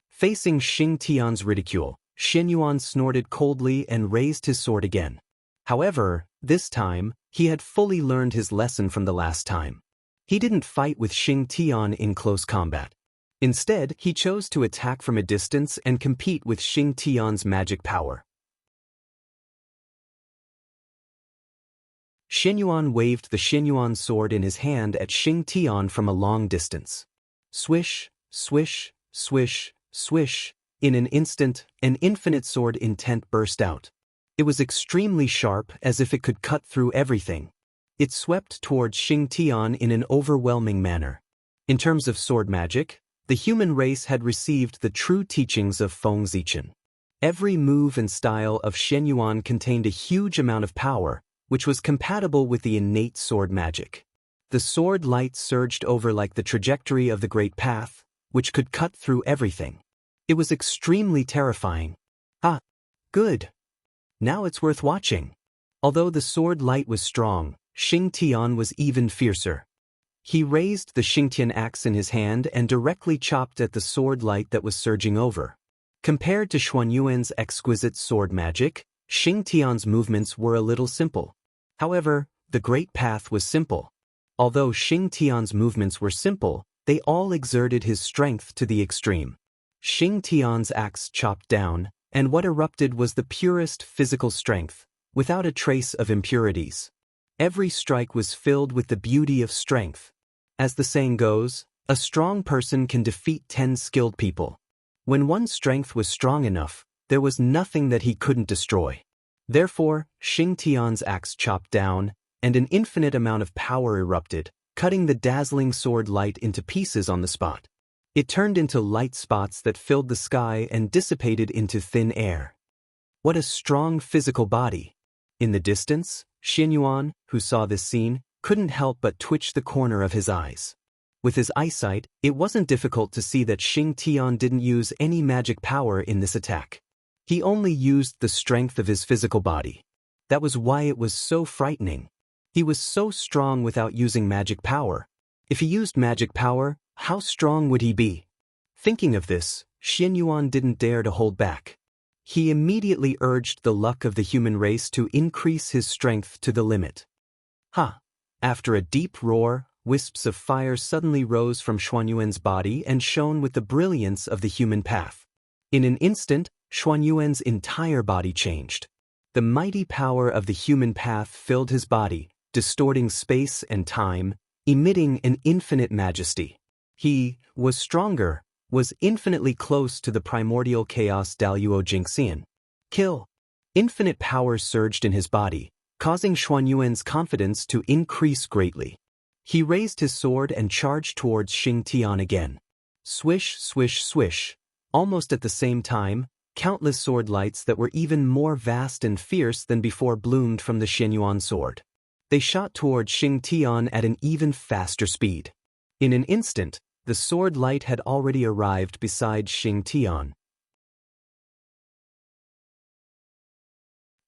Facing Xing Tian's ridicule, Xin Yuan snorted coldly and raised his sword again. However, this time, he had fully learned his lesson from the last time. He didn't fight with Xing Tian in close combat. Instead, he chose to attack from a distance and compete with Xing Tian's magic power. Xianyuan waved the Xianyuan sword in his hand at Xing Tian from a long distance. Swish, swish, swish, swish. In an instant, an infinite sword intent burst out. It was extremely sharp, as if it could cut through everything. It swept towards Xing Tian in an overwhelming manner. In terms of sword magic, the human race had received the true teachings of Feng Zichen. Every move and style of Xianyuan contained a huge amount of power, which was compatible with the innate sword magic. The sword light surged over like the trajectory of the Great Path, which could cut through everything. It was extremely terrifying. Ah, good. Now it's worth watching. Although the sword light was strong, Xing Tian was even fiercer. He raised the Xingtian axe in his hand and directly chopped at the sword light that was surging over. Compared to Xuanyuan's exquisite sword magic, Xing Tian's movements were a little simple. However, the Great Path was simple. Although Xing Tian's movements were simple, they all exerted his strength to the extreme. Xing Tian's axe chopped down, and what erupted was the purest physical strength, without a trace of impurities. Every strike was filled with the beauty of strength. As the saying goes, a strong person can defeat 10 skilled people. When one's strength was strong enough, there was nothing that he couldn't destroy. Therefore, Xing Tian's axe chopped down, and an infinite amount of power erupted, cutting the dazzling sword light into pieces on the spot. It turned into light spots that filled the sky and dissipated into thin air. What a strong physical body! In the distance, Xianyuan, who saw this scene, couldn't help but twitch the corner of his eyes. With his eyesight, it wasn't difficult to see that Xing Tian didn't use any magic power in this attack. He only used the strength of his physical body. That was why it was so frightening. He was so strong without using magic power. If he used magic power, how strong would he be? Thinking of this, Xianyuan didn't dare to hold back. He immediately urged the luck of the human race to increase his strength to the limit. Ha! After a deep roar, wisps of fire suddenly rose from Xuanyuan's body and shone with the brilliance of the human path. In an instant, Xuanyuan's entire body changed. The mighty power of the human path filled his body, distorting space and time, emitting an infinite majesty. He was stronger, was infinitely close to the primordial chaos Daluo Jingxian. Kill! Infinite power surged in his body, causing Xuanyuan's confidence to increase greatly. He raised his sword and charged towards Xing Tian again. Swish, swish, swish. Almost at the same time, countless sword lights that were even more vast and fierce than before bloomed from the Xianyuan sword. They shot towards Xing Tian at an even faster speed. In an instant, the sword light had already arrived beside Xing Tian.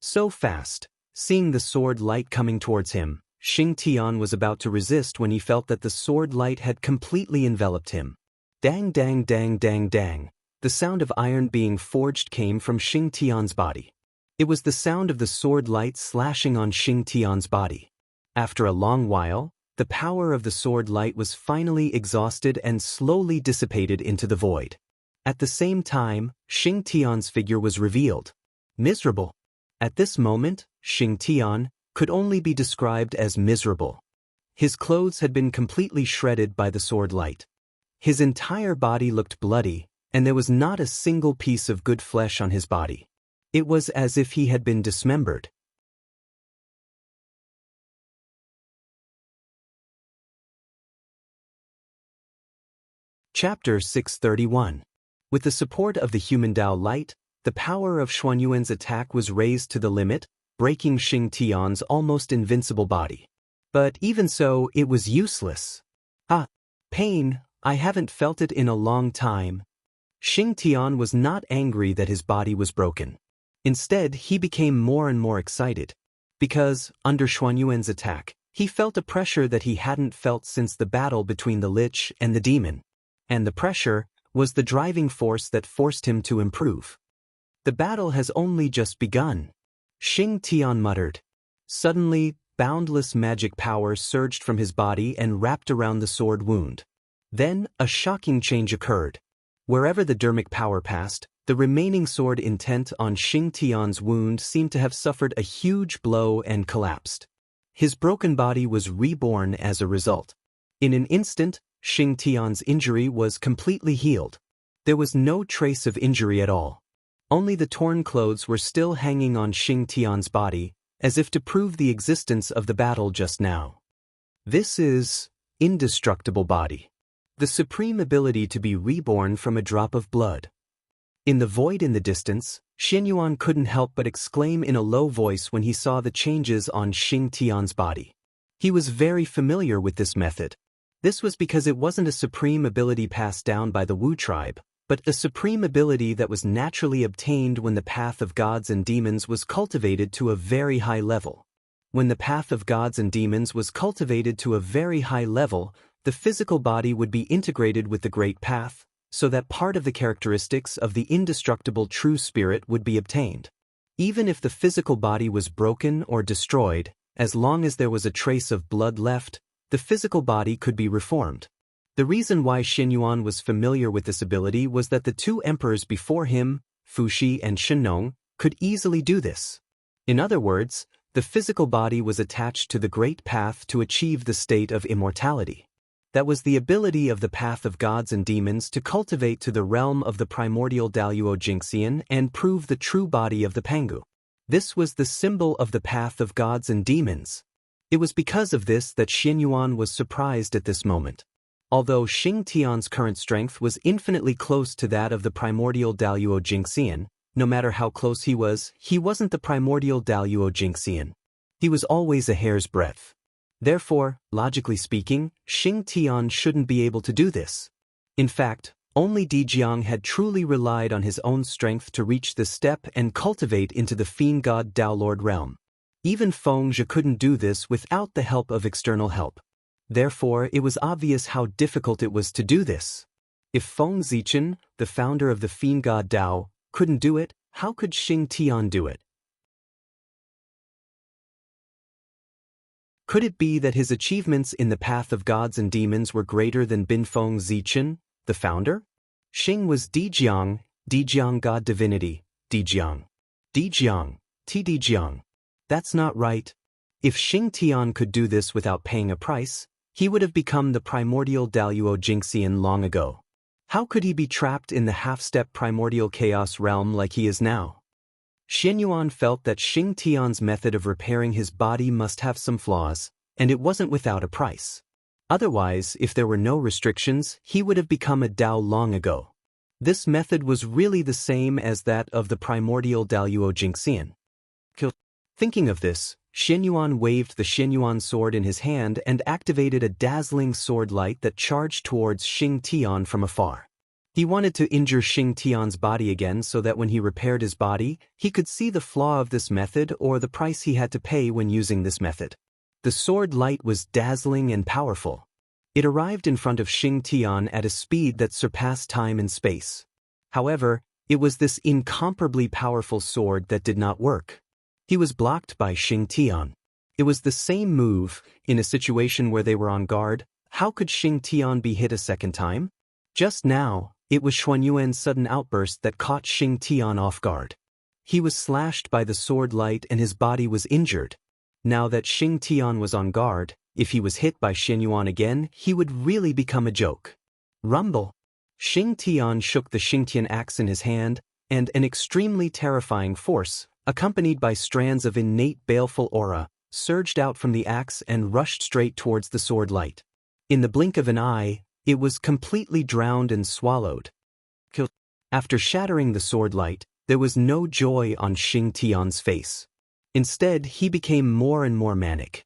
So fast, seeing the sword light coming towards him, Xing Tian was about to resist when he felt that the sword light had completely enveloped him. Dang, dang, dang, dang, dang. The sound of iron being forged came from Xing Tian's body. It was the sound of the sword light slashing on Xing Tian's body. After a long while, the power of the sword light was finally exhausted and slowly dissipated into the void. At the same time, Xing Tian's figure was revealed. Miserable. At this moment, Xing Tian could only be described as miserable. His clothes had been completely shredded by the sword light. His entire body looked bloody, and there was not a single piece of good flesh on his body. It was as if he had been dismembered. Chapter 631. With the support of the human Dao light, the power of Xuanyuan's attack was raised to the limit, breaking Xing Tian's almost invincible body. But even so, it was useless. Ah, pain, I haven't felt it in a long time. Xing Tian was not angry that his body was broken. Instead, he became more and more excited. Because, under Xuanyuan's attack, he felt a pressure that he hadn't felt since the battle between the Lich and the demon. And the pressure was the driving force that forced him to improve. The battle has only just begun. Xing Tian muttered. Suddenly, boundless magic power surged from his body and wrapped around the sword wound. Then, a shocking change occurred. Wherever the dermic power passed, the remaining sword intent on Xing Tian's wound seemed to have suffered a huge blow and collapsed. His broken body was reborn as a result. In an instant, Xing Tian's injury was completely healed. There was no trace of injury at all. Only the torn clothes were still hanging on Xing Tian's body, as if to prove the existence of the battle just now. This is indestructible body. The supreme ability to be reborn from a drop of blood. In the void in the distance, Xianyuan couldn't help but exclaim in a low voice when he saw the changes on Xing Tian's body. He was very familiar with this method. This was because it wasn't a supreme ability passed down by the Wu tribe, but a supreme ability that was naturally obtained when the path of gods and demons was cultivated to a very high level. When the path of gods and demons was cultivated to a very high level, the physical body would be integrated with the great path, so that part of the characteristics of the indestructible true spirit would be obtained. Even if the physical body was broken or destroyed, as long as there was a trace of blood left, the physical body could be reformed. The reason why Xianyuan was familiar with this ability was that the two emperors before him, Fuxi and Shennong, could easily do this. In other words, the physical body was attached to the great path to achieve the state of immortality. That was the ability of the path of gods and demons to cultivate to the realm of the primordial Daluo Jingxian and prove the true body of the Pangu. This was the symbol of the path of gods and demons. It was because of this that Xianyuan was surprised at this moment. Although Xing Tian's current strength was infinitely close to that of the primordial Daluo Jingxian, no matter how close he wasn't the primordial Daluo Jingxian. He was always a hair's breadth. Therefore, logically speaking, Xing Tian shouldn't be able to do this. In fact, only Dijiang had truly relied on his own strength to reach this step and cultivate into the fiend god Dao Lord realm. Even Feng Zhe couldn't do this without the help of external help. Therefore, it was obvious how difficult it was to do this. If Feng Zichen, the founder of the fiend god Dao, couldn't do it, how could Xing Tian do it? Could it be that his achievements in the path of gods and demons were greater than Binfeng Zichen, the founder? Xing was Dijiang, Dijiang god divinity, Dijiang. Dijiang, Dijiang. That's not right. If Xing Tian could do this without paying a price, he would have become the primordial Daluo Jingxian long ago. How could he be trapped in the half-step primordial chaos realm like he is now? Xianyuan felt that Xing Tian's method of repairing his body must have some flaws, and it wasn't without a price. Otherwise, if there were no restrictions, he would have become a Dao long ago. This method was really the same as that of the primordial Daluo Jingxian. Thinking of this, Xianyuan waved the Xianyuan sword in his hand and activated a dazzling sword light that charged towards Xing Tian from afar. He wanted to injure Xing Tian's body again so that when he repaired his body, he could see the flaw of this method or the price he had to pay when using this method. The sword light was dazzling and powerful. It arrived in front of Xing Tian at a speed that surpassed time and space. However, it was this incomparably powerful sword that did not work. He was blocked by Xing Tian. It was the same move. In a situation where they were on guard, how could Xing Tian be hit a second time? Just now, it was Xuanyuan's sudden outburst that caught Xing Tian off guard. He was slashed by the sword light and his body was injured. Now that Xing Tian was on guard, if he was hit by Xianyuan again, he would really become a joke. Rumble! Xing Tian shook the Xingtian axe in his hand, and an extremely terrifying force, accompanied by strands of innate baleful aura, surged out from the axe and rushed straight towards the sword light. In the blink of an eye, it was completely drowned and swallowed. After shattering the sword light, there was no joy on Xing Tian's face. Instead, he became more and more manic.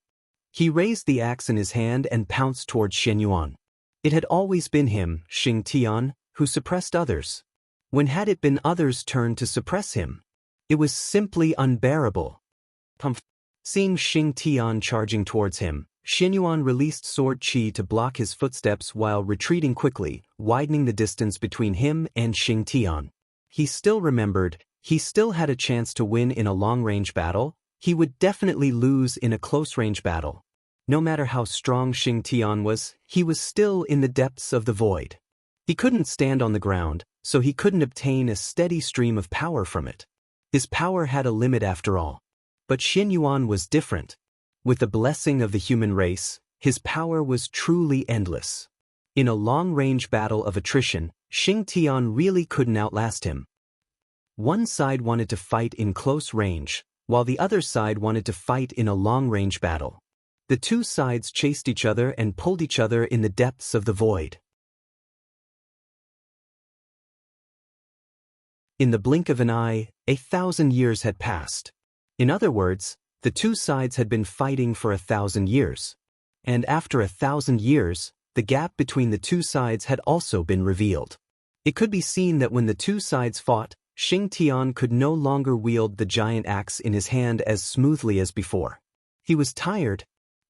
He raised the axe in his hand and pounced towards Xianyuan. It had always been him, Xing Tian, who suppressed others. When had it been others' turn to suppress him? It was simply unbearable. Seeing Xing Tian charging towards him, Xianyuan released sword qi to block his footsteps while retreating quickly, widening the distance between him and Xing Tian. He still remembered, he still had a chance to win in a long-range battle, he would definitely lose in a close-range battle. No matter how strong Xing Tian was, he was still in the depths of the void. He couldn't stand on the ground, so he couldn't obtain a steady stream of power from it. His power had a limit after all. But Xin Yuan was different. With the blessing of the human race, his power was truly endless. In a long-range battle of attrition, Xing Tian really couldn't outlast him. One side wanted to fight in close range, while the other side wanted to fight in a long-range battle. The two sides chased each other and pulled each other in the depths of the void. In the blink of an eye, 1,000 years had passed. In other words, the two sides had been fighting for 1,000 years. And after 1,000 years, the gap between the two sides had also been revealed. It could be seen that when the two sides fought, Xing Tian could no longer wield the giant axe in his hand as smoothly as before. He was tired.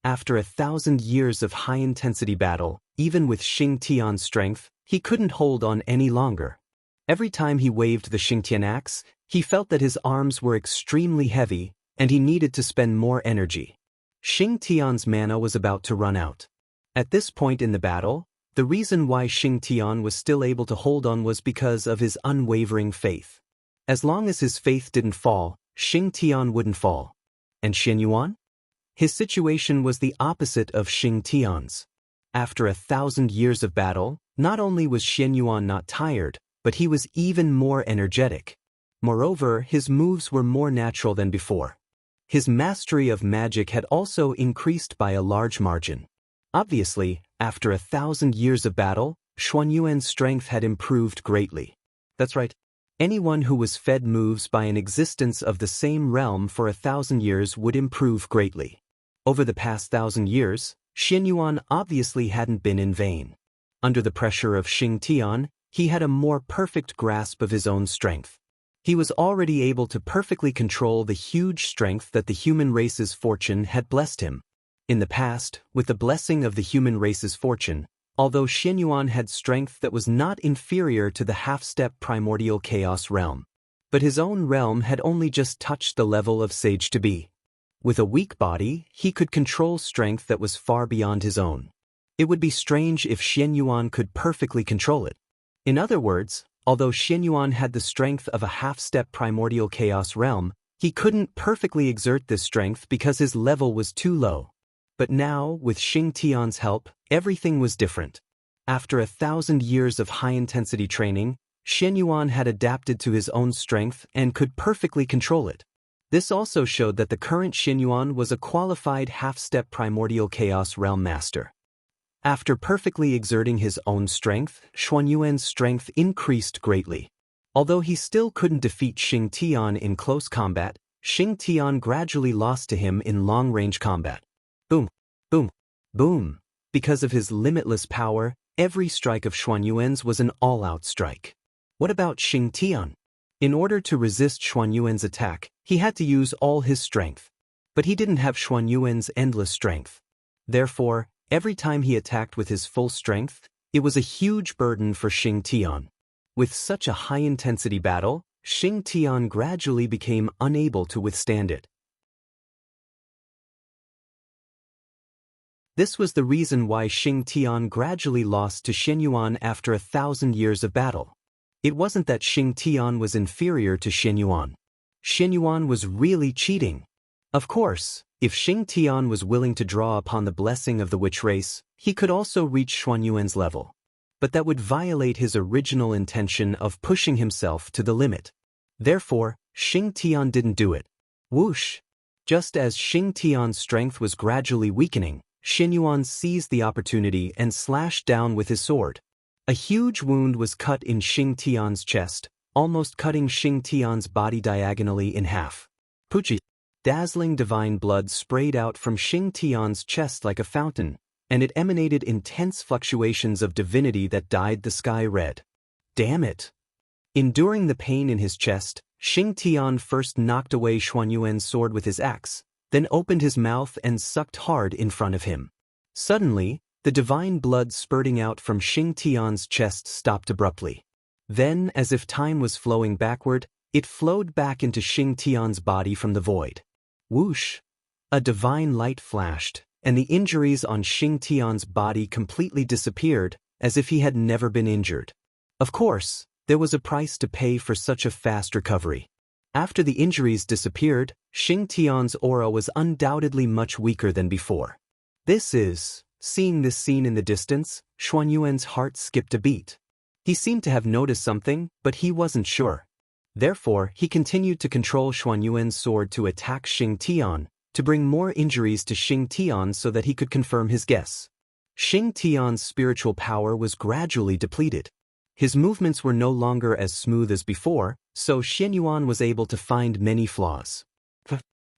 After 1,000 years of high-intensity battle, even with Xing Tian's strength, he couldn't hold on any longer. Every time he waved the Xingtian axe, he felt that his arms were extremely heavy, and he needed to spend more energy. Xing Tian's mana was about to run out. At this point in the battle, the reason why Xing Tian was still able to hold on was because of his unwavering faith. As long as his faith didn't fall, Xing Tian wouldn't fall. And Xin Yuan? His situation was the opposite of Xing Tian's. After 1,000 years of battle, not only was Xin Yuan not tired, but he was even more energetic. Moreover, his moves were more natural than before. His mastery of magic had also increased by a large margin. Obviously, after 1,000 years of battle, Xuanyuan's strength had improved greatly. That's right. Anyone who was fed moves by an existence of the same realm for 1,000 years would improve greatly. Over the past 1,000 years, Xin Yuan obviously hadn't been in vain. Under the pressure of Xing Tian, he had a more perfect grasp of his own strength. He was already able to perfectly control the huge strength that the human race's fortune had blessed him. In the past, with the blessing of the human race's fortune, although Xin Yuan had strength that was not inferior to the half-step primordial chaos realm, but his own realm had only just touched the level of sage to be. With a weak body, he could control strength that was far beyond his own. It would be strange if Xin Yuan could perfectly control it. In other words, although Xin Yuan had the strength of a half-step primordial chaos realm, he couldn't perfectly exert this strength because his level was too low. But now, with Xing Tian's help, everything was different. After 1,000 years of high-intensity training, Xin Yuan had adapted to his own strength and could perfectly control it. This also showed that the current Xin Yuan was a qualified half-step primordial chaos realm master. After perfectly exerting his own strength, Xuanyuan's strength increased greatly. Although he still couldn't defeat Xing Tian in close combat, Xing Tian gradually lost to him in long-range combat. Boom, boom, boom. Because of his limitless power, every strike of Xuanyuan's was an all-out strike. What about Xing Tian? In order to resist Xuanyuan's attack, he had to use all his strength. But he didn't have Xuanyuan's endless strength. Therefore, every time he attacked with his full strength, it was a huge burden for Xing Tian. With such a high-intensity battle, Xing Tian gradually became unable to withstand it. This was the reason why Xing Tian gradually lost to Xin Yuan after 1,000 years of battle. It wasn't that Xing Tian was inferior to Xin Yuan. Xin Yuan was really cheating. Of course, if Xing Tian was willing to draw upon the blessing of the witch race, he could also reach Xuanyuan's level. But that would violate his original intention of pushing himself to the limit. Therefore, Xing Tian didn't do it. Whoosh! Just as Xing Tian's strength was gradually weakening, Xin Yuan seized the opportunity and slashed down with his sword. A huge wound was cut in Xing Tian's chest, almost cutting Xing Tian's body diagonally in half. Puchi! Dazzling divine blood sprayed out from Xing Tian's chest like a fountain, and it emanated intense fluctuations of divinity that dyed the sky red. Damn it! Enduring the pain in his chest, Xing Tian first knocked away Xuanyuan's sword with his axe, then opened his mouth and sucked hard in front of him. Suddenly, the divine blood spurting out from Xing Tian's chest stopped abruptly. Then, as if time was flowing backward, it flowed back into Xing Tian's body from the void. Whoosh! A divine light flashed, and the injuries on Xing Tian's body completely disappeared, as if he had never been injured. Of course, there was a price to pay for such a fast recovery. After the injuries disappeared, Xing Tian's aura was undoubtedly much weaker than before. Seeing this scene in the distance, Xuanyuan's heart skipped a beat. He seemed to have noticed something, but he wasn't sure. Therefore, he continued to control Xuanyuan's sword to attack Xing Tian, to bring more injuries to Xing Tian so that he could confirm his guess. Xing Tian's spiritual power was gradually depleted. His movements were no longer as smooth as before, so Xuanyuan was able to find many flaws.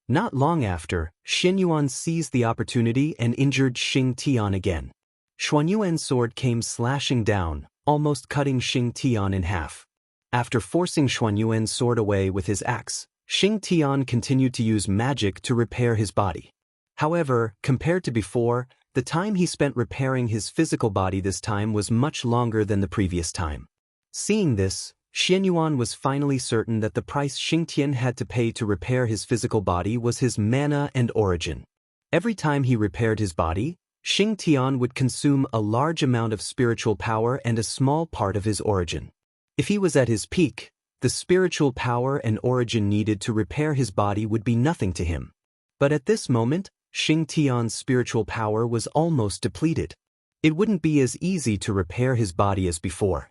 Not long after, Xuanyuan seized the opportunity and injured Xing Tian again. Xuanyuan's sword came slashing down, almost cutting Xing Tian in half. After forcing Xuanyuan's sword away with his axe, Xing Tian continued to use magic to repair his body. However, compared to before, the time he spent repairing his physical body this time was much longer than the previous time. Seeing this, Xuanyuan was finally certain that the price Xing Tian had to pay to repair his physical body was his mana and origin. Every time he repaired his body, Xing Tian would consume a large amount of spiritual power and a small part of his origin. If he was at his peak, the spiritual power and origin needed to repair his body would be nothing to him. But at this moment, Xing Tian's spiritual power was almost depleted. It wouldn't be as easy to repair his body as before,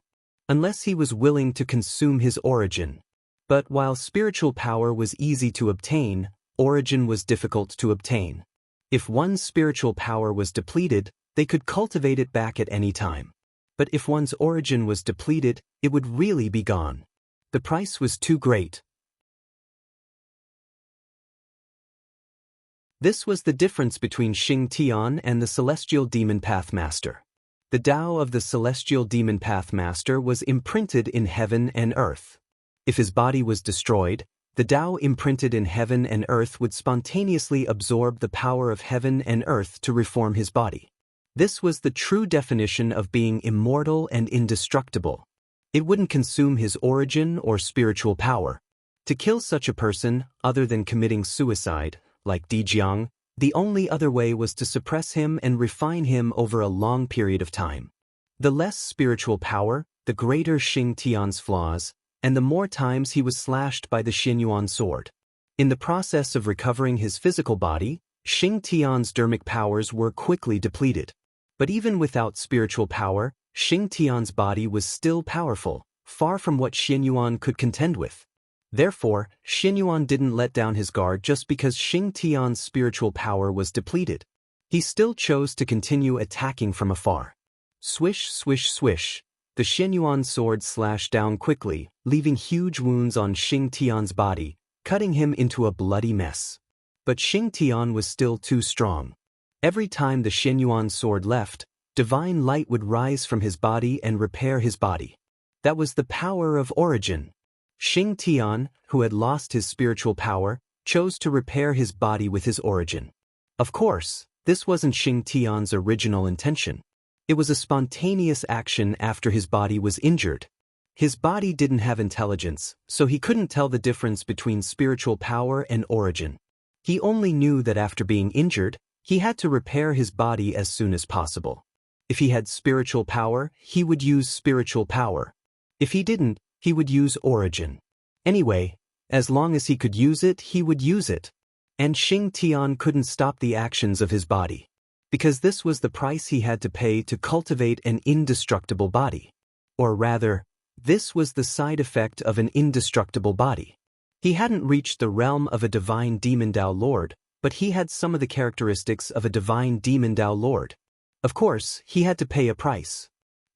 unless he was willing to consume his origin. But while spiritual power was easy to obtain, origin was difficult to obtain. If one's spiritual power was depleted, they could cultivate it back at any time. But if one's origin was depleted, it would really be gone. The price was too great. This was the difference between Xing Tian and the Celestial Demon Path Master. The Tao of the Celestial Demon Path Master was imprinted in heaven and earth. If his body was destroyed, the Tao imprinted in heaven and earth would spontaneously absorb the power of heaven and earth to reform his body. This was the true definition of being immortal and indestructible. It wouldn't consume his origin or spiritual power. To kill such a person, other than committing suicide, like Dijiang, the only other way was to suppress him and refine him over a long period of time. The less spiritual power, the greater Xing Tian's flaws, and the more times he was slashed by the Xuanyuan sword. In the process of recovering his physical body, Xing Tian's dermic powers were quickly depleted. But even without spiritual power, Xing Tian's body was still powerful, far from what Xuanyuan could contend with. Therefore, Xuanyuan didn't let down his guard just because Xing Tian's spiritual power was depleted. He still chose to continue attacking from afar. Swish, swish, swish. The Xuanyuan sword slashed down quickly, leaving huge wounds on Xing Tian's body, cutting him into a bloody mess. But Xing Tian was still too strong. Every time the Xuanyuan sword left, divine light would rise from his body and repair his body. That was the power of origin. Xing Tian, who had lost his spiritual power, chose to repair his body with his origin. Of course, this wasn't Xing Tian's original intention. It was a spontaneous action after his body was injured. His body didn't have intelligence, so he couldn't tell the difference between spiritual power and origin. He only knew that after being injured, he had to repair his body as soon as possible. If he had spiritual power, he would use spiritual power. If he didn't, he would use origin. Anyway, as long as he could use it, he would use it. And Xing Tian couldn't stop the actions of his body, because this was the price he had to pay to cultivate an indestructible body. Or rather, this was the side effect of an indestructible body. He hadn't reached the realm of a divine demon Tao Lord, but he had some of the characteristics of a divine demon Tao Lord. Of course, he had to pay a price.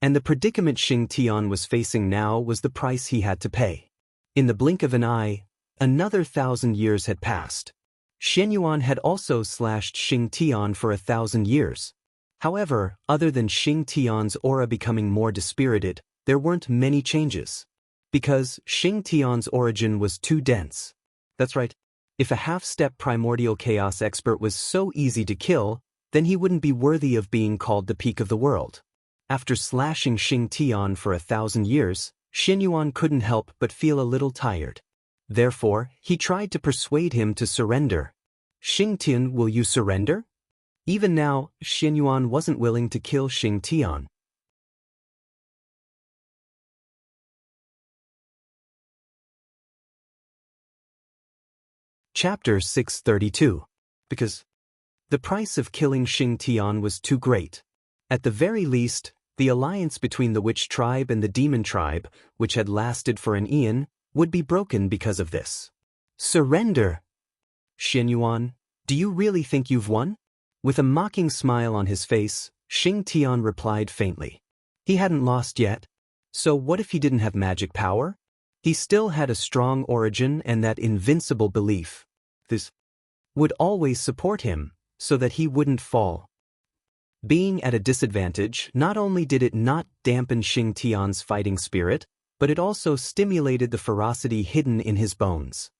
And the predicament Xing Tian was facing now was the price he had to pay. In the blink of an eye, another 1,000 years had passed. Xuanyuan had also slashed Xing Tian for 1,000 years. However, other than Xing Tian's aura becoming more dispirited, there weren't many changes. Because Xing Tian's origin was too dense. That's right. If a half-step primordial chaos expert was so easy to kill, then he wouldn't be worthy of being called the peak of the world. After slashing Xing Tian for 1,000 years, Xuanyuan couldn't help but feel a little tired. Therefore, he tried to persuade him to surrender. Xing will you surrender? Even now, Xin Yuan wasn't willing to kill Xing Tian. Chapter 632. Because the price of killing Xing Tian was too great. At the very least, the alliance between the witch tribe and the demon tribe, which had lasted for an eon, would be broken because of this. Surrender! Xin Yuan, do you really think you've won? With a mocking smile on his face, Xing Tian replied faintly. He hadn't lost yet. So what if he didn't have magic power? He still had a strong origin and that invincible belief. This would always support him, so that he wouldn't fall. Being at a disadvantage, not only did it not dampen Xing Tian's fighting spirit, but it also stimulated the ferocity hidden in his bones.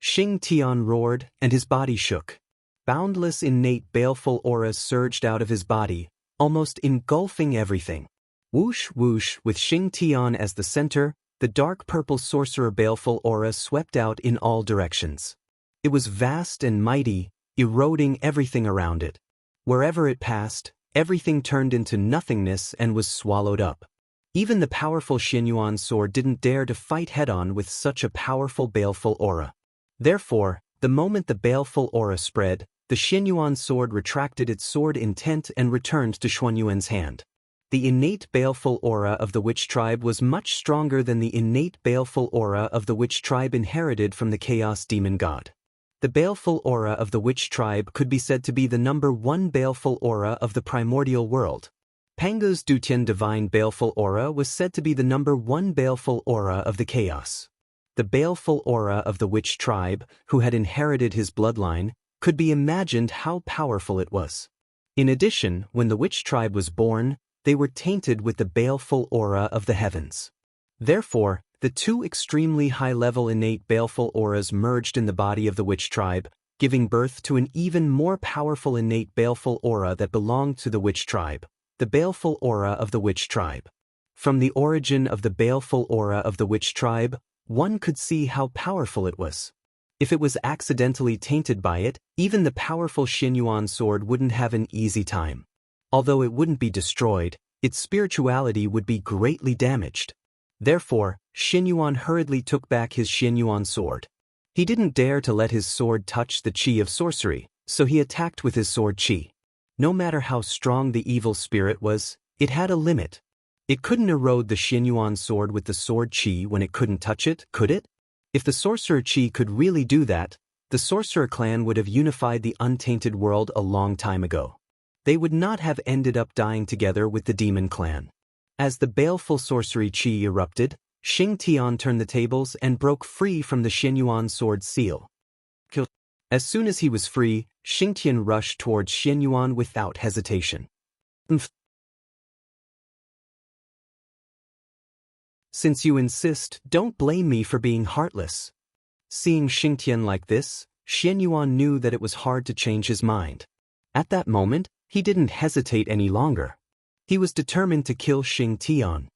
Xing Tian roared, and his body shook. Boundless innate baleful auras surged out of his body, almost engulfing everything. Whoosh whoosh, with Xing Tian as the center, the dark purple sorcerer baleful aura swept out in all directions. It was vast and mighty, eroding everything around it. Wherever it passed, everything turned into nothingness and was swallowed up. Even the powerful Xin Yuan sword didn't dare to fight head-on with such a powerful baleful aura. Therefore, the moment the baleful aura spread, the Xin Yuan sword retracted its sword intent and returned to Xuan Yuan's hand. The innate baleful aura of the witch tribe was much stronger than the innate baleful aura of the witch tribe inherited from the chaos demon god. The baleful aura of the witch tribe could be said to be the number one baleful aura of the primordial world. Pango's Dutian divine baleful aura was said to be the number one baleful aura of the chaos. The baleful aura of the witch tribe, who had inherited his bloodline, could be imagined how powerful it was. In addition, when the witch tribe was born, they were tainted with the baleful aura of the heavens. Therefore, the two extremely high-level innate baleful auras merged in the body of the witch tribe, giving birth to an even more powerful innate baleful aura that belonged to the witch tribe, the baleful aura of the witch tribe. From the origin of the baleful aura of the witch tribe, one could see how powerful it was. If it was accidentally tainted by it, even the powerful Xin Yuan sword wouldn't have an easy time. Although it wouldn't be destroyed, its spirituality would be greatly damaged. Therefore, Xin Yuan hurriedly took back his Xin Yuan sword. He didn't dare to let his sword touch the qi of sorcery, so he attacked with his sword qi. No matter how strong the evil spirit was, it had a limit. It couldn't erode the Xin Yuan sword with the sword qi when it couldn't touch it, could it? If the sorcerer qi could really do that, the sorcerer clan would have unified the untainted world a long time ago. They would not have ended up dying together with the demon clan. As the baleful sorcery qi erupted, Xing Tian turned the tables and broke free from the Xin Yuan sword's seal. As soon as he was free, Xing Tian rushed towards Xin Yuan without hesitation. Since you insist, don't blame me for being heartless. Seeing Xing Tian like this, Xin Yuan knew that it was hard to change his mind. At that moment, he didn't hesitate any longer. He was determined to kill Xing Tian.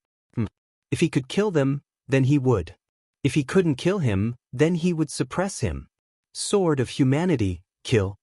If he could kill them, then he would. If he couldn't kill him, then he would suppress him. Sword of humanity, kill.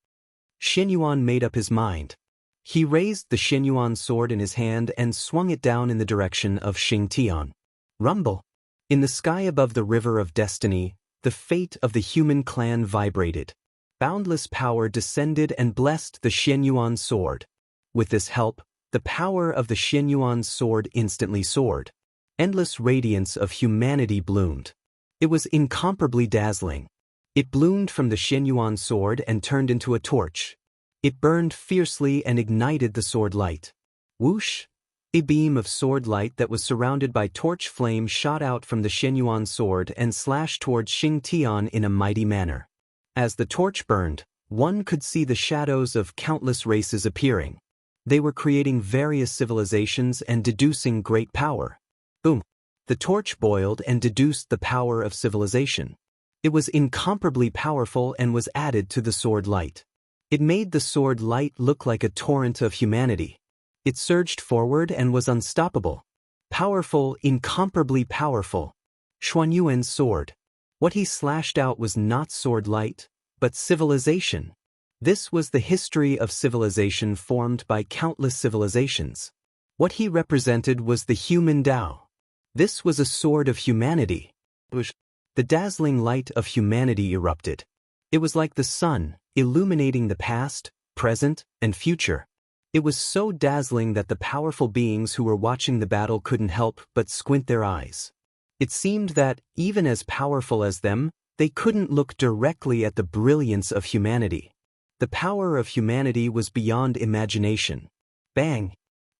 Xin Yuan made up his mind. He raised the Xin Yuan sword in his hand and swung it down in the direction of Xing Tian. Rumble. In the sky above the river of destiny, the fate of the human clan vibrated. Boundless power descended and blessed the Xin Yuan sword. With this help, the power of the Xin Yuan sword instantly soared. Endless radiance of humanity bloomed. It was incomparably dazzling. It bloomed from the Xin Yuan sword and turned into a torch. It burned fiercely and ignited the sword light. Whoosh! A beam of sword light that was surrounded by torch flame shot out from the Xin Yuan sword and slashed towards Xing Tian in a mighty manner. As the torch burned, one could see the shadows of countless races appearing. They were creating various civilizations and deducing great power. Boom! The torch boiled and deduced the power of civilization. It was incomparably powerful and was added to the sword light. It made the sword light look like a torrent of humanity. It surged forward and was unstoppable. Powerful, incomparably powerful. Xuan Yuan's sword. What he slashed out was not sword light, but civilization. This was the history of civilization formed by countless civilizations. What he represented was the human Tao. This was a sword of humanity. The dazzling light of humanity erupted. It was like the sun, illuminating the past, present, and future. It was so dazzling that the powerful beings who were watching the battle couldn't help but squint their eyes. It seemed that, even as powerful as them, they couldn't look directly at the brilliance of humanity. The power of humanity was beyond imagination. Bang!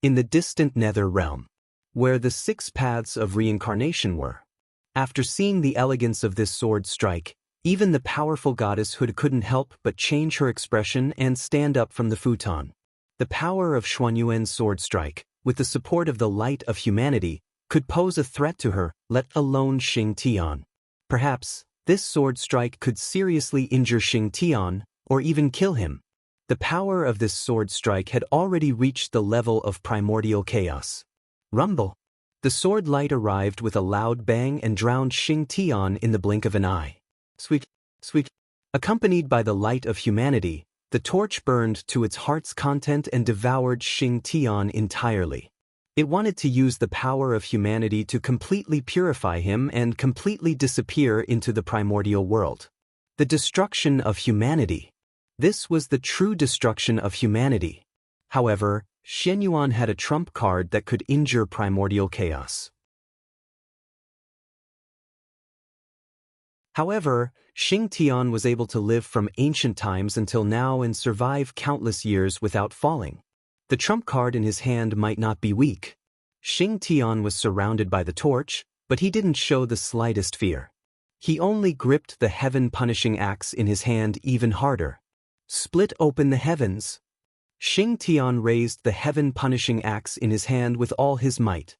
In the distant nether realm, where the 6 paths of reincarnation were. After seeing the elegance of this sword strike, even the powerful goddess Hood couldn't help but change her expression and stand up from the futon. The power of Xuanyuan's sword strike, with the support of the light of humanity, could pose a threat to her, let alone Xing Tian. Perhaps, this sword strike could seriously injure Xing Tian, or even kill him. The power of this sword strike had already reached the level of primordial chaos. Rumble! The sword light arrived with a loud bang and drowned Xing Tian in the blink of an eye. Sweet. Accompanied by the light of humanity, the torch burned to its heart's content and devoured Xing Tian entirely. It wanted to use the power of humanity to completely purify him and completely disappear into the primordial world. The destruction of humanity. This was the true destruction of humanity. However, Xuanyuan had a trump card that could injure primordial chaos. However, Xing Tian was able to live from ancient times until now and survive countless years without falling. The trump card in his hand might not be weak. Xing Tian was surrounded by the torch, but he didn't show the slightest fear. He only gripped the heaven-punishing axe in his hand even harder. Split open the heavens. Xing Tian raised the heaven-punishing axe in his hand with all his might.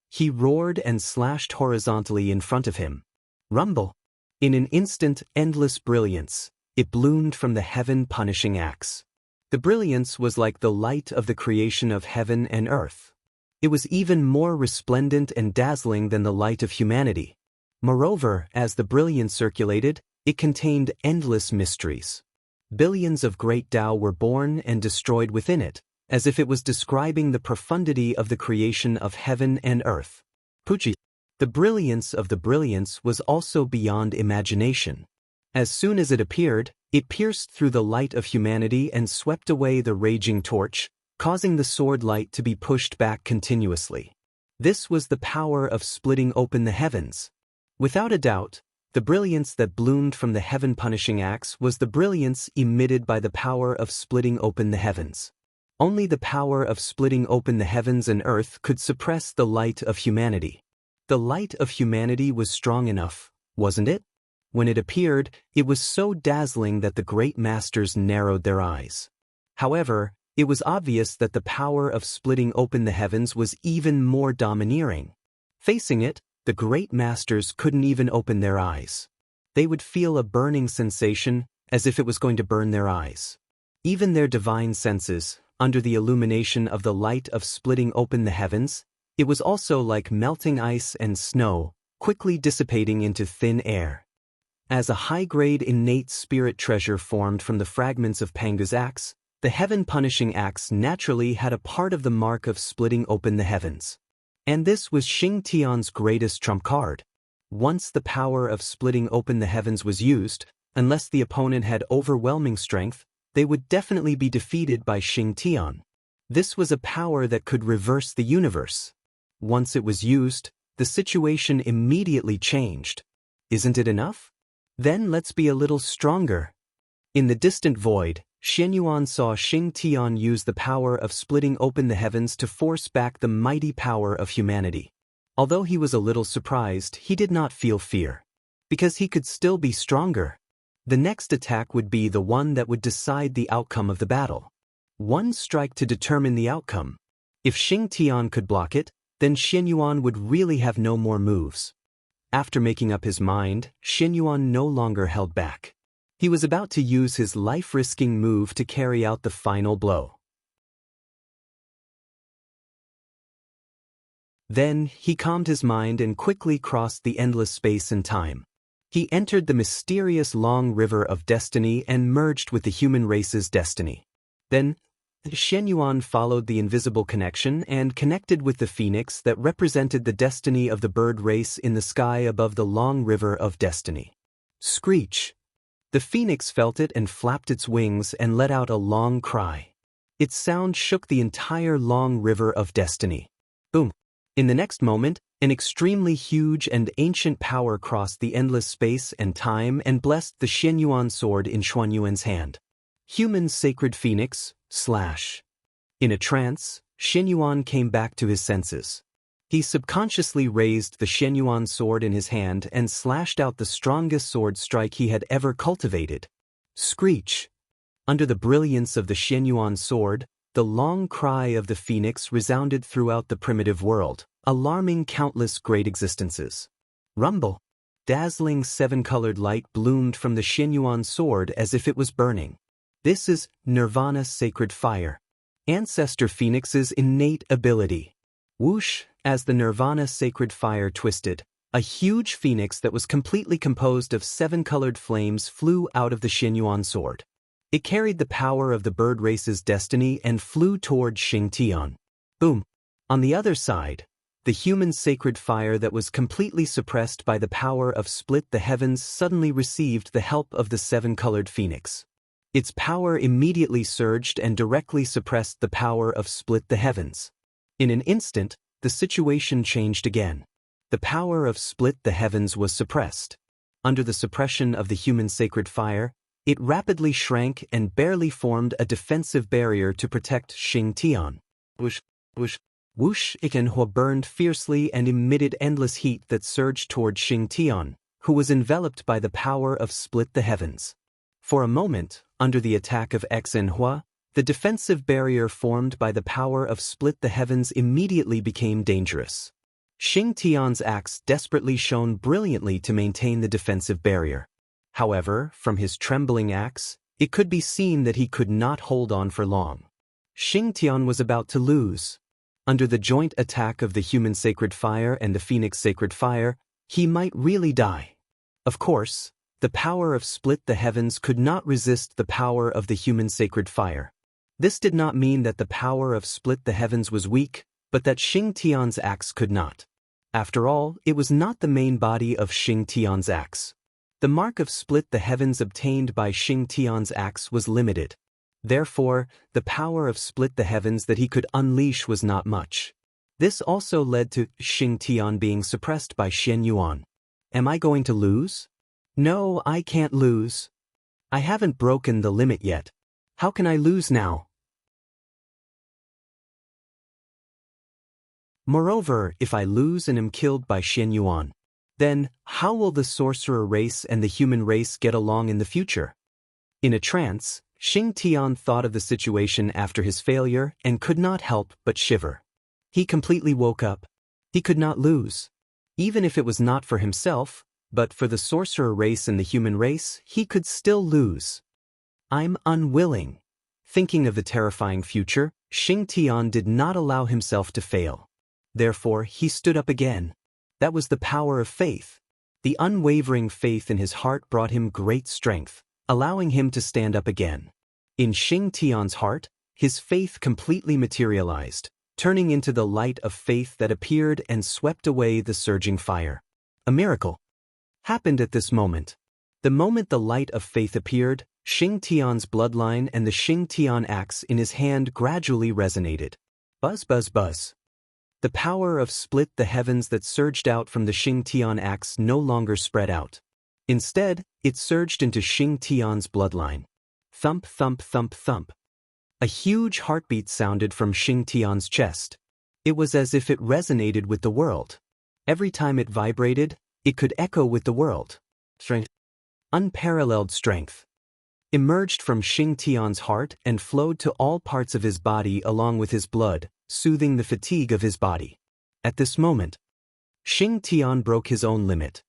He roared and slashed horizontally in front of him. Rumble! In an instant, endless brilliance, it bloomed from the heaven-punishing axe. The brilliance was like the light of the creation of heaven and earth. It was even more resplendent and dazzling than the light of humanity. Moreover, as the brilliance circulated, it contained endless mysteries. Billions of great Tao were born and destroyed within it, as if it was describing the profundity of the creation of heaven and earth. Puchi. The brilliance of the brilliance was also beyond imagination. As soon as it appeared, it pierced through the light of humanity and swept away the raging torch, causing the sword light to be pushed back continuously. This was the power of splitting open the heavens. Without a doubt, the brilliance that bloomed from the heaven-punishing axe was the brilliance emitted by the power of splitting open the heavens. Only the power of splitting open the heavens and earth could suppress the light of humanity. The light of humanity was strong enough, wasn't it? When it appeared, it was so dazzling that the great masters narrowed their eyes. However, it was obvious that the power of splitting open the heavens was even more domineering. Facing it, the great masters couldn't even open their eyes. They would feel a burning sensation, as if it was going to burn their eyes. Even their divine senses, under the illumination of the light of splitting open the heavens, it was also like melting ice and snow, quickly dissipating into thin air. As a high-grade innate spirit treasure formed from the fragments of Panga's axe, the heaven-punishing axe naturally had a part of the mark of splitting open the heavens. And this was Xing Tian's greatest trump card. Once the power of splitting open the heavens was used, unless the opponent had overwhelming strength, they would definitely be defeated by Xing Tian. This was a power that could reverse the universe. Once it was used, the situation immediately changed. Isn't it enough? Then let's be a little stronger. In the distant void, Xuanyuan saw Xing Tian use the power of splitting open the heavens to force back the mighty power of humanity. Although he was a little surprised, he did not feel fear. Because he could still be stronger. The next attack would be the one that would decide the outcome of the battle. One strike to determine the outcome. If Xing Tian could block it, then Xuanyuan would really have no more moves. After making up his mind, Xuanyuan no longer held back. He was about to use his life-risking move to carry out the final blow. Then, he calmed his mind and quickly crossed the endless space and time. He entered the mysterious long river of destiny and merged with the human race's destiny. Then, Shen Yuan followed the invisible connection and connected with the phoenix that represented the destiny of the bird race in the sky above the long river of destiny. Screech! The phoenix felt it and flapped its wings and let out a long cry. Its sound shook the entire long river of destiny. Boom! In the next moment, an extremely huge and ancient power crossed the endless space and time and blessed the Shen Yuan sword in Xuanyuan's hand. Human sacred phoenix, / In a trance, Shen Yuan came back to his senses. He subconsciously raised the Shen Yuan sword in his hand and slashed out the strongest sword strike he had ever cultivated. Screech! Under the brilliance of the Shen Yuan sword, the long cry of the phoenix resounded throughout the primitive world, alarming countless great existences. Rumble! Dazzling seven-colored light bloomed from the Shen Yuan sword as if it was burning. This is Nirvana's sacred fire, Ancestor Phoenix's innate ability. Whoosh! As the Nirvana sacred fire twisted, a huge phoenix that was completely composed of seven-colored flames flew out of the Shen Yuan sword. It carried the power of the bird race's destiny and flew toward Xingtian. Boom! On the other side, the human sacred fire that was completely suppressed by the power of Split the Heavens suddenly received the help of the seven-colored phoenix. Its power immediately surged and directly suppressed the power of Split the Heavens. In an instant, the situation changed again. The power of Split the Heavens was suppressed. Under the suppression of the human sacred fire, it rapidly shrank and barely formed a defensive barrier to protect Xingtian. Whoosh, whoosh, whoosh! Ikenhua burned fiercely and emitted endless heat that surged toward Xingtian, who was enveloped by the power of Split the Heavens. For a moment, under the attack of Xinhua, the defensive barrier formed by the power of Split the Heavens immediately became dangerous. Xingtian's axe desperately shone brilliantly to maintain the defensive barrier. However, from his trembling axe, it could be seen that he could not hold on for long. Xingtian was about to lose. Under the joint attack of the human sacred fire and the phoenix sacred fire, he might really die. Of course, the power of Split the Heavens could not resist the power of the human sacred fire. This did not mean that the power of Split the Heavens was weak, but that Xingtian's axe could not. After all, it was not the main body of Xingtian's axe. The mark of Split the Heavens obtained by Xingtian's axe was limited. Therefore, the power of Split the Heavens that he could unleash was not much. This also led to Xingtian being suppressed by Shen Yuan. Am I going to lose? No, I can't lose. I haven't broken the limit yet. How can I lose now? Moreover, if I lose and am killed by Shen Yuan, then how will the sorcerer race and the human race get along in the future? In a trance, Xingtian thought of the situation after his failure and could not help but shiver. He completely woke up. He could not lose. Even if it was not for himself, but for the sorcerer race and the human race, he could still lose. I'm unwilling. Thinking of the terrifying future, Xingtian did not allow himself to fail. Therefore, he stood up again. That was the power of faith. The unwavering faith in his heart brought him great strength, allowing him to stand up again. In Xingtian's heart, his faith completely materialized, turning into the light of faith that appeared and swept away the surging fire. A miracle happened at this moment. The moment the light of faith appeared, Xingtian's bloodline and the Xingtian axe in his hand gradually resonated. Buzz, buzz, buzz. The power of Split the Heavens that surged out from the Xingtian axe no longer spread out. Instead, it surged into Xingtian's bloodline. Thump, thump, thump, thump. A huge heartbeat sounded from Xingtian's chest. It was as if it resonated with the world. Every time it vibrated, it could echo with the world. Strength. Unparalleled strength emerged from Xingtian's heart and flowed to all parts of his body along with his blood, soothing the fatigue of his body. At this moment, Xingtian broke his own limit.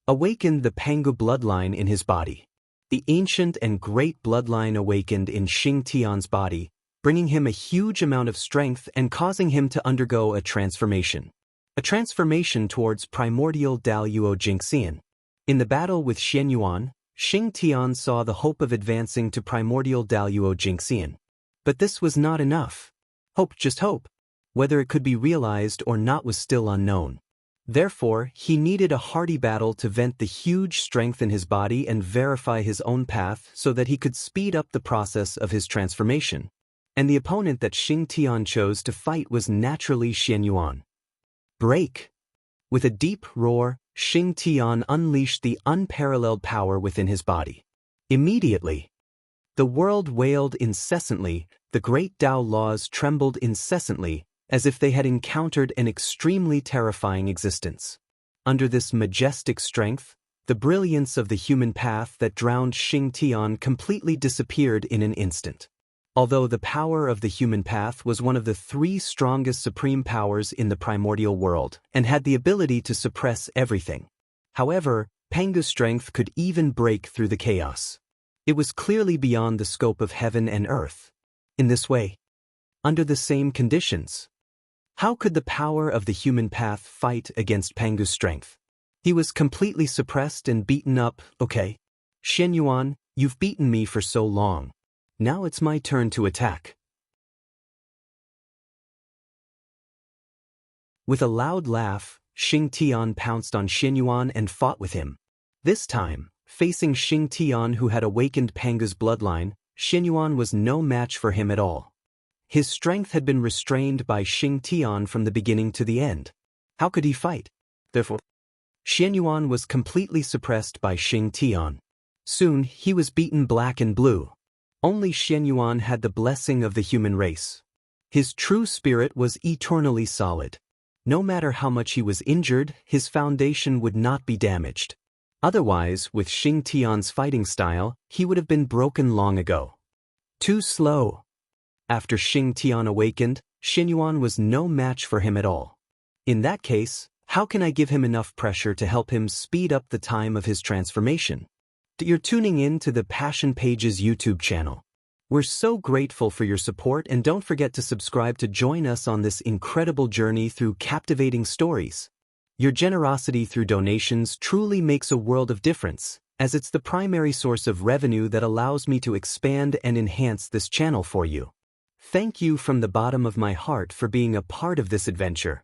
Awakened the Pangu bloodline in his body. The ancient and great bloodline awakened in Xingtian's body, bringing him a huge amount of strength and causing him to undergo a transformation. A transformation towards primordial Daluo Jingxian. In the battle with Xian Yuan, Xing Tian saw the hope of advancing to primordial Daluo Jingxian. But this was not enough. Hope, just hope. Whether it could be realized or not was still unknown. Therefore, he needed a hearty battle to vent the huge strength in his body and verify his own path so that he could speed up the process of his transformation. And the opponent that Xing Tian chose to fight was naturally Xian Yuan. Break! With a deep roar, Xing Tian unleashed the unparalleled power within his body. Immediately, the world wailed incessantly, the great Tao laws trembled incessantly, as if they had encountered an extremely terrifying existence. Under this majestic strength, the brilliance of the human path that drowned Xing Tian completely disappeared in an instant. Although the power of the human path was one of the 3 strongest supreme powers in the primordial world and had the ability to suppress everything. However, Pangu's strength could even break through the chaos. It was clearly beyond the scope of heaven and earth. In this way, under the same conditions, how could the power of the human path fight against Pangu's strength? He was completely suppressed and beaten up. Okay, Xian Yuan, you've beaten me for so long. Now it's my turn to attack. With a loud laugh, Xing Tian pounced on Xian Yuan and fought with him. This time, facing Xing Tian who had awakened Pangu's bloodline, Xian Yuan was no match for him at all. His strength had been restrained by Xing Tian from the beginning to the end. How could he fight? Therefore, Xian Yuan was completely suppressed by Xing Tian. Soon, he was beaten black and blue. Only Xian Yuan had the blessing of the human race. His true spirit was eternally solid. No matter how much he was injured, his foundation would not be damaged. Otherwise, with Xing Tian's fighting style, he would have been broken long ago. Too slow. After Xing Tian awakened, Xian Yuan was no match for him at all. In that case, how can I give him enough pressure to help him speed up the time of his transformation? You're tuning in to the Passion Pages YouTube channel. We're so grateful for your support, and don't forget to subscribe to join us on this incredible journey through captivating stories. Your generosity through donations truly makes a world of difference, as it's the primary source of revenue that allows me to expand and enhance this channel for you. Thank you from the bottom of my heart for being a part of this adventure.